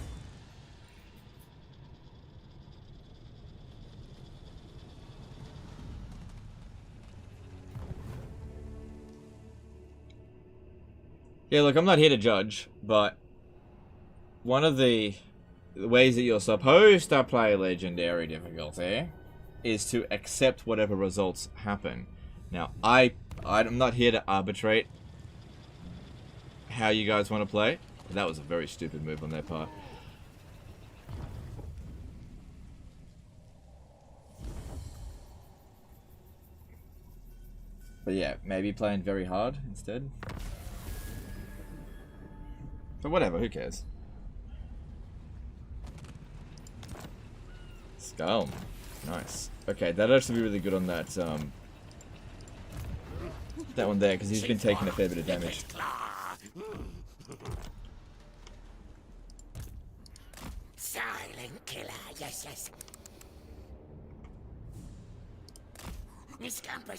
Yeah, look, I'm not here to judge, but one of the ways that you're supposed to play Legendary difficulty is to accept whatever results happen. Now, I'm not here to arbitrate how you guys want to play. That was a very stupid move on their part. But yeah, maybe playing very hard instead. But whatever, who cares? Skull. Nice. Okay, that'd actually be really good on that, that one there, because he's been taking a fair bit of damage. Silent killer, yes.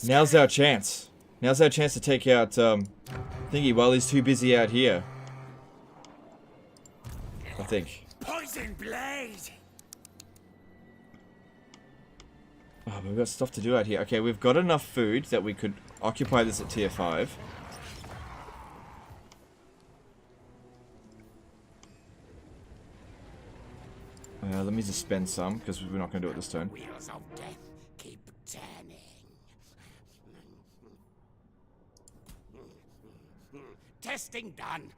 Now's our chance. Now's our chance to take out, Thingy while he's too busy out here. I think. Poison blade. Oh, but we've got stuff to do out here. Okay, we've got enough food that we could occupy this at tier 5. Let me just spend some, because we're not going to do it this turn. Wheels of death keep turning. Testing done.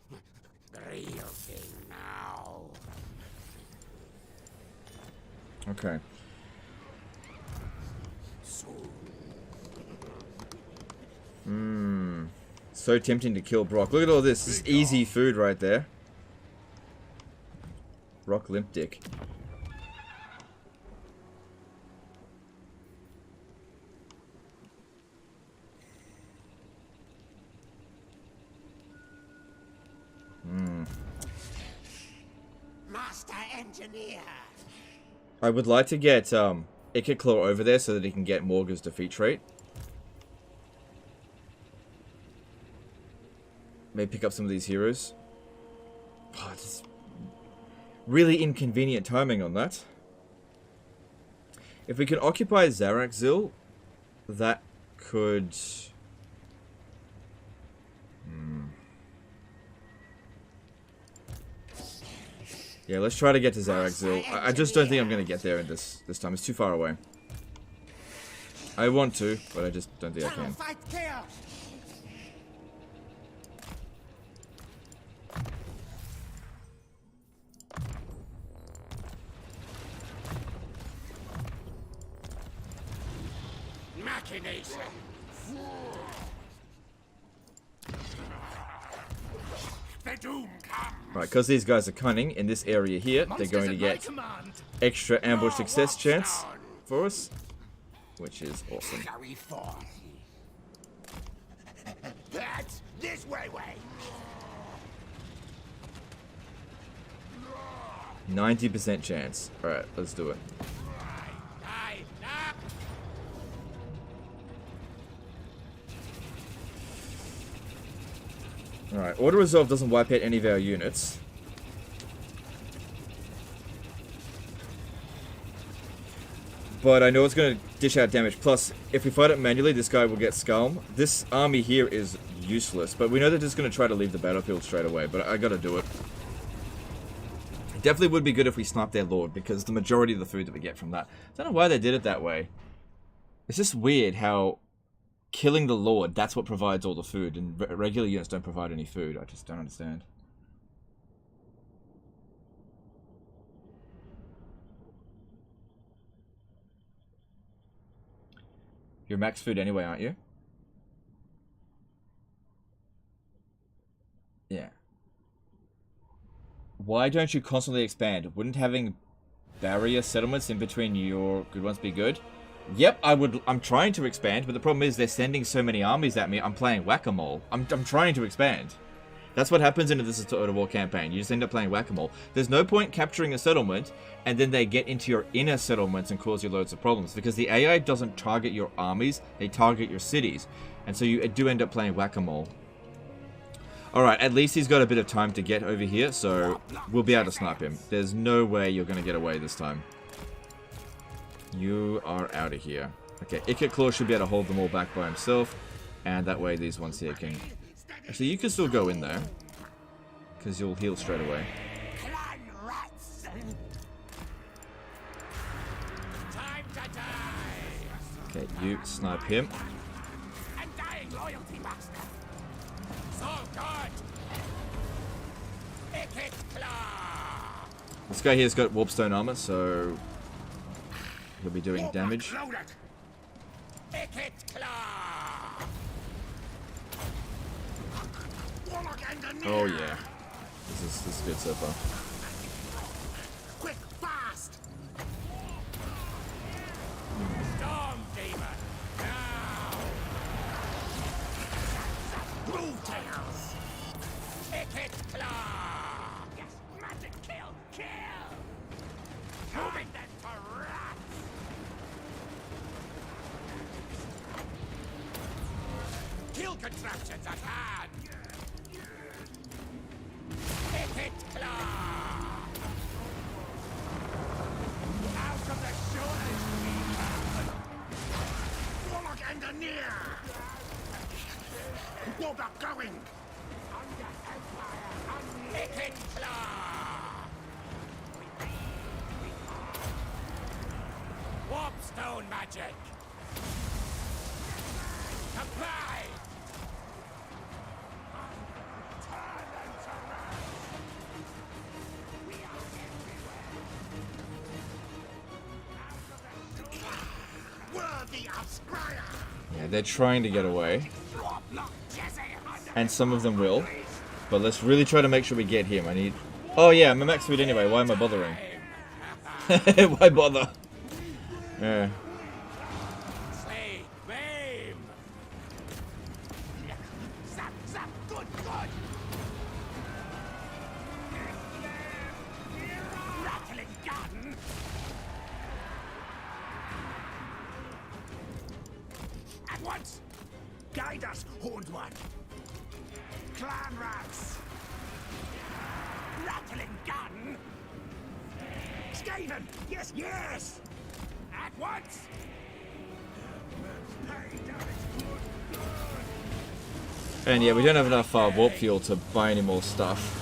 The real thing now. Okay. So tempting to kill Brock. Look at all this. This is easy food right there. Brock limp dick. Master Engineer. I would like to get Ikit Claw over there so that he can get Morga's defeat trait. Maybe pick up some of these heroes. Oh, it's really inconvenient timing on that. If we can occupy Zarakzil, that could... Yeah, let's try to get to Zarakzil. I just don't think I'm going to get there in this time. It's too far away. I want to, but I just don't think I can. Fight chaos. Machination. The doom comes. Right, because these guys are cunning in this area here, they're going to get extra ambush success chance for us, which is awesome. That's this way. 90% chance. Alright, let's do it. Alright, Auto Resolve doesn't wipe out any of our units. But I know it's going to dish out damage. Plus, if we fight it manually, this guy will get Scalm. This army here is useless. But we know they're just going to try to leave the battlefield straight away. But I got to do it. It definitely would be good if we sniped their Lord, because the majority of the food that we get from that... I don't know why they did it that way. It's just weird how... killing the Lord, that's what provides all the food, and regular units don't provide any food. I just don't understand. You're max food anyway, aren't you? Yeah. Why don't you constantly expand? Wouldn't having barrier settlements in between your good ones be good? Yep, I'm trying to expand, but the problem is they're sending so many armies at me, I'm playing whack-a-mole. I'm trying to expand. That's what happens in this Total War campaign. You just end up playing whack-a-mole. There's no point capturing a settlement, and then they get into your inner settlements and cause you loads of problems, because the AI doesn't target your armies, they target your cities. And so you do end up playing whack-a-mole. Alright, at least he's got a bit of time to get over here, so we'll be able to snipe him. There's no way you're going to get away this time. You are out of here. Okay, Ikit Claw should be able to hold them all back by himself. And that way these ones here can... Actually, you can still go in there. Because you'll heal straight away. Okay, you snipe him. This guy here's got Warpstone armor, so... he'll be doing damage. Oh yeah, this is good so far. Quick, fast. Storm Demon. Now. Blue tails. Ikit Claw. Yes, magic kill. Moving them to rats. Kill contraptions at hand! Ikit Claw! Out of the shoulders! Warlock Engineer! Warlock going! Under Empire! Ikit Claw! Warpstone magic! Apply! Yeah, they're trying to get away. And some of them will. But let's really try to make sure we get him. I need... Oh yeah, I'm a max food anyway. Why am I bothering? Why bother? Yeah. Find us, horned one. Clan rats. Rattling gun. Skaven. Yes, yes. At once. And yeah, we don't have enough warp fuel to buy any more stuff.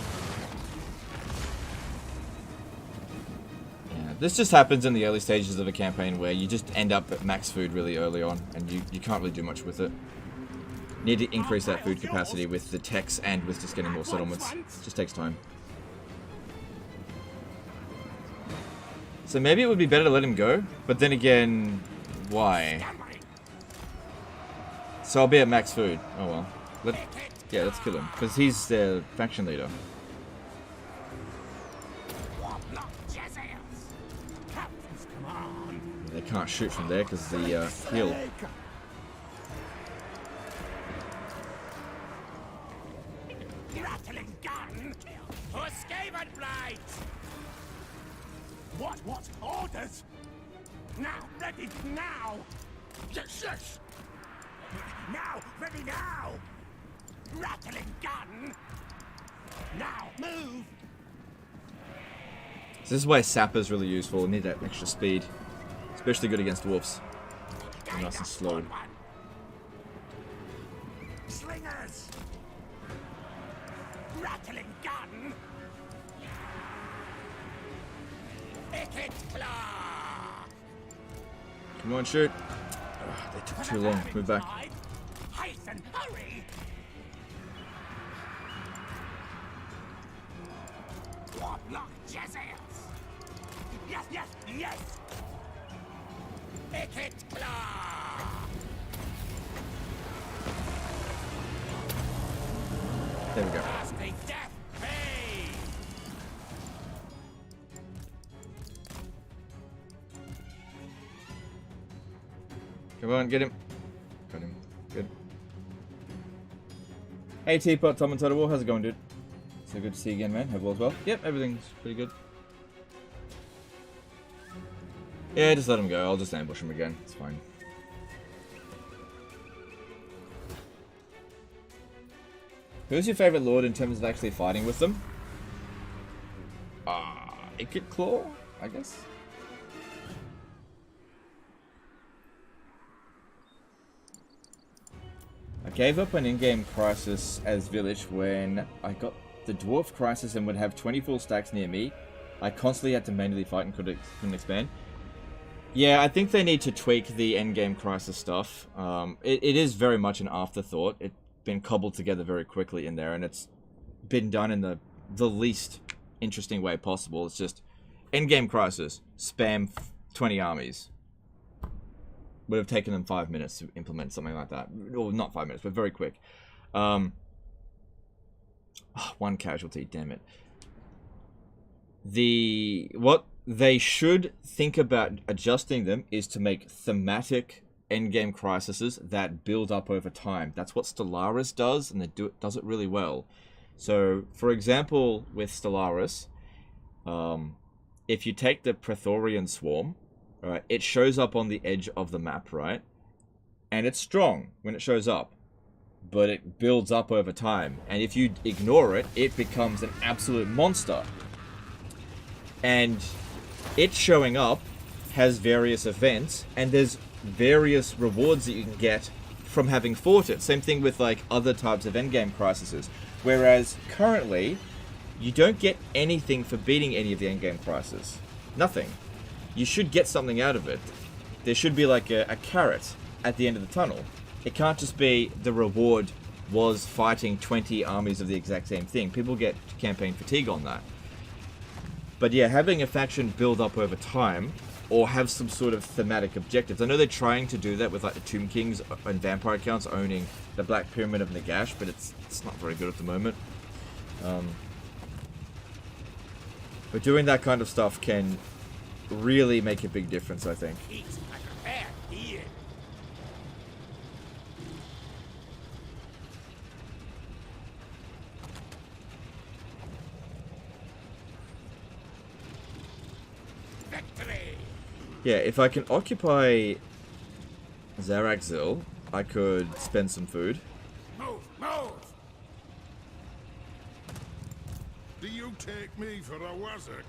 Yeah, this just happens in the early stages of a campaign where you just end up at max food really early on, and you can't really do much with it. You need to increase that food capacity with the techs and with just getting more settlements. It just takes time. So maybe it would be better to let him go, but then again, why? So I'll be at max food. Oh well. Yeah, let's kill him, because he's the faction leader. They can't shoot from there because the hill. Rattling gun for Skaven blades. What orders? Now, ready now. Yes, yes. Now, ready now. Rattling gun. Now, move. So this is why Sapper's really useful. Need that extra speed. Especially good against dwarfs. They're nice and slow. Slingers. Rattling gun. Ikit claw. Come on, shoot. Ugh, they took too long. Move back. Hasten, hurry. Warlock Jezels. Yes, yes, yes. Ikit claw. There we go. Lasting death pay. Come on, get him. Got him. Good. Hey Teapot, Tom and Total War, how's it going, dude? So good to see you again, man. Hope all's well. Yep, everything's pretty good. Yeah, just let him go. I'll just ambush him again. It's fine. Who's your favorite lord in terms of actually fighting with them? Ikit Claw, I guess? I gave up an in-game crisis as village when I got the dwarf crisis and would have 20 full stacks near me. I constantly had to manually fight and couldn't expand. Yeah, I think they need to tweak the endgame crisis stuff. It is very much an afterthought. It's been cobbled together very quickly in there, and it's been done in the least interesting way possible. It's just endgame crisis, spam 20 armies. Would have taken them 5 minutes to implement something like that. Or not 5 minutes, but very quick. One casualty, damn it. What they should think about adjusting them is to make thematic endgame crises that build up over time. That's what Stellaris does, and does it really well. So, for example, with Stellaris, if you take the Praetorian Swarm, right, it shows up on the edge of the map, right? And it's strong when it shows up, but it builds up over time. And if you ignore it, it becomes an absolute monster. And it showing up has various events, and there's various rewards that you can get from having fought it. Same thing with like other types of endgame crises. Whereas currently, you don't get anything for beating any of the endgame crises. Nothing. You should get something out of it. There should be like a carrot at the end of the tunnel. It can't just be the reward was fighting 20 armies of the exact same thing. People get campaign fatigue on that. But yeah, having a faction build up over time, or have some sort of thematic objectives. I know they're trying to do that with like the Tomb Kings and Vampire Counts owning the Black Pyramid of Nagash, but it's not very good at the moment. But doing that kind of stuff can really make a big difference, I think. Yeah, if I can occupy Zarakzil, I could spend some food. Do you take me for a wazzock?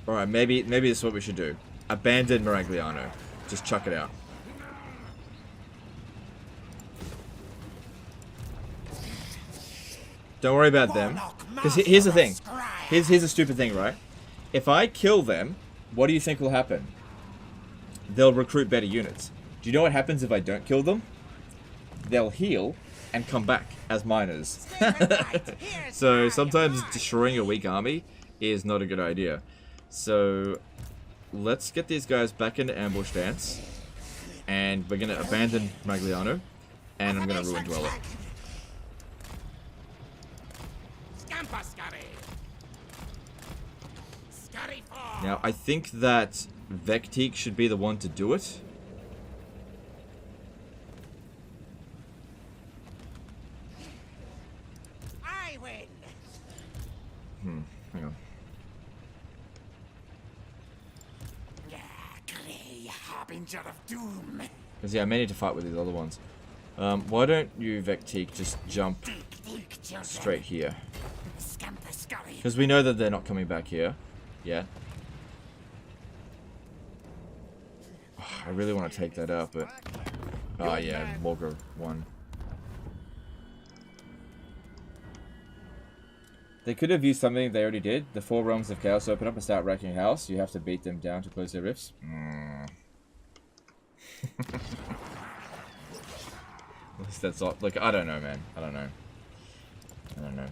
Alright, maybe this is what we should do. Abandon Miragliano. Just chuck it out. Don't worry about them. Because here's the thing. Here's a stupid thing, right? If I kill them, what do you think will happen? They'll recruit better units. Do you know what happens if I don't kill them? They'll heal and come back as miners. So sometimes destroying a weak army is not a good idea. So let's get these guys back into ambush stance. And we're going to abandon Magliano. And I'm going to ruin Dweller. Now, I think that Vecteek should be the one to do it. I win. Hang on. Grey harbinger of doom. Because, yeah, I may need to fight with these other ones. Why don't you, Vecteek, just jump straight here? Because we know that they're not coming back here. Yeah. I really want to take that out, but... Oh, yeah, Morga won. They could have used something they already did. The 4 realms of chaos open up and start wrecking house. You have to beat them down to close their rifts. At least that's all. Like, I don't know, man. I don't know.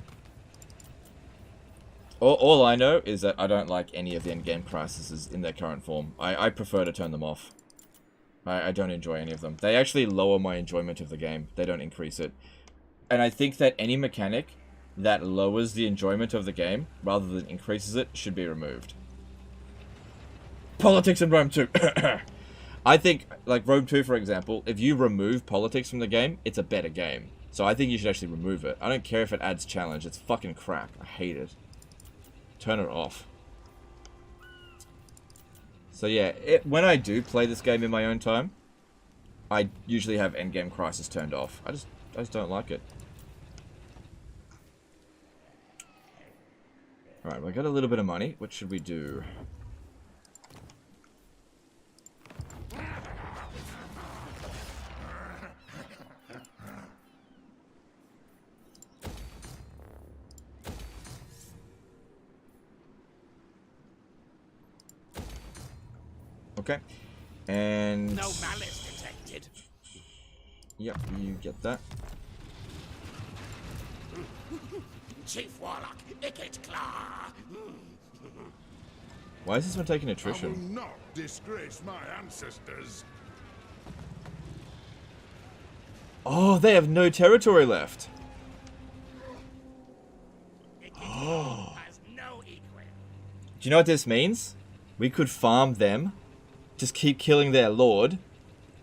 All I know is that I don't like any of the endgame crises in their current form. I prefer to turn them off. I don't enjoy any of them. They actually lower my enjoyment of the game. They don't increase it. And I think that any mechanic that lowers the enjoyment of the game rather than increases it should be removed. Politics in Rome 2. I think, like Rome 2, for example, if you remove politics from the game, it's a better game. So I think you should actually remove it. I don't care if it adds challenge. It's fucking crap. I hate it. Turn it off. So yeah, when I do play this game in my own time, I usually have endgame crisis turned off. I just don't like it. Alright, we got a little bit of money. What should we do? Okay, and no malice detected. Yep, you get that. Chief Warlock, Ikit Claw. Why is this one taking I attrition? will not disgrace my ancestors. Oh, they have no territory left. Oh. Has no equal. Do you know what this means? We could farm them, just keep killing their lord,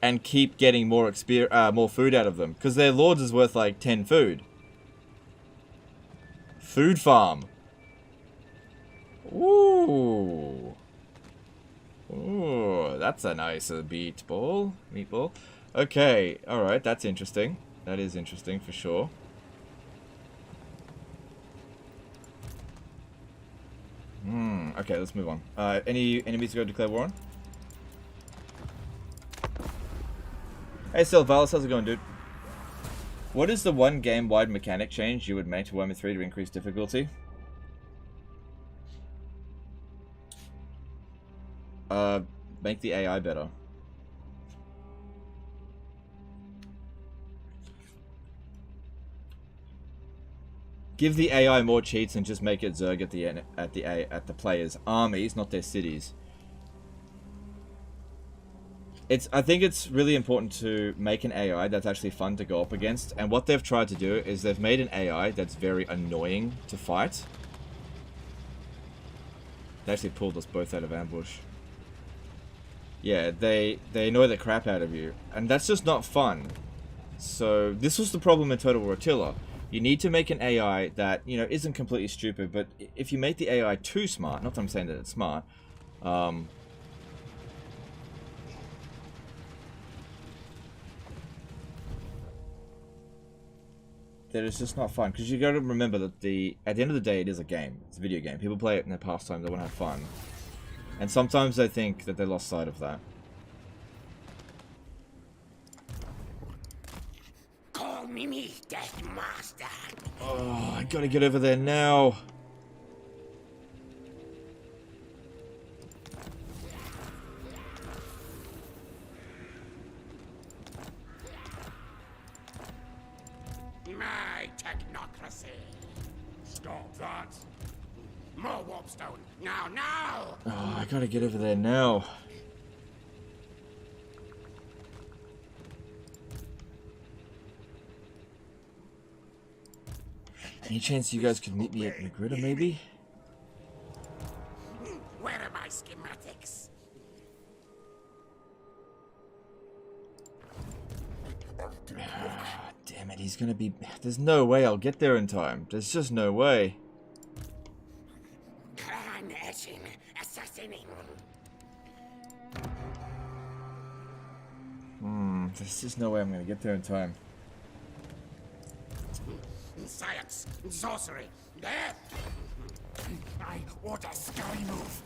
and keep getting more more food out of them. Because their lords is worth like 10 food. Food farm. Ooh. Ooh, that's a nice meatball. Okay, alright, that's interesting. That is interesting for sure. Okay, let's move on. Any enemies to go declare war on? Hey, Sylvalis, how's it going, dude? What is the one game-wide mechanic change you would make to Warhammer 3 to increase difficulty? Make the AI better. Give the AI more cheats and just make it Zerg at the players' armies, not their cities. I think it's really important to make an AI that's actually fun to go up against. And what they've tried to do is they've made an AI that's very annoying to fight. They actually pulled us both out of ambush. Yeah, they annoy the crap out of you. And that's just not fun. So this was the problem in Total War Attila. You need to make an AI that, you know, isn't completely stupid. But if you make the AI too smart, not that I'm saying that it's smart, that it's just not fun. Because you got to remember that at the end of the day, it is a game. It's a video game. People play it in their pastime. They want to have fun. And sometimes they think that they lost sight of that. Call me Death Master. Oh, I gotta get over there now. My technocracy. Stop that. More warpstone. Now, now! Oh, I gotta get over there now. Any chance you guys could meet me at Negrita, maybe? Where are my schematics? Damn it, he's gonna be... There's no way I'll get there in time. There's just no way. Clan etching, assassinating. There's just no way I'm gonna get there in time. Science, sorcery, death. I order scary move.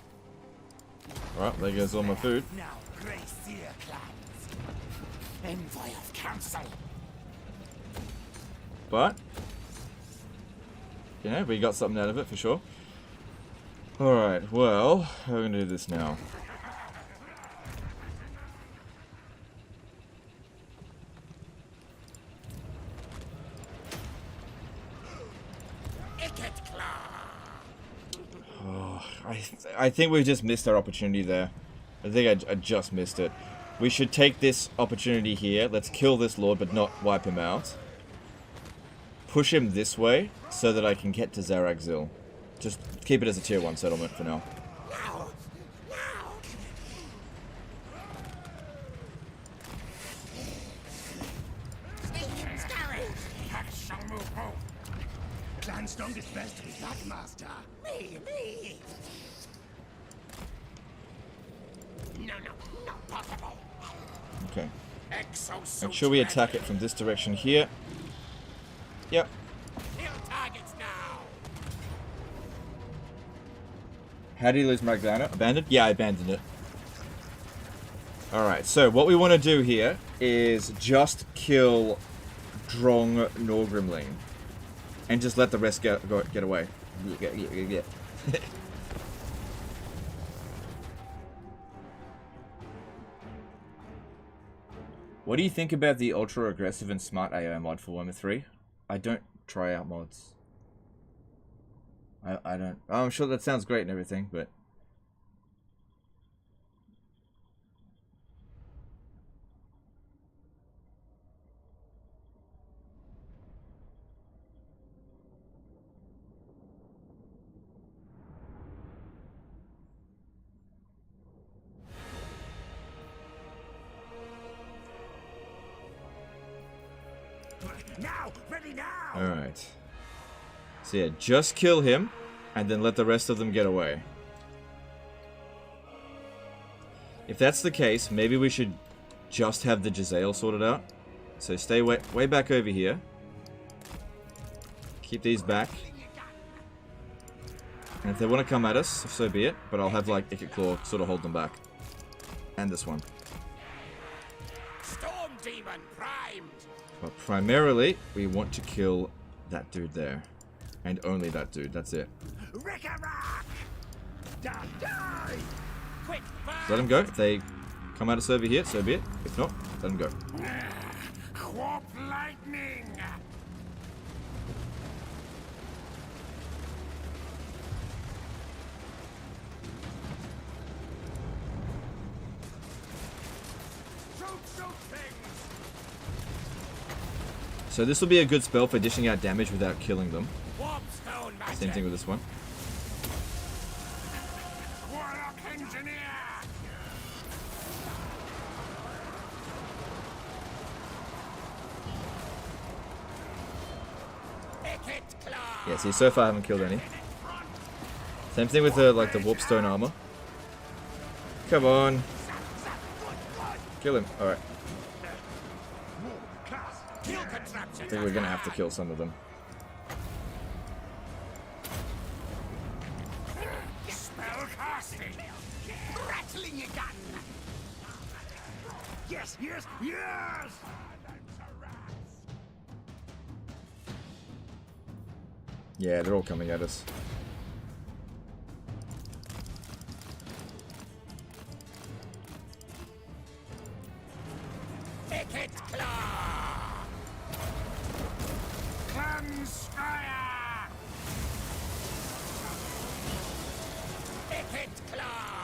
Alright, there goes all my food. Now, Grey Seer clans. Envoy of council. But, you know, we got something out of it for sure. Alright, well, how are we gonna do this now? Ikit claw. Oh, I think we just missed our opportunity there. I think I just missed it. We should take this opportunity here. Let's kill this lord, but not wipe him out. Push him this way, so that I can get to Zaragzil. Just keep it as a tier 1 settlement for now. Now, now. Scary. Action move home. Clan strongest best with that master. Me. No, not possible. Okay. Exosuit. Make sure we attack it from this direction here. Yep. Kill targets now. How did you lose Magdana? Abandoned? Yeah, I abandoned it. Alright, so what we want to do here is just kill Drong Norgrimling. And just let the rest get away. Yeah. What do you think about the ultra aggressive and smart AI mod for Warhammer 3? I don't try out mods. I don't... I'm sure that sounds great and everything, but... Now, ready now. Alright. So yeah, just kill him, and then let the rest of them get away. If that's the case, maybe we should just have the Jezzail sorted out. So stay way back over here. Keep these back. And if they want to come at us, so be it. But I'll have, like, Ikit Claw sort of hold them back. And this one. Storm demon primed. But primarily, we want to kill that dude there. And only that dude, that's it. Rick-a-rock! Die! Quick, Let them go. If they come at us over here, so be it. If not, let them go. Warp lightning. So this will be a good spell for dishing out damage without killing them. Warpstone magic. Same thing with this one. Warlock engineer. Ikit claw. Yeah, see, so far I haven't killed any. Same thing with the warpstone armor. Come on. Kill him. Alright. Kill contraption. I think we're gonna have to kill some of them. Spell casting. Rattling a gun. Yes, yes, yes! Yeah, they're all coming at us. Ikit claw! Clanskaya! Ikit claw!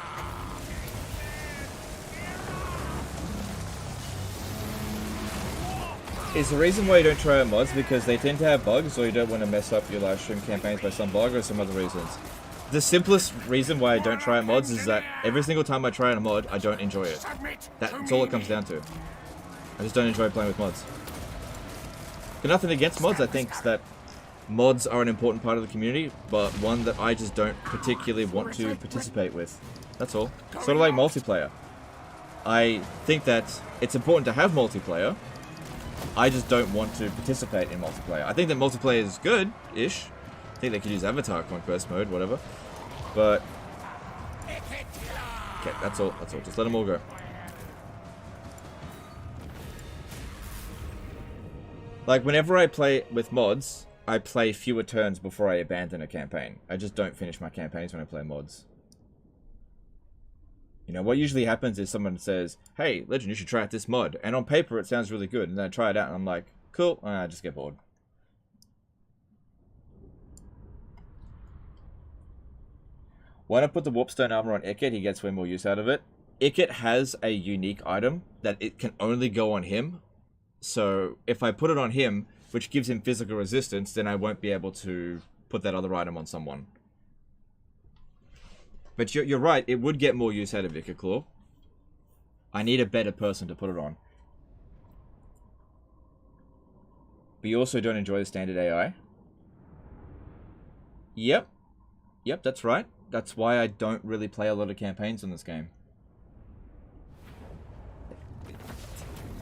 Is the reason why you don't try out mods because they tend to have bugs, or you don't want to mess up your live stream campaigns by some bug, or some other reasons? The simplest reason why I don't try out mods is that every single time I try out a mod, I don't enjoy it. That's all it comes down to. I just don't enjoy playing with mods. Got nothing against mods. I think that mods are an important part of the community, but one that I just don't particularly want to participate with. That's all. Sort of like multiplayer. I think that it's important to have multiplayer. I just don't want to participate in multiplayer. I think that multiplayer is good-ish. I think they could use Avatar Conquest mode, whatever. But okay, that's all. That's all. Just let them all go. Like, whenever I play with mods, I play fewer turns before I abandon a campaign. I just don't finish my campaigns when I play mods. You know, what usually happens is someone says, hey, Legend, you should try out this mod. And on paper, it sounds really good. And then I try it out, and I'm like, cool. And I just get bored. Why not put the Warpstone armor on Ikit? He gets way more use out of it. Ikit has a unique item that it can only go on him. So if I put it on him, which gives him physical resistance, then I won't be able to put that other item on someone. But you're right, it would get more use out of Ikit Claw. I need a better person to put it on. But you also don't enjoy the standard AI? Yep. Yep, that's right. That's why I don't really play a lot of campaigns on this game.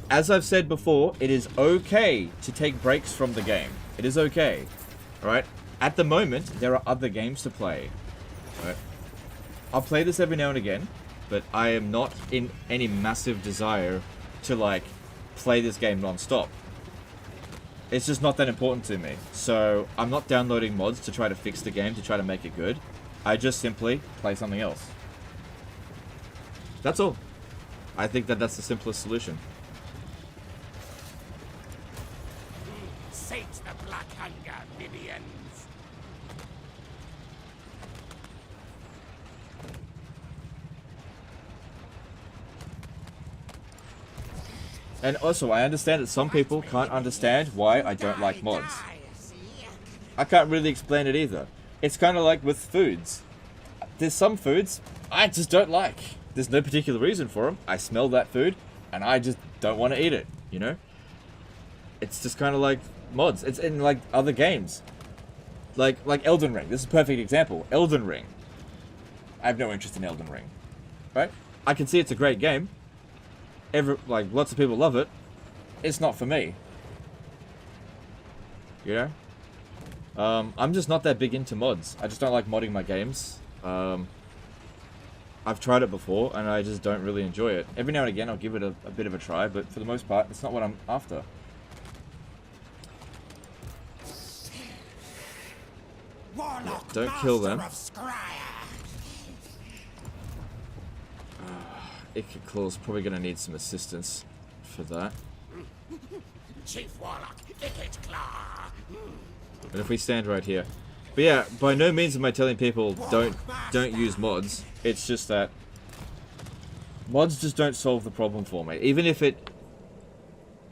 As I've said before, it is okay to take breaks from the game. It is okay. Alright? At the moment, there are other games to play. Alright? I'll play this every now and again, but I am not in any massive desire to, like, play this game non-stop. It's just not that important to me. So, I'm not downloading mods to try to fix the game, to try to make it good. I just simply play something else. That's all. I think that that's the simplest solution. Sate the black hunger, minions. And also, I understand that some people can't understand why I don't like mods. I can't really explain it either. It's kind of like with foods. There's some foods I just don't like. There's no particular reason for them. I smell that food, and I just don't want to eat it, you know? It's just kind of like mods. It's in, like, other games. Like Elden Ring. This is a perfect example. Elden Ring. I have no interest in Elden Ring. Right? I can see it's a great game. Lots of people love it. It's not for me. You know? I'm just not that big into mods. I just don't like modding my games. I've tried it before, and I just don't really enjoy it. Every now and again, I'll give it a bit of a try, but for the most part, it's not what I'm after. Warlock, Don't kill them. Ikit Claw's probably going to need some assistance for that. Chief Warlock, Ikit Claw. But if we stand right here. But yeah, by no means am I telling people don't use mods. It's just that mods just don't solve the problem for me. Even if it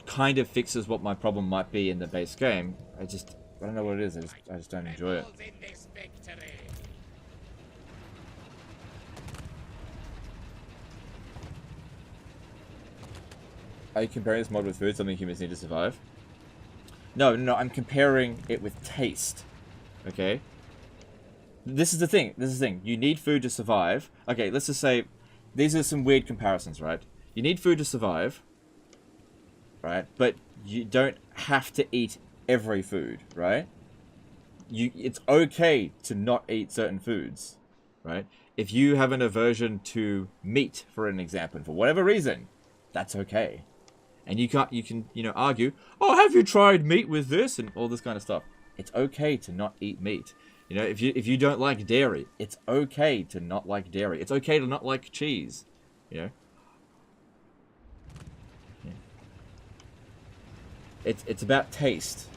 kind of fixes what my problem might be in the base game, I don't know what it is. I just don't enjoy it. Are you comparing this mod with food, something humans need to survive? No, I'm comparing it with taste. Okay? This is the thing. You need food to survive. Okay, let's just say these are some weird comparisons, right? You need food to survive, right? But you don't have to eat every food, right? It's okay to not eat certain foods, right? If you have an aversion to meat, for an example, for whatever reason, that's okay. And you can argue, oh, have you tried meat with this and all this kind of stuff. It's okay to not eat meat. You know, if you don't like dairy, it's okay to not like dairy. It's okay to not like cheese. You know. Yeah. It's about taste.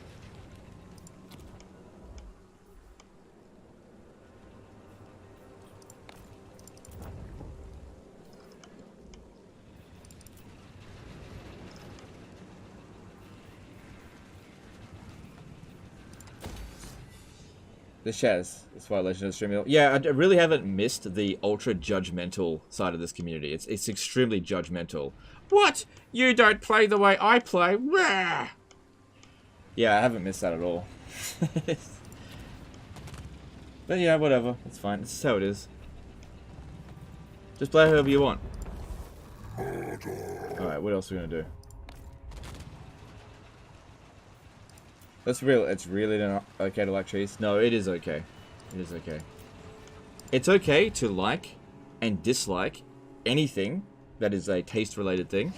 The Shaz. That's why Legend of the Stream. Yeah, I really haven't missed the ultra judgmental side of this community. It's extremely judgmental. What? You don't play the way I play? Rah! Yeah, I haven't missed that at all. But yeah, whatever. It's fine. This is how it is. Just play however you want. Alright, what else are we gonna do? It's really not okay to like cheese. No, it is okay. It is okay. It's okay to like and dislike anything that is a taste-related thing.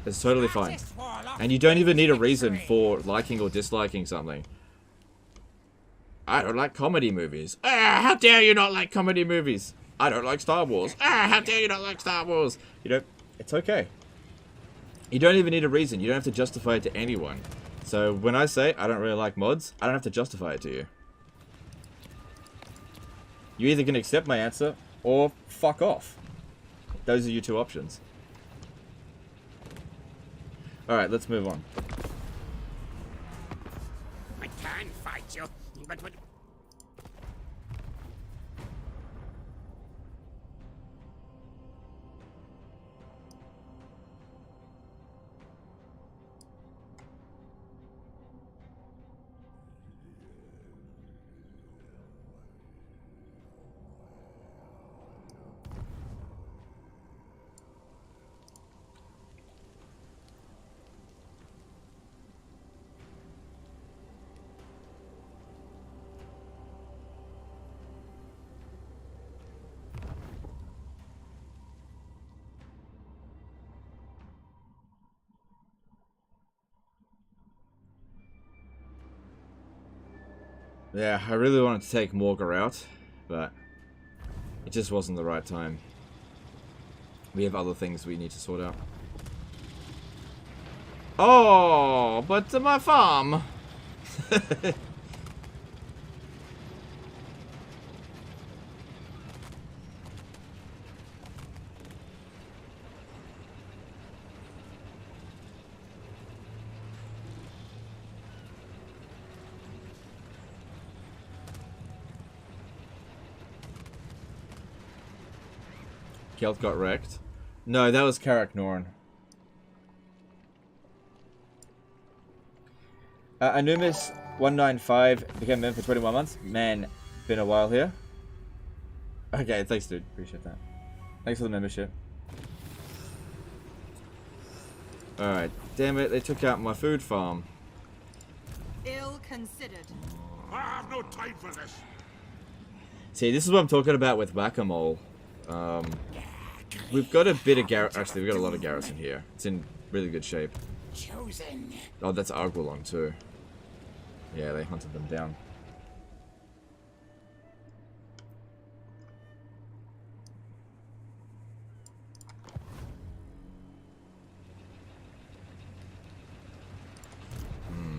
It's totally fine. And you don't even need a reason for liking or disliking something. I don't like comedy movies. Ah, how dare you not like comedy movies? I don't like Star Wars. Ah, how dare you not like Star Wars? You know, it's okay. You don't even need a reason. You don't have to justify it to anyone. So when I say I don't really like mods, I don't have to justify it to you. You either can accept my answer or fuck off. Those are your two options. Alright, let's move on. I can fight you, but Yeah, I really wanted to take Morga out, but it just wasn't the right time. We have other things we need to sort out. Oh, but my farm! Kelt got wrecked. No, that was Karak Norin. Anumis195 became a member for 21 months. Man, been a while here. Okay, thanks dude. Appreciate that. Thanks for the membership. Alright, damn it, they took out my food farm. Ill considered. I have no time for this. See, this is what I'm talking about with Whack-A-Mole. We've got a bit of actually, we've got a lot of garrison here. It's in really good shape. chosen. Oh, that's Arguelon too. Yeah, they hunted them down.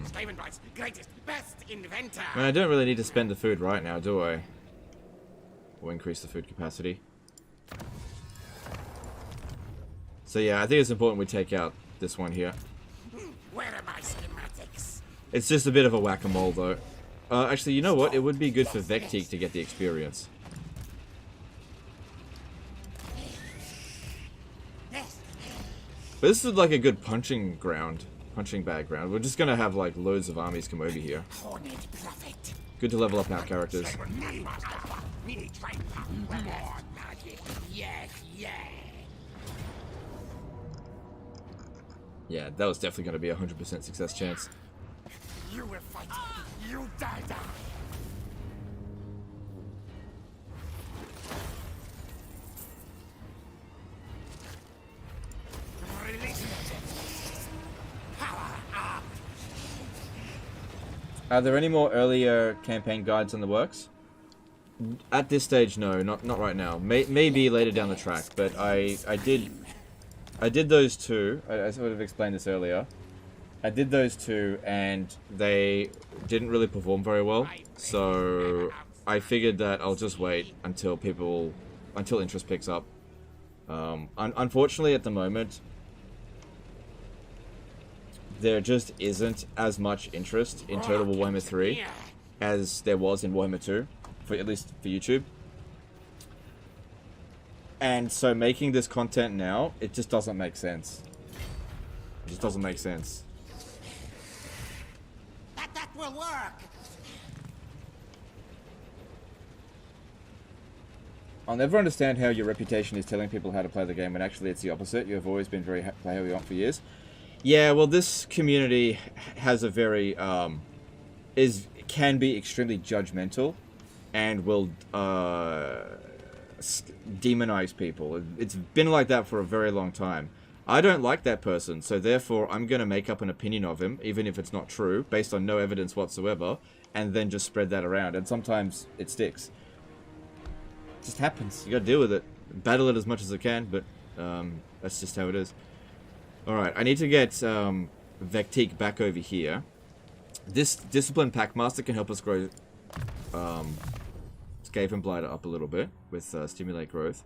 Skavenbright's greatest, best inventor. I mean, I don't really need to spend the food right now, do I? Or increase the food capacity. So yeah, I think it's important we take out this one here. Where are my schematics? It's just a bit of a whack-a-mole though. Actually, you know what? It would be good for Vecteek to get the experience. But this is like a good punching bag ground. We're just gonna have like loads of armies come over here. Good to level up our characters. Yeah, that was definitely going to be a 100% success chance. You will fight. You die. Release power up. Are there any more earlier campaign guides in the works? At this stage, no, not right now. Maybe later down the track, but I did those two. I sort of explained this earlier. I did those two, and they didn't really perform very well. So I figured that I'll just wait until interest picks up. Unfortunately, at the moment, there just isn't as much interest in Total War Warhammer 3 as there was in Warhammer 2, at least for YouTube. And so making this content now, it just doesn't make sense. It just doesn't make sense. That will work. I'll never understand how your reputation is telling people how to play the game when actually it's the opposite. You have always been very heavy on for years. Yeah, well, this community has a very can be extremely judgmental, and will demonize people. It's been like that for a very long time. I don't like that person, so therefore I'm going to make up an opinion of him, even if it's not true, based on no evidence whatsoever, and then just spread that around. And sometimes it sticks. It just happens. You got to deal with it. Battle it as much as I can, but that's just how it is. Alright, I need to get Vectique back over here. This Discipline Packmaster can help us grow Skaven Blighter up a little bit with Stimulate Growth.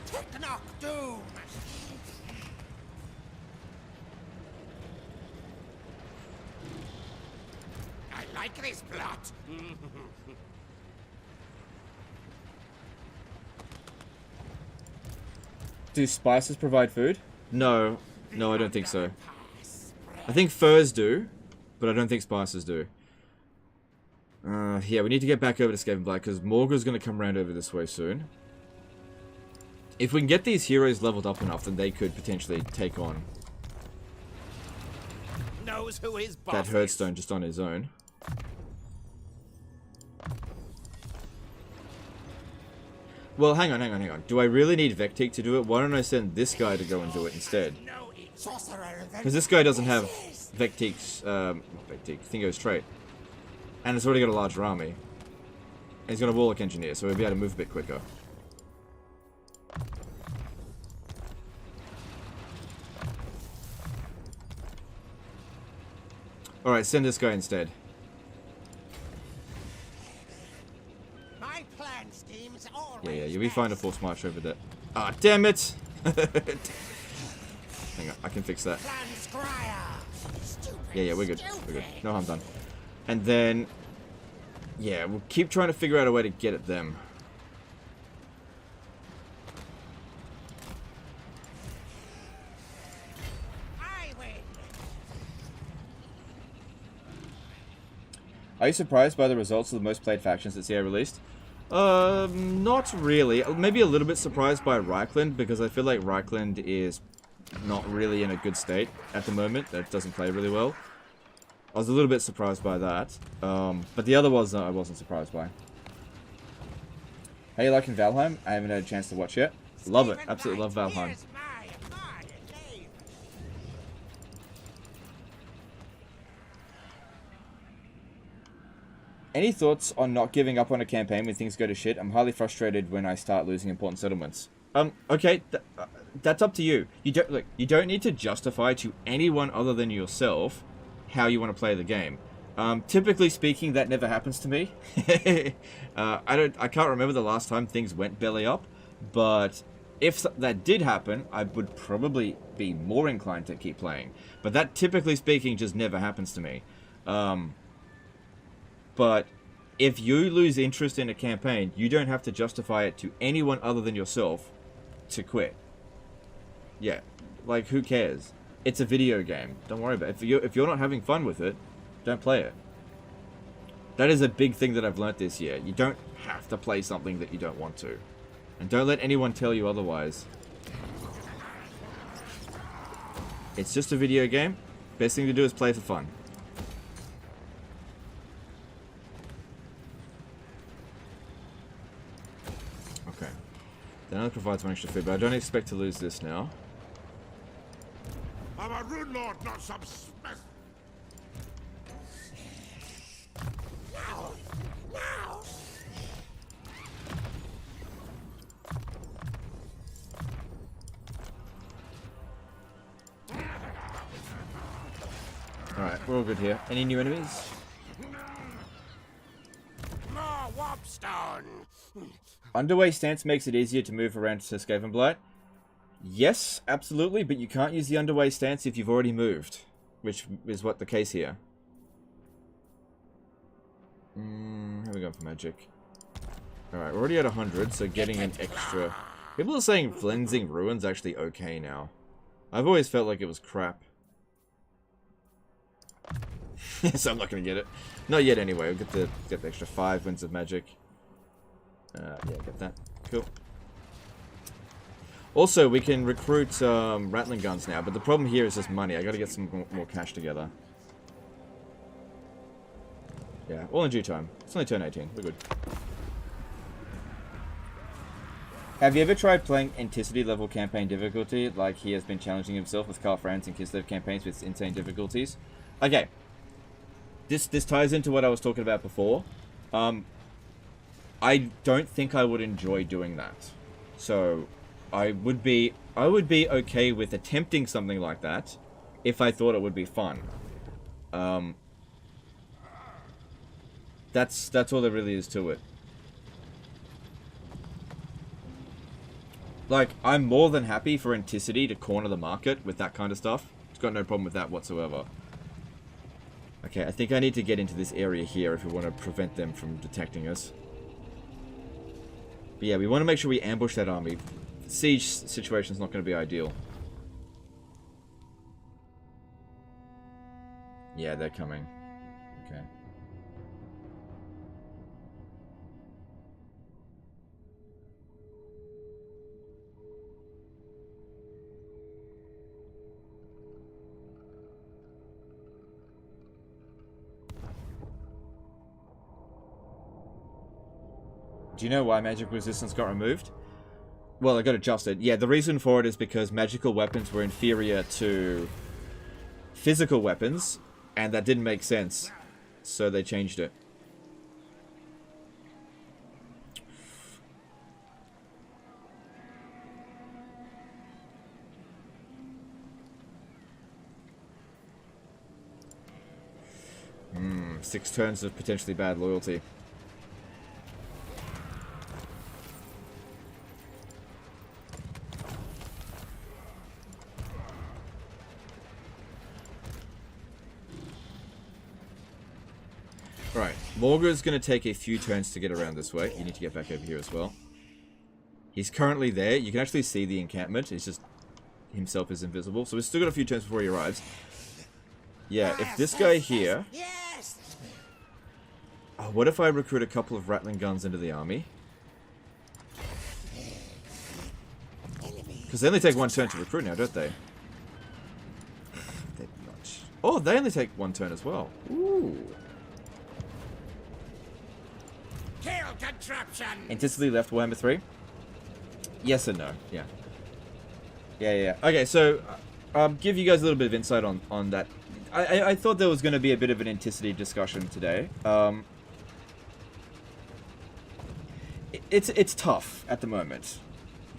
Technoc Doom. I like this plot. Do spices provide food? No, I don't think so. I think furs do, but I don't think spices do. Yeah, we need to get back over to Skaven Blight because Morgul's going to come around over this way soon. If we can get these heroes leveled up enough, then they could potentially take on Knows who his boss that Herdstone just on his own. Well, hang on. Do I really need Vectique to do it? Why don't I send this guy to go and do it instead? Because this guy doesn't have Vectique's, Thingo's trait. And it's already got a larger army. And he's got a Warlock Engineer, so we'll be able to move a bit quicker. Alright, send this guy instead. My plan schemes always Yeah, you'll be fine to force march over there. Ah, damn it! Hang on, I can fix that. Plan Scryer. Stupid, Yeah, we're good. We're good. No harm done. And then, yeah, we'll keep trying to figure out a way to get at them. I win. Are you surprised by the results of the most played factions that CA released? Not really. Maybe a little bit surprised by Reichland, because I feel like Reichland is not really in a good state at the moment. That doesn't play really well. I was a little bit surprised by that. But the other ones I wasn't surprised by. How you liking Valheim? I haven't had a chance to watch yet. Love it. Absolutely love Valheim. Here's my name. Any thoughts on not giving up on a campaign when things go to shit? I'm highly frustrated when I start losing important settlements. Okay, that's up to you. You don't need to justify to anyone other than yourself how you want to play the game. Typically speaking, that never happens to me. I can't remember the last time things went belly up, but if that did happen, I would probably be more inclined to keep playing. But that, typically speaking, just never happens to me. But if you lose interest in a campaign, you don't have to justify it to anyone other than yourself to quit. Yeah, like, who cares? It's a video game. Don't worry about it. If you're not having fun with it, don't play it. That is a big thing that I've learnt this year. You don't have to play something that you don't want to. And don't let anyone tell you otherwise. It's just a video game. Best thing to do is play for fun. Okay. That only provides one extra food, but I don't expect to lose this now. I'm a rune lord, not some smith. Now! Now! Alright, we're all good here. Any new enemies? More warpstone! Underway stance makes it easier to move around to Skaven Blight. Yes, absolutely, but you can't use the underway stance if you've already moved, which is what the case here. How are we going for magic? Alright, we're already at 100, so getting an extra... People are saying Cleansing Ruin's actually okay now. I've always felt like it was crap. So I'm not going to get it. Not yet anyway, we'll get the extra 5 Winds of Magic. Yeah, get that. Cool. Also, we can recruit Rattling Guns now, but the problem here is just money. I gotta get some more cash together. Yeah, all in due time. It's only turn 18. We're good. Have you ever tried playing Entity level campaign difficulty, like he has been challenging himself with Carl Franz and Kislev campaigns with insane difficulties? Okay. This ties into what I was talking about before. I don't think I would enjoy doing that. So... I would be okay with attempting something like that if I thought it would be fun. That's all there really is to it. Like, I'm more than happy for Anticity to corner the market with that kind of stuff. It's got no problem with that whatsoever. Okay, I think I need to get into this area here if we want to prevent them from detecting us. But yeah, we want to make sure we ambush that army. Siege situation is not going to be ideal. Yeah, they're coming. Okay. Do you know why magic resistance got removed? Well, it got adjusted. Yeah, the reason for it is because magical weapons were inferior to physical weapons, and that didn't make sense. So they changed it. Hmm, 6 turns of potentially bad loyalty. Right, Morga's going to take a few turns to get around this way. You need to get back over here as well. He's currently there. You can actually see the encampment. It's just himself is invisible. So we've still got a few turns before he arrives. Yeah, if this guy here... Oh, what if I recruit a couple of Rattling Guns into the army? Because they only take 1 turn to recruit now, don't they? They're not... Oh, they only take 1 turn as well. Ooh. Kill contraption! Anticipately left Warhammer 3? Yes and no, yeah. Yeah. Okay, so, give you guys a little bit of insight on that. I thought there was going to be a bit of an Anticity discussion today. It's tough at the moment.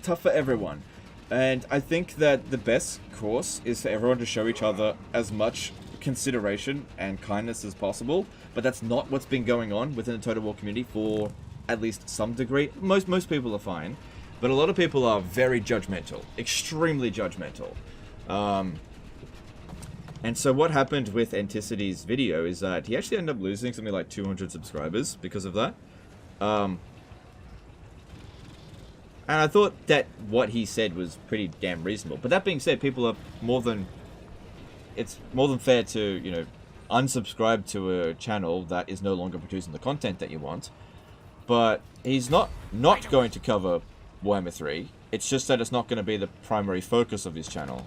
Tough for everyone. And I think that the best course is for everyone to show each other as much consideration and kindness as possible, but that's not what's been going on within the Total War community for at least some degree. Most people are fine, but a lot of people are very judgmental, extremely judgmental. And so what happened with Anticity's video is that he actually ended up losing something like 200 subscribers because of that. And I thought that what he said was pretty damn reasonable. But that being said, people are it's more than fair to, you know, unsubscribe to a channel that is no longer producing the content that you want. But he's not going to cover Warhammer 3. It's just that it's not going to be the primary focus of his channel.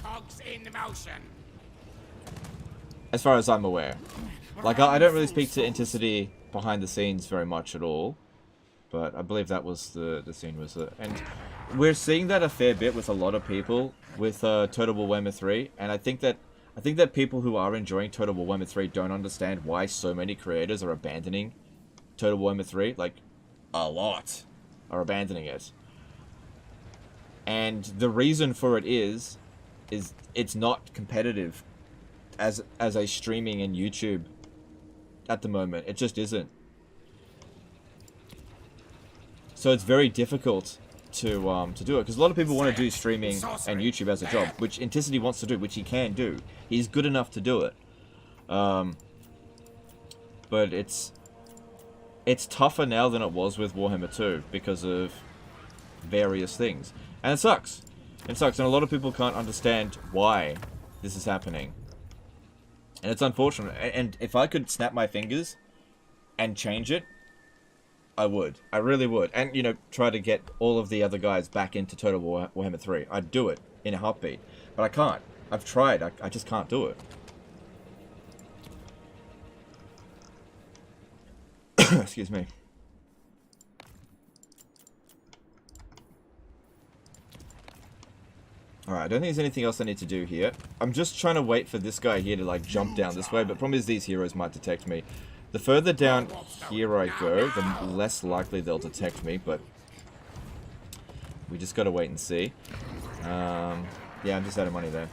Cogs in motion. As far as I'm aware. Like, I don't really speak to Inticity behind the scenes very much at all. But I believe that was the scene was it. And we're seeing that a fair bit with a lot of people with Total War Warhammer 3. And I think that people who are enjoying Total War Warhammer 3 don't understand why so many creators are abandoning Total War Warhammer 3. Like, a lot are abandoning it. And the reason for it is it's not competitive as a streaming and YouTube at the moment. It just isn't. So it's very difficult to do it, because a lot of people want to do streaming and YouTube as a job, which Inticity wants to do, which he can do. He's good enough to do it. But it's tougher now than it was with Warhammer 2 because of various things. And it sucks. It sucks, and a lot of people can't understand why this is happening. And it's unfortunate. And if I could snap my fingers and change it, I would. I really would. And, you know, try to get all of the other guys back into Total War Warhammer 3. I'd do it in a heartbeat. But I can't. I've tried. I just can't do it. Excuse me. Alright, I don't think there's anything else I need to do here. I'm just trying to wait for this guy here to, like, jump down this way, but problem is these heroes might detect me. The further down here I go, the less likely they'll detect me, but we just gotta wait and see. Yeah, I'm just out of money there.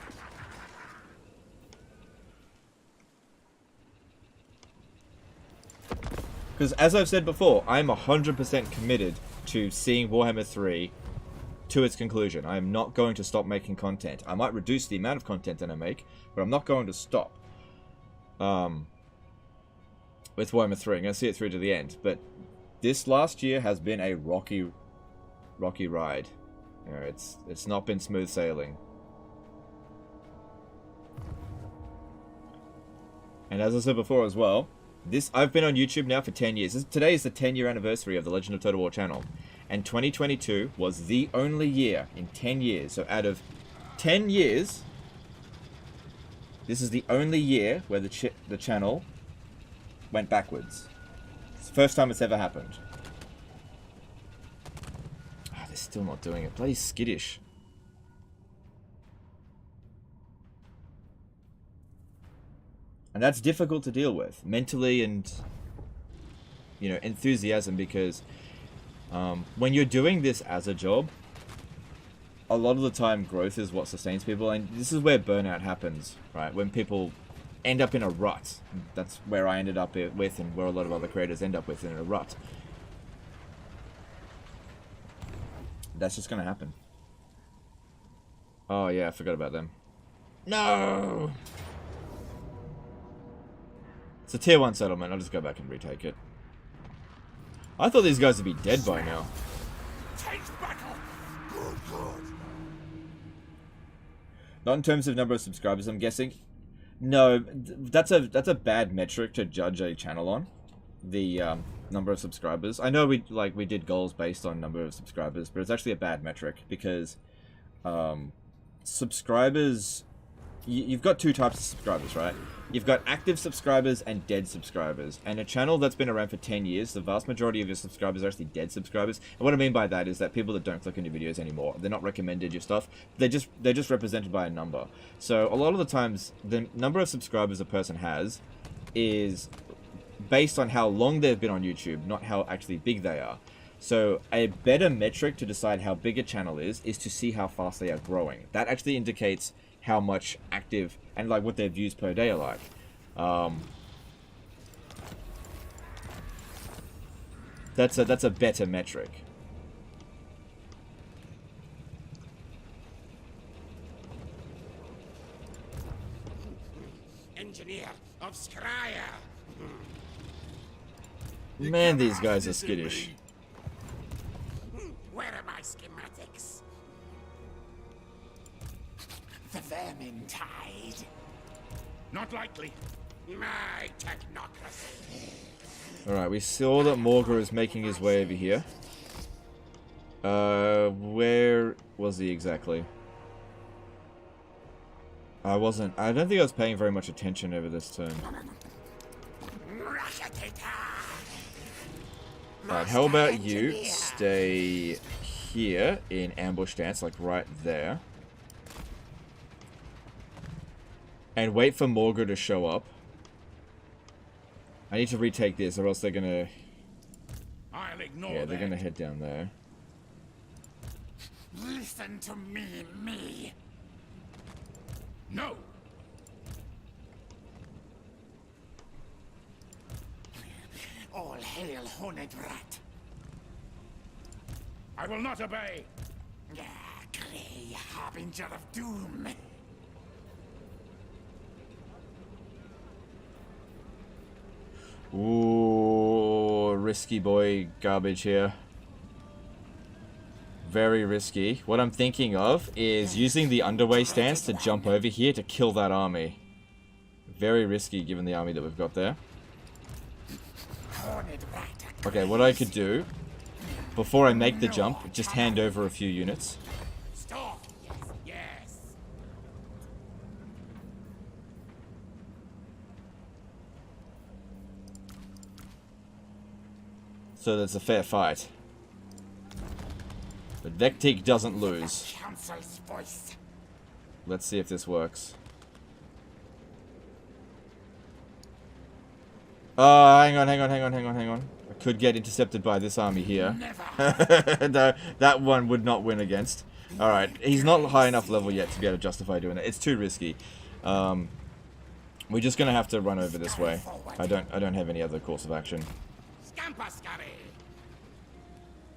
Because, as I've said before, I'm 100% committed to seeing Warhammer 3 to its conclusion. I am not going to stop making content. I might reduce the amount of content that I make, but I'm not going to stop. With Warhammer 3, I'm going to see it through to the end. But this last year has been a rocky ride. You know, it's not been smooth sailing. And as I said before as well, I've been on YouTube now for 10 years. Today is the 10-year anniversary of the Legend of Total War channel. And 2022 was the only year in 10 years. So out of 10 years, this is the only year where the channel went backwards. It's the first time it's ever happened. Oh, they're still not doing it. Bloody skittish. And that's difficult to deal with mentally and, you know, enthusiasm, because when you're doing this as a job, a lot of the time growth is what sustains people, and this is where burnout happens, right? When people end up in a rut. That's where I ended up with, and where a lot of other creators end up with, in a rut. That's just gonna happen. Oh yeah, I forgot about them. No! It's a tier 1 settlement. I'll just go back and retake it. I thought these guys would be dead by now. Not in terms of number of subscribers, I'm guessing. No, that's a bad metric to judge a channel on. The number of subscribers. I know we did goals based on number of subscribers, but it's actually a bad metric because subscribers. You've got two types of subscribers, right? You've got active subscribers and dead subscribers. And a channel that's been around for 10 years, the vast majority of your subscribers are actually dead subscribers. And what I mean by that is that people that don't click on your videos anymore. They're not recommended your stuff. They're just represented by a number. So a lot of the times, the number of subscribers a person has is based on how long they've been on YouTube, not how actually big they are. So a better metric to decide how big a channel is to see how fast they are growing. That actually indicates how much active and like what their views per day are like. That's a better metric. Engineer of Scryer. Man, these guys are skittish. Where are my schematics? The vermin tide. Not likely. My technocracy. Alright, we saw that Morgr is making his way over here. Where was he exactly? I don't think I was paying very much attention over this turn. Alright, how about you stay here in ambush stance, like right there. And wait for Morgar to show up. I need to retake this, or else they're gonna... Yeah, they're gonna head down there. Listen to me. No. All hail, horned rat. I will not obey. Grey harbinger of doom. Ooh, risky boy garbage here. Very risky. What I'm thinking of is using the underway stance to jump over here to kill that army. Very risky given the army that we've got there. Okay, what I could do, before I make the jump, just hand over a few units. Stop. Yes. So that's a fair fight. But Vectique doesn't lose. Council's voice. Let's see if this works. Hang on. I could get intercepted by this army here. That one would not win against. Alright, he's not high enough level yet to be able to justify doing that. It's too risky. We're just gonna have to run over this way. I don't have any other course of action.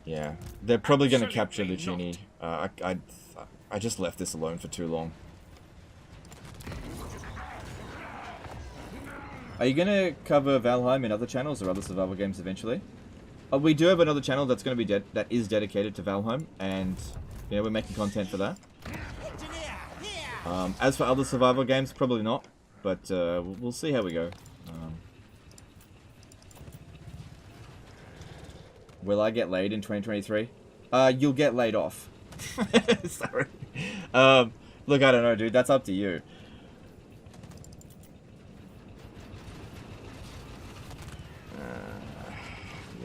Yeah, they're probably gonna capture Lucini. I just left this alone for too long. Are you gonna cover Valheim in other channels or other survival games eventually? We do have another channel that's gonna be that is dedicated to Valheim, and you know, we're making content for that. As for other survival games, probably not, but we'll see how we go. Will I get laid in 2023? You'll get laid off. Sorry. Look, I don't know, dude. That's up to you.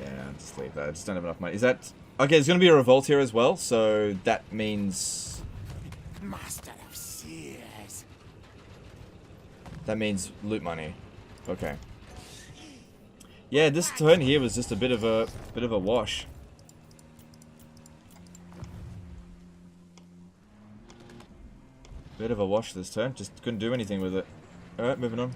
Yeah, just leave that. I just don't have enough money. Is that... Okay, there's going to be a revolt here as well, so that means... Master of Seers. That means loot money. Okay. Yeah, this turn here was just a bit of a wash. Bit of a wash this turn. Just couldn't do anything with it. Alright, moving on.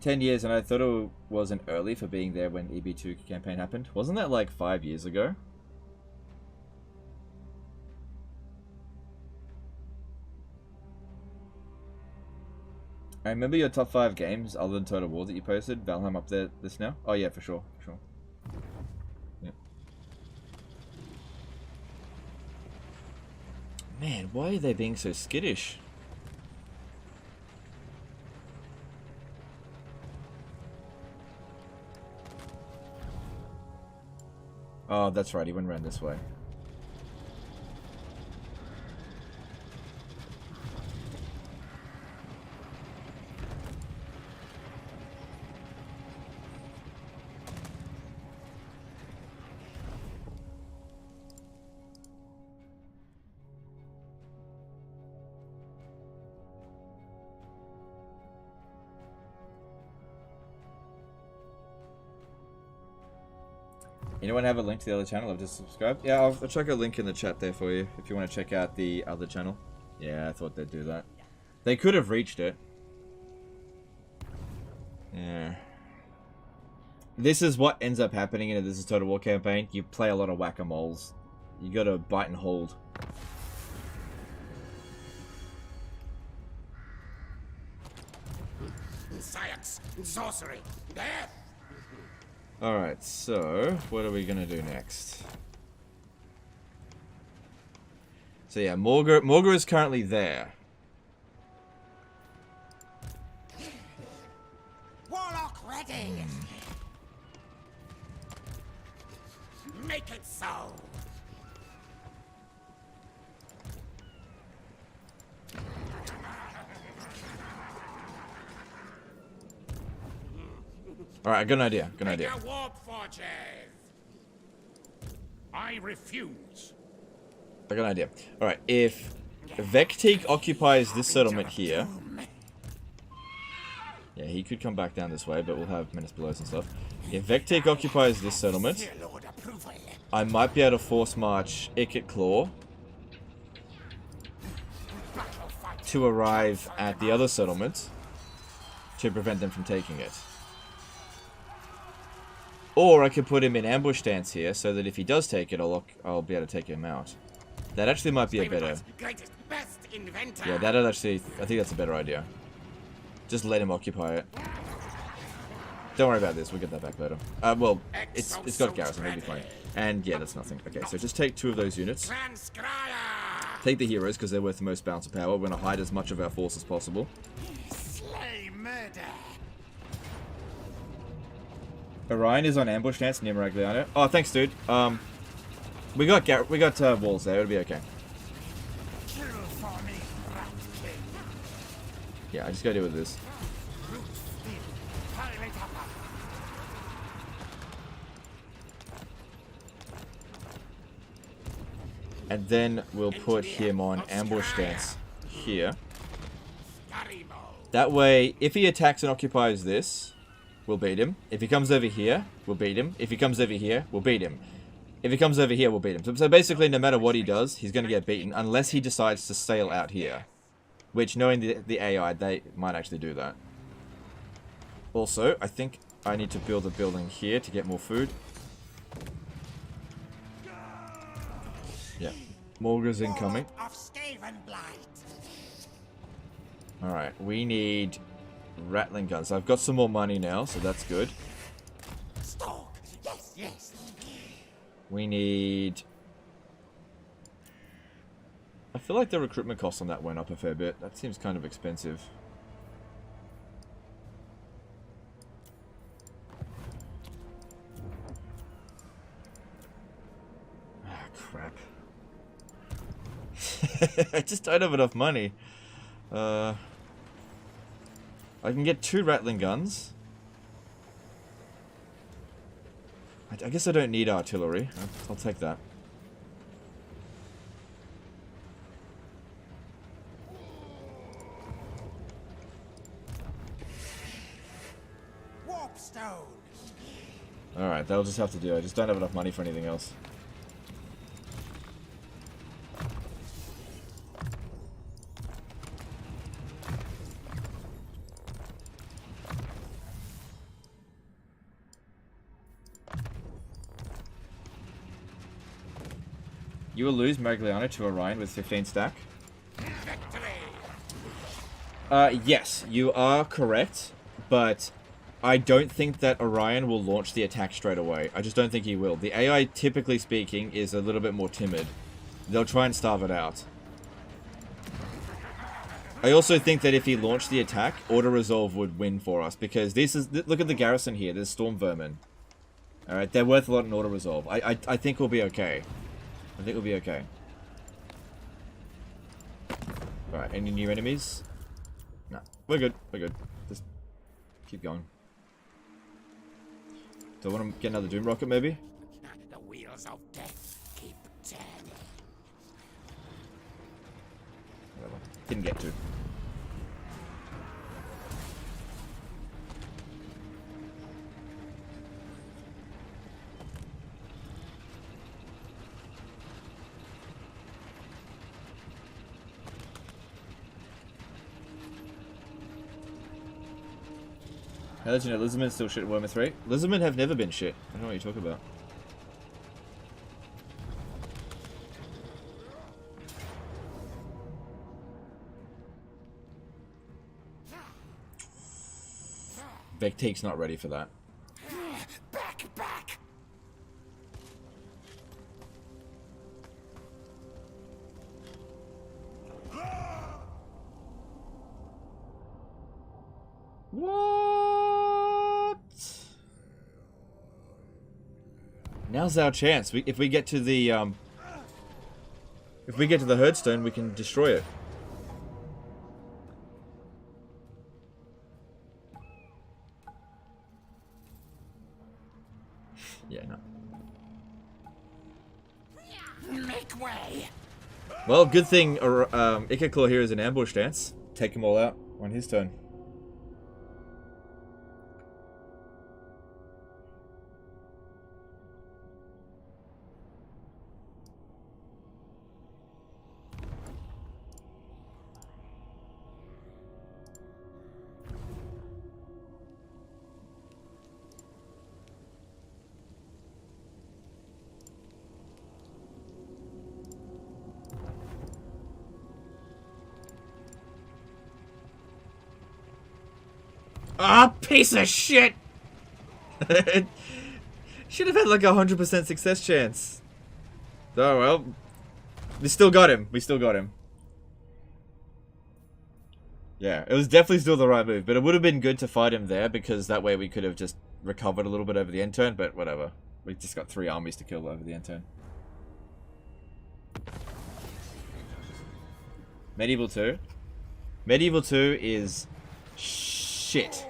"10 years, and I thought it wasn't early for being there when EB2 campaign happened." Wasn't that like 5 years ago? I remember your top 5 games other than Total War that you posted. Valheim up there this now? Oh yeah, for sure. Yep. Man, why are they being so skittish? Oh, that's right, he went around this way. Anyone have a link to the other channel? I've just subscribed. Yeah, I'll chuck a link in the chat there for you if you want to check out the other channel. Yeah, I thought they'd do that. They could have reached it. Yeah. This is what ends up happening in a This Is Total War campaign. You play a lot of whack-a-moles. You gotta bite and hold. Science, sorcery, death. Alright, so what are we gonna do next? So yeah, Morgar is currently there. ready. Make it so. Alright, good idea. Good idea. Make a warp forges. I refuse. I got an idea. Alright, if Vecteek occupies this settlement here. Yeah, he could come back down this way, but we'll have Menace Belows and stuff. If Vecteek occupies this settlement, I might be able to force march Ikit Claw to arrive at the other settlement to prevent them from taking it. Or I could put him in ambush stance here, so that if he does take it, I'll be able to take him out. That actually might be a better... Yeah, that'll actually... I think that's a better idea. Just let him occupy it. Don't worry about this, we'll get that back later. Well, it's got garrison, it'll be fine. And yeah, that's nothing. Okay, so just take 2 of those units. Take the heroes, because they're worth the most balance of power. We're going to hide as much of our force as possible. Orion is on ambush stance near Maragliano. Oh, thanks, dude. We got walls there. It'll be okay. Yeah, I just gotta deal with this. And then we'll put him on ambush stance here. That way, if he attacks and occupies this, we'll beat him. If he comes over here, we'll beat him. If he comes over here, we'll beat him. If he comes over here, we'll beat him. So basically, no matter what he does, he's going to get beaten unless he decides to sail out here. Which, knowing the AI, they might actually do that. Also, I think I need to build a building here to get more food. Yeah. Morgars incoming. Alright, we need rattling guns. I've got some more money now, so that's good. Yes. We need... I feel like the recruitment cost on that went up a fair bit. That seems kind of expensive. Ah, crap. I just don't have enough money. I can get 2 rattling guns. I guess I don't need artillery. I'll take that. Alright, that'll just have to do. I just don't have enough money for anything else. You will lose Maragliano to Orion with 15 stack. Yes, you are correct, but I don't think that Orion will launch the attack straight away. I just don't think he will. The AI, typically speaking, is a little bit more timid. They'll try and starve it out. I also think that if he launched the attack, auto-resolve would win for us, because this is... Look at the garrison here. There's Stormvermin. Alright, they're worth a lot in auto-resolve. I think we'll be okay. I think we'll be okay. Alright, any new enemies? No, we're good. We're good. Just keep going. Do I want to get another Doom Rocket, maybe? The wheels of death keep turning. Whatever. Didn't get to. How did you know Lizardmen's still shit at Wormer 3? Lizardmen have never been shit. I don't know what you're talking about. Vecteek's not ready for that. Back! What? Now's our chance. If we get to the herdstone, we can destroy it. Yeah, no. Make way. Well, good thing Ikit here is an ambush dance. Take them all out on his turn. Ah, piece of shit! Should have had like 100% success chance. Oh well. We still got him. We still got him. Yeah, it was definitely still the right move, but it would have been good to fight him there because that way we could have just recovered a little bit over the end turn, but whatever. We just got 3 armies to kill over the end turn. Medieval 2? Medieval 2 is shit.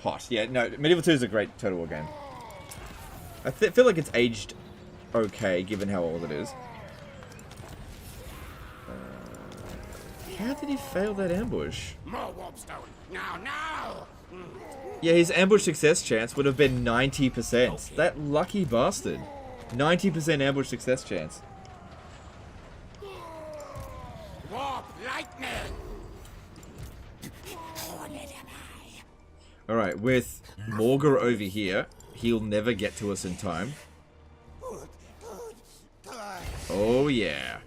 Hot. Yeah, no, Medieval 2 is a great Total War game. I feel like it's aged okay, given how old it is. How did he fail that ambush? More warpstone. Now. Yeah, his ambush success chance would have been 90%. Okay. That lucky bastard. 90% ambush success chance. Warp lightning. Alright, with Morgar over here, he'll never get to us in time. Oh yeah.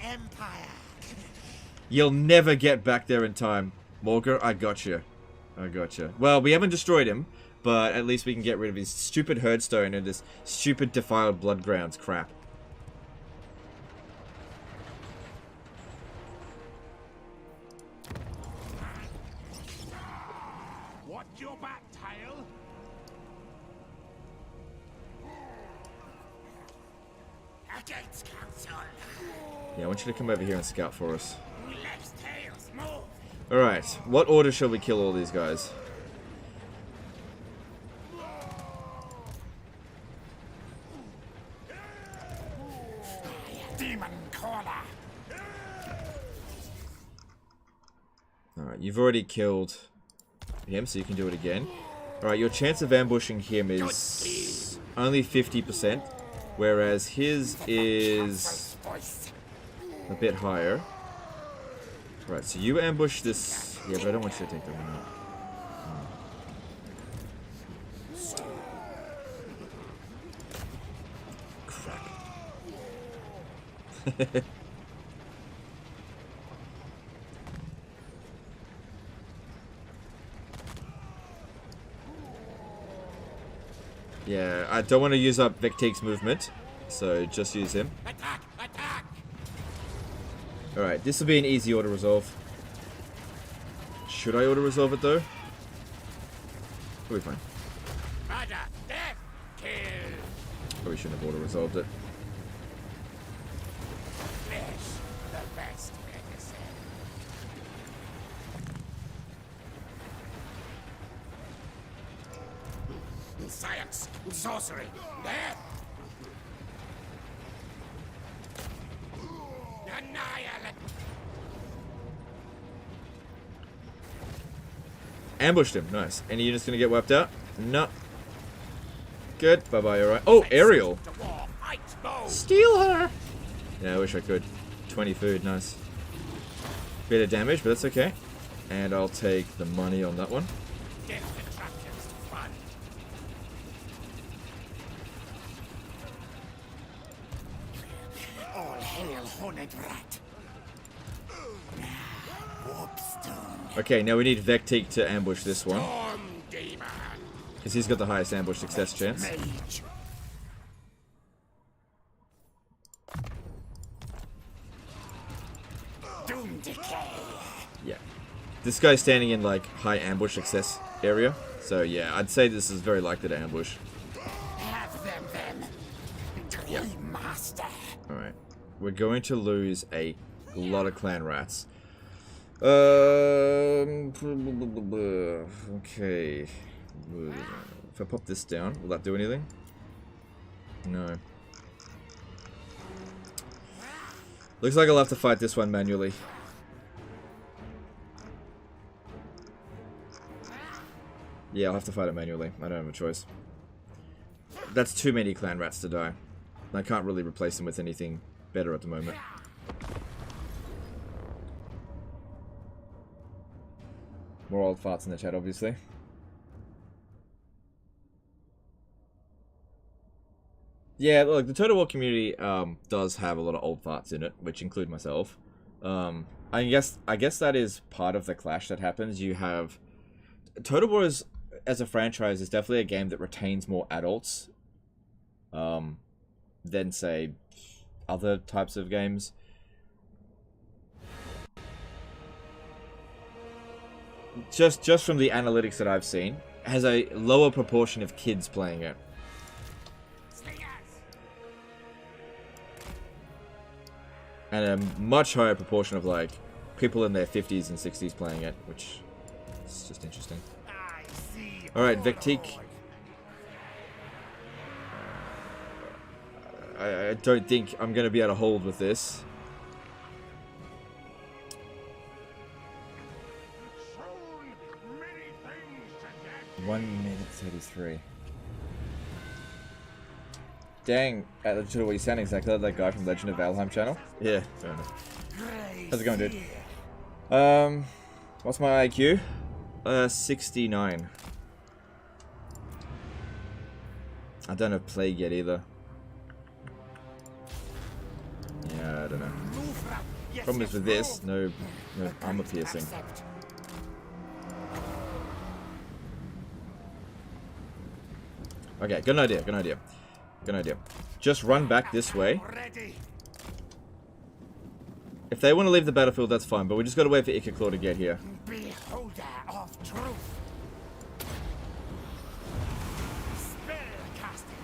Empire. You'll never get back there in time. Morgar, I gotcha. I gotcha. Well, we haven't destroyed him, but at least we can get rid of his stupid herdstone and this stupid defiled bloodgrounds crap. Watch your back, tail. Against council. Yeah, I want you to come over here and scout for us. Let's tails move. Alright, what order shall we kill all these guys? Demon caller. Alright, you've already killed him, so you can do it again. Alright, your chance of ambushing him is only 50%, whereas his is a bit higher. Right, so you ambush this. Yeah, but I don't want you to take that one out. Crap. Yeah, I don't want to use up Vecteek's movement, so just use him. Attack! Attack! Alright, this will be an easy auto-resolve. Should I auto-resolve it, though? We'll be fine. Murder! Death! Kill! Probably shouldn't have auto-resolved it. Flesh! The best medicine. Science! Sorcery! Death! Annihilate! Ambushed him. Nice. Any units gonna get wiped out? No. Good. Bye-bye, alright. Oh, Ariel! Steal her! Yeah, I wish I could. 20 food. Nice. Bit of damage, but that's okay. And I'll take the money on that one. All hail, horned rat. Warpstone. Okay, now we need Vecteek to ambush this one. Storm demon. Because he's got the highest ambush success chance. Mage. Doom decay. Yeah. This guy's standing in, like, high ambush success area. So yeah, I'd say this is very likely to ambush. Have them then. Yeah. Master. Alright. We're going to lose a lot of clan rats. Okay. If I pop this down, will that do anything? No. Looks like I'll have to fight this one manually. Yeah, I'll have to fight it manually. I don't have a choice. That's too many clan rats to die. I can't really replace them with anything better at the moment. More old farts in the chat, obviously. Yeah, look, the Total War community does have a lot of old farts in it, which include myself. I guess that is part of the clash that happens. You have Total War as a franchise is definitely a game that retains more adults than, say, other types of games. Just from the analytics that I've seen, it has a lower proportion of kids playing it. And a much higher proportion of, like, people in their 50s and 60s playing it, which is just interesting. Alright, Vectique. I don't think I'm going to be able to hold with this. One minute 33. Dang, Legend, what you sound exactly like that guy from Legend of Valheim channel. Yeah, fair enough. How's it going, dude? What's my IQ? 69. I don't have Plague yet either. Yeah, I don't know. Problem is with this, no armor piercing. Okay, good idea. Just run back this way. If they want to leave the battlefield, that's fine, but we just gotta wait for Ikit to get here. Beholder of truth.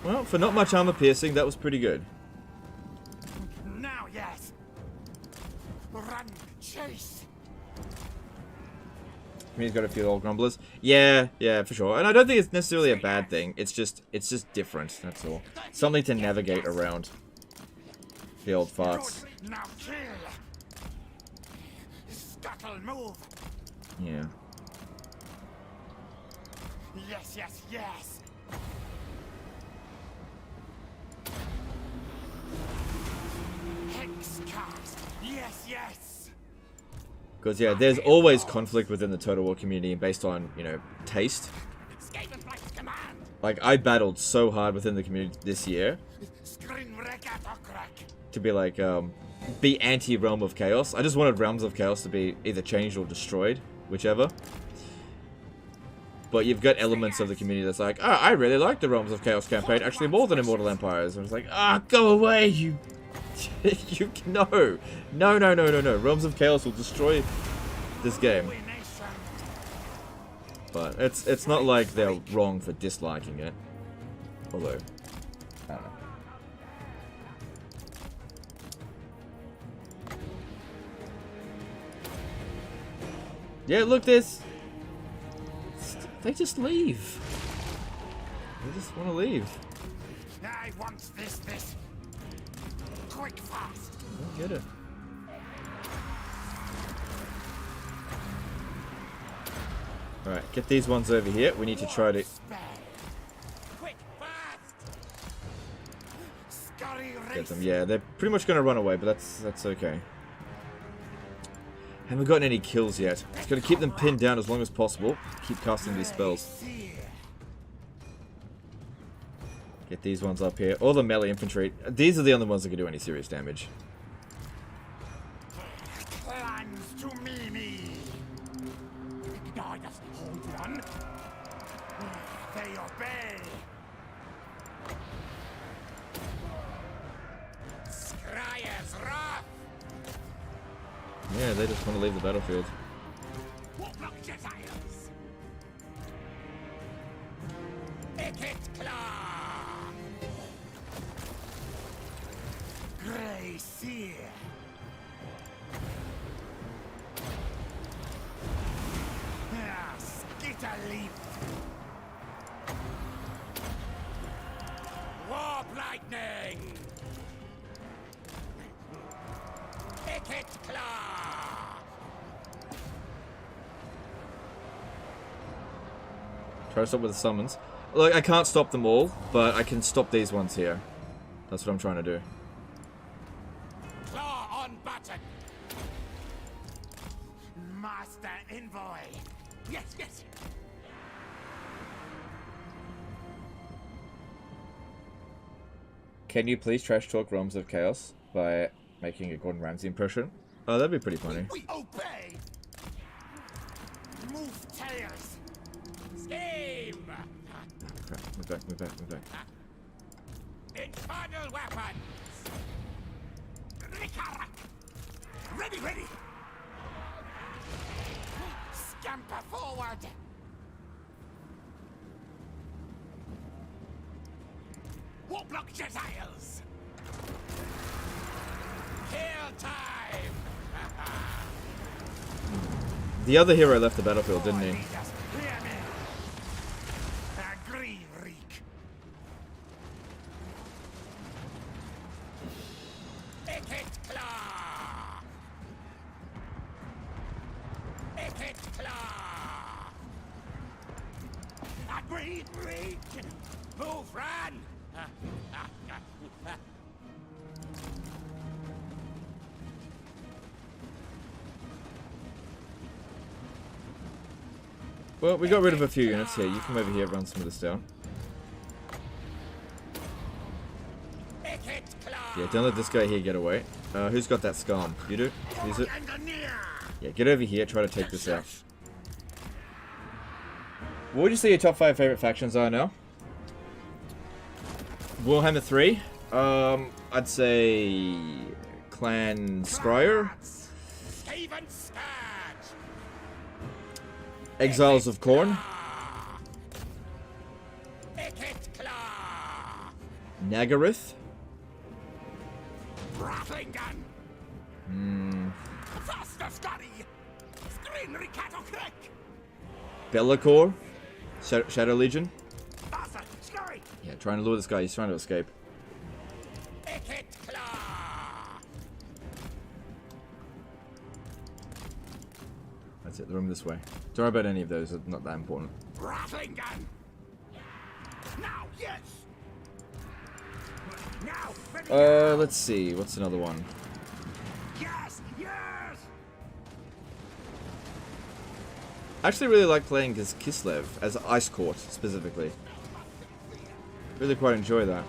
Well, for not much armor piercing, that was pretty good. Now, yes. Run, chase. He's got a few old grumblers. Yeah, for sure. And I don't think it's necessarily a bad thing. It's just different, that's all. Something to navigate around the old farts. Now kill. Scuttle, move. Yeah. Yes. Hex cast. Yes. Because, yeah, there's always conflict within the Total War community based on, you know, taste. Like, I battled so hard within the community this year to be like, be anti-Realm of Chaos. I just wanted Realms of Chaos to be either changed or destroyed, whichever. But you've got elements of the community that's like, oh, I really like the Realms of Chaos campaign, actually more than Immortal Empires. And it's like, ah, go away, you... No. Realms of Chaos will destroy this game. But it's not like they're wrong for disliking it. Although, I don't know. Yeah, look, this. They just leave. They just want to leave. I want this. Quick, fast. I don't get it. Alright, get these ones over here. We need to try to get them. Yeah, they're pretty much going to run away, but that's okay. Haven't gotten any kills yet. Just got to keep them pinned down as long as possible. Keep casting these spells. Get these ones up here. All the melee infantry. These are the only ones that can do any serious damage. Plans to me. I just hold one. They obey. Scryer's wrath. Yeah, they just want to leave the battlefield. Grey Seer. Skitter-leaf. Warp lightning. Ikit claw. Try to stop with the summons. Look, I can't stop them all, but I can stop these ones here. That's what I'm trying to do. Claw on button. Master envoy. Yes, yes. Can you please trash talk Realms of Chaos by making a Gordon Ramsay impression? Oh, that'd be pretty funny. We obey. Move tails. Scheme. Crap, move back, move back, move back. Infernal weapons. Rikarak. Ready, ready. Scamper forward. Warlock Jezails. Kill time. The other hero left the battlefield, didn't he? Agree, Reek. Ikit claw. Ikit claw. Agree, Reek. Move, run. Well, we got rid of a few units here. You come over here, run some of this down. Yeah, don't let this guy here get away. Who's got that scum? You do? Use it? Yeah, get over here, try to take this out. What would you say your top 5 favorite factions are now? Warhammer 3? I'd say... Clan Scryer? Exiles of Khorne? Nagaryth? Rattling gun. Faster, Scotty. Screen Ricato Crick. Be'lakor? Shadow Legion? Faster, scurry. Yeah, trying to lure this guy. He's trying to escape. Ikit claw. That's it. The room this way. Don't worry about any of those. They're not that important. Rattling gun. Now, yes. Now, Let's see. What's another one? yes, yes. I actually really like playing as Kislev, as Ice Court, specifically. Really quite enjoy that.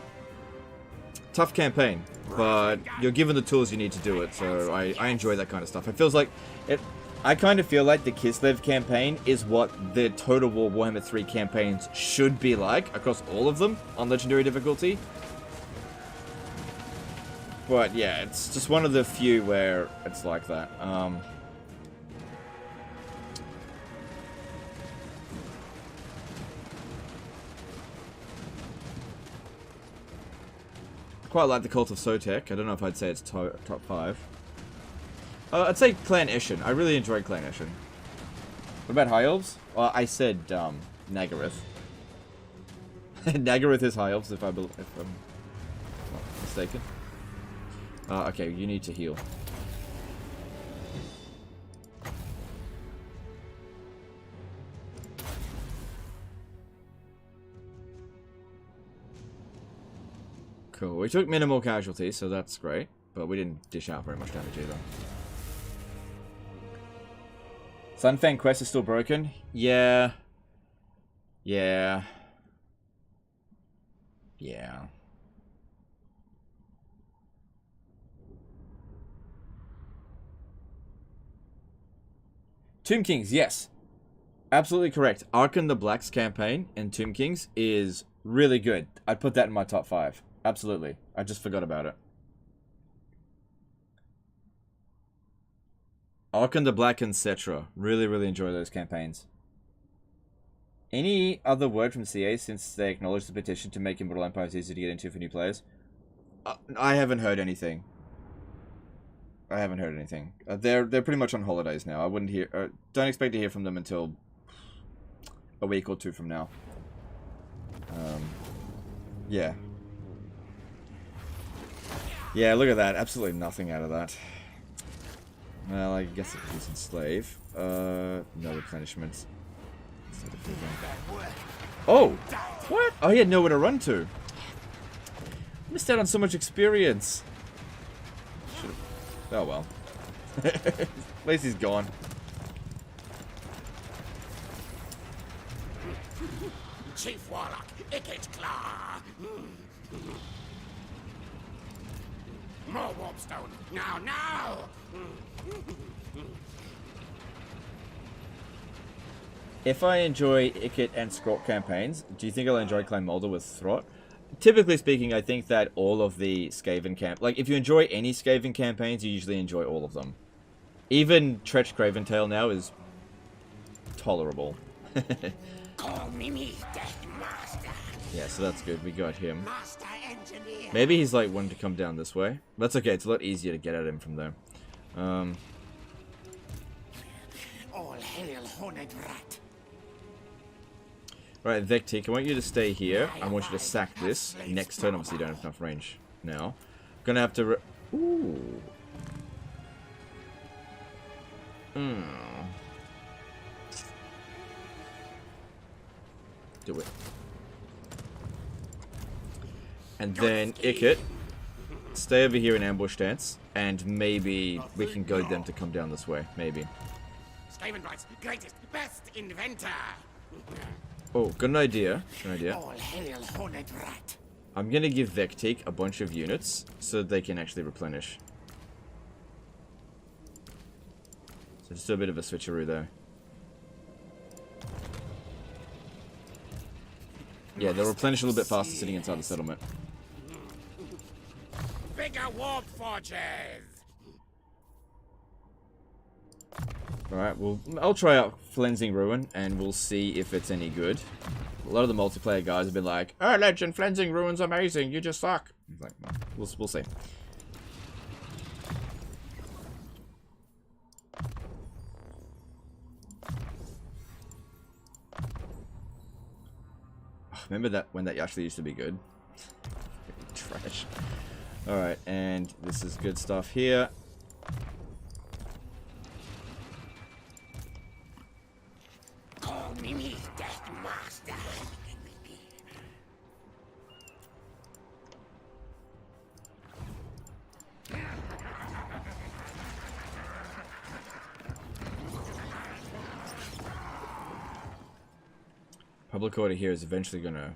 Tough campaign, but you're given the tools you need to do it, so I enjoy that kind of stuff. It feels like... I kind of feel like the Kislev campaign is what the Total War Warhammer 3 campaigns should be like, across all of them, on Legendary difficulty. But yeah, it's just one of the few where it's like that. Quite like the Cult of Sotek. I don't know if I'd say it's top 5. I'd say Clan Eshin. I really enjoy Clan Eshin. What about High Elves? Well, I said Nagaryth. Nagaryth is High Elves, if I'm not mistaken. Okay, you need to heal. Cool. We took minimal casualties, so that's great. But we didn't dish out very much damage either. Sunfang Quest is still broken? Yeah. Yeah. Yeah. Tomb Kings, yes. Absolutely correct. Archon the Black's campaign in Tomb Kings is really good. I'd put that in my top 5. Absolutely. I just forgot about it. Archon the Black and Cetra. Really, really enjoy those campaigns. Any other word from CA since they acknowledged the petition to make Immortal Empires easy to get into for new players? I haven't heard anything. They're pretty much on holidays now. I wouldn't hear. Don't expect to hear from them until a week or two from now. Yeah. Yeah, look at that. Absolutely nothing out of that. Well, I guess it was enslave. No replenishment. Oh! What? Oh, he had nowhere to run to. Missed out on so much experience. Should've... Oh well. At least he's gone. Chief Warlock, Ikit Claw. More warpstone. Now! If I enjoy Ikit and Scrot campaigns, do you think I'll enjoy Clan Mulder with Throt? Typically speaking, I think that all of the Skaven like, if you enjoy any Skaven campaigns, you usually enjoy all of them. Even Tretch Craventail now is tolerable. Call me Death Master. Yeah, so that's good. We got him. Master Engineer. Maybe he's like wanting to come down this way. That's okay. It's a lot easier to get at him from there. All hail Horned Rat. Right, Vectic, I want you to stay here. I want you to sack this. Next turn, obviously, you don't have enough range now. Gonna have to... Ooh. Do it. And then Ikit, stay over here in ambush stance, and maybe we can goad them to come down this way. Maybe. Skavenbright's greatest, best inventor. Oh, good idea. Good idea. All hail Horned Rat. I'm gonna give Vectic a bunch of units so they can actually replenish. So just a bit of a switcheroo there. Yeah, they'll replenish a little bit faster sitting inside the settlement. Bigger warp forges. Alright, well, I'll try out Flensing Ruin, and we'll see if it's any good. A lot of the multiplayer guys have been like, "Oh, Legend, Flensing Ruin's amazing, you just suck." It's like, well, we'll see. Oh, remember that when that actually used to be good? Trash. Alright, and this is good stuff here. Call me Death Master. Public order here is eventually gonna...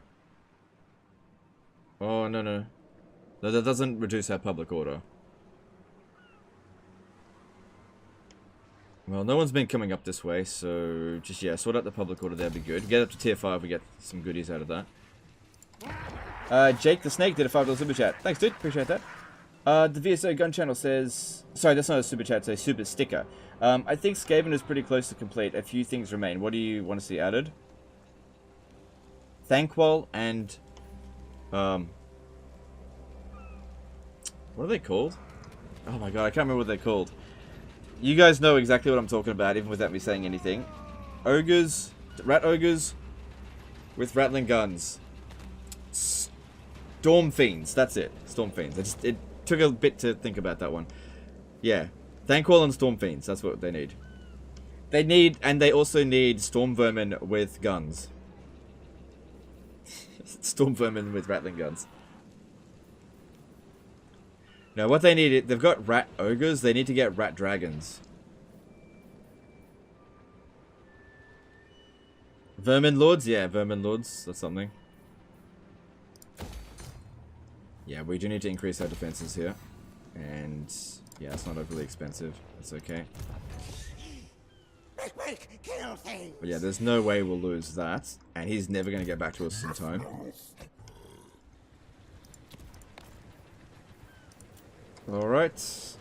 Oh, no, no. No, that doesn't reduce our public order. Well, no one's been coming up this way, so just, yeah, sort out the public order, that'd be good. Get up to tier 5, we get some goodies out of that. Jake the Snake did a $5 super chat. Thanks, dude. Appreciate that. The VSO Gun Channel says... Sorry, that's not a super chat, it's a super sticker. I think Skaven is pretty close to complete. A few things remain. What do you want to see added? Thankwall and... What are they called? Oh my god, I can't remember what they're called. You guys know exactly what I'm talking about, even without me saying anything. Ogres, rat ogres, with rattling guns. Storm fiends, that's it. Storm fiends. It took a bit to think about that one. Yeah, Thankwall and storm fiends. That's what they need. And they also need Stormvermin with guns. Stormvermin with rattling guns. Now, what they need, they've got rat ogres, they need to get rat dragons. Vermin lords? Yeah, vermin lords, that's something. Yeah, we do need to increase our defenses here. And, yeah, it's not overly expensive. It's okay. But yeah, there's no way we'll lose that. And he's never going to get back to us in time. Alright.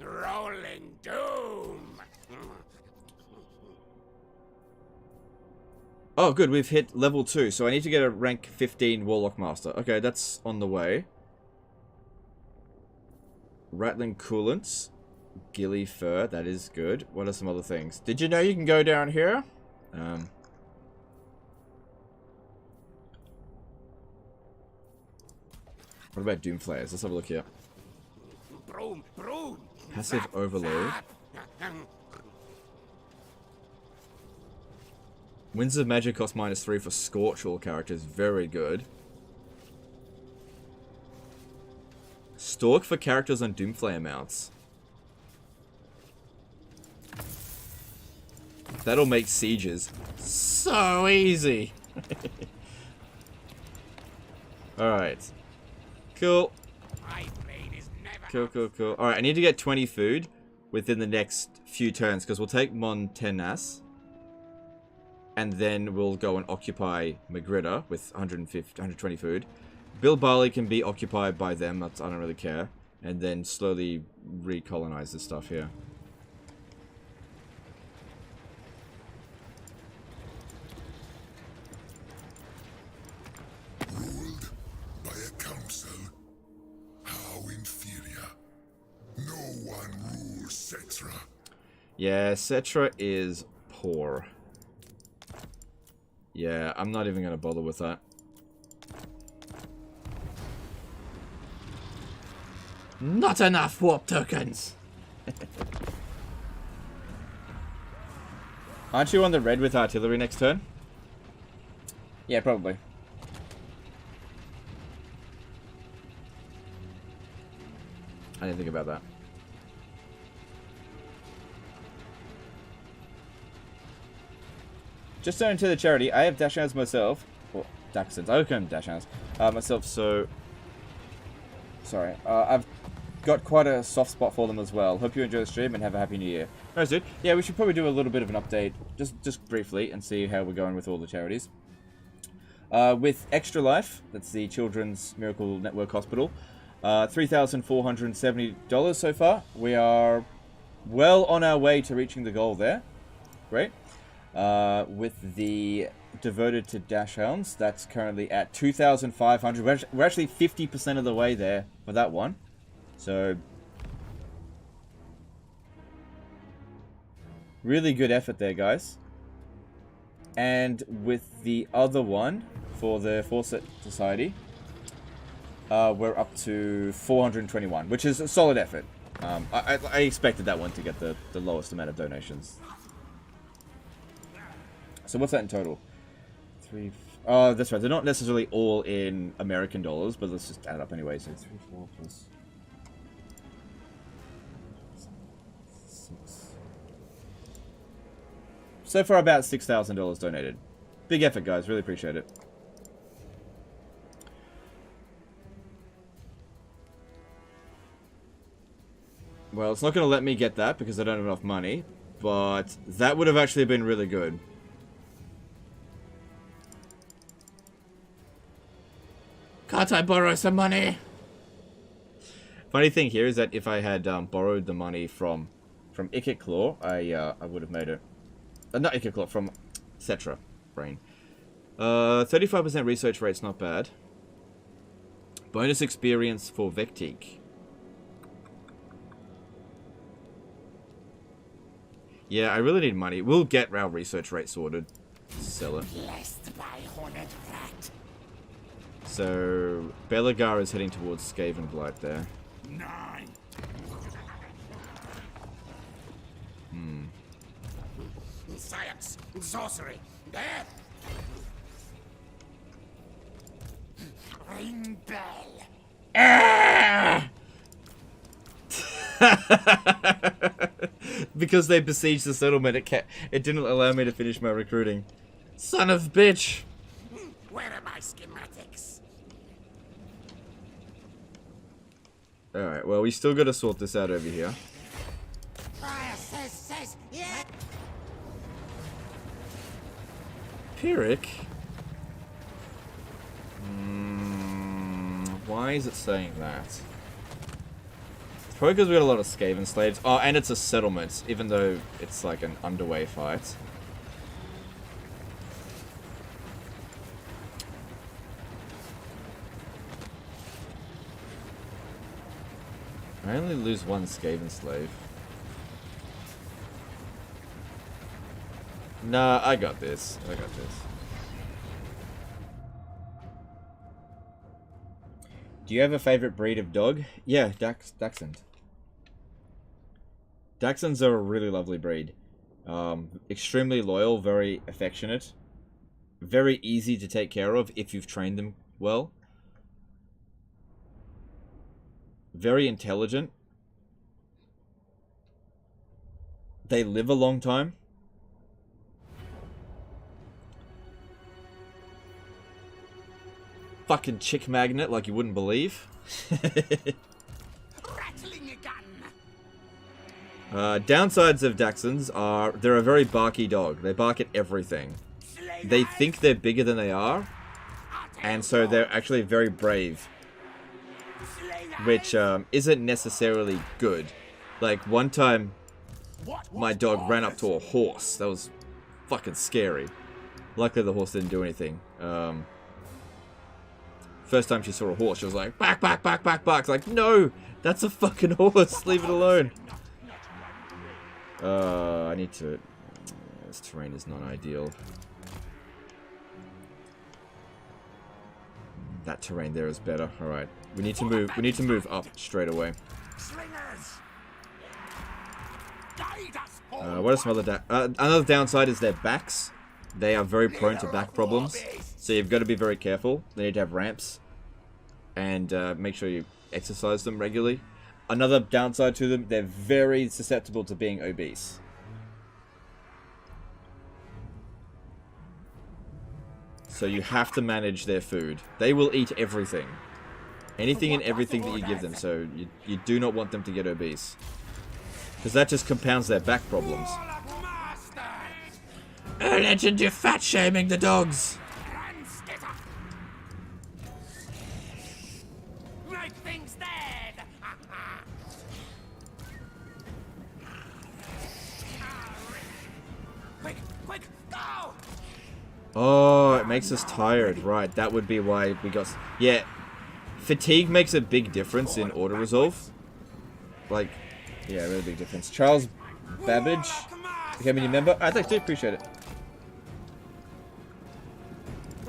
Rolling doom. Oh, good. We've hit level 2. So I need to get a rank 15 Warlock Master. Okay, that's on the way. Rattling Coolants. Gilly Fur. That is good. What are some other things? Did you know you can go down here? What about Doom Flayers? Let's have a look here. Passive Overload. Winds of Magic cost -3 for Scorch all characters. Very good. Stalk for characters on Doomflayer mounts. That'll make sieges so easy. Alright. Cool. Cool. Alright, I need to get 20 food within the next few turns, because we'll take Montenas. And then we'll go and occupy Magritta with 120 food. Bill Barley can be occupied by them, I don't really care. And then slowly recolonize this stuff here. Ruled by a council? How inferior. No one rules Cetra. Yeah, Cetra is poor. Yeah, I'm not even going to bother with that. Not enough warp tokens! Aren't you on the red with artillery next turn? Yeah, probably. I didn't think about that. Just turning to the charity, I have Dachshunds myself. Well, Dachshunds. I would call them Dachshunds. Myself, so... Sorry. I've got quite a soft spot for them as well. Hope you enjoy the stream and have a happy new year. Alright, dude. Yeah, we should probably do a little bit of an update. Just briefly, and see how we're going with all the charities. With Extra Life, that's the Children's Miracle Network Hospital. $3,470 so far. We are well on our way to reaching the goal there. Great. With the Devoted to Dachshunds, that's currently at 2,500. We're actually 50% of the way there for that one. So, really good effort there, guys. And with the other one, for the Fawcett Society, we're up to 421, which is a solid effort. I expected that one to get the lowest amount of donations. So what's that in total? Oh, that's right. They're not necessarily all in American dollars, but let's just add up anyway. So 3, 4 plus 6. So far, about $6,000 donated. Big effort, guys. Really appreciate it. Well, it's not going to let me get that because I don't have enough money, but that would have actually been really good. Can't I borrow some money? Funny thing here is that if I had borrowed the money from Ikit Claw, I would have made it. Not Ikit Claw, from Cetra Brain. 35% research rate's not bad. Bonus experience for Vectique. Yeah, I really need money. We'll get our research rate sorted. Sell it. Blessed by horned rat. So, Belagar is heading towards Skaven Blight there. 9. Science, sorcery, death. Ring bell. Because they besieged the settlement, it didn't allow me to finish my recruiting. Son of bitch! Where are my schematics? Alright, well, we still gotta sort this out over here. Fire says, yeah. Pyrrhic? Why is it saying that? It's probably because we got a lot of Skaven slaves. Oh, and it's a settlement, even though it's like an underway fight. I only lose one Skaven slave. Nah, I got this. I got this. Do you have a favorite breed of dog? Yeah, Dachshund. Dachshunds are a really lovely breed. Extremely loyal, very affectionate. Very easy to take care of if you've trained them well. Very intelligent. They live a long time. Fucking chick magnet like you wouldn't believe. Downsides of Dachshunds are they're a very barky dog. They bark at everything. They think they're bigger than they are, and so they're actually very brave, which isn't necessarily good. Like one time, my dog ran up to a horse. That was fucking scary. Luckily, the horse didn't do anything. First time she saw a horse, she was like, "Back, back, back, back, back." It's like, no, that's a fucking horse. Leave it alone. I need to... This terrain is not ideal. That terrain there is better. Alright. We need to move. We need to move up straight away. What are some other... another downside is their backs. They are very prone to back problems. So you've got to be very careful. They need to have ramps. And make sure you exercise them regularly. Another downside to them, they're very susceptible to being obese. So you have to manage their food. They will eat everything. Anything and everything that you give them. So you do not want them to get obese. Because that just compounds their back problems. Oh, legend, you're fat shaming the dogs. Oh, it makes us tired. Right, that would be why we got... Yeah, fatigue makes a big difference in auto-resolve. Like, yeah, really big difference. Charles Babbage became a new member. I actually appreciate it.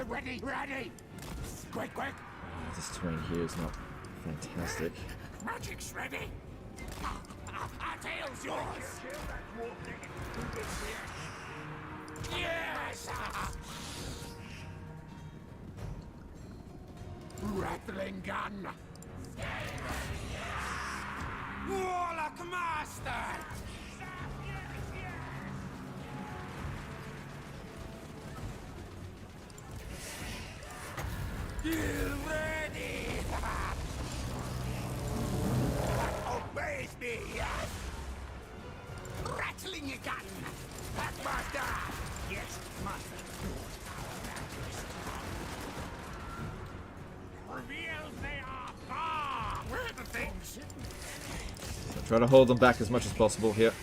Ready, ready! Quick, quick! This terrain here is not fantastic. Magic's ready! Our tail's yours! Yes! Rattling gun! Warlock Master! You ready? Obeys me! Rattling a gun! Packmaster! Yes, master. Reveals they are far! Where are the things? Try to hold them back as much as possible here.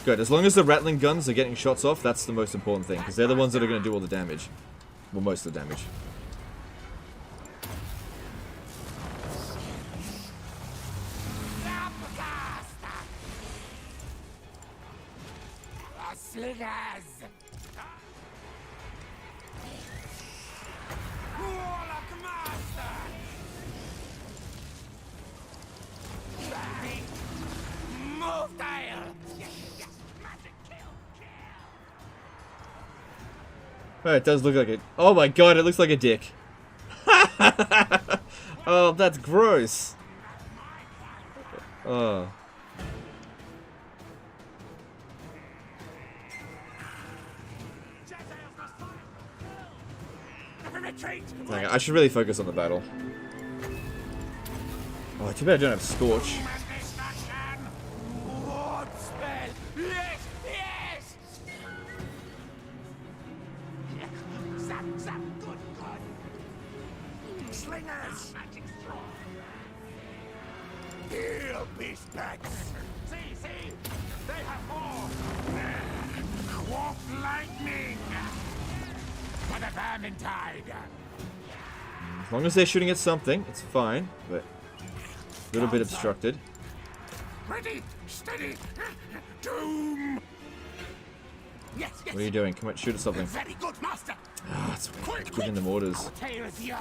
Good, as long as the rattling guns are getting shots off, that's the most important thing, because they're the ones that are going to do all the damage. Well, most of the damage. Oh, it does look like it. Oh my god, it looks like a dick. Oh, that's gross. Oh. Okay, I should really focus on the battle. Oh, too bad I don't have Scorch. As long as they're shooting at something, it's fine, but a little bit obstructed. Ready, steady, doom. Yes, yes. What are you doing? Come on, shoot at something. Very good, master. Ah, it's giving them orders. Our tail is yours.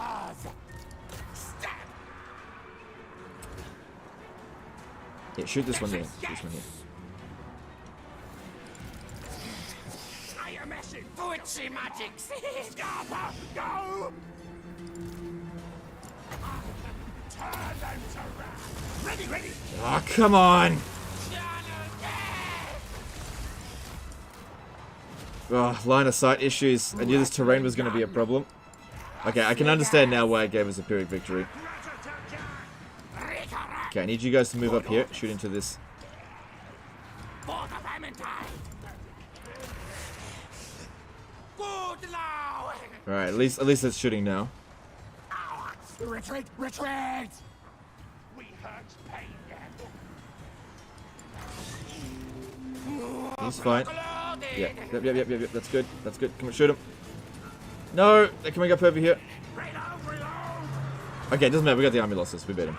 Stab. Yeah, shoot this one there. This one here. I am meshing. Fawcett magics. Scarpa, go. Turn them to wrath. Ready, ready. Oh, come on! Oh, line of sight issues. I knew this terrain was going to be a problem. Okay, I can understand now why it gave us a Pyrrhic victory. Okay, I need you guys to move up here. Shoot into this. Alright, at least it's shooting now. Retreat, retreat. We hurt pain. He's fine. Yeah, yep. That's good. That's good. Come on, shoot him. No, they're coming up over here. Okay, it doesn't matter. We got the army losses. We beat him.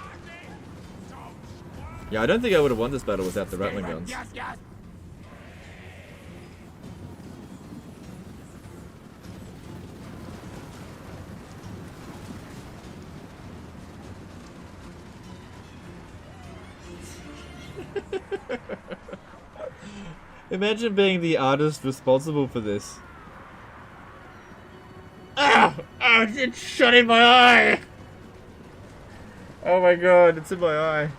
Yeah, I don't think I would have won this battle without the rattling guns. Yes, yes. Imagine being the artist responsible for this. Ah! Oh, it's shot in my eye! Oh my god, it's in my eye.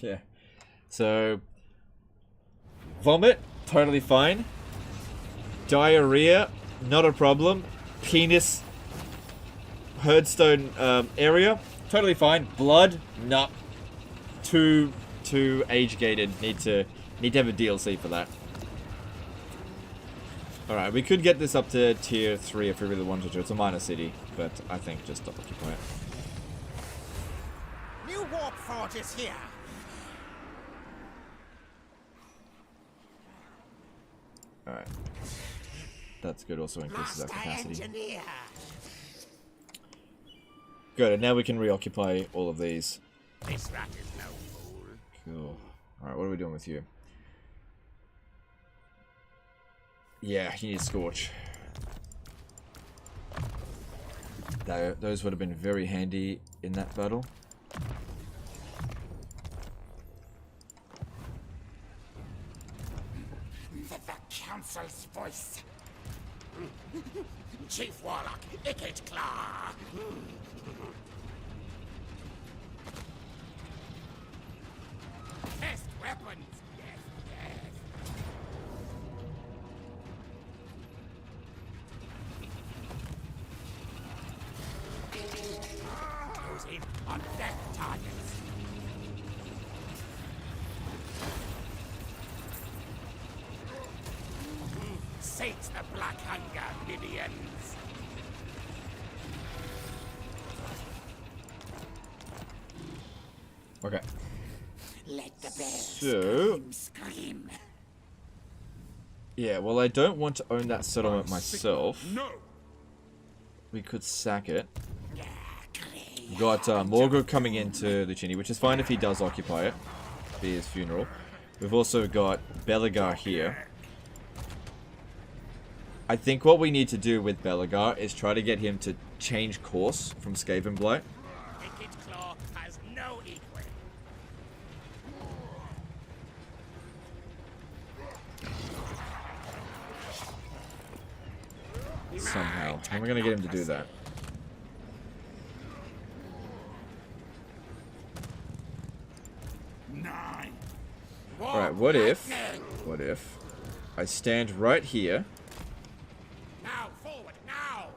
Yeah. So, vomit, totally fine. Diarrhea, not a problem. Penis, herdstone area, totally fine. Blood, not too age gated. Need to have a DLC for that. All right, we could get this up to tier 3 if we really wanted to. It's a minor city, but I think just occupy it. New warp forge is here. Alright. That's good, also increases our capacity. Engineer. Good, and now we can reoccupy all of these. This rat is no fool. Cool. Alright, what are we doing with you? Yeah, you need Scorch. Those would have been very handy in that battle. The council's voice. Chief Warlock, Ikit Claw. Test weapons. Yes, yes. Closing on death targets. Sate the black hunger, minions. Okay. Let the bells So, scream. yeah, well, I don't want to own that settlement myself. No. We could sack it. We got Morgo coming into Lucini, which is fine if he does occupy it. Be his funeral. We've also got Belagar here. I think what we need to do with Belagar is try to get him to change course from Skaven Blight. Ikit Claw has no equal. somehow. How am I going to get him to do that? Alright, what if I stand right here Now, forward, now!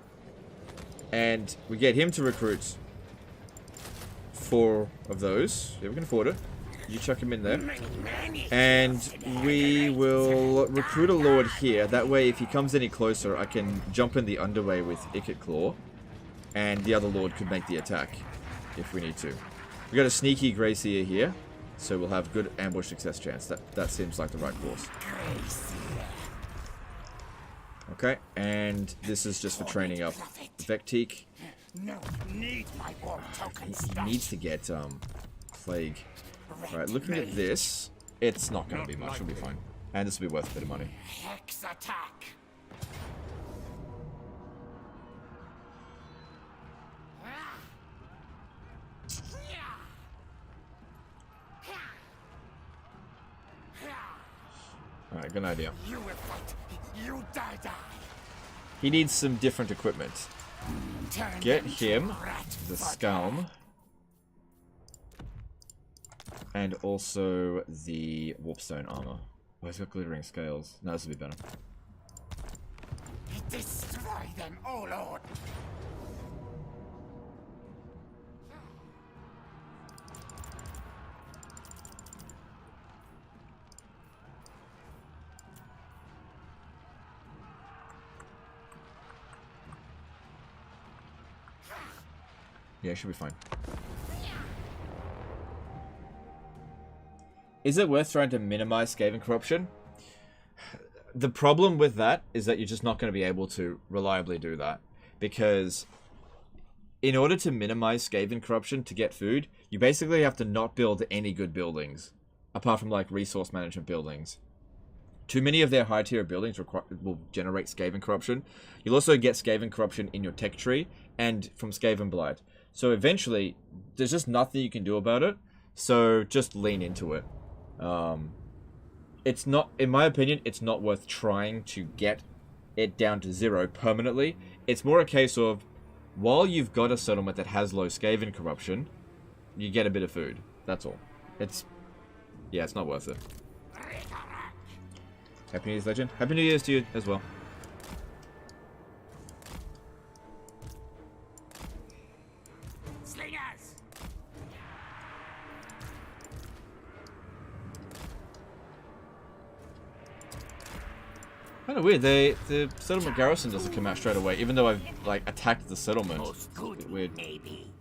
and we get him to recruit 4 of those. Yeah, we can afford it. You chuck him in there. And we will recruit a lord here. That way, if he comes any closer, I can jump in the underway with Ikit Claw. And the other lord could make the attack, if we need to. We got a sneaky Gracier here, so we'll have good ambush success chance. That seems like the right course. Okay, and this is just for training up Vecteek. He needs to get Plague. Alright, looking at this, it's not going to be much, it'll be fine. And this will be worth a bit of money. Hex attack! Alright, good idea. You will fight. You die. He needs some different equipment. Get him the Scalm. And also the Warpstone armor. Oh, he's got glittering scales. No, this will be better. Destroy them, oh Lord! Yeah, it should be fine. Is it worth trying to minimize Skaven corruption? The problem with that is that you're just not going to be able to reliably do that. Because in order to minimize Skaven corruption to get food, you basically have to not build any good buildings. Apart from like resource management buildings. Too many of their high tier buildings will generate Skaven corruption. You'll also get Skaven corruption in your tech tree and from Skaven Blight. So eventually, there's just nothing you can do about it. So just lean into it. It's not, in my opinion, it's not worth trying to get it down to 0 permanently. It's more a case of, while you've got a settlement that has low Skaven corruption, you get a bit of food. That's all. Yeah, it's not worth it. Happy New Year's, Legend. Happy New Year's to you as well. Slingers! Kind of weird. The settlement garrison doesn't come out straight away, even though I've like attacked the settlement. Weird. Maybe.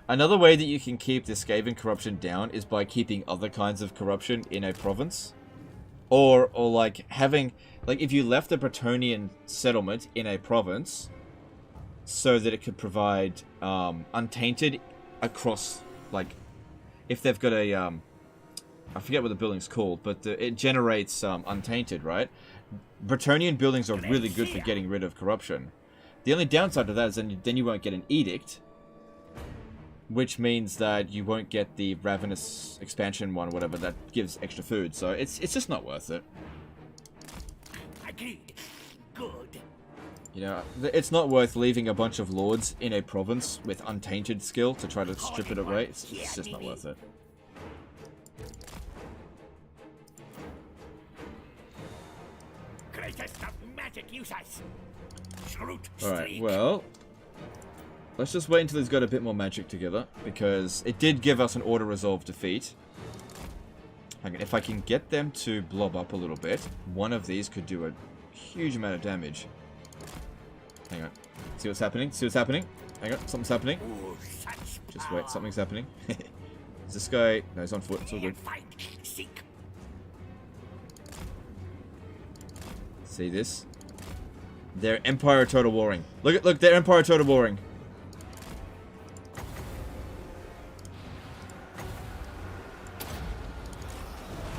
Another way that you can keep the Skaven corruption down is by keeping other kinds of corruption in a province. Or like having, like if you left a Bretonnian settlement in a province so that it could provide untainted across, like, if they've got a, I forget what the building's called, but it generates untainted, right? Bretonnian buildings are really good for getting rid of corruption. The only downside to that is then you won't get an edict. Which means that you won't get the Ravenous expansion one, whatever, that gives extra food. So it's just not worth it. Agreed. Good. You know, it's not worth leaving a bunch of lords in a province with untainted skill to try to strip it away. It's just not worth it. Greatest of magic users. Alright, well, let's just wait until he's got a bit more magic together, because it did give us an auto-resolve defeat. Hang on, if I can get them to blob up a little bit, one of these could do a huge amount of damage. Hang on. See what's happening? See what's happening? Hang on, something's happening. Just wait, something's happening. Is this guy... No, he's on foot, it's all good. See this? They're Empire Total Warring. Look, they're Empire Total Warring.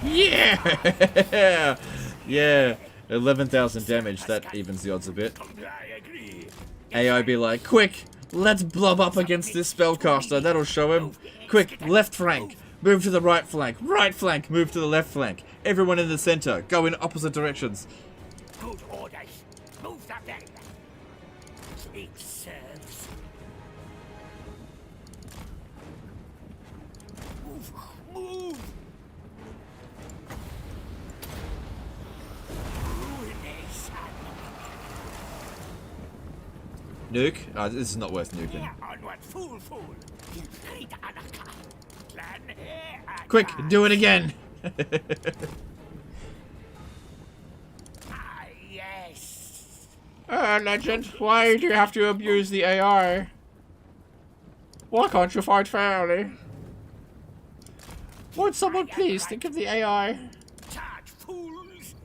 Yeah! Yeah! 11,000 damage, that evens the odds a bit. AI be like, quick! Let's blob up against this spellcaster, that'll show him. Quick, left flank, move to the right flank, move to the left flank. Everyone in the center, go in opposite directions. Good orders. Move that thing. It serves. Move. Move. Ruination. Nuke? Oh, this is not worth nuking. Onward, fool. Great Anaka. Plan A. Quick, do it again! Ah, yes. Legend, why do you have to abuse the AI? Why can't you fight fairly? Would someone please think of the AI? Charge, fools.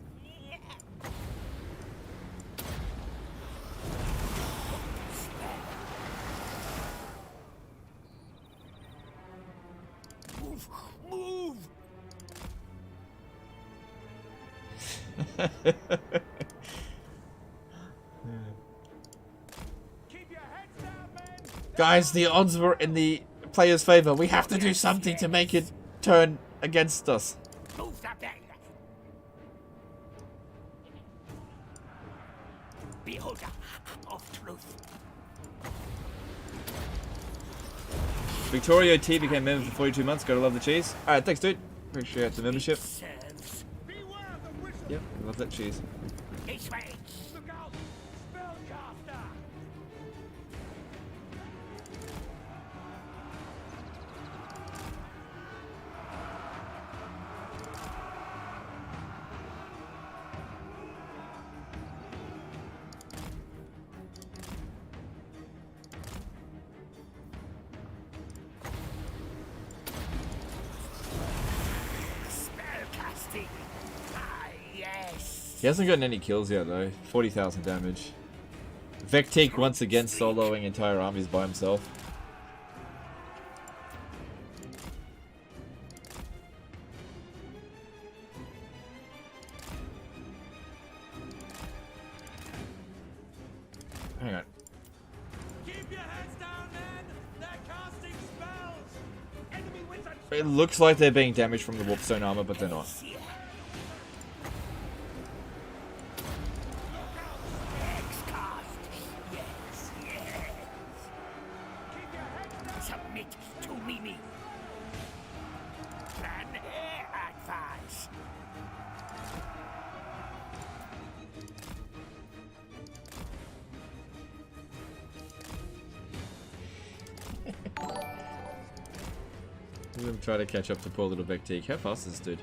Move. Keep your heads down, men. Guys, the odds were in the player's favor. We have to do something to make it turn against us. Move that thing. Beholder of truth. Victoria T became a member for 42 months. Gotta love the cheese. Alright, thanks, dude. Appreciate the membership. Serves. Yep, love that cheese. This way. Look out. Spellcaster. Spellcasting. Ah, yes. He hasn't gotten any kills yet, though. 40,000 damage. Vecteek once again soloing entire armies by himself. Hang on. Keep your heads down, men. They're casting spells. Enemy wizards. It looks like they're being damaged from the warpstone armor, but they're not. Here. Yes. Keep your heads down. Submit to Mimi. Plan A advance. I'm trying to catch up to poor little Vecteek. How fast is this dude?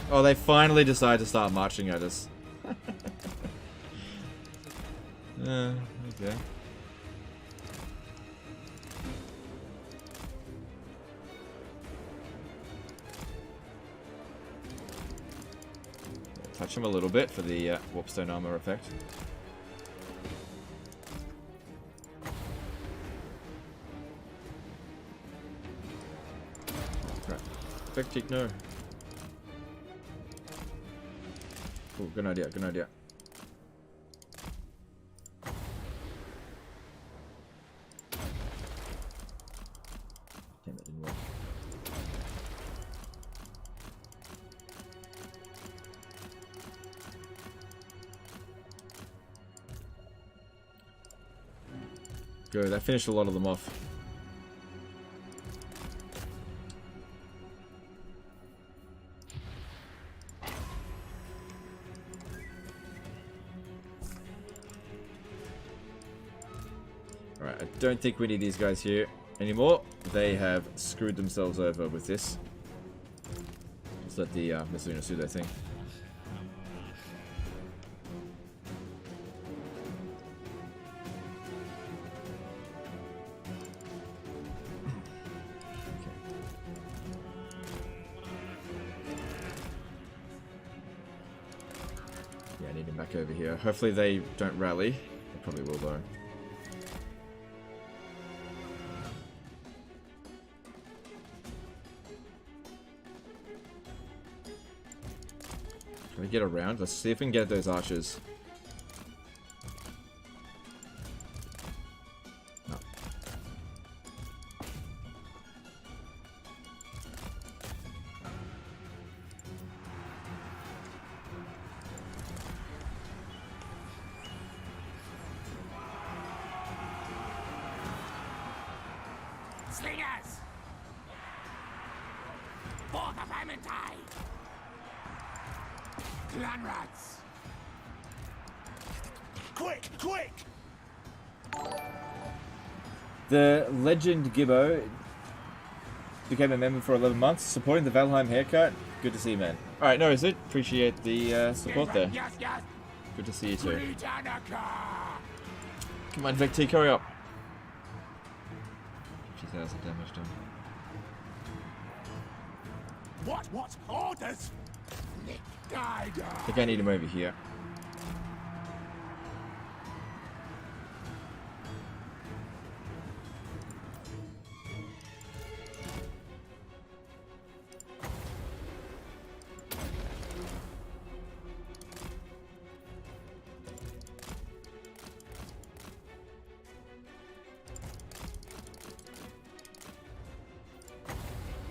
Oh, they finally decide to start marching at us. Okay. Touch him a little bit for the warpstone armor effect. Crap. Vecteek, no. Oh, good idea, good idea. Damn, that didn't work. Good, I finished a lot of them off. Alright, I don't think we need these guys here anymore. They have screwed themselves over with this. Just let the missile units do their thing. Yeah, I need him back over here. Hopefully they don't rally. They probably will though. Can we get around? Let's see if we can get those archers. No. Slingers! For the Vermintide! Clanrats! Quick, quick! The legend Gibbo became a member for 11 months, supporting the Valheim haircut. Good to see you, man. Alright, no, is it? Appreciate the support there. Yes, yes! Good to see you too. Britannica! Come on, Vic T, hurry up. 2,000 damage done. What? Orders? Nick I think I need him over here.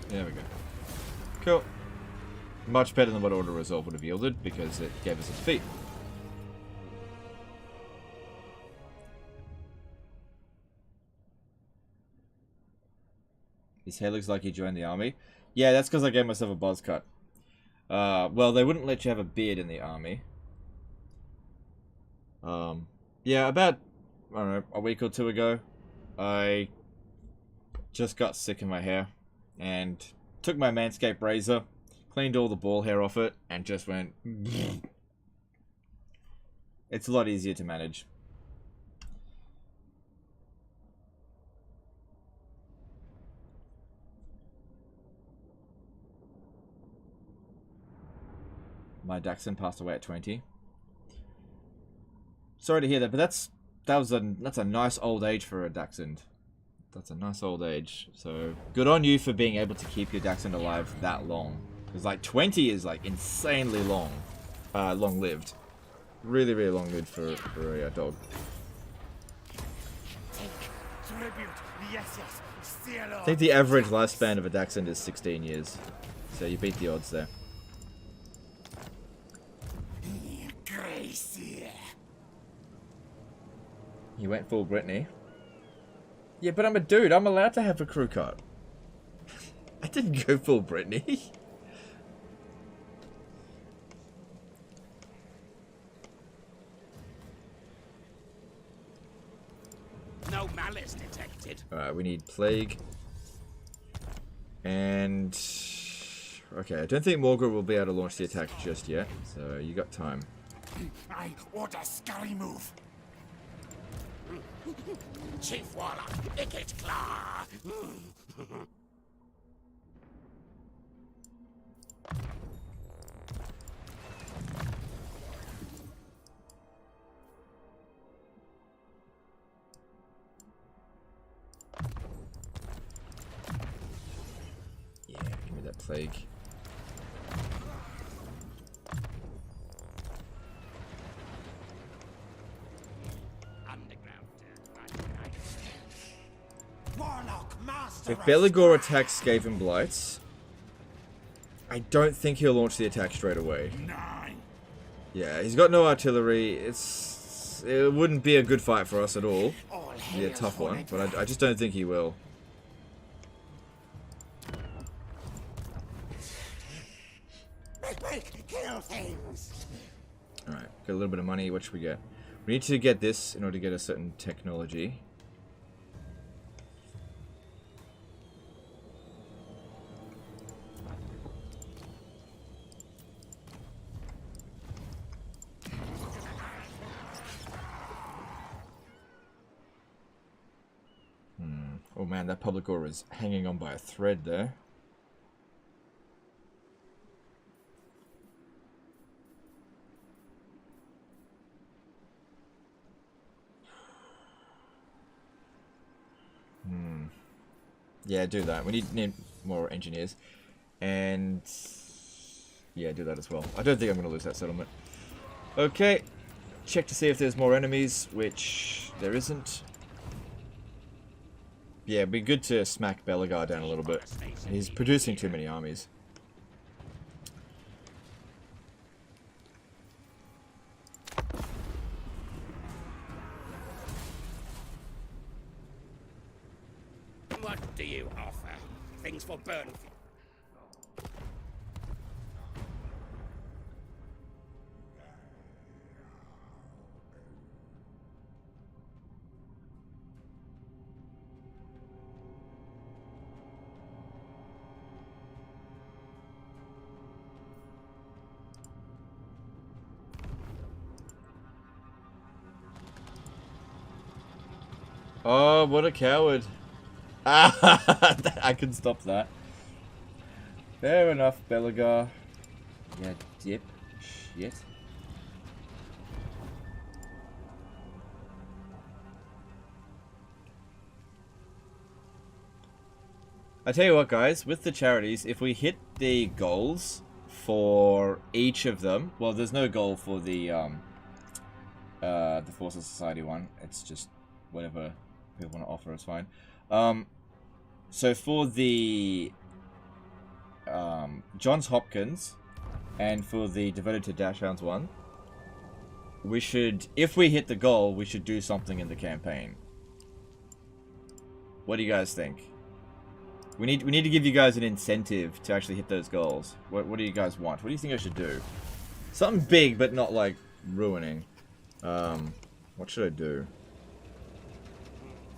There we go. Cool. Much better than what Order Resolve would have yielded, because it gave us a defeat. His hair looks like he joined the army. Yeah, that's because I gave myself a buzz cut. Well, they wouldn't let you have a beard in the army. Yeah, about, I don't know, a week or two ago, I just got sick of my hair. And took my Manscaped razor, cleaned all the ball hair off it, and just went... It's a lot easier to manage. My Dachshund passed away at 20. Sorry to hear that, but that's a nice old age for a Dachshund. That's a nice old age. So good on you for being able to keep your Dachshund alive that long. Because like 20 is like insanely long, long-lived. Really, really long-lived for a dog. I think the average lifespan of a Dachshund is 16 years. So you beat the odds there. You went full Brittany. Yeah, but I'm a dude. I'm allowed to have a crew cut. I didn't go full Brittany. No malice detected. Alright, we need Plague. And... okay, I don't think Morgul will be able to launch the attack just yet. So, you got time. I order scurry move. Chief Warlock, Ikit Claw. Yeah, give me that Plague. If Beligor attacks Skaven Blights, I don't think he'll launch the attack straight away. Yeah, he's got no artillery. It wouldn't be a good fight for us at all. It'd be a tough one, but I just don't think he will. Alright, got a little bit of money. What should we get? We need to get this in order to get a certain technology. Oh man, that public aura is hanging on by a thread there. Yeah, do that. We need more engineers. And... yeah, do that as well. I don't think I'm going to lose that settlement. Okay. Check to see if there's more enemies, which there isn't. Yeah, it'd be good to smack Belagar down a little bit. He's producing too many armies. What do you for burn. Oh, what a coward. I can stop that. Fair enough, Belagar. Yeah, dip. Shit. I tell you what, guys, with the charities, if we hit the goals for each of them, well, there's no goal for the Fawcett Society one. It's just whatever people want to offer is fine. So for the Johns Hopkins and for the Devoted to Dachshunds one, we should, if we hit the goal, we should do something in the campaign. What do you guys think? We need to give you guys an incentive to actually hit those goals. What do you guys want? What do you think I should do? Something big, but not like ruining. What should I do?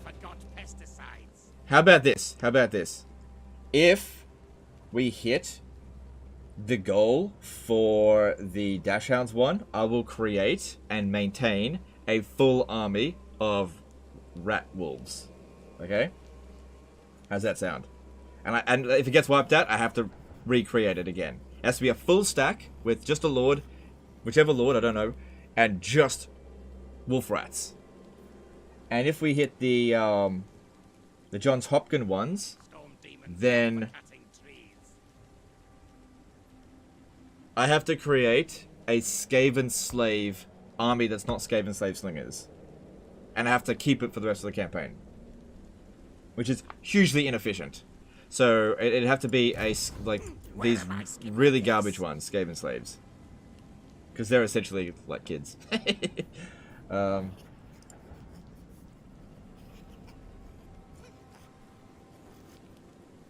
Forgot pesticides. How about this? How about this? If we hit the goal for the Dachshunds one, I will create and maintain a full army of rat wolves. Okay? How's that sound? And if it gets wiped out, I have to recreate it again. It has to be a full stack with just a lord, whichever lord, I don't know, and just wolf rats. And if we hit the Johns Hopkins ones, then I have to create a Skaven slave army that's not Skaven slave slingers. And I have to keep it for the rest of the campaign. Which is hugely inefficient. So it'd have to be like these really garbage ones, Skaven slaves. Because they're essentially like kids.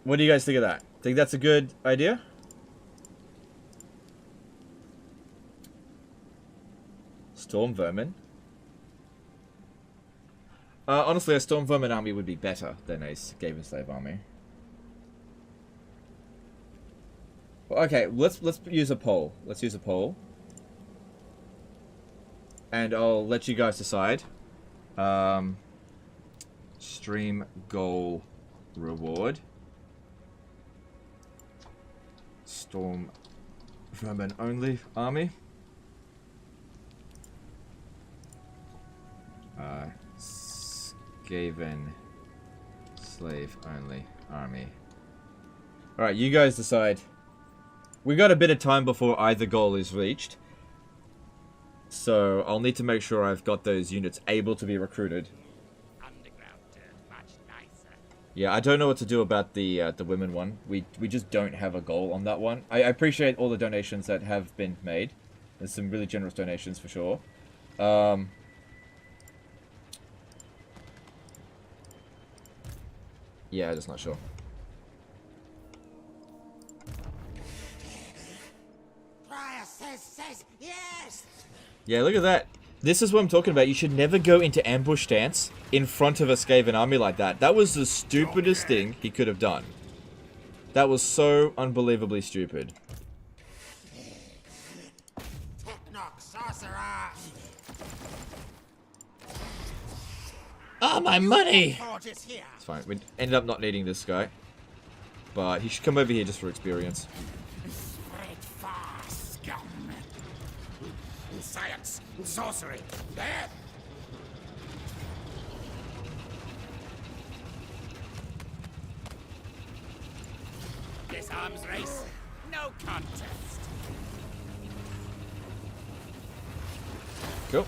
What do you guys think of that? Think that's a good idea? Stormvermin. Honestly, a Stormvermin army would be better than a Skaven slave army. Well, okay, let's use a poll. Let's use a poll. And I'll let you guys decide. Stream goal reward. Stormvermin only army. Skaven slave only army. Alright, you guys decide. We got a bit of time before either goal is reached. So I'll need to make sure I've got those units able to be recruited. Yeah, I don't know what to do about the women one. We just don't have a goal on that one. I appreciate all the donations that have been made. There's some really generous donations for sure. Yeah, I'm just not sure. Says yes. Yeah, look at that. This is what I'm talking about. You should never go into ambush stance in front of a Skaven army like that. That was the stupidest thing he could have done. That was so unbelievably stupid. Technoc sorcerer. Ah, my money! It's fine. We ended up not needing this guy. But he should come over here just for experience. Science, sorcery, death. This arms race, no contest. Cool.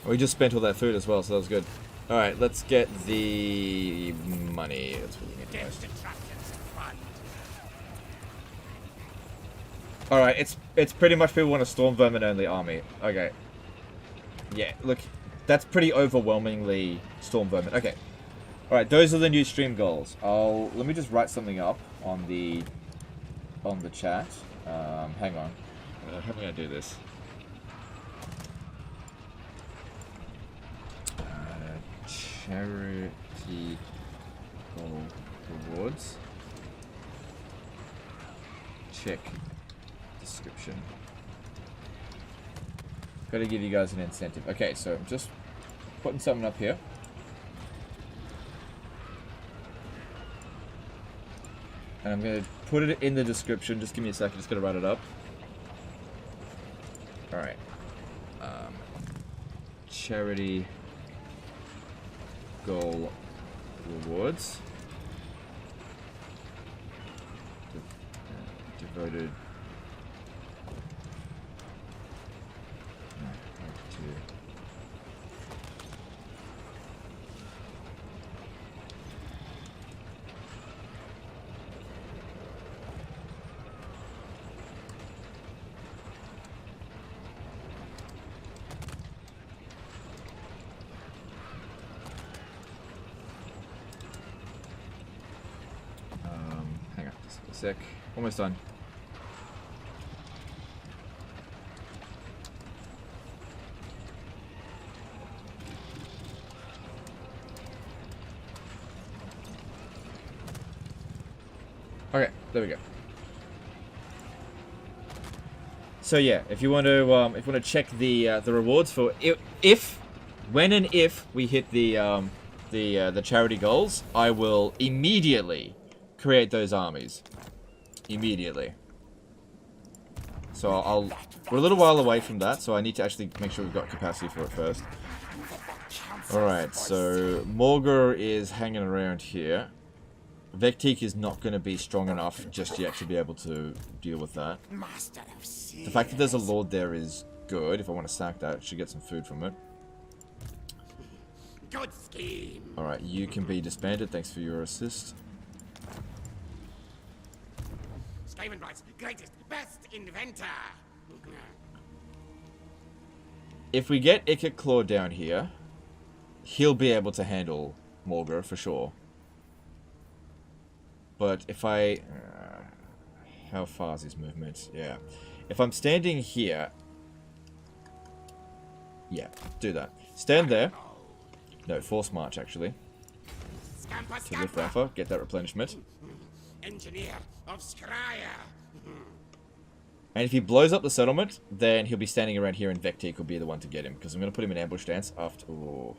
We just spent all that food as well, so that was good. Alright, let's get the money. That's what we need most. Alright, it's pretty much people want a Stormvermin only army. Okay. Yeah, look, that's pretty overwhelmingly Stormvermin. Okay. Alright, those are the new stream goals. Let me just write something up on the chat. Hang on. How am I gonna do this? Charity goal rewards. Check description. Gotta give you guys an incentive. Okay, so I'm just putting something up here. And I'm gonna put it in the description. Just give me a second, just gonna write it up. Alright. Charity goal rewards. Devoted hang on just a sec. Almost done. Okay, there we go. So yeah, if you want to check the rewards for when and if we hit the charity goals, I will immediately create those armies. Immediately. So we're a little while away from that, so I need to actually make sure we've got capacity for it first. Alright, so Morgur is hanging around here. Vecteek is not going to be strong enough just yet to be able to deal with that. The fact that there's a lord there is good. If I want to sack that, I should get some food from it. Good scheme. Alright, you can be disbanded. Thanks for your assist. Skavenbright's greatest, best inventor. If we get Ikit Claw down here, he'll be able to handle Morgur for sure. But if I... how far is his movement? Yeah. If I'm standing here... Yeah, do that. Stand there. No, force march, actually. To lift alpha, get that replenishment. Engineer of Scryer. And if he blows up the settlement, then he'll be standing around here and Vecteek will be the one to get him. Because I'm going to put him in ambush stance after... Ooh.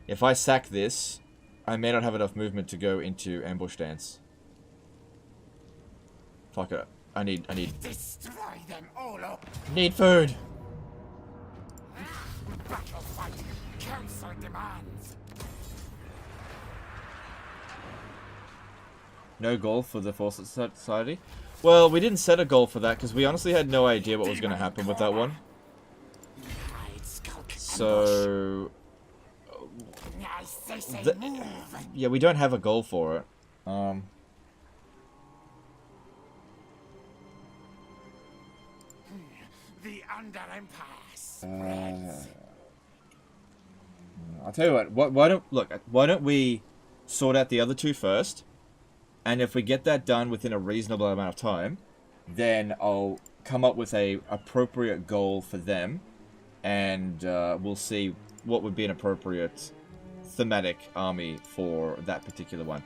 If I sack this, I may not have enough movement to go into ambush stance. Fuck it. I need Destroy them all up. Need food. Battle fight. Council demands. No goal for the Fawcett Society? Well, we didn't set a goal for that because we honestly had no idea what was going to happen with that one. So... yeah, we don't have a goal for it. The Under Empire spreads. I'll tell you what. Why don't we sort out the other two first, and if we get that done within a reasonable amount of time, then I'll come up with a appropriate goal for them, and we'll see what would be an appropriate thematic army for that particular one.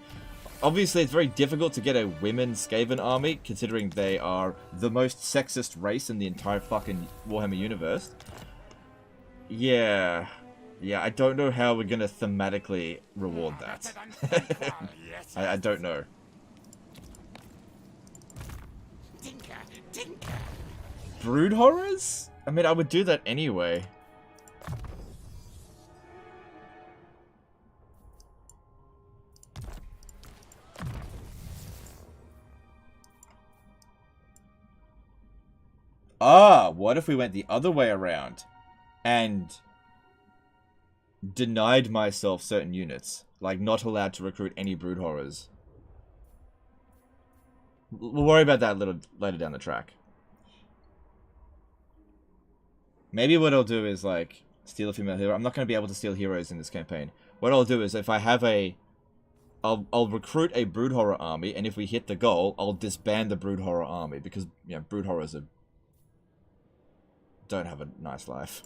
Obviously, it's very difficult to get a women's Skaven army, considering they are the most sexist race in the entire fucking Warhammer universe. Yeah, I don't know how we're gonna thematically reward that. I don't know. Brood horrors? I mean, I would do that anyway. What if we went the other way around and denied myself certain units, like not allowed to recruit any brood horrors? We'll worry about that a little later down the track. Maybe what I'll do is, like, steal a female hero. I'm not going to be able to steal heroes in this campaign. What I'll do is, if I have a... I'll recruit a Brood Horror army, and if we hit the goal, I'll disband the Brood Horror army, because, you know, Brood Horrors are... don't have a nice life.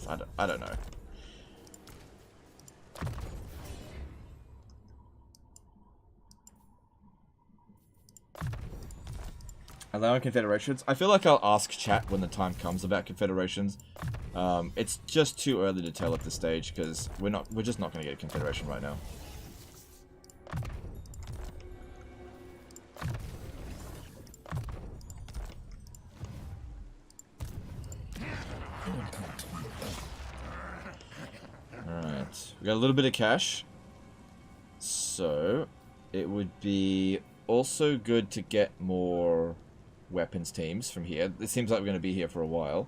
I don't know. Allowing confederations. I feel like I'll ask chat when the time comes about confederations. It's just too early to tell at this stage because we're just not going to get a confederation right now. Alright, we got a little bit of cash. So, it would be also good to get more weapons teams from here. It seems like we're going to be here for a while.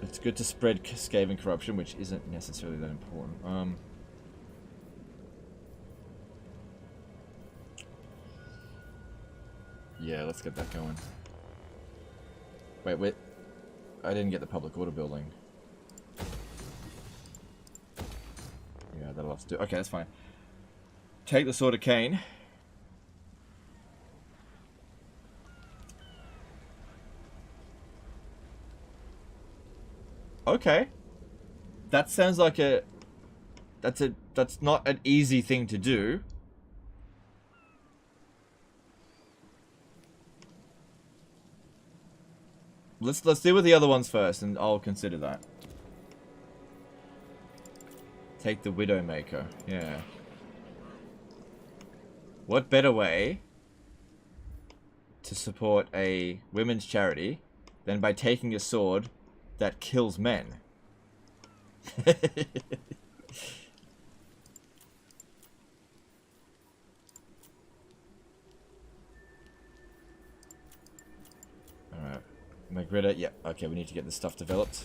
It's good to spread Skaven corruption, which isn't necessarily that important. Yeah, let's get that going. Wait. I didn't get the public order building. Yeah, that'll have to do. Okay, that's fine. Take the Sword of Cain. Okay. That sounds like a... That's not an easy thing to do. Let's deal with the other ones first, and I'll consider that. Take the Widowmaker. Yeah. What better way to support a women's charity than by taking a sword that kills men? Alright. Magritta, yeah, okay, we need to get this stuff developed.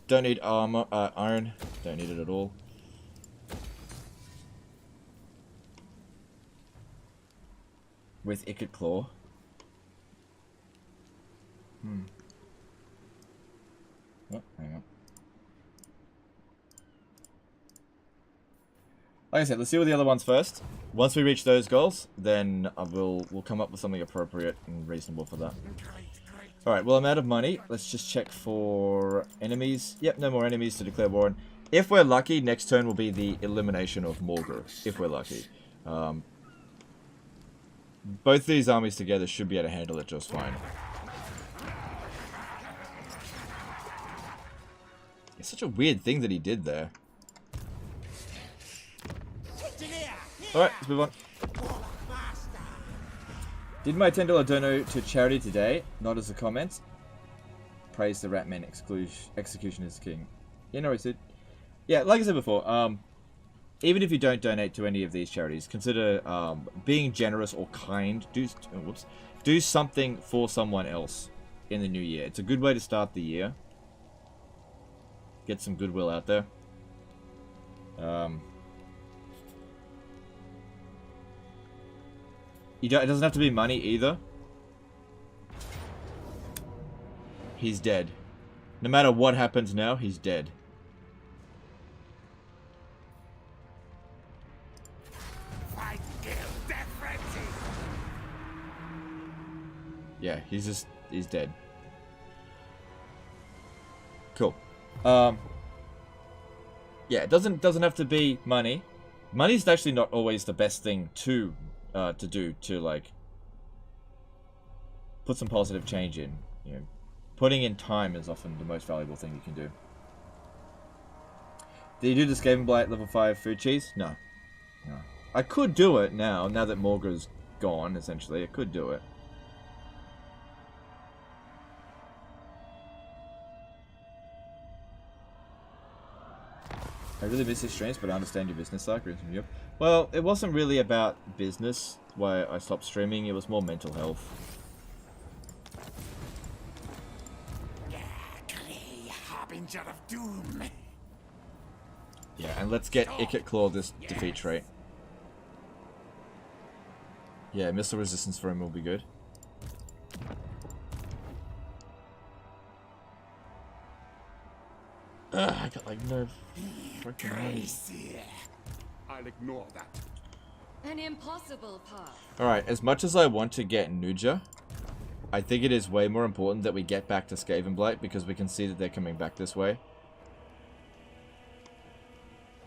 Don't need armor, iron. Don't need it at all. With Ikit Claw. Oh, hang on. Like I said, let's deal with the other ones first. Once we reach those goals, then we'll come up with something appropriate and reasonable for that. Alright, well, I'm out of money. Let's just check for enemies. Yep, no more enemies to declare war on. If we're lucky, next turn will be the elimination of Morgr. If we're lucky. Both these armies together should be able to handle it just fine. It's such a weird thing that he did there. Alright, let's move on. Did my $10 dono to charity today, not as a comment. Praise the Ratman execution is king. Yeah, no, I said. Yeah, like I said before, even if you don't donate to any of these charities, consider being generous or kind. Do something for someone else in the new year. It's a good way to start the year. Get some goodwill out there. It doesn't have to be money either. He's dead. No matter what happens now, he's dead. Yeah, he's dead. Cool. Yeah, it doesn't have to be money. Money's actually not always the best thing to do to, like, put some positive change in. You know, putting in time is often the most valuable thing you can do. Did you do the Skaven Blight level 5 food cheese? No. No. I could do it now that Morgr's gone, essentially. I could do it. I really miss these streams, but I understand your business side. Well, it wasn't really about business why I stopped streaming. It was more mental health. Harbinger of doom. Yeah, and let's get Ikit Claw this defeat trait. Yeah, missile resistance for him will be good. Ugh, I got like no freaking money. I'll ignore that. An impossible path. Alright, as much as I want to get Nuja, I think it is way more important that we get back to Skavenblight because we can see that they're coming back this way.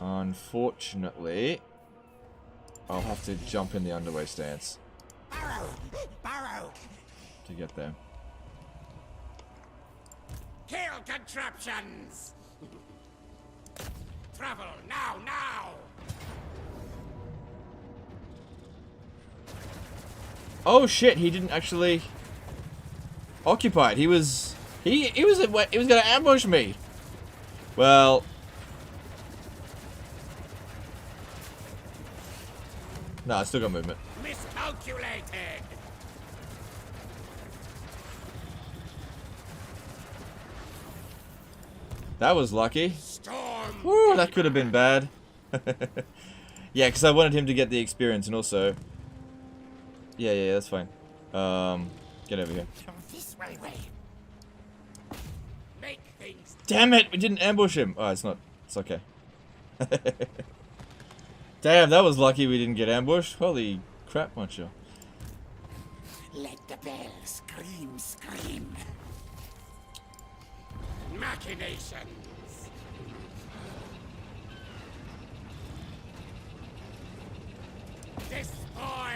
Unfortunately, I'll have to jump in the underway stance Barrow! to get there. Kill contraptions! Travel now, now! Oh shit, he didn't actually occupy it. He was gonna ambush me. Well, no, I still got movement. Miscalculated! That was lucky. Storm! Woo, that could have been bad. Yeah, because I wanted him to get the experience and also... Yeah, that's fine. Get over here. Come this way. Make things... Damn it, we didn't ambush him. Oh, it's okay. Damn, that was lucky we didn't get ambushed. Holy crap, Muncher. Let the bell scream. Machinations! Despoil!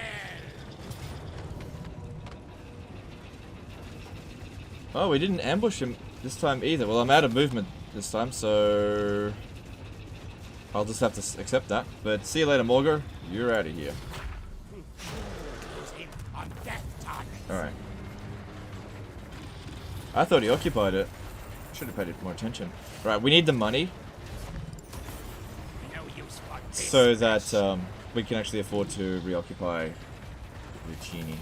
Oh, we didn't ambush him this time either. Well, I'm out of movement this time, so... I'll just have to accept that. But see you later, Morgar. You're out of here. Alright. I thought he occupied it. Should have paid more attention. Right, we need the money. So that we can actually afford to reoccupy Lucchini.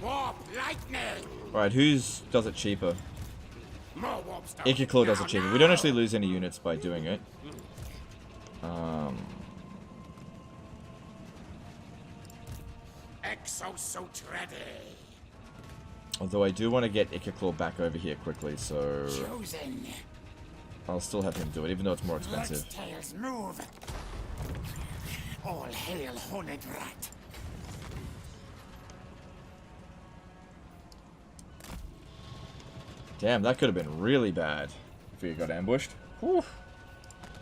Warp lightning! Right, whose does it cheaper? More warp stone. Ikit does it cheaper. We don't actually lose any units by doing it. Exosuit ready. Although I do want to get Ikit back over here quickly, so Chosen. I'll still have him do it, even though it's more expensive. Tails move. All hail Horned Rat. Damn, that could have been really bad if we got ambushed. Whew.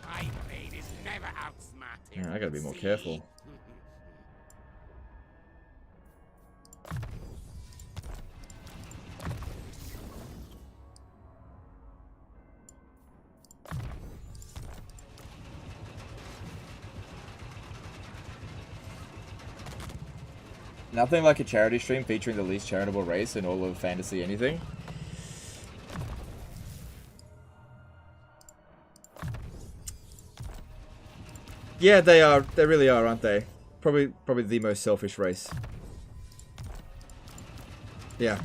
My blade is never outsmarted. Yeah, I gotta be more careful. Nothing like a charity stream featuring the least charitable race in all of fantasy anything. Yeah, they are. They really are, aren't they? Probably the most selfish race. Yeah.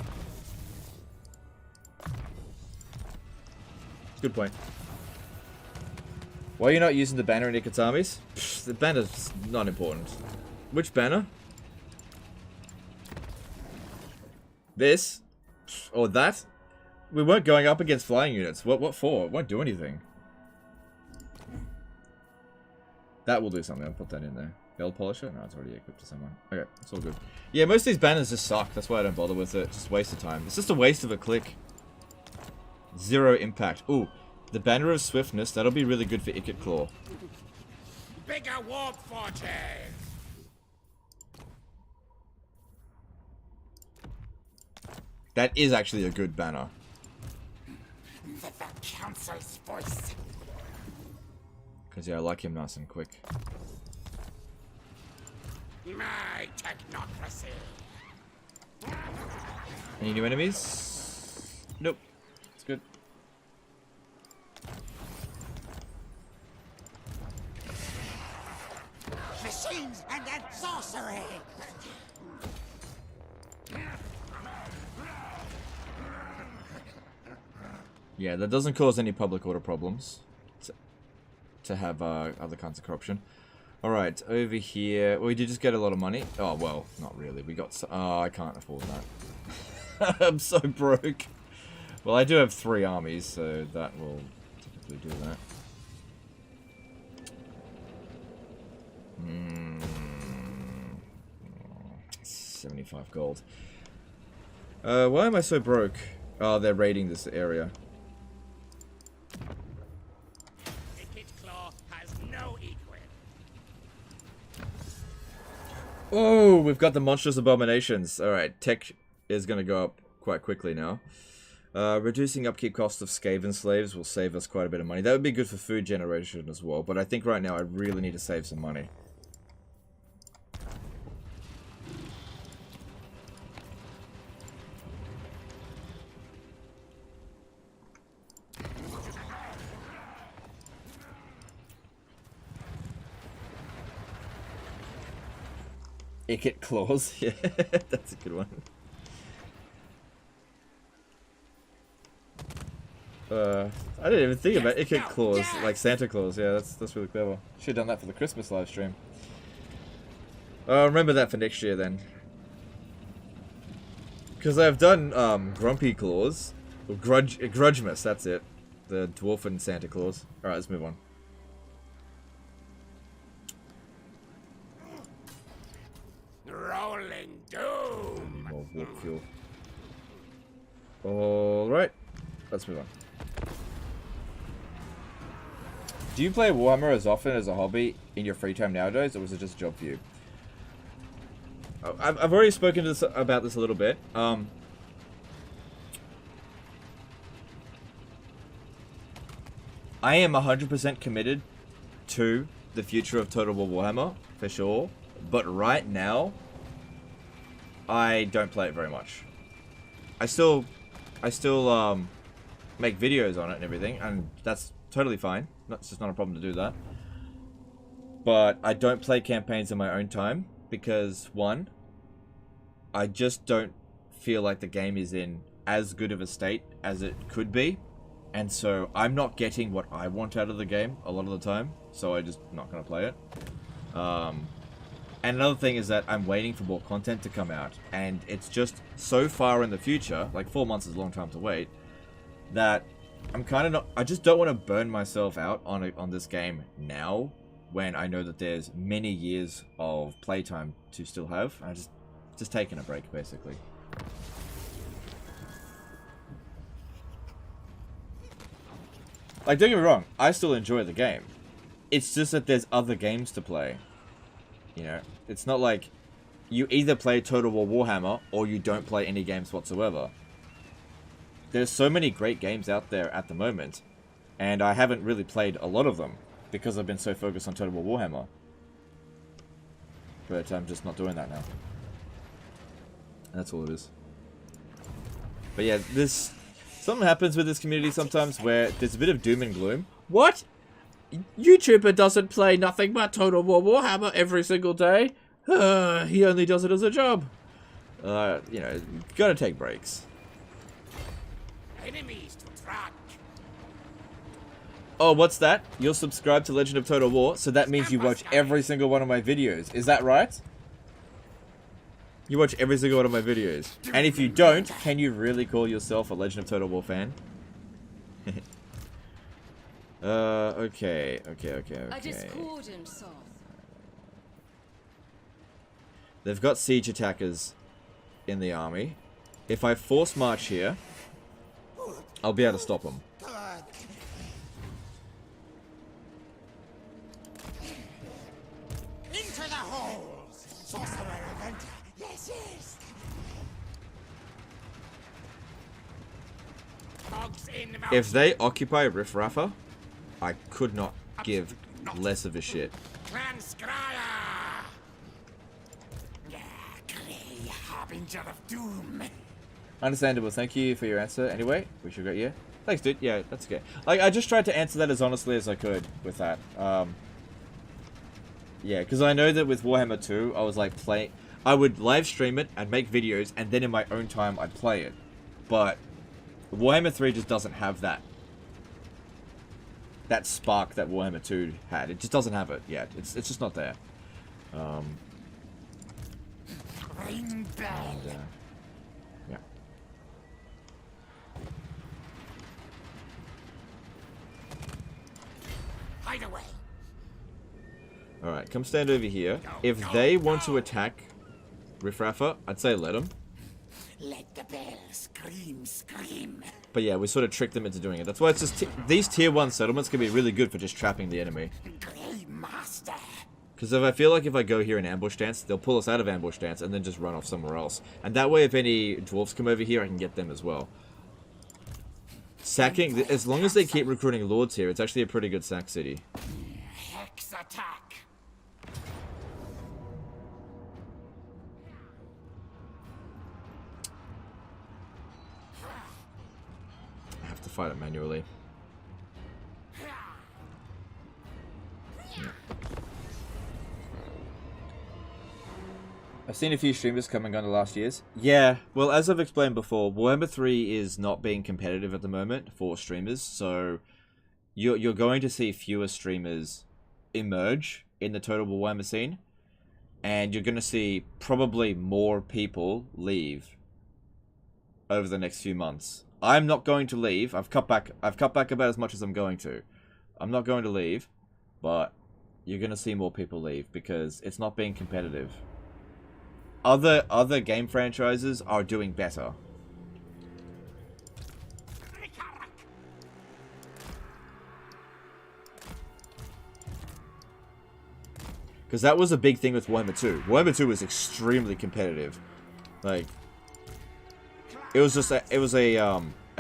Good point. Why are you not using the banner in Ikit's armies? Pfft, the banner's not important. Which banner? This? Or that? We weren't going up against flying units. What for? It won't do anything. That will do something. I'll put that in there. Bell polisher? No, it's already equipped to someone. Okay, it's all good. Yeah, most of these banners just suck. That's why I don't bother with it. Just waste of time. It's just a waste of a click. Zero impact. Ooh, the banner of swiftness. That'll be really good for Ikit Claw. Bigger warp forges. That is actually a good banner. The council's voice. Because, yeah, I like him nice and quick. My technocracy. Any new enemies? Nope. It's good. Machines and that sorcery. Yeah, that doesn't cause any public order problems. To have other kinds of corruption. Alright, over here. We did just get a lot of money. Oh, well, not really. We got... Oh, I can't afford that. I'm so broke. Well, I do have 3 armies, so that will typically do that. 75 gold. Why am I so broke? Oh, they're raiding this area. Ikit claw has no equal. Oh, we've got the monstrous abominations. Alright, tech is going to go up quite quickly now. Reducing upkeep cost of Skaven slaves will save us quite a bit of money. That would be good for food generation as well, but I think right now I really need to save some money. Ikit claws, yeah, that's a good one. I didn't even think about Ikit claws, like Santa Claus. Yeah, that's really clever. Should have done that for the Christmas live stream. Remember that for next year then. Because I've done Grumpy Claus, or Grudgemas, that's it. The Dwarfen Santa Claus. Alright, let's move on. Rolling doom. More warp fuel. Alright, let's move on. Do you play Warhammer as often as a hobby in your free time nowadays, or was it just a job for you? I've already spoken to about this a little bit. I am 100% committed to the future of Total War Warhammer, for sure. But right now, I don't play it very much. I still make videos on it and everything, and that's totally fine. It's just not a problem to do that. But I don't play campaigns in my own time because, one, I just don't feel like the game is in as good of a state as it could be. And so I'm not getting what I want out of the game a lot of the time. So I'm just not going to play it. And another thing is that I'm waiting for more content to come out. And it's just so far in the future, like 4 months is a long time to wait, that I'm kind of not... I just don't want to burn myself out on this game now, when I know that there's many years of playtime to still have. I just taking a break, basically. Like, don't get me wrong, I still enjoy the game. It's just that there's other games to play. You know, it's not like you either play Total War Warhammer or you don't play any games whatsoever. There's so many great games out there at the moment, and I haven't really played a lot of them because I've been so focused on Total War Warhammer. But I'm just not doing that now. That's all it is. But yeah, something happens with this community sometimes where there's a bit of doom and gloom. What? YouTuber doesn't play nothing but Total War Warhammer every single day. He only does it as a job. You know, gotta take breaks. Enemies to track. Oh, what's that? You're subscribed to Legend of Total War, so that means you watch every single one of my videos. Is that right? You watch every single one of my videos. And if you don't, can you really call yourself a Legend of Total War fan? Okay. A discordant song. They've got siege attackers in the army. If I force march here, I'll be able to stop them. Into the holes! Sorcerer Avenger! Yes! If they occupy Riff Raffa, I could not give less of a shit. Harbinger of doom. Understandable. Thank you for your answer. Anyway, we should go. Yeah. Thanks, dude. Yeah, that's okay. Like, I just tried to answer that as honestly as I could with that. Yeah, because I know that with Warhammer 2, I was like I would live stream it and make videos, and then in my own time I'd play it. But Warhammer 3 just doesn't have that. that spark that Warhammer 2 had. It just doesn't have it yet. It's just not there. Ring bell. And, yeah. Hide away. Alright, come stand over here. If they want to attack Riffraffer, I'd say let them. Let the bell scream, scream. But yeah, we sort of tricked them into doing it. That's why it's just these tier 1 settlements can be really good for just trapping the enemy. Grey Master. Because if I feel like if I go here in ambush stance, they'll pull us out of ambush stance and then just run off somewhere else. And that way, if any dwarves come over here, I can get them as well. Sacking, as long as they keep recruiting lords here, it's actually a pretty good sack city. Hex attack. I have to fight it manually. Yeah. I've seen a few streamers come and gone the last years. Yeah, well, as I've explained before, Warhammer 3 is not being competitive at the moment for streamers, so you're going to see fewer streamers emerge in the total Warhammer scene, and you're going to see probably more people leave over the next few months. I'm not going to leave. I've cut back about as much as I'm going to. I'm not going to leave, but you're going to see more people leave because it's not being competitive. Other game franchises are doing better. Because that was a big thing with Warhammer 2. Warhammer 2 was extremely competitive. Like, it was just a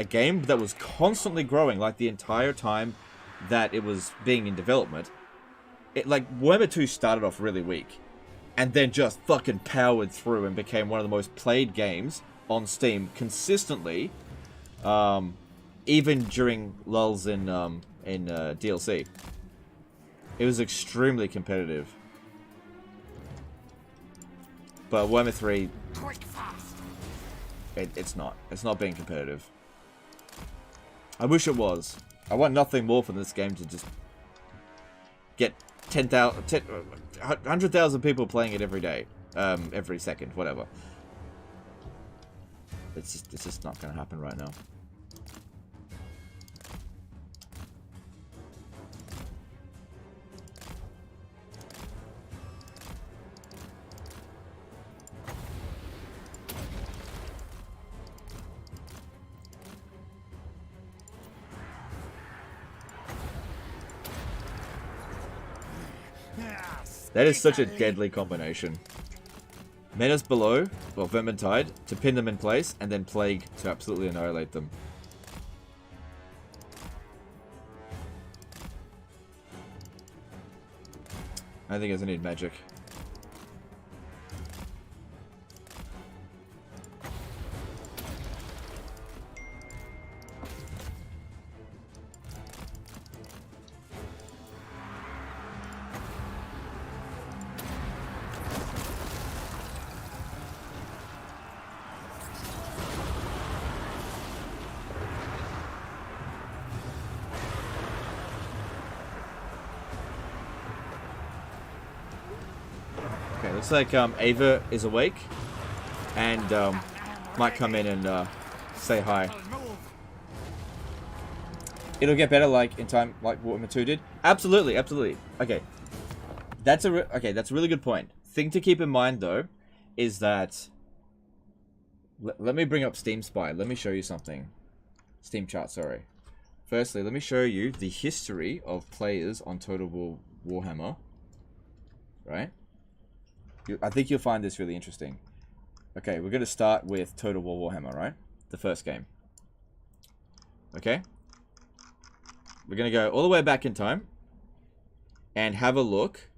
game that was constantly growing, like the entire time that it was being in development. Warhammer 2 started off really weak, and then just fucking powered through and became one of the most played games on Steam consistently, even during lulls in DLC. It was extremely competitive. But Warhammer 3, it's not. It's not being competitive. I wish it was. I want nothing more from this game to just get 100,000 people playing it every day, every second, whatever. It's just not going to happen right now. That is such a deadly combination. Menace below, or Vermintide, to pin them in place, and then Plague to absolutely annihilate them. I think I need magic. Looks like Ava is awake and might come in and say hi. It'll get better in time like Warhammer 2 did. Absolutely, absolutely. Okay, that's a really good point. Thing to keep in mind though is that let me bring up Steam Spy. Let me show you something. Steam Chart, sorry. Firstly, let me show you the history of players on Total Warhammer. Right? I think you'll find this really interesting. Okay, we're going to start with Total War Warhammer, right? The first game. Okay? We're going to go all the way back in time and have a look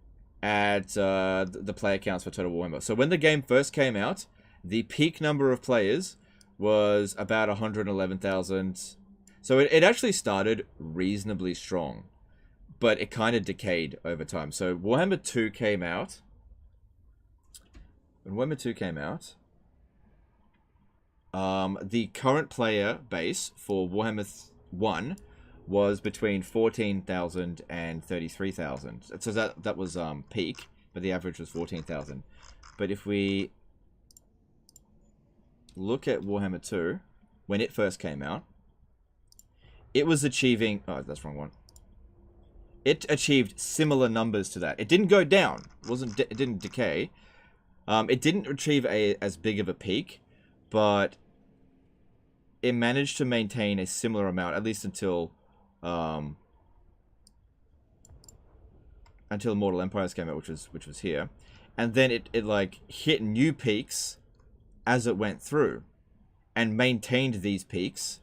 at the player counts for Total Warhammer. So when the game first came out, the peak number of players was about 111,000. So it actually started reasonably strong, but it kind of decayed over time. So Warhammer 2 came out. When Warhammer 2 came out, the current player base for Warhammer 1 was between 14,000 and 33,000. So that was peak, but the average was 14,000. But if we look at Warhammer 2, when it first came out, it was achieving... Oh, that's the wrong one. It achieved similar numbers to that. It didn't go down. It didn't decay. It didn't achieve as big of a peak, but it managed to maintain a similar amount, at least until Mortal Empires came out, which was here. And then it like hit new peaks as it went through, and maintained these peaks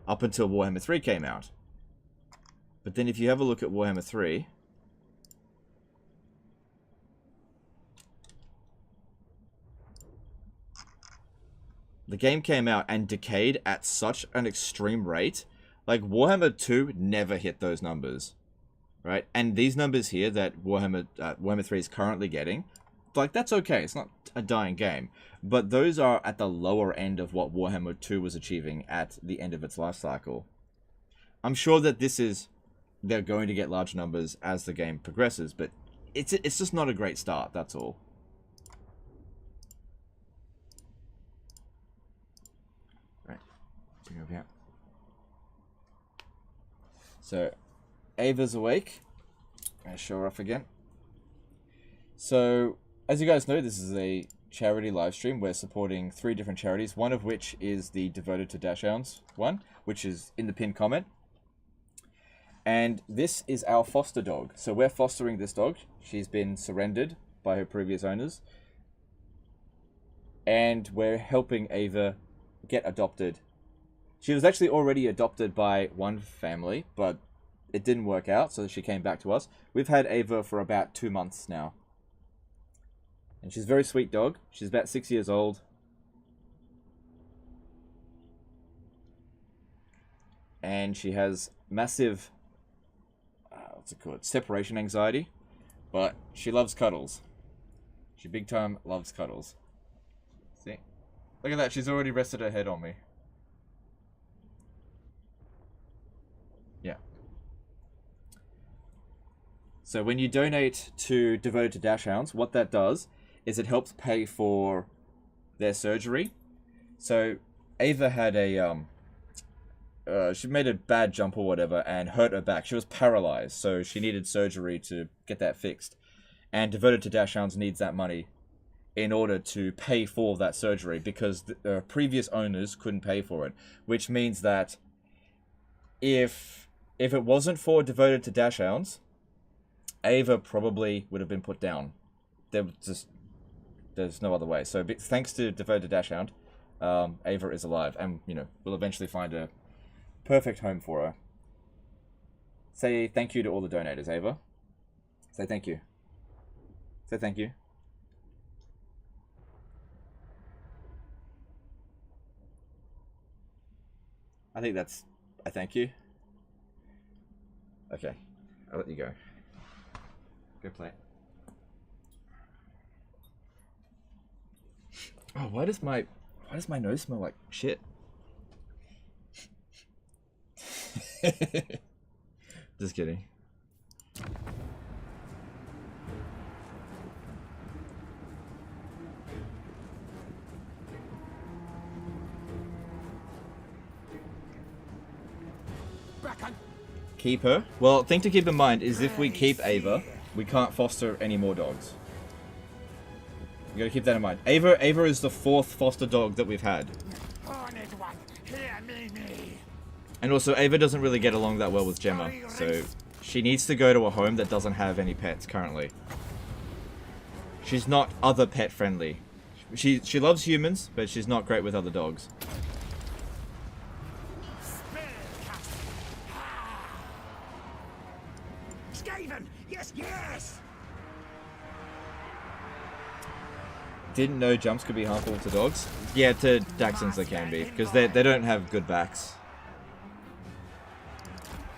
up until Warhammer 3 came out. But then if you have a look at Warhammer 3, the game came out and decayed at such an extreme rate. Like, Warhammer 2 never hit those numbers, right? And these numbers here that Warhammer 3 is currently getting, like, that's okay. It's not a dying game. But those are at the lower end of what Warhammer 2 was achieving at the end of its life cycle. I'm sure that they're going to get large numbers as the game progresses, but it's just not a great start, that's all. Right, bring over here. So, Ava's awake. I show her off again. So, as you guys know, this is a charity live stream. We're supporting 3 different charities, one of which is the Devoted to Dachshunds one, which is in the pinned comment. And this is our foster dog. So we're fostering this dog. She's been surrendered by her previous owners. And we're helping Ava get adopted. She was actually already adopted by one family, but it didn't work out, so she came back to us. We've had Ava for about 2 months now. And she's a very sweet dog. She's about 6 years old. And she has massive... what's it called? Separation anxiety. But she loves cuddles. She big time loves cuddles. See? Look at that. She's already rested her head on me. Yeah. So when you donate to Devoted to Dachshunds, what that does is it helps pay for their surgery. So Ava had a she made a bad jump or whatever and hurt her back. She was paralyzed, so she needed surgery to get that fixed. And Devoted to Dachshunds needs that money in order to pay for that surgery, because the previous owners couldn't pay for it. Which means that if it wasn't for Devoted to Dachshunds, Ava probably would have been put down. There's no other way. So thanks to Devoted to Dachshund, Ava is alive, and we'll eventually find a perfect home for her. Say thank you to all the donators, Ava. Say thank you. Say thank you. I think that's a thank you. Okay, I'll let you go. Go play. Oh, why does my nose smell like shit? Just kidding. Keep her? Well, thing to keep in mind is if we keep Ava, we can't foster any more dogs. You gotta keep that in mind. Ava is the 4th foster dog that we've had. And also, Ava doesn't really get along that well with Gemma, so she needs to go to a home that doesn't have any pets currently. She's not other pet friendly. She loves humans, but she's not great with other dogs. Yes! Didn't know jumps could be harmful to dogs. Yeah, to Dachshunds they can be, because they don't have good backs.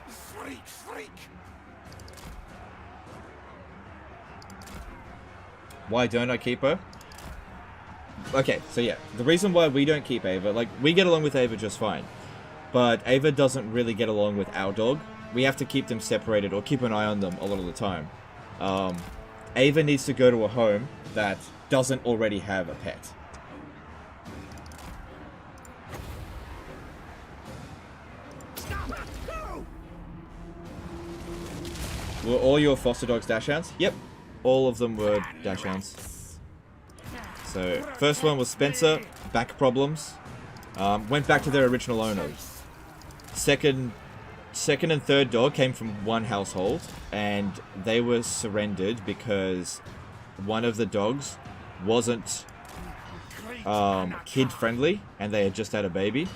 Freak! Why don't I keep her? Okay, so yeah, the reason why we don't keep Ava, like, we get along with Ava just fine. but Ava doesn't really get along with our dog. We have to keep them separated or keep an eye on them a lot of the time. Ava needs to go to a home that doesn't already have a pet. Were all your foster dogs Dachshunds? Yep, all of them were Dachshunds. So, first one was Spencer, back problems. Went back to their original owners. Second and third dog came from one household, and they were surrendered because one of the dogs wasn't kid friendly, and they had just had a baby,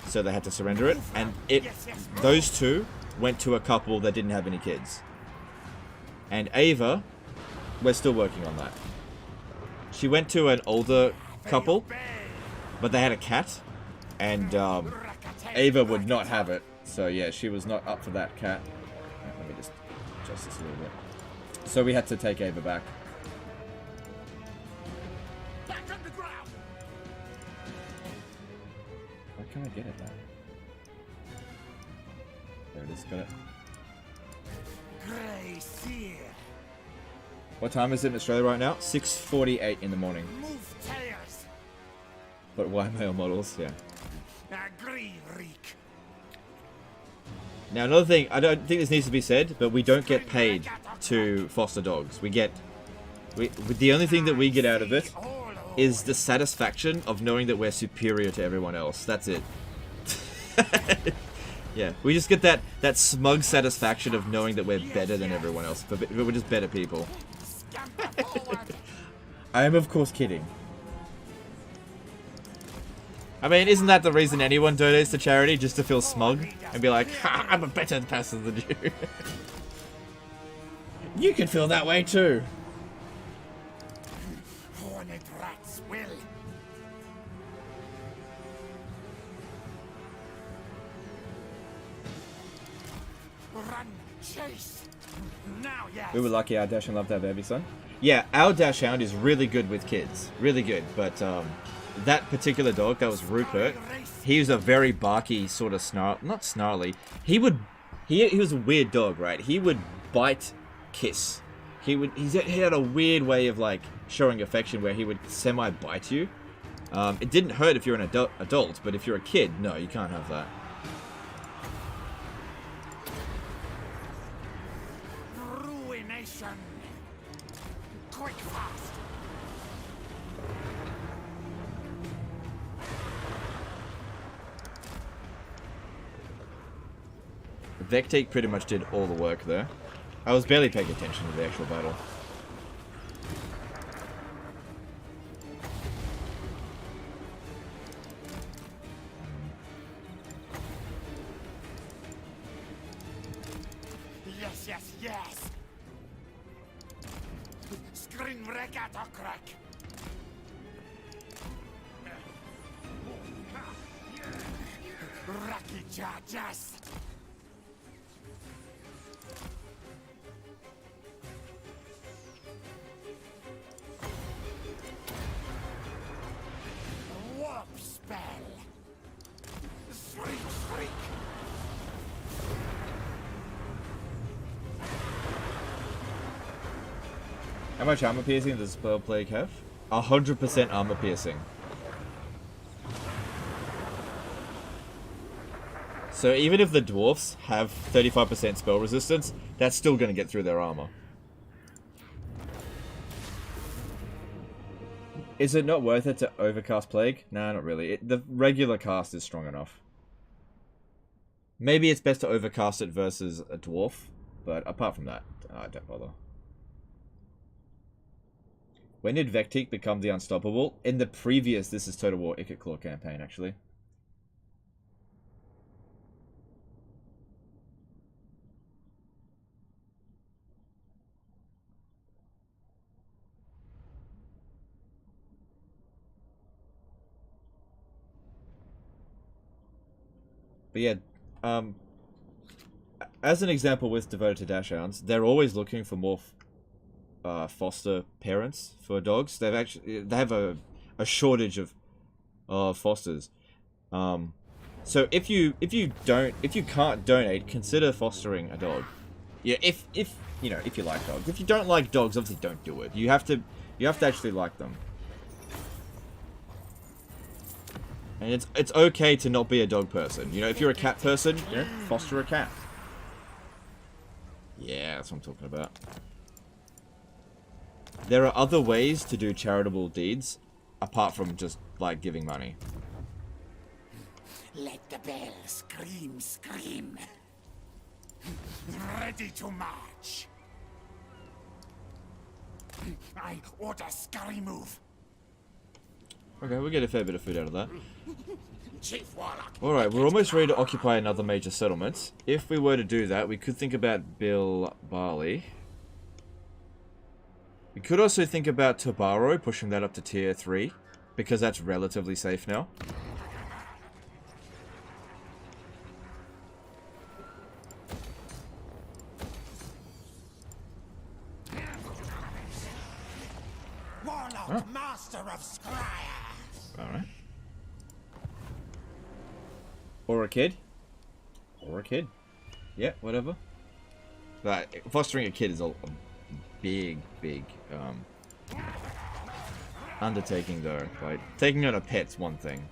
so they had to surrender it. And those two went to a couple that didn't have any kids. And Ava, we're still working on that. She went to an older couple, but they had a cat, and Ava would not have it. So yeah, she was not up for that cat. Let me just adjust this a little bit. So we had to take Ava back. Back underground. Why can't I get it now? There it is, got it. What time is it in Australia right now? 6:48 in the morning. Move tires. But why male models? Yeah. Agree, Reek. Now another thing, I don't think this needs to be said, but we don't get paid to foster dogs. The only thing that we get out of it is the satisfaction of knowing that we're superior to everyone else. That's it. Yeah, we just get that smug satisfaction of knowing that we're better than everyone else, but we're just better people. I am of course kidding. I mean, isn't that the reason anyone donates to charity? Just to feel smug and be like, ha, I'm a better person than you. You can feel that way too. Horned rats will. Run, chase. Now, yes. We were lucky our Dachshund loved our baby son. Yeah, our Dachshund is really good with kids. Really good, but that particular dog, that was Rupert, he was a very barky sort of not snarly. He was a weird dog, right? He would bite, kiss. He had a weird way of like showing affection where he would semi-bite you. It didn't hurt if you're an adult, but if you're a kid, no, you can't have that. Ruination. Quick, fast. Vectate pretty much did all the work there. I was barely paying attention to the actual battle. Yes, yes, yes. Screen regatta crack. Rocky charges. Warp spell. Shriek, shriek. How much armor piercing does Spell Plague have? 100% armor piercing. So even if the dwarfs have 35% spell resistance, that's still going to get through their armor. Is it not worth it to overcast Plague? Nah, not really. The regular cast is strong enough. Maybe it's best to overcast it versus a dwarf, but apart from that, don't bother. When did Vectique become the Unstoppable? In the previous This is Total War Ikit Claw campaign, actually. But yeah, as an example with Devoted to Dachshunds, they're always looking for more foster parents for dogs. They have a shortage of fosters. So if you can't donate, consider fostering a dog. Yeah, if you know, if you like dogs. If you don't like dogs, obviously don't do it. You have to actually like them. And it's okay to not be a dog person. You know, if you're a cat person, you know, foster a cat. Yeah, that's what I'm talking about. There are other ways to do charitable deeds apart from just like giving money. Let the bell scream, scream. Ready to march. I order scurry move. Okay, we'll get a fair bit of food out of that. Chief Warlock. Alright, we're almost ready to occupy another major settlement. If we were to do that, we could think about Bill Barley. We could also think about Tobaro, pushing that up to tier 3, because that's relatively safe now. Warlock, master of Scryer. Alright. Or a kid. Or a kid. Yeah, whatever. But fostering a kid is a big undertaking though. Like, taking on a pet's one thing.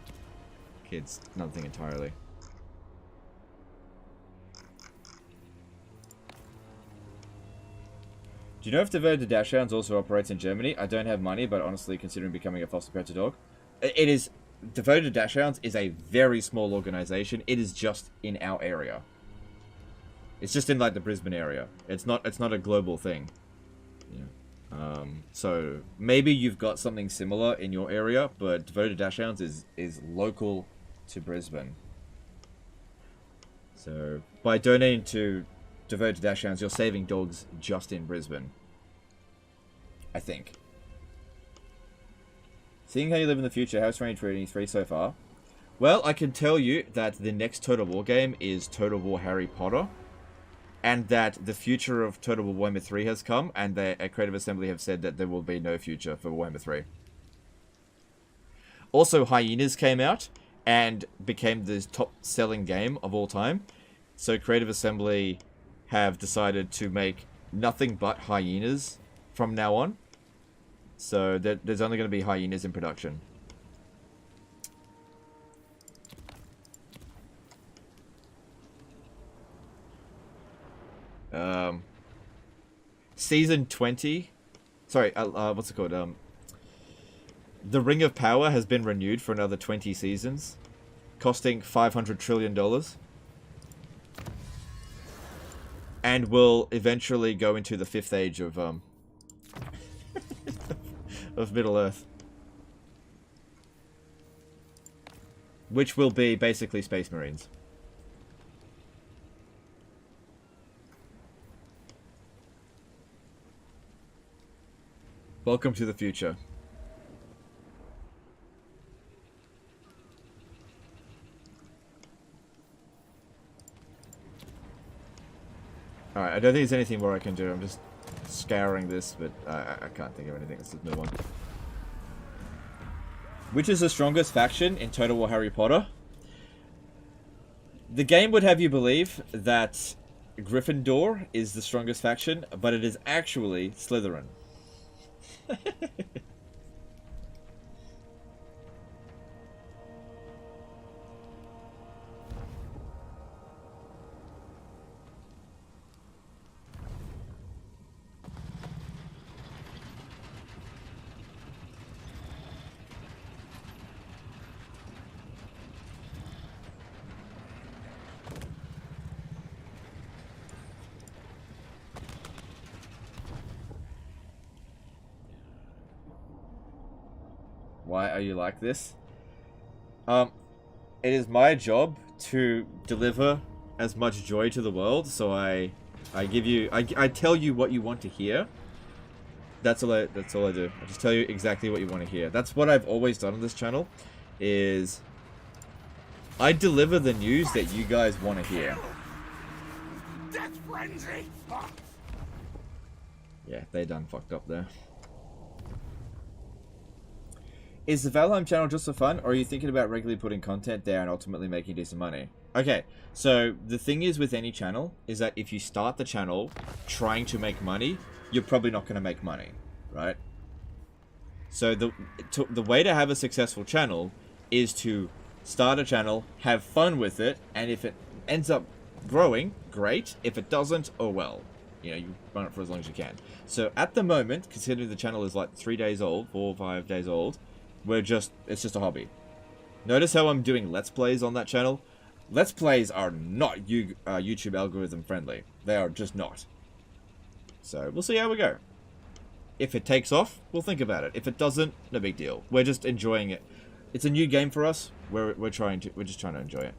Kids, another thing entirely. Do you know if Devoted to Dachshunds also operates in Germany? I don't have money, but honestly, considering becoming a foster pet to dog. It is... Devoted to Dachshunds is a very small organization. It is just in our area. It's just in, like, the Brisbane area. It's not a global thing. Yeah. So, maybe you've got something similar in your area, but Devoted to Dachshunds is local to Brisbane. So, by donating to Devoted to Dachshunds, you're saving dogs just in Brisbane. I think. Seeing how you live in the future, how's Range 3 so far? Well, I can tell you that the next Total War game is Total War Harry Potter. And that the future of Total War Warhammer 3 has come, and they at Creative Assembly have said that there will be no future for Warhammer 3. Also, Hyenas came out, and became the top-selling game of all time. So Creative Assembly have decided to make nothing but Hyenas from now on. So there's only going to be Hyenas in production. Season 20... Sorry, what's it called? The Ring of Power has been renewed for another 20 seasons, costing $500 trillion. And will eventually go into the 5th age of, of Middle-earth. Which will be basically Space Marines. Welcome to the future. Alright, I don't think there's anything more I can do. I'm just scouring this, but I can't think of anything. Let's just move on. Which is the strongest faction in Total War Harry Potter? The game would have you believe that Gryffindor is the strongest faction, but it is actually Slytherin. Why are you like this? It is my job to deliver as much joy to the world, so I give you, I tell you what you want to hear. That's all I do. I just tell you exactly what you want to hear. That's what I've always done on this channel, is I deliver the news that you guys want to hear. Death frenzy. Yeah, they done fucked up there. Is the Valheim channel just for fun, or are you thinking about regularly putting content there and ultimately making decent money? Okay, so the thing is with any channel is that if you start the channel trying to make money, you're probably not going to make money, right? So the way to have a successful channel is to start a channel, have fun with it, and if it ends up growing, great. If it doesn't, oh well. You know, you run it for as long as you can. So at the moment, considering the channel is like 3 days old, 4 or 5 days old, it's just a hobby. Notice how I'm doing Let's Plays on that channel? Let's Plays are not YouTube algorithm friendly. They are just not. So we'll see how we go. If it takes off, we'll think about it. If it doesn't, no big deal. We're just enjoying it. It's a new game for us. We're just trying to enjoy it.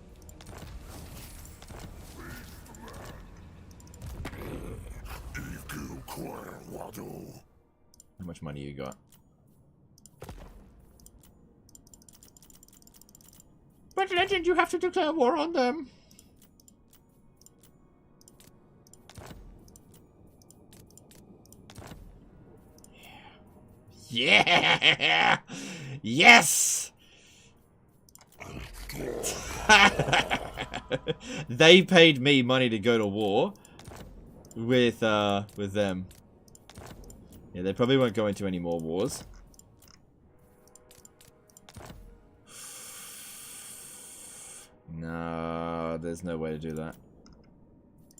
How much money you got? But legend, you have to declare war on them. Yeah! Yes! They paid me money to go to war with them. Yeah, they probably won't go into any more wars. No, there's no way to do that.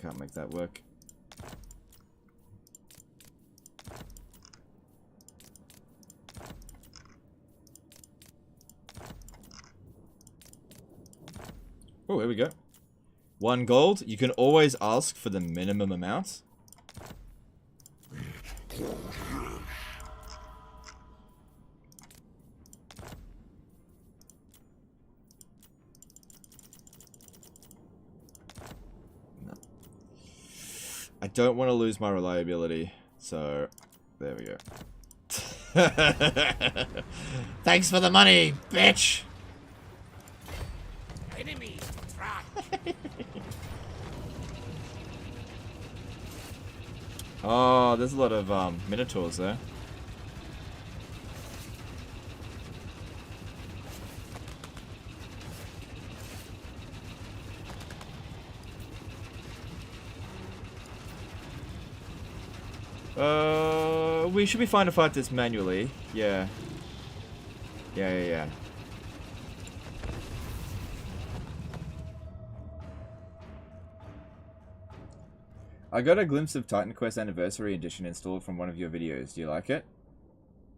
Can't make that work. Oh, here we go. 1 gold. You can always ask for the minimum amount. No. I don't want to lose my reliability, so there we go. Thanks for the money, bitch! Enemies to track. Oh, there's a lot of minotaurs there. We should be fine to fight this manually. Yeah. Yeah. I got a glimpse of Titan Quest Anniversary Edition installed from one of your videos. Do you like it?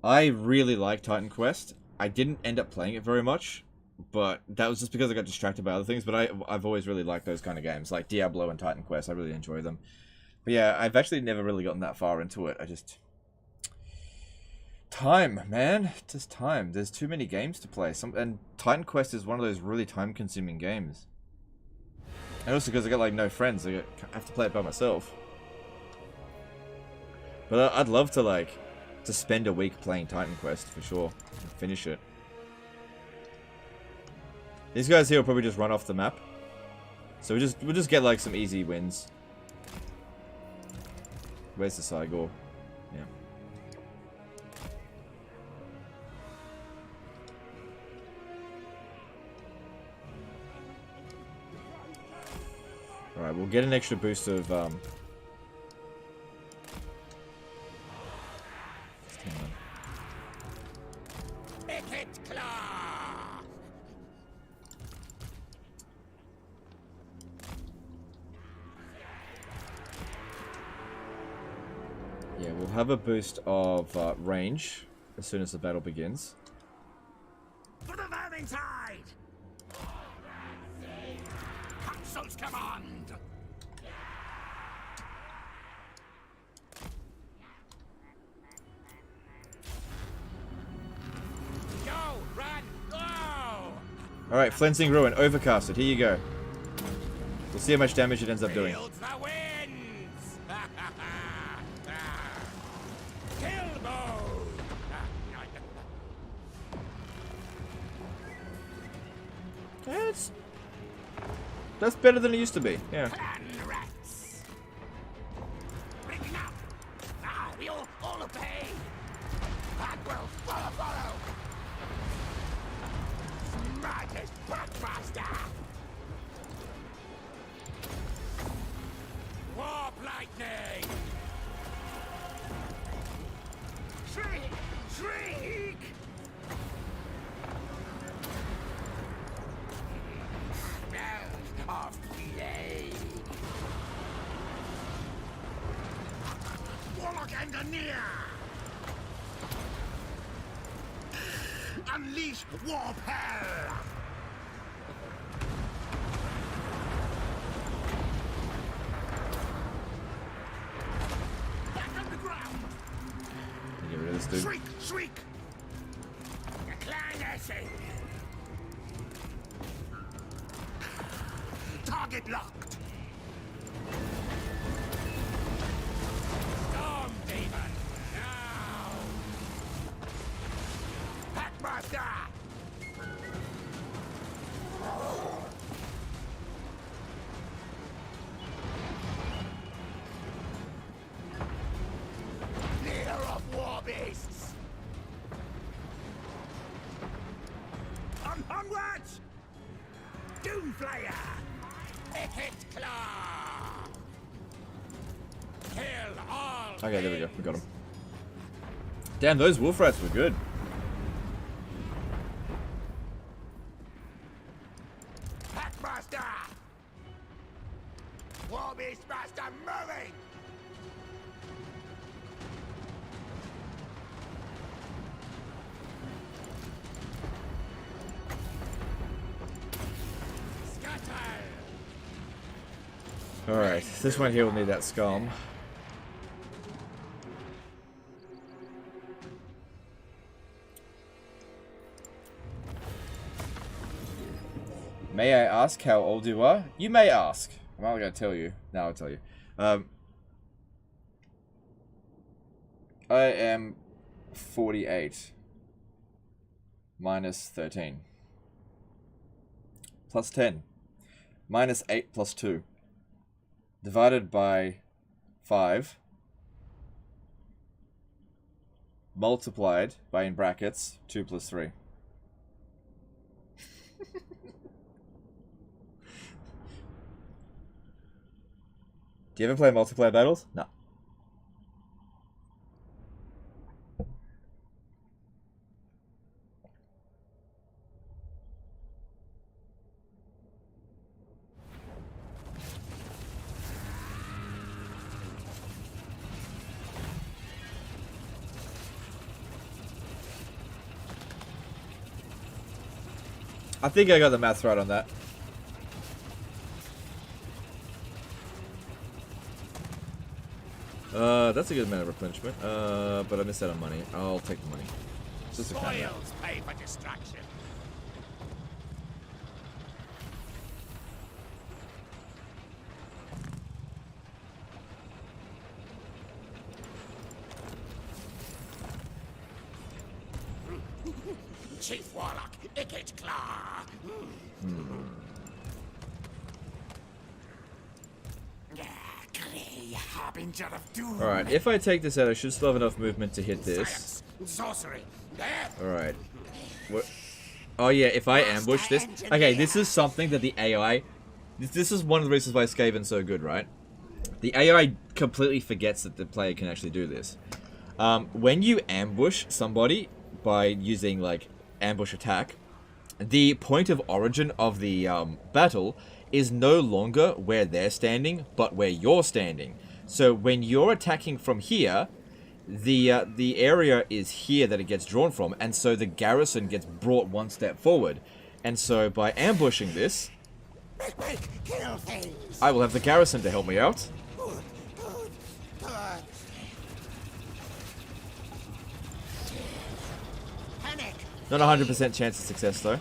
I really like Titan Quest. I didn't end up playing it very much, but that was just because I got distracted by other things. But I've always really liked those kind of games, like Diablo and Titan Quest. I really enjoy them. But yeah, I've actually never really gotten that far into it. Time, man. Just time. There's too many games to play. And Titan Quest is one of those really time-consuming games. And also because I got like no friends, I have to play it by myself. But I'd love to to spend a week playing Titan Quest for sure. And finish it. These guys here will probably just run off the map. So we'll just get like some easy wins. Where's the Cygor? Yeah. Alright, we'll get an extra boost of Ikit claw. yeah, we'll have a boost of range as soon as the battle begins. For the vermin tide. Council's command. Go, run, go! Alright, Flensing Ruin, overcasted. Here you go. We'll see how much damage it ends up doing. Fields the winds. Killbow. That's better than it used to be. Yeah. Clan rats. Bring up. Now we all obey. And will follow. engineer! Unleash warp hell! Back underground! Get rid of this dude. Shriek! Shriek! Decline. Target locked! Storm demon! Now! Packmaster! Leader of war beasts! Onwards! Doomflayer! Ikit claw! Kill all! Okay, there we go. We got him. Damn, those wolf rats were good. Packmaster! War beast master moving! Alright, this one here will need that scum. May I ask how old you are? You may ask. I'm not going to tell you. No, I'll tell you. I am 48. Minus 13. Plus 10. Minus 8 plus 2. Divided by 5. Multiplied by, in brackets, 2 plus 3. Do you ever play multiplayer battles? No. I think I got the maths right on that. That's a good amount of replenishment. But I missed out on money. I'll take the money. Just a kind of Spoils pay for destruction. Chief Warlock, Ikit Claw. Grey harbinger of doom. Alright, if I take this out, I should still have enough movement to hit this. Science, sorcery, death. Alright. Oh yeah, if I ambush this... Okay, this is something that the AI... This is one of the reasons why Skaven's so good, right? The AI completely forgets that the player can actually do this. When you ambush somebody by using, like, ambush attack, the point of origin of the battle is no longer where they're standing, but where you're standing. So when you're attacking from here, the area is here that it gets drawn from, and so the garrison gets brought one step forward. And so by ambushing this, Kill things. I will have the garrison to help me out. Panic. Not 100% chance of success though.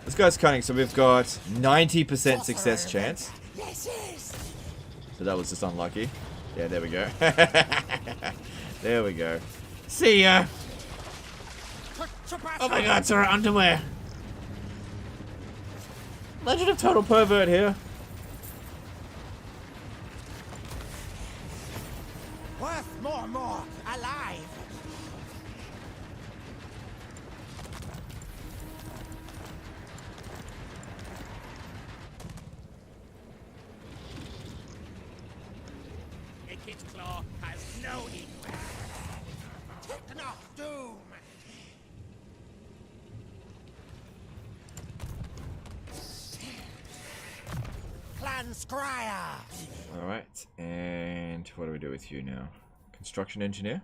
This guy's cunning, so we've got 90% success chance. So that was just unlucky. Yeah, there we go. There we go. See ya! Oh my god, it's our underwear! Legend of Total Pervert here. Worth more, alive. Ikit Claw has no equal. Techno doom. Clan Scryer. Alright, and what do we do with you now? Construction engineer?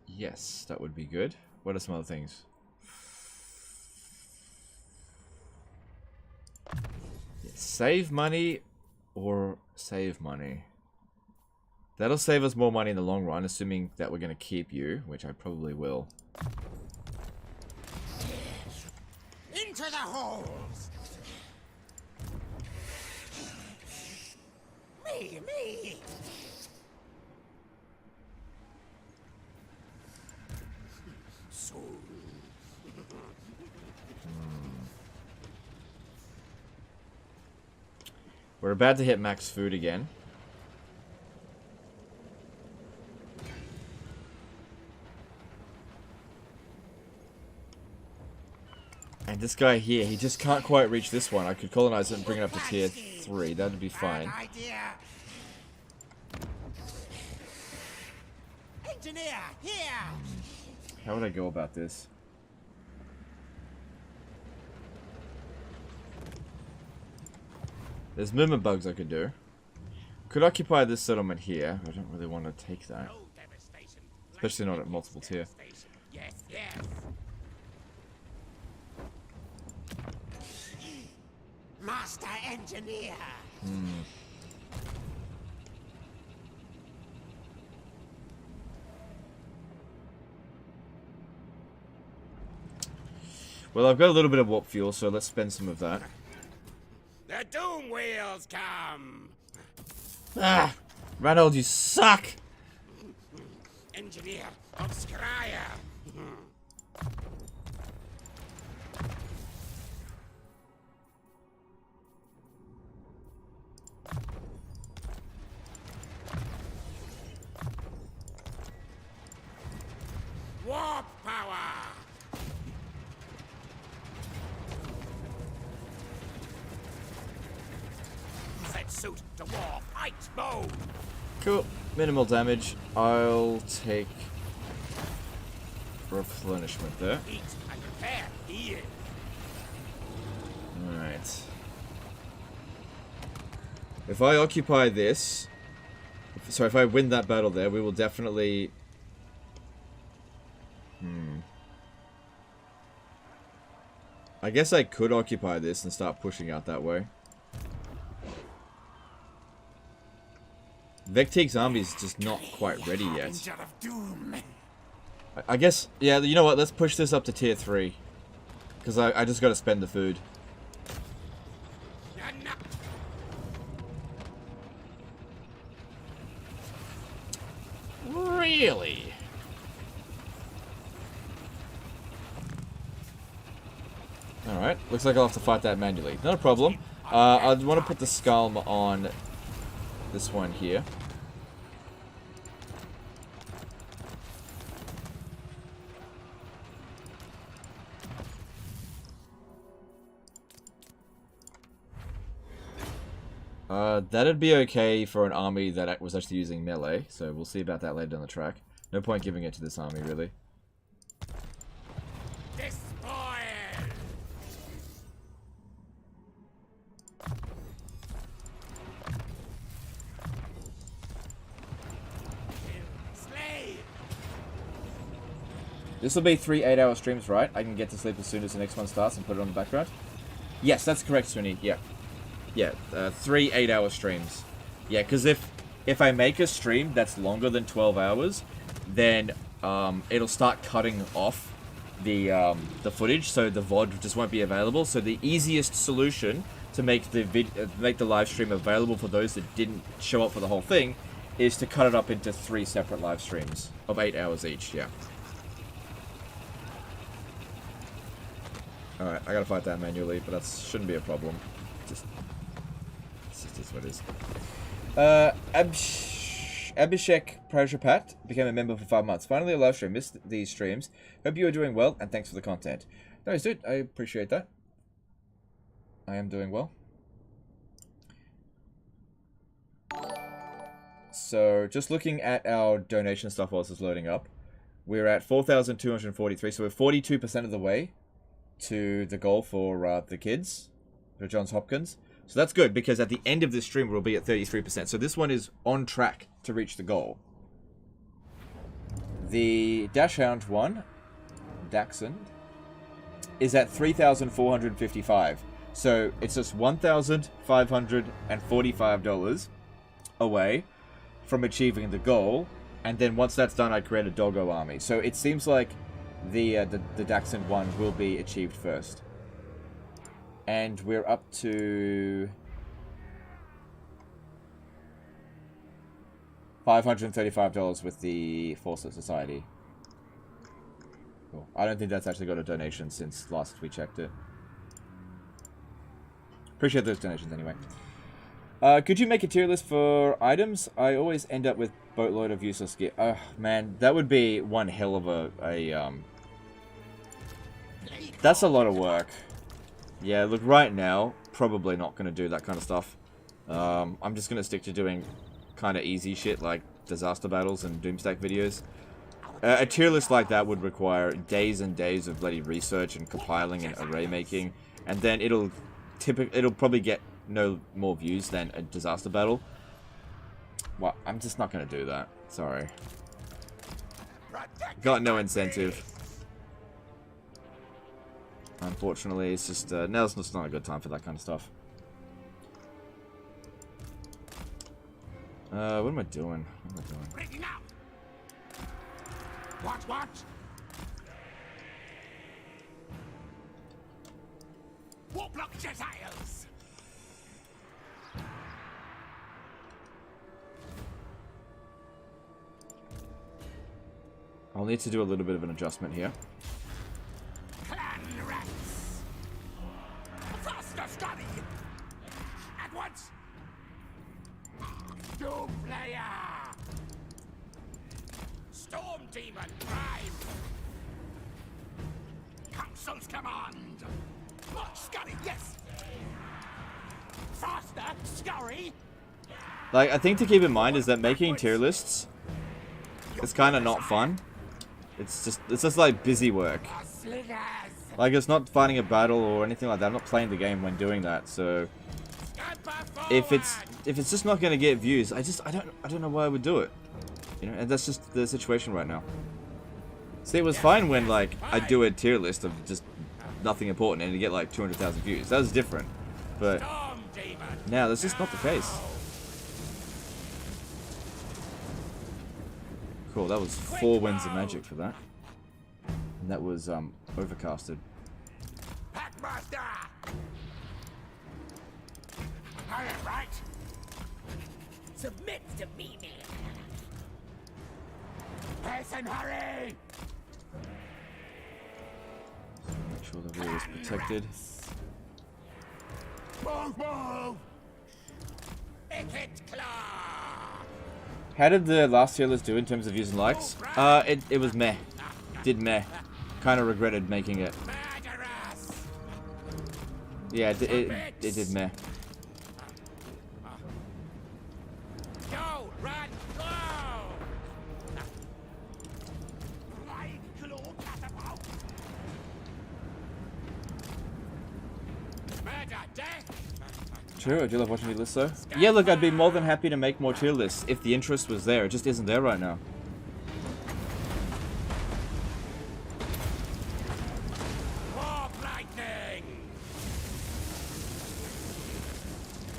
Yes, that would be good. What are some other things? Yeah, save money or save money. That'll save us more money in the long run, assuming that we're going to keep you, which I probably will. Into the holes! Me! So... We're about to hit max food again. And this guy here, he just can't quite reach this one. I could colonize it and bring it up to tier 3. That'd be fine. Engineer, here! How would I go about this? There's movement bugs I could do. Could occupy this settlement here. I don't really want to take that. Especially not at multiple tier. Yes. Master engineer. Well, I've got a little bit of warp fuel, so let's spend some of that. The doom wheels come. Ah! Ranald, you suck! Engineer obscene. Warp power. Set suit to war. Fight mode. Cool. Minimal damage. I'll take replenishment there. Eat and prepare. Here. Alright. If I occupy this... Sorry, if I win that battle there, we will definitely... I guess I could occupy this and start pushing out that way. Vecteek's army is just not quite ready yet. I guess, yeah, you know what, let's push this up to tier 3. Because I just gotta spend the food. Really? Alright, looks like I'll have to fight that manually. Not a problem. I want to put the skull on this one here. That'd be okay for an army that was actually using melee, so we'll see about that later down the track. No point giving it to this army, really. This will be 3 8-hour streams, right? I can get to sleep as soon as the next one starts and put it on the background? Yes, that's correct, Swinny. Yeah. Yeah, 3 8-hour streams. Yeah, because if I make a stream that's longer than 12 hours, then it'll start cutting off the footage, so the VOD just won't be available. So the easiest solution to make the live stream available for those that didn't show up for the whole thing is to cut it up into 3 separate live streams of 8 hours each. Yeah. Alright, I gotta fight that manually, but that shouldn't be a problem. Just what it is. Abhishek Prajapat became a member for 5 months. Finally a live stream. Missed these streams. Hope you are doing well, and thanks for the content. No, dude, I appreciate that. I am doing well. So, just looking at our donation stuff while this is loading up, we're at 4,243, so we're 42% of the way to the goal for the kids, for Johns Hopkins. So that's good, because at the end of this stream, we'll be at 33%. So this one is on track to reach the goal. The Dachshund one, Dachshund, is at 3,455. So it's just $1,545 away from achieving the goal. And then once that's done, I create a doggo army. So it seems like the Dachshund one will be achieved first. And we're up to $535 with the Fawcett Society. Cool. I don't think that's actually got a donation since last we checked it. Appreciate those donations anyway. Could you make a tier list for items? I always end up with boatload of useless gear. Oh, man, that would be one hell of a that's a lot of work. Yeah, look, right now, probably not going to do that kind of stuff. I'm just going to stick to doing kind of easy shit like disaster battles and doomstack videos. A tier list like that would require days and days of bloody research and compiling and array making, and then it'll probably get no more views than a disaster battle. Well, I'm just not going to do that. Sorry. Got no incentive. Unfortunately, it's just now's just not a good time for that kind of stuff. What am I doing? What am I doing? Breaking out. What? Warplock Gentiles. I'll need to do a little bit of an adjustment here. Clan rats. Faster study. At once. Doom Player. Storm Demon Prime. Council's command. March Scurry, yes. Faster, Scurry. Like, I think to keep in mind is that making tier lists is kind of not fun. It's just like busy work. Like, it's not fighting a battle or anything like that. I'm not playing the game when doing that. So if it's just not gonna get views, I don't know why I would do it. You know, and that's just the situation right now. See, it was fine when like I do a tier list of just nothing important and you get like 200,000 views. That was different. But now that's just not the case. Cool, that was 4 winds of magic for that. And that was overcasted. Packmaster! Hurry, right? Submit to me, man. Hasten, hurry! Make sure the wall is protected. Move! Ikit claw! How did the last tier list do in terms of views and likes? It was meh. Did meh. Kind of regretted making it. Yeah, it did meh. Go, run, go! Murder, death! True, I do love watching your lists though. Yeah, look, I'd be more than happy to make more tier lists if the interest was there. It just isn't there right now. Warp lightning!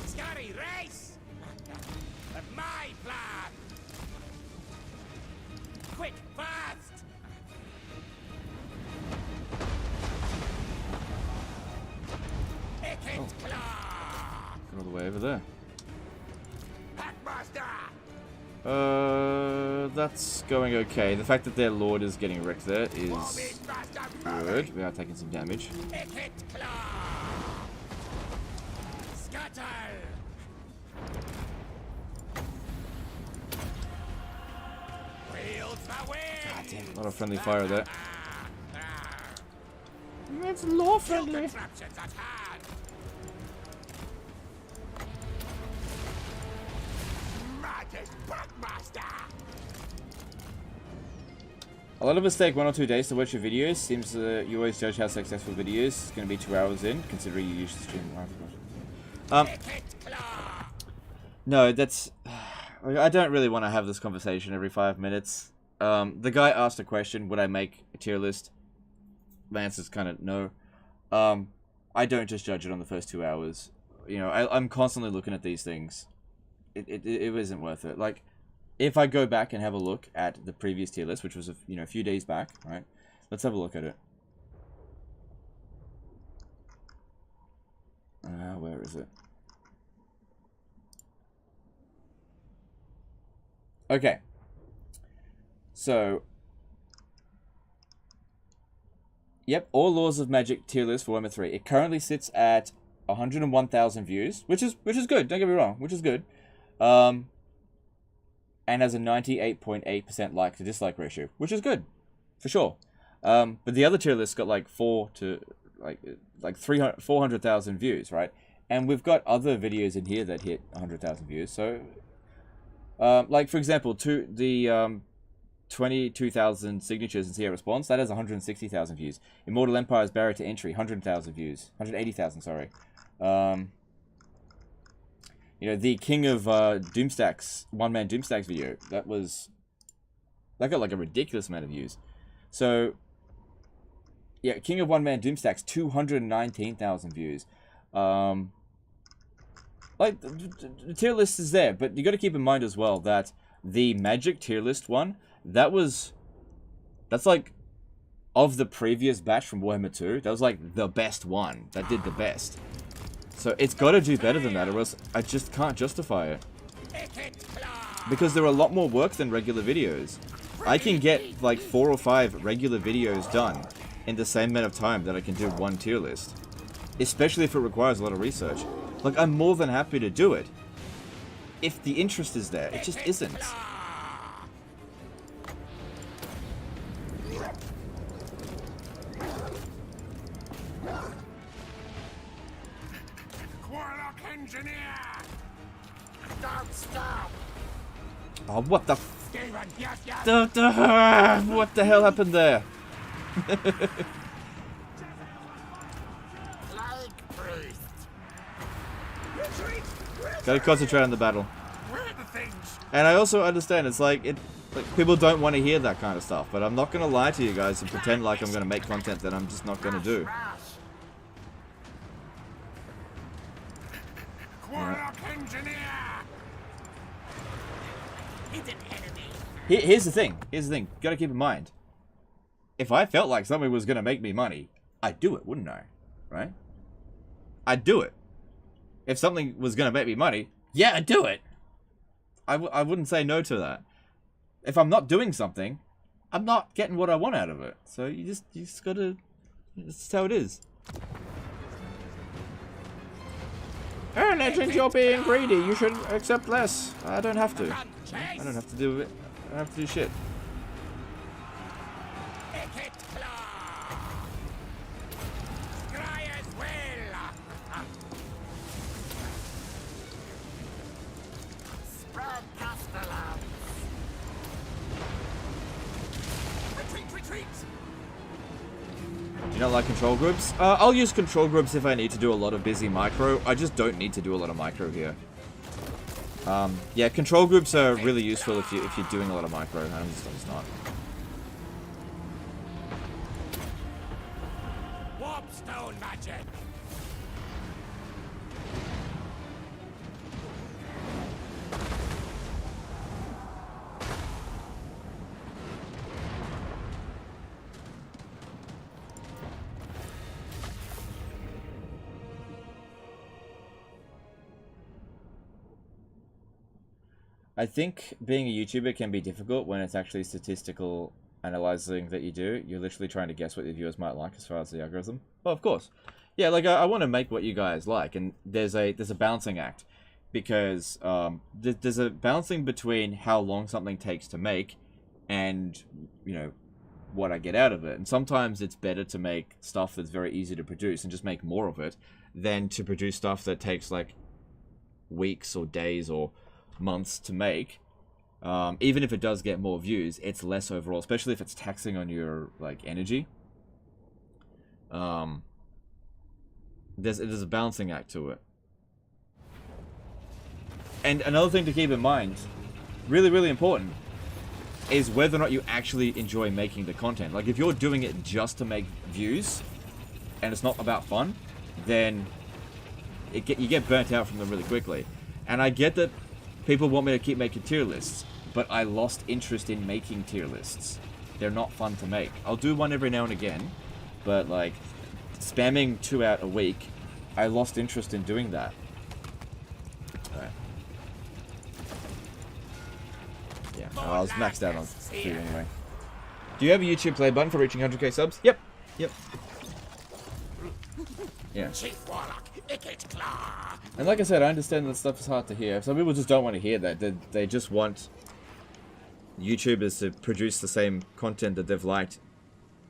Scurry, race! My plan! Quick, fast! Ikit claw! All the way over there. Packmaster! That's going okay. The fact that their lord is getting wrecked there is good. We are taking some damage. Ikit claw! Scuttle! Wield the wind! God damn, a lot of friendly fire there. It's law friendly. Contraptions at hand! Magic Packmaster! A lot of us take 1 or 2 days to watch your videos. Seems you always judge how successful videos. It's going to be 2 hours in, considering you usually stream. No, that's... I don't really want to have this conversation every 5 minutes. The guy asked a question, would I make a tier list? The answer's kind of no. I don't just judge it on the first 2 hours. You know, I'm constantly looking at these things. It isn't worth it. Like, if I go back and have a look at the previous tier list, which was a few days back, right? Let's have a look at it. Where is it? Okay. So, yep, all Laws of Magic tier list for Warhammer 3. It currently sits at 101,000 views, which is good. Don't get me wrong, which is good. And has a 98.8% like to dislike ratio, which is good, for sure. But the other tier list got like 400,000 views, right? And we've got other videos in here that hit 100,000 views. So, like for example, the 22,000 signatures in Sierra Response, that has 160,000 views. Immortal Empire's Barrier to Entry, 100,000 views. 180,000, sorry. You know, the King of Doomstacks, one-man Doomstacks video, that got like a ridiculous amount of views. So, yeah, King of One-Man Doomstacks, 219,000 views. Like, the tier list is there, but you got to keep in mind as well that the Magic tier list one, that's like, of the previous batch from Warhammer 2, that was like the best one, that did the best. So it's got to do better than that, or else I just can't justify it. Because there are a lot more work than regular videos. I can get like 4 or 5 regular videos done in the same amount of time that I can do one tier list. Especially if it requires a lot of research. Like, I'm more than happy to do it. If the interest is there, it just isn't. Oh, what the what the hell happened there? Gotta concentrate on the battle. And I also understand, it's like, people don't want to hear that kind of stuff, but I'm not gonna lie to you guys and pretend like I'm gonna make content that I'm just not gonna do. Here's the thing. Gotta keep in mind. If I felt like something was gonna make me money, I'd do it, wouldn't I? Right? I'd do it. If something was gonna make me money, yeah, I'd do it. I wouldn't say no to that. If I'm not doing something, I'm not getting what I want out of it. So you just gotta. That's how it is. Oh, Legend, you're being greedy. You should accept less. I don't have to. I don't have to do it. I don't have to do shit. Do you not like control groups? I'll use control groups if I need to do a lot of busy micro. I just don't need to do a lot of micro here. Yeah, control groups are really useful if you're doing a lot of micro. I'm just not. Warpstone magic. I think being a YouTuber can be difficult when it's actually statistical analyzing that you do. You're literally trying to guess what your viewers might like as far as the algorithm. Well, of course. Yeah, like, I want to make what you guys like, and there's a balancing act. Because there's a balancing between how long something takes to make and, you know, what I get out of it. And sometimes it's better to make stuff that's very easy to produce and just make more of it than to produce stuff that takes, like, weeks or days or months to make. Even if it does get more views, it's less overall, especially if it's taxing on your, like, energy. There's a balancing act to it. And another thing to keep in mind, really, really important, is whether or not you actually enjoy making the content. Like, if you're doing it just to make views, and it's not about fun, then you get burnt out from them really quickly. And I get that people want me to keep making tier lists, but I lost interest in making tier lists. They're not fun to make. I'll do one every now and again, but like, spamming 2 out a week, I lost interest in doing that. Alright. Yeah, I was maxed out on food anyway. Do you have a YouTube play button for reaching 100k subs? Yep. Yep. Yeah. Chief Warlock, Ikit Claw. And like I said, I understand that stuff is hard to hear. Some people just don't want to hear that. They just want YouTubers to produce the same content that they've liked,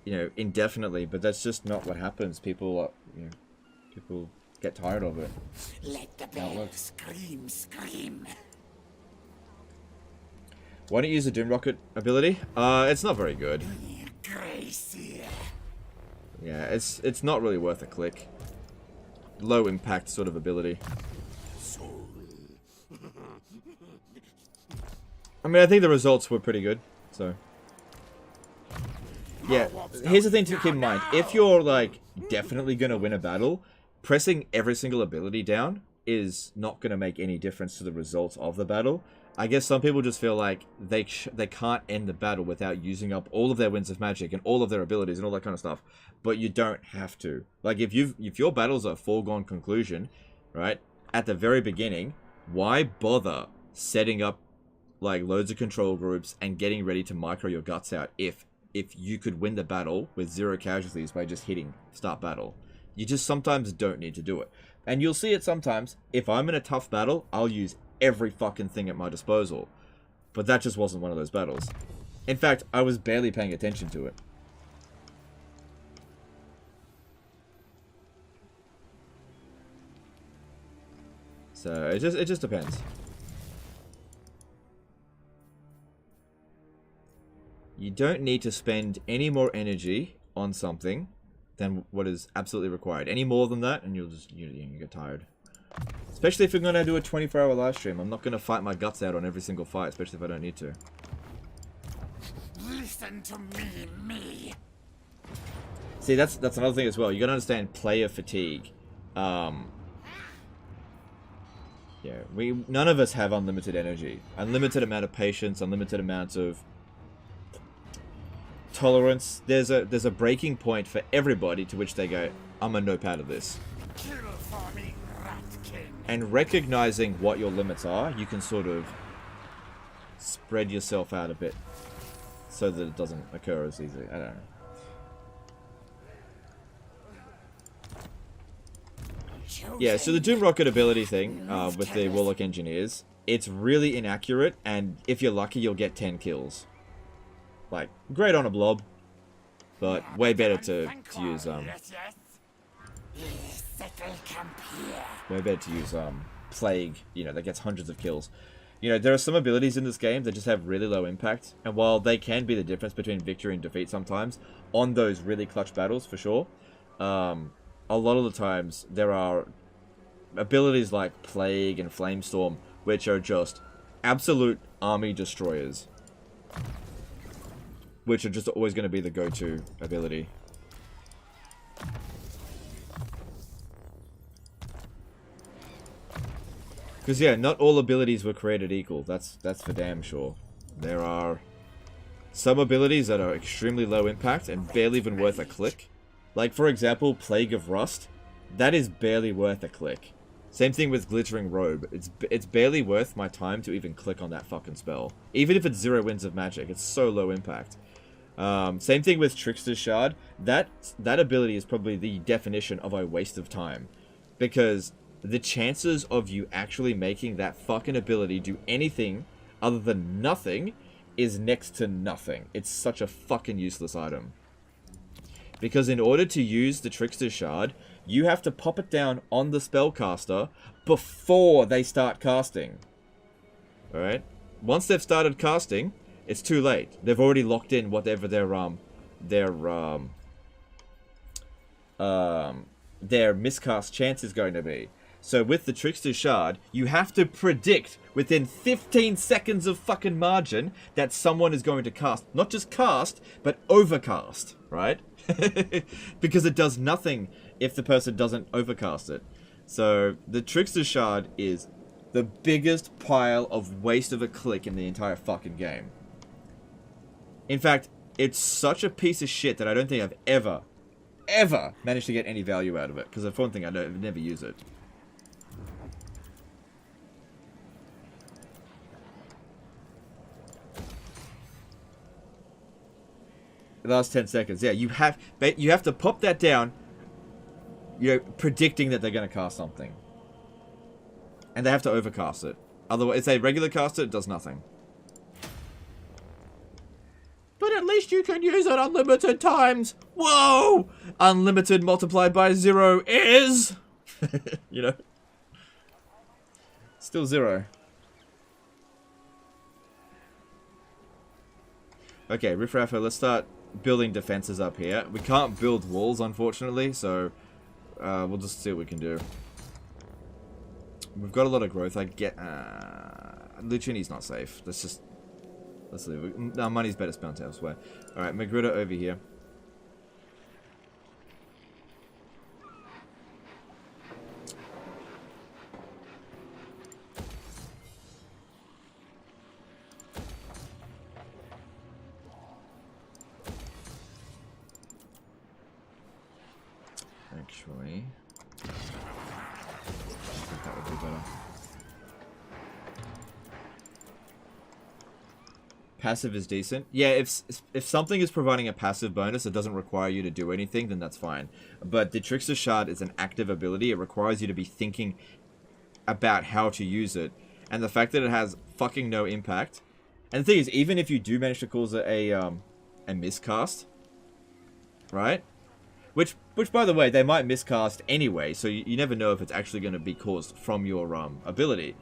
you know, indefinitely. But that's just not what happens. People get tired of it. Let the bell scream, scream. Why don't you use the Doom Rocket ability? It's not very good. Gracie. Yeah, it's not really worth a click. Low impact sort of ability. I mean, I think the results were pretty good, so. Yeah, here's the thing to keep in mind. If you're, like, definitely gonna win a battle, pressing every single ability down is not gonna make any difference to the results of the battle. I guess some people just feel like they can't end the battle without using up all of their winds of magic and all of their abilities and all that kind of stuff. But you don't have to. Like, if your battle's a foregone conclusion, right, at the very beginning, why bother setting up, like, loads of control groups and getting ready to micro your guts out if you could win the battle with 0 casualties by just hitting start battle? You just sometimes don't need to do it. And you'll see it sometimes. If I'm in a tough battle, I'll use every fucking thing at my disposal. But that just wasn't one of those battles. In fact, I was barely paying attention to it. So it just depends. You don't need to spend any more energy on something than what is absolutely required. Any more than that, and you get tired. Especially if you're going to do a 24-hour live stream. I'm not going to fight my guts out on every single fight, especially if I don't need to. Listen to me. See, that's another thing as well. You got to understand player fatigue. Yeah, none of us have unlimited energy. Unlimited amount of patience, unlimited amount of tolerance. There's a breaking point for everybody to which they go, I'm a nope out of this. Kill for me, Ratkin. And recognizing what your limits are, you can sort of spread yourself out a bit so that it doesn't occur as easily. I don't know. Yeah, so the Doom Rocket ability thing with the Warlock Engineers, it's really inaccurate, and if you're lucky, you'll get 10 kills. Like, great on a blob, but way better to use Plague, you know, that gets hundreds of kills. You know, there are some abilities in this game that just have really low impact, and while they can be the difference between victory and defeat sometimes, on those really clutch battles, for sure, a lot of the times there are abilities like Plague and Flamestorm, which are just absolute army destroyers. Which are just always going to be the go-to ability. Because yeah, not all abilities were created equal. That's for damn sure. There are some abilities that are extremely low impact and barely even worth a click. Like, for example, Plague of Rust. That is barely worth a click. Same thing with Glittering Robe. It's barely worth my time to even click on that fucking spell. Even if it's 0 winds of magic, it's so low impact. Same thing with Trickster's Shard. That ability is probably the definition of a waste of time. Because the chances of you actually making that fucking ability do anything other than nothing is next to nothing. It's such a fucking useless item. Because in order to use the Trickster's Shard, you have to pop it down on the spellcaster before they start casting. Alright? Once they've started casting, it's too late. They've already locked in whatever their miscast chance is going to be. So with the Trickster Shard, you have to predict within 15 seconds of fucking margin that someone is going to cast. Not just cast, but overcast, right? Because it does nothing if the person doesn't overcast it. So the Trickster Shard is the biggest pile of waste of a click in the entire fucking game. In fact, it's such a piece of shit that I don't think I've ever managed to get any value out of it. Because for one thing, I've never use it. The last 10 seconds. Yeah, you have to pop that down, you know, predicting that they're going to cast something. And they have to overcast it. Otherwise, if they regular cast it, it does nothing. But at least you can use it unlimited times. Whoa! Unlimited multiplied by 0 is... you know? Still 0. Okay, Riffraffer, let's start building defenses up here. We can't build walls, unfortunately, so we'll just see what we can do. We've got a lot of growth. I get... Lucini's not safe. Let's leave it. No, money's better spent elsewhere. Alright, Magruder over here. Actually, I think that would be better. Passive is decent. Yeah, if something is providing a passive bonus that doesn't require you to do anything, then that's fine. But the Trickster Shard is an active ability. It requires you to be thinking about how to use it. And the fact that it has fucking no impact. And the thing is, even if you do manage to cause a miscast, right? Which, by the way, they might miscast anyway, so you never know if it's actually going to be caused from your ability.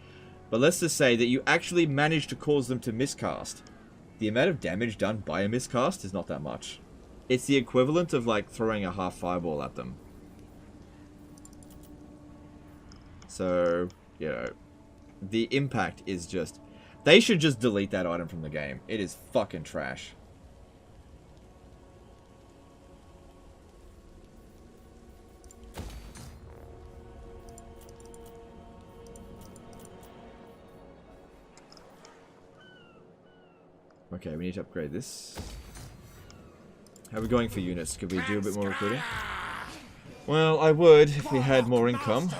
But let's just say that you actually manage to cause them to miscast. The amount of damage done by a miscast is not that much. It's the equivalent of, like, throwing a half fireball at them. So, you know, the impact is just... They should just delete that item from the game. It is fucking trash. Okay, we need to upgrade this. How are we going for units? Could we do a bit more recruiting? Well, I would if we had more income.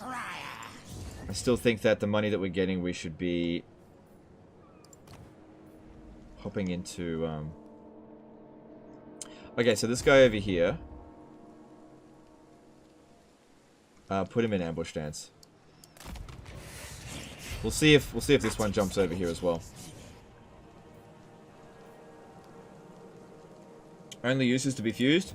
I still think that the money that we're getting, we should be hopping into... Okay, so this guy over here. Put him in ambush stance. We'll see if this one jumps over here as well. Only uses to be fused?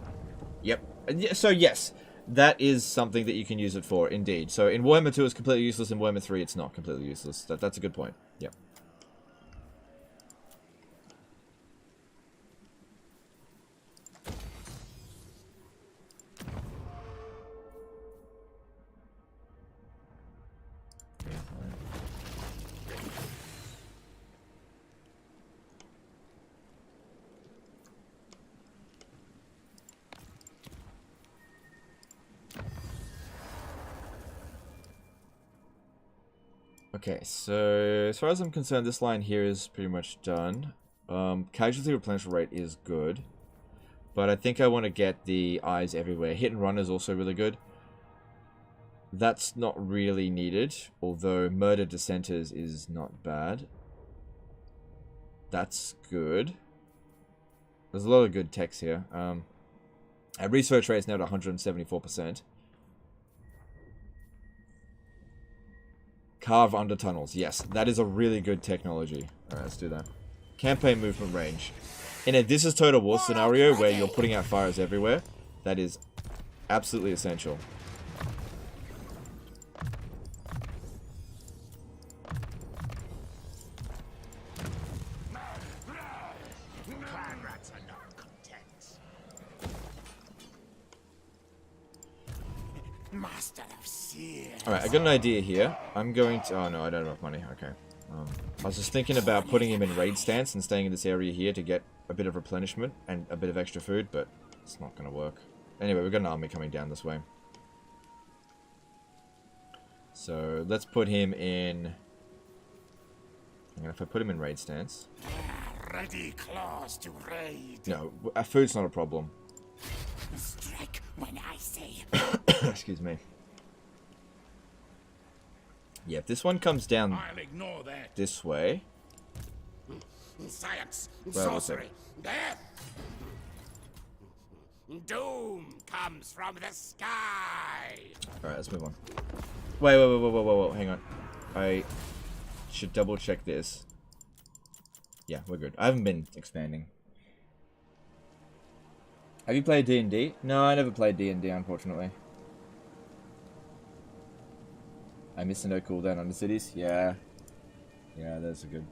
Yep. So yes, that is something that you can use it for, indeed. So in Warhammer 2 it's completely useless, in Warhammer 3 it's not completely useless. That's a good point. Yep. Okay, so as far as I'm concerned, this line here is pretty much done. Casualty replenishment rate is good, but I think I want to get the eyes everywhere. Hit and run is also really good. That's not really needed, although murder dissenters is not bad. That's good. There's a lot of good techs here. Our research rate is now at 174%. Carve under tunnels. Yes, that is a really good technology. Alright, let's do that. Campaign movement range. In a This Is Total War scenario where you're putting out fires everywhere, that is absolutely essential. master of seers. Alright, I got an idea here. I'm going to... Oh, no, I don't have enough money. Okay. I was just thinking about putting him in raid stance and staying in this area here to get a bit of replenishment and a bit of extra food, but it's not going to work. Anyway, we've got an army coming down this way. So, let's put him in... If I put him in raid stance... Ready claws to raid. No, food's not a problem. Strike when I say. Excuse me. Yeah, if this one comes down I'll ignore that. this way... Science, Well, sorcery, death. Doom comes from the sky. Alright, let's move on. Wait, hang on. I should double check this. Yeah, we're good. I haven't been expanding. Have you played D&D? No, I never played D&D, unfortunately. I missed a no cooldown on the cities? Yeah. Yeah, those are good.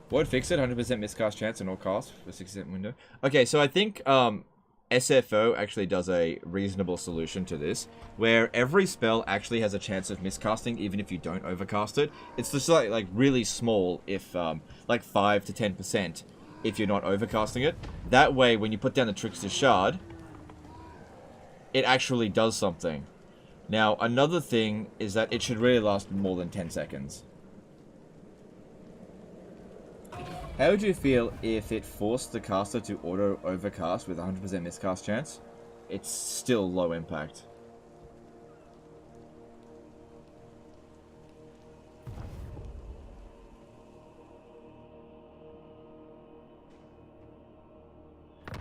What would fix it? 100% miscast chance and all costs for 60% window. Okay, so I think SFO actually does a reasonable solution to this, where every spell actually has a chance of miscasting even if you don't overcast it. It's just like really small, if like 5 to 10% if you're not overcasting it. That way, when you put down the Trickster's Shard, it actually does something. Now, another thing is that it should really last more than 10 seconds. How would you feel if it forced the caster to auto-overcast with 100% miscast chance? It's still low impact.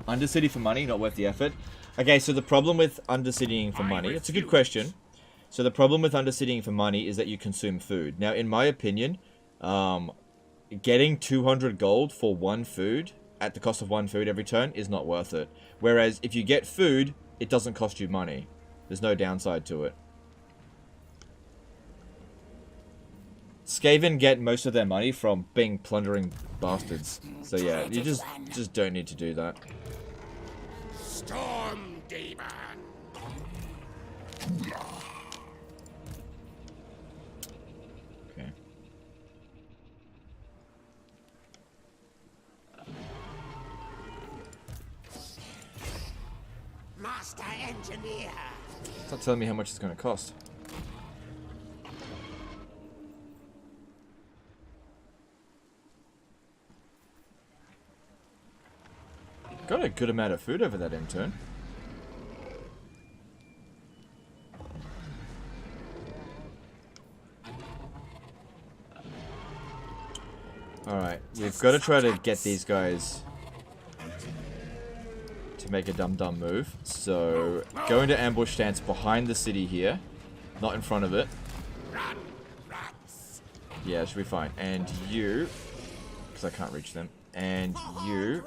Undercity for money, not worth the effort. Okay, so the problem with undercitying for money... It's a good question. So the problem with undercitying for money is that you consume food. Now, in my opinion... getting 200 gold for one food at the cost of one food every turn is not worth it. Whereas if you get food, it doesn't cost you money. There's no downside to it. Skaven get most of their money from being plundering bastards. So yeah, you just don't need to do that. Storm demon. Okay. Master engineer. It's not telling me how much it's going to cost. Got a good amount of food over that intern. Alright, we've got to try to get these guys to make a dumb move. So, go into ambush stance behind the city here. Not in front of it. Yeah, it should be fine. And you... because I can't reach them. And you...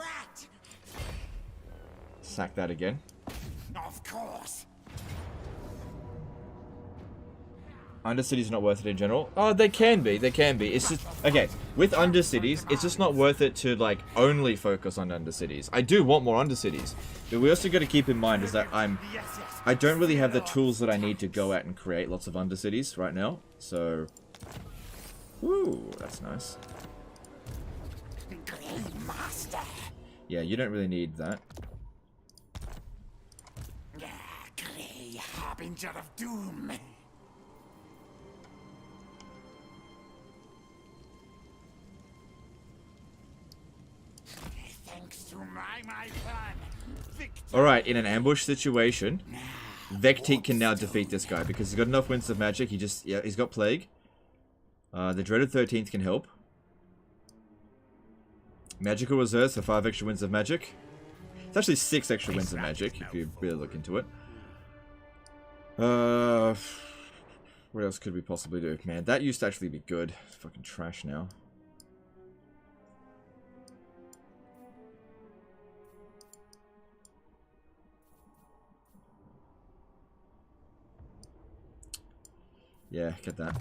sack that again. Of course. Undercities are not worth it in general. Oh, they can be. They can be. It's just... okay, with Undercities, it's just not worth it to, like, only focus on Undercities. I do want more Undercities. But we also got to keep in mind is that I don't really have the tools that I need to go out and create lots of Undercities right now. So... woo, that's nice. Master. Yeah, you don't really need that. Grey harbinger of doom. Thanks to my plan. Alright, in an ambush situation, Vecteek can now defeat this guy because he's got enough winds of magic. He's got plague. The dreaded 13th can help. Magical reserves for 5 extra winds of magic. It's actually 6 extra winds of magic if you really look into it. What else could we possibly do? Man, that used to actually be good. It's fucking trash now. Yeah, get that.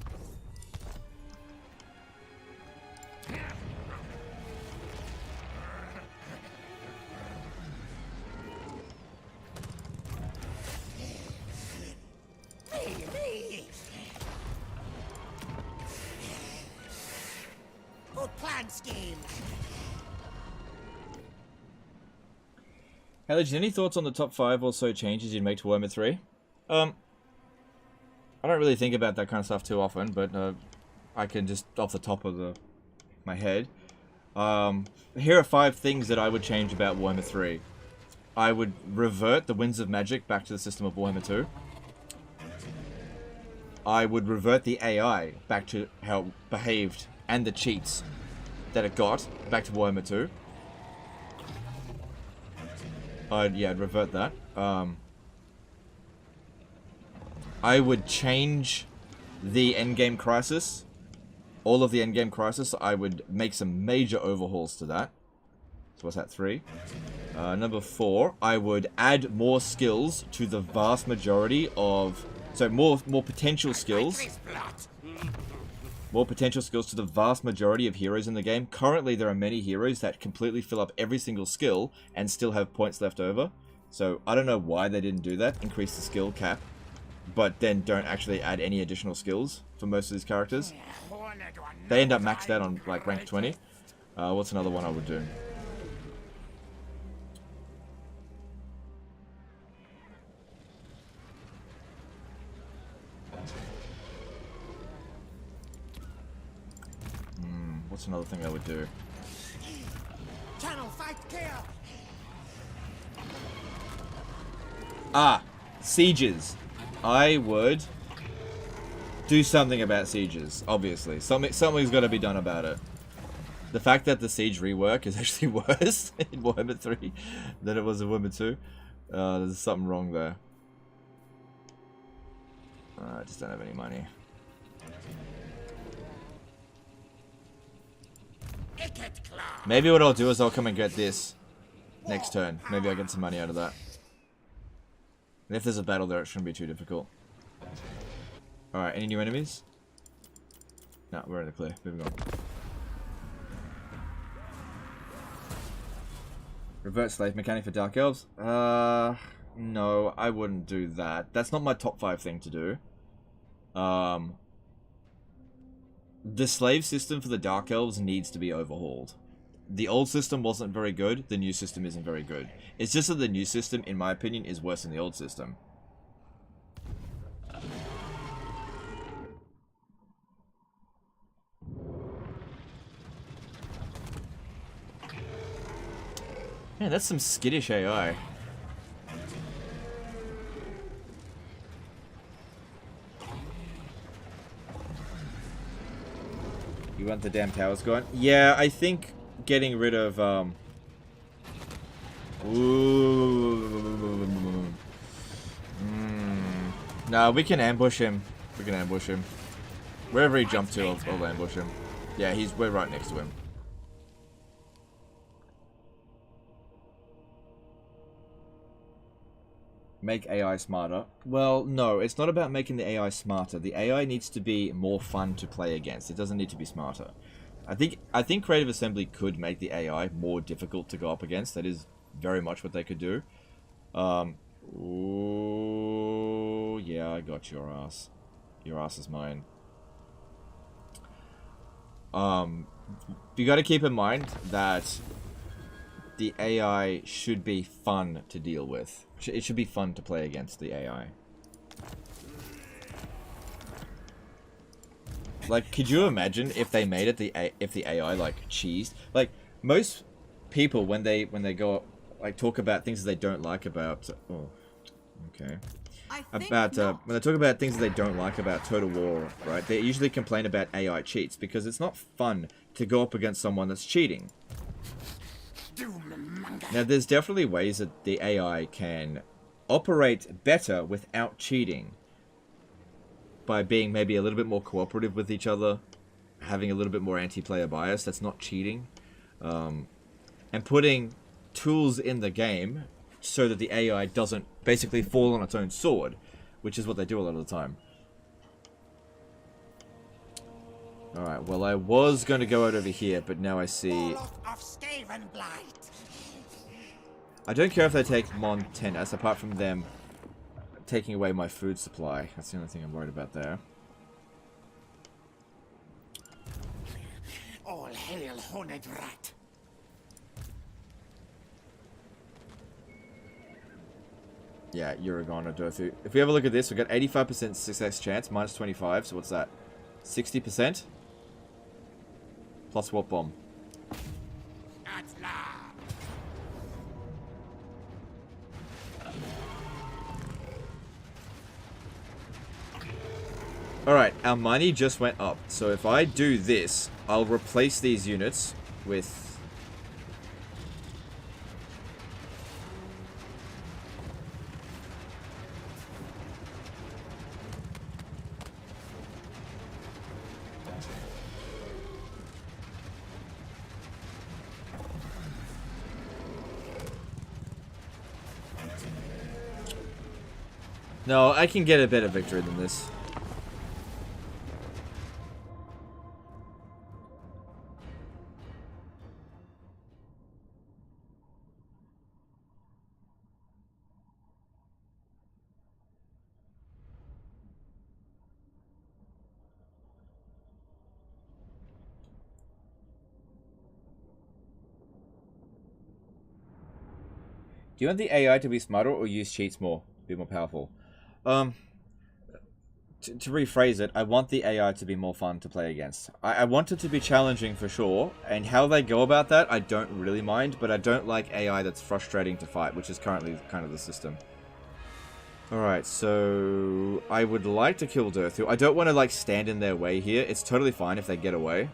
scheme. Hey, Legend, any thoughts on the top 5 or so changes you'd make to Warhammer 3? I don't really think about that kind of stuff too often, but I can just off the top of my head. Here are 5 things that I would change about Warhammer 3. I would revert the Winds of Magic back to the system of Warhammer 2. I would revert the AI back to how it behaved and the cheats that it got back to Warhammer 2. I'd revert that. I would change the endgame crisis. All of the endgame crisis, I would make some major overhauls to that. So what's that, 3? Number 4, I would add more skills to the vast majority of... So more potential skills. More potential skills to the vast majority of heroes in the game. Currently, there are many heroes that completely fill up every single skill and still have points left over. So, I don't know why they didn't do that. Increase the skill cap. But then don't actually add any additional skills for most of these characters. They end up maxed out on, like, rank 20. What's another one I would do? What's another thing I would do? Channel fight kill. Sieges. I would do something about sieges, obviously. Something's got to be done about it. The fact that the siege rework is actually worse in Warhammer 3 than it was in Warhammer 2. There's something wrong there. I just don't have any money. Maybe what I'll do is I'll come and get this next turn. Maybe I'll get some money out of that. And if there's a battle there, it shouldn't be too difficult. Alright, any new enemies? No, we're in the clear. Moving on. Revert slave mechanic for Dark Elves? No, I wouldn't do that. That's not my top 5 thing to do. The slave system for the Dark Elves needs to be overhauled. The old system wasn't very good, the new system isn't very good. It's just that the new system, in my opinion, is worse than the old system. Man, that's some skittish AI. You want the damn towers gone? Yeah, I think getting rid of, No, we can ambush him. We can ambush him. Wherever he jumped to, I'll ambush him. Yeah, we're right next to him. Make AI smarter. Well, no, it's not about making the AI smarter. The AI needs to be more fun to play against. It doesn't need to be smarter. I think Creative Assembly could make the AI more difficult to go up against. That is very much what they could do. Ooh, yeah, I got your ass. Your ass is mine. You got to keep in mind that the AI should be fun to deal with. It should be fun to play against the AI. Like, could you imagine if they made it if the AI like cheesed? Like most people when they go like talk about things that they don't like about when they talk about things that they don't like about Total War, right? They usually complain about AI cheats because it's not fun to go up against someone that's cheating. Now, there's definitely ways that the AI can operate better without cheating. By being maybe a little bit more cooperative with each other. Having a little bit more anti-player bias. That's not cheating. And putting tools in the game so that the AI doesn't basically fall on its own sword. Which is what they do a lot of the time. Alright, well I was going to go out over here, but now I see... I don't care if they take Montenas, apart from them taking away my food supply. That's the only thing I'm worried about there. All hail horned rat. Yeah, Uragon or Dothu. If we have a look at this, we've got 85% success chance, minus 25, so what's that? 60%? Plus what bomb? Alright, our money just went up. So if I do this, I'll replace these units with... No, I can get a better victory than this. Do you want the AI to be smarter or use cheats more? Be more powerful? To rephrase it, I want the AI to be more fun to play against. I want it to be challenging for sure, and how they go about that, I don't really mind, but I don't like AI that's frustrating to fight, which is currently kind of the system. Alright, so... I would like to kill Durthu. I don't want to, like, stand in their way here. It's totally fine if they get away.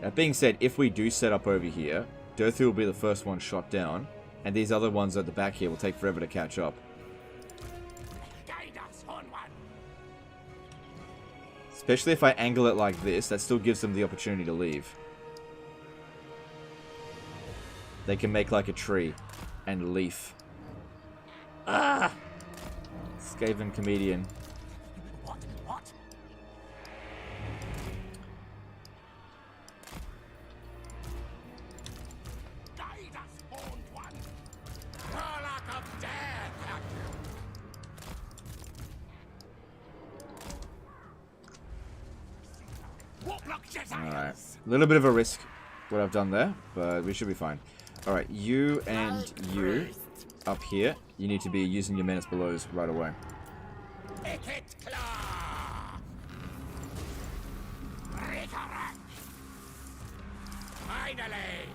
That being said, if we do set up over here, Durthu will be the first one shot down, and these other ones at the back here will take forever to catch up. Especially if I angle it like this, that still gives them the opportunity to leave. They can make like a tree and leaf. Ah! Skaven comedian. What? Guide us, horned one. Warlock of death. Alright. A little bit of a risk, what I've done there, but we should be fine. Alright, you and you up here, you need to be using your menace belows right away. Ikit claw. Recoract. Finally.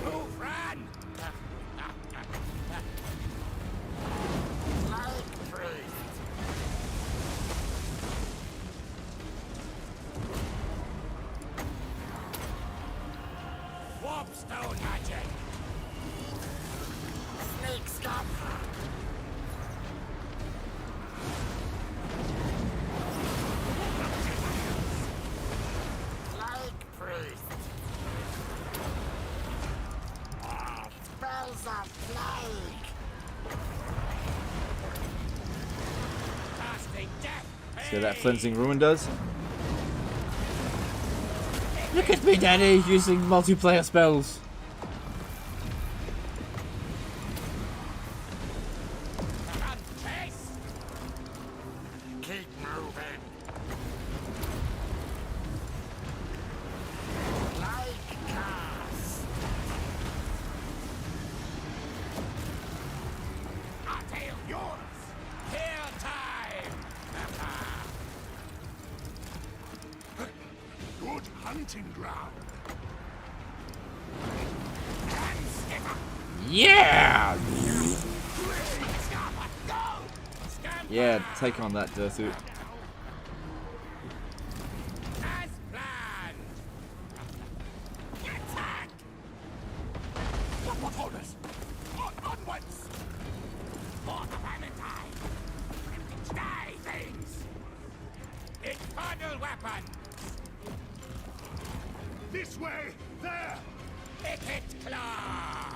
Move, run. Like priest. Warpstone magic. Snake stop. Like priest. Spells of plague. Casting death. See what that cleansing ruin does? Look at me, Daddy, using multiplayer spells. Keep moving. Like cast. I'll tail yours. Hair time. Good hunting ground. Yeah! Yeah, take on that, Durthu. As planned. Attack! What orders? Onwards! For the Valentine! Die, things! Infernal weapon! This way! There! Ikit claw!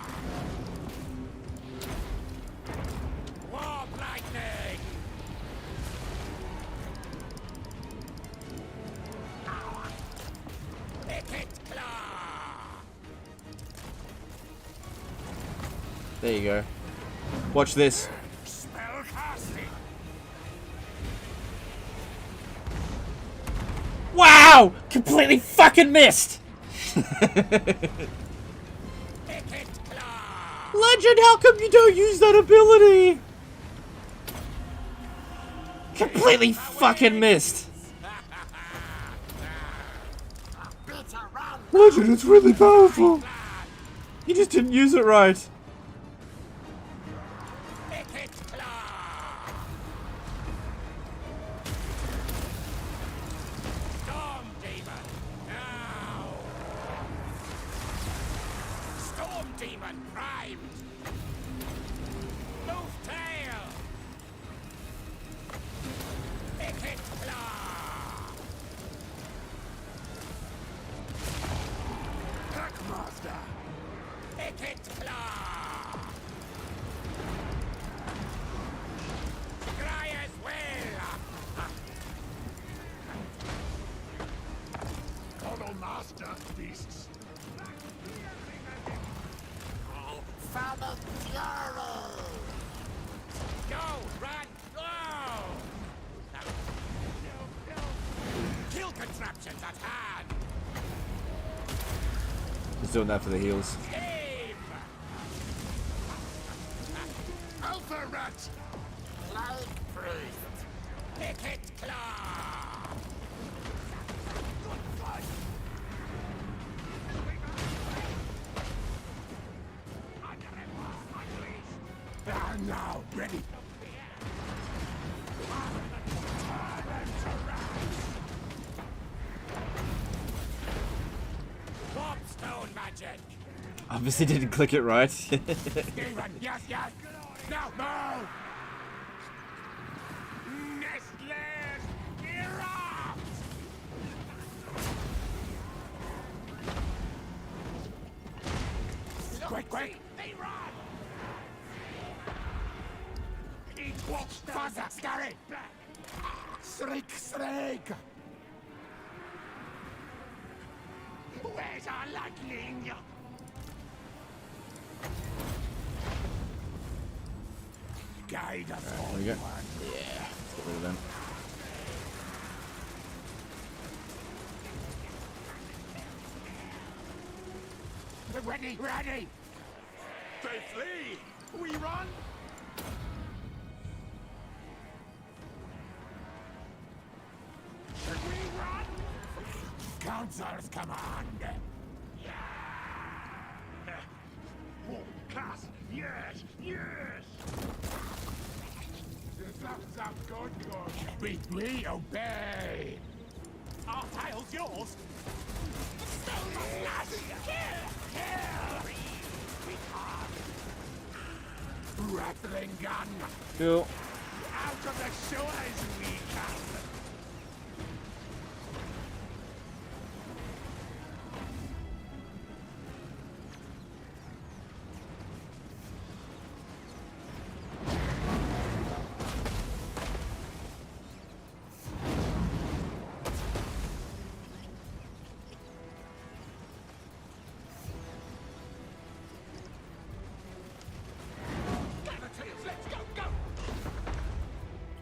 Warp lightning! Ikit claw! There you go. Watch this. Spell casting! Ow! Completely fucking missed! Legend, how come you don't use that ability? Completely fucking missed. Legend, it's really powerful. You just didn't use it right. Stormvermin primed. Move tail. Ikit claw. Packmaster. Ikit claw. Cry as well. Follow master beasts. Follow Fury! Go! Run! Go! Kill contraptions at hand! He's doing that for the heals. Aim! Alpha Rat! Plague Priest! Ikit Claw! Now, ready! Warpstone magic! Obviously didn't click it right. Demon, yes, yes! Now, move! Nestlers, erupt! Quick, quick! They run! Eat what? Faster, scurry! Shriek, shriek! Where's our lightning? Guide us There we go. Yeah, let's get rid of them. Ready, ready! They flee! We run! Should we run? Council's command! Yeah! Class! Yes! Yes! That's good, good. We obey! Our tile's yours! Kill! Rattling gun! Cool. Out of the shores we come!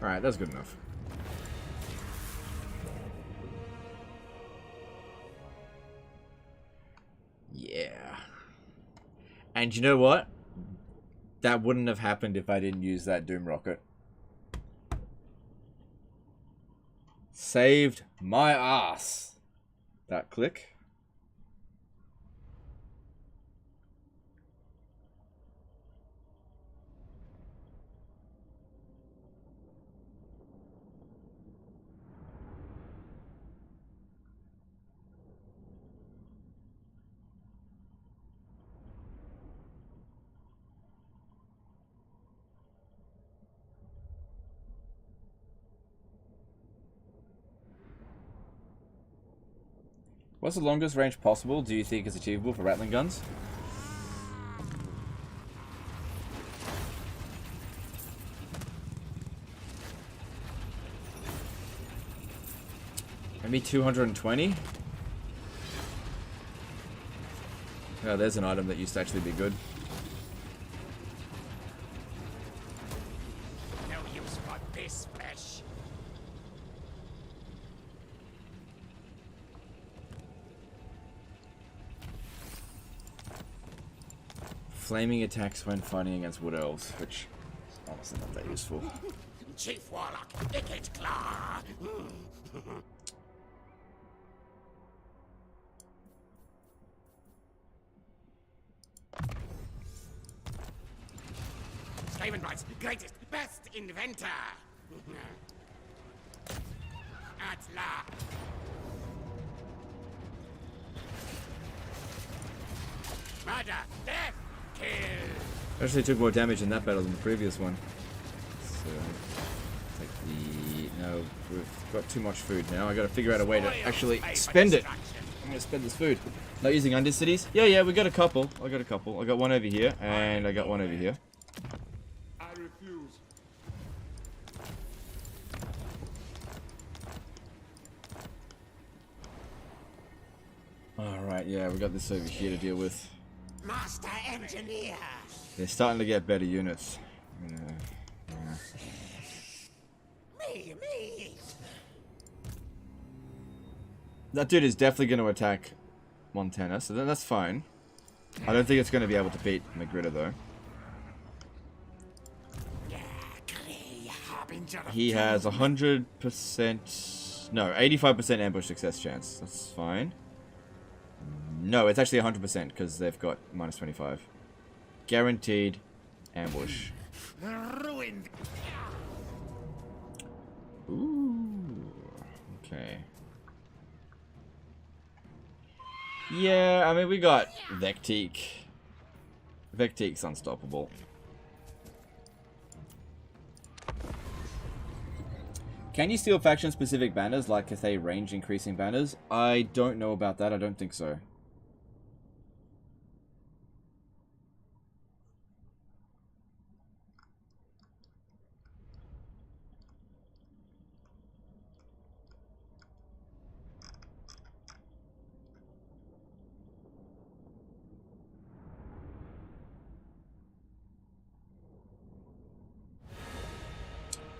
Alright, that's good enough. Yeah. And you know what? That wouldn't have happened if I didn't use that Doom Rocket. Saved my ass. That click. What's the longest range possible do you think is achievable for rattling guns? Maybe 220? Oh, there's an item that used to actually be good. No use for this flesh. flaming attacks when fighting against wood elves, which is honestly not that useful. Chief Warlock, Ikit Claw. Skavenbright's greatest, best inventor. At last. Murder, death, kill. Actually took more damage in that battle than the previous one. So, take the... No, we've got too much food now. I gotta figure out a way to actually spend it. I'm gonna spend this food. Not using Undercities? Yeah, we got a couple. I got a couple. I got one over here, and I got one over here. I refuse. Alright, yeah, we got this over here to deal with. Master Engineer. They're starting to get better units. Me. That dude is definitely going to attack Montana, so then that's fine. I don't think it's going to be able to beat Magritta, though. He has 100%... No, 85% ambush success chance. That's fine. No, it's actually 100% because they've got minus 25. Guaranteed ambush. Ruined. Ooh. Okay. Yeah, I mean, we got Vecteek. Vecteek's unstoppable. Can you steal faction-specific banners like Cathay range-increasing banners? I don't know about that. I don't think so.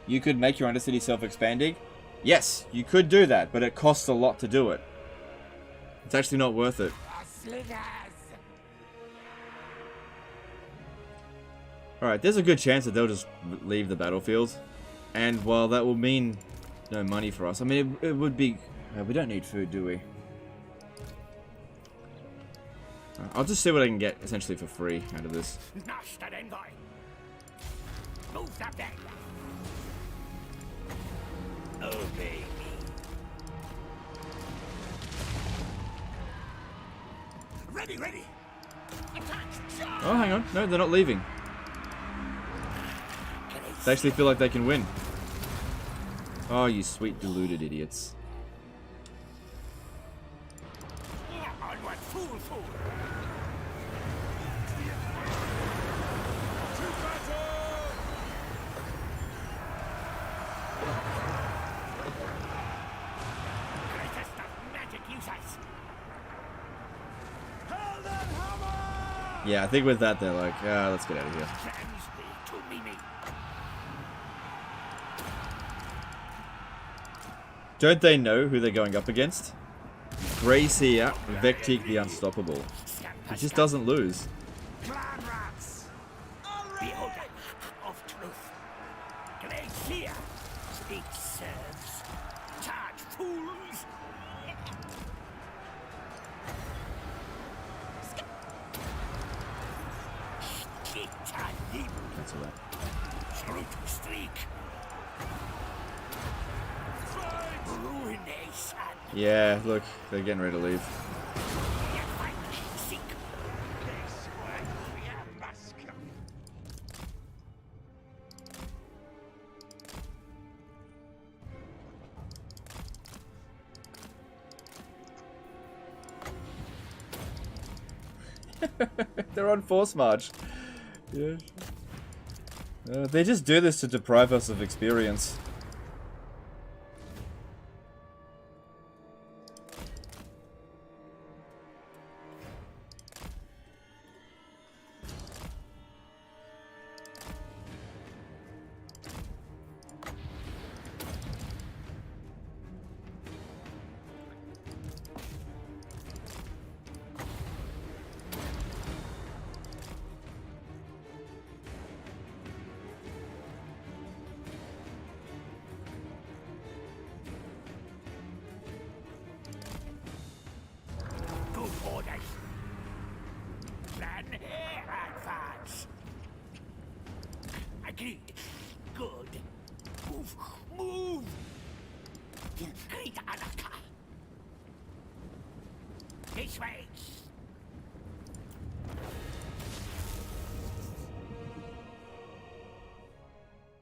You could make your Undercity self-expanding? Yes, you could do that, but it costs a lot to do it. It's actually not worth it. Alright, there's a good chance that they'll just leave the battlefield. And while that will mean no money for us, I mean, it would be... we don't need food, do we? I'll just see what I can get, essentially, for free out of this. Move that back. Obey me. Ready. Attack. Oh, hang on. No, they're not leaving. They actually feel like they can win. Oh, you sweet deluded idiots. Onward, fool. Greatest of magic users. Yeah, I think with that they're like, let's get out of here. Don't they know who they're going up against? Gracia, Vecteek the Unstoppable. He just doesn't lose. Clan rats. Beholder of truth. Gracia. It serves. Charge fools. That's alright. Scrotum streak. Ruination. Yeah, look, they're getting ready to leave. They're on force march. Yeah. They just do this to deprive us of experience.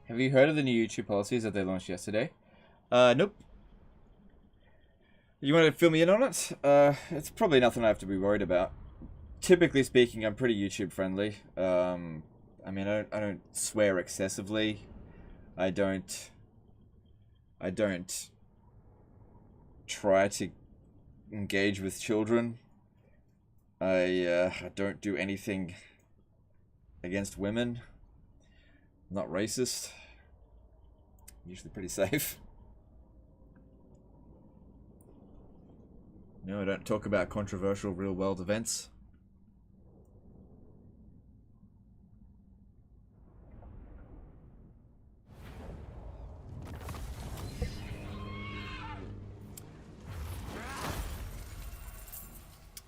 Have you heard of the new YouTube policies that they launched yesterday? Nope. You want to fill me in on it? It's probably nothing I have to be worried about. Typically speaking, I'm pretty YouTube friendly. I mean, I don't swear excessively. I don't try to engage with children. I don't do anything against women. I'm not racist. I'm usually pretty safe. No, I don't talk about controversial real-world events.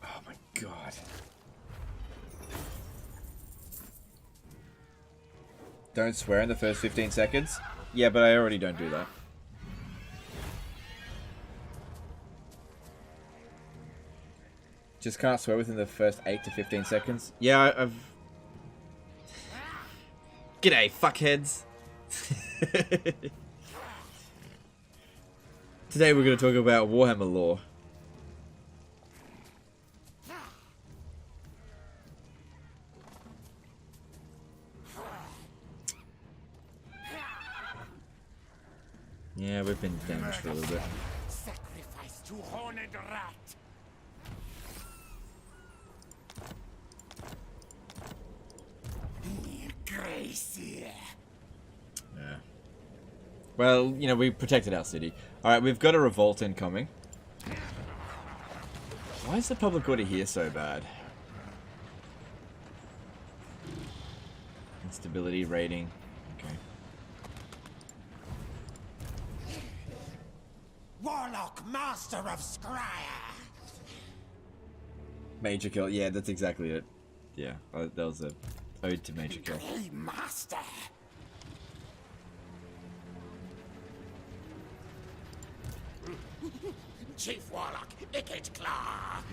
Oh my god. Don't swear in the first 15 seconds? Yeah, but I already don't do that. Just can't swear within the first 8 to 15 seconds. Yeah, I've... G'day, fuckheads! Today we're going to talk about Warhammer lore. Yeah, we've been damaged for a little bit. Sacrifice to horned rat. Gracie. Yeah. Well, you know, we protected our city. Alright, we've got a revolt incoming. Why is the public order here so bad? Instability rating. Okay. Warlock, master of Scryer. Major kill. Yeah, that's exactly it. Yeah, that was a ode to Major kill. Hey, master. Chief Warlock, Ikit Claw.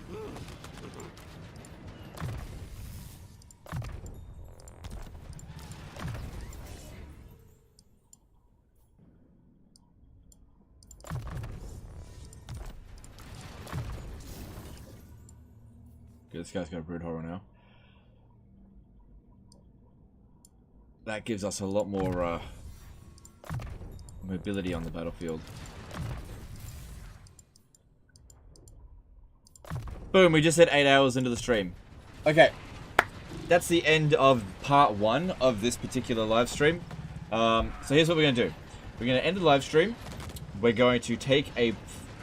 Good, this guy's got a brood horror now. That gives us a lot more mobility on the battlefield. Boom, we just hit 8 hours into the stream. Okay, that's the end of part 1 of this particular live stream. So here's what we're going to do. We're going to end the live stream. We're going to take a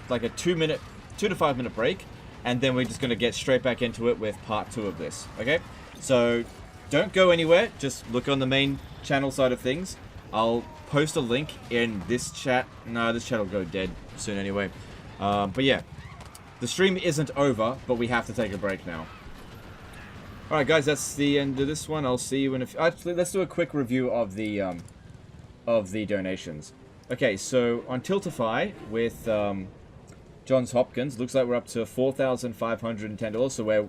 2 to 5 minute break, and then we're just going to get straight back into it with part 2 of this. Okay, so don't go anywhere. Just look on the main channel side of things. I'll post a link in this chat. No, this chat will go dead soon anyway. But yeah, the stream isn't over, but we have to take a break now. Alright guys, that's the end of this one. I'll see you in a few... Actually, let's do a quick review of the donations. Okay, so on Tiltify with Johns Hopkins, looks like we're up to $4,510. So we're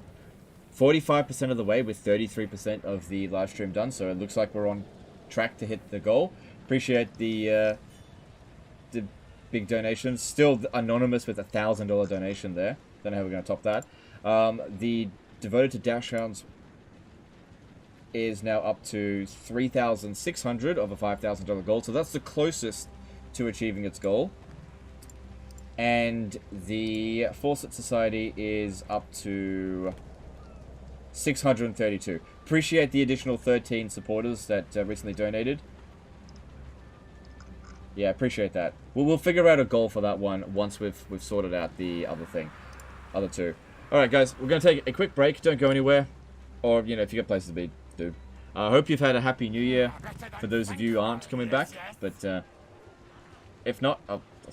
45% of the way with 33% of the live stream done. So it looks like we're on track to hit the goal. Appreciate the big donations. Still anonymous with a $1,000 donation there. Don't know how we're going to top that. The devoted to Dachshunds is now up to 3,600 of a $5,000 goal. So that's the closest to achieving its goal. And the Fawcett Society is up to 632. Appreciate the additional 13 supporters that recently donated. Yeah, appreciate that. We'll figure out a goal for that one once we've sorted out the other two. All right, guys, we're gonna take a quick break. Don't go anywhere, or you know, if you got places to be, do. I hope you've had a happy New Year. For those of you who aren't coming back, but if not, I'll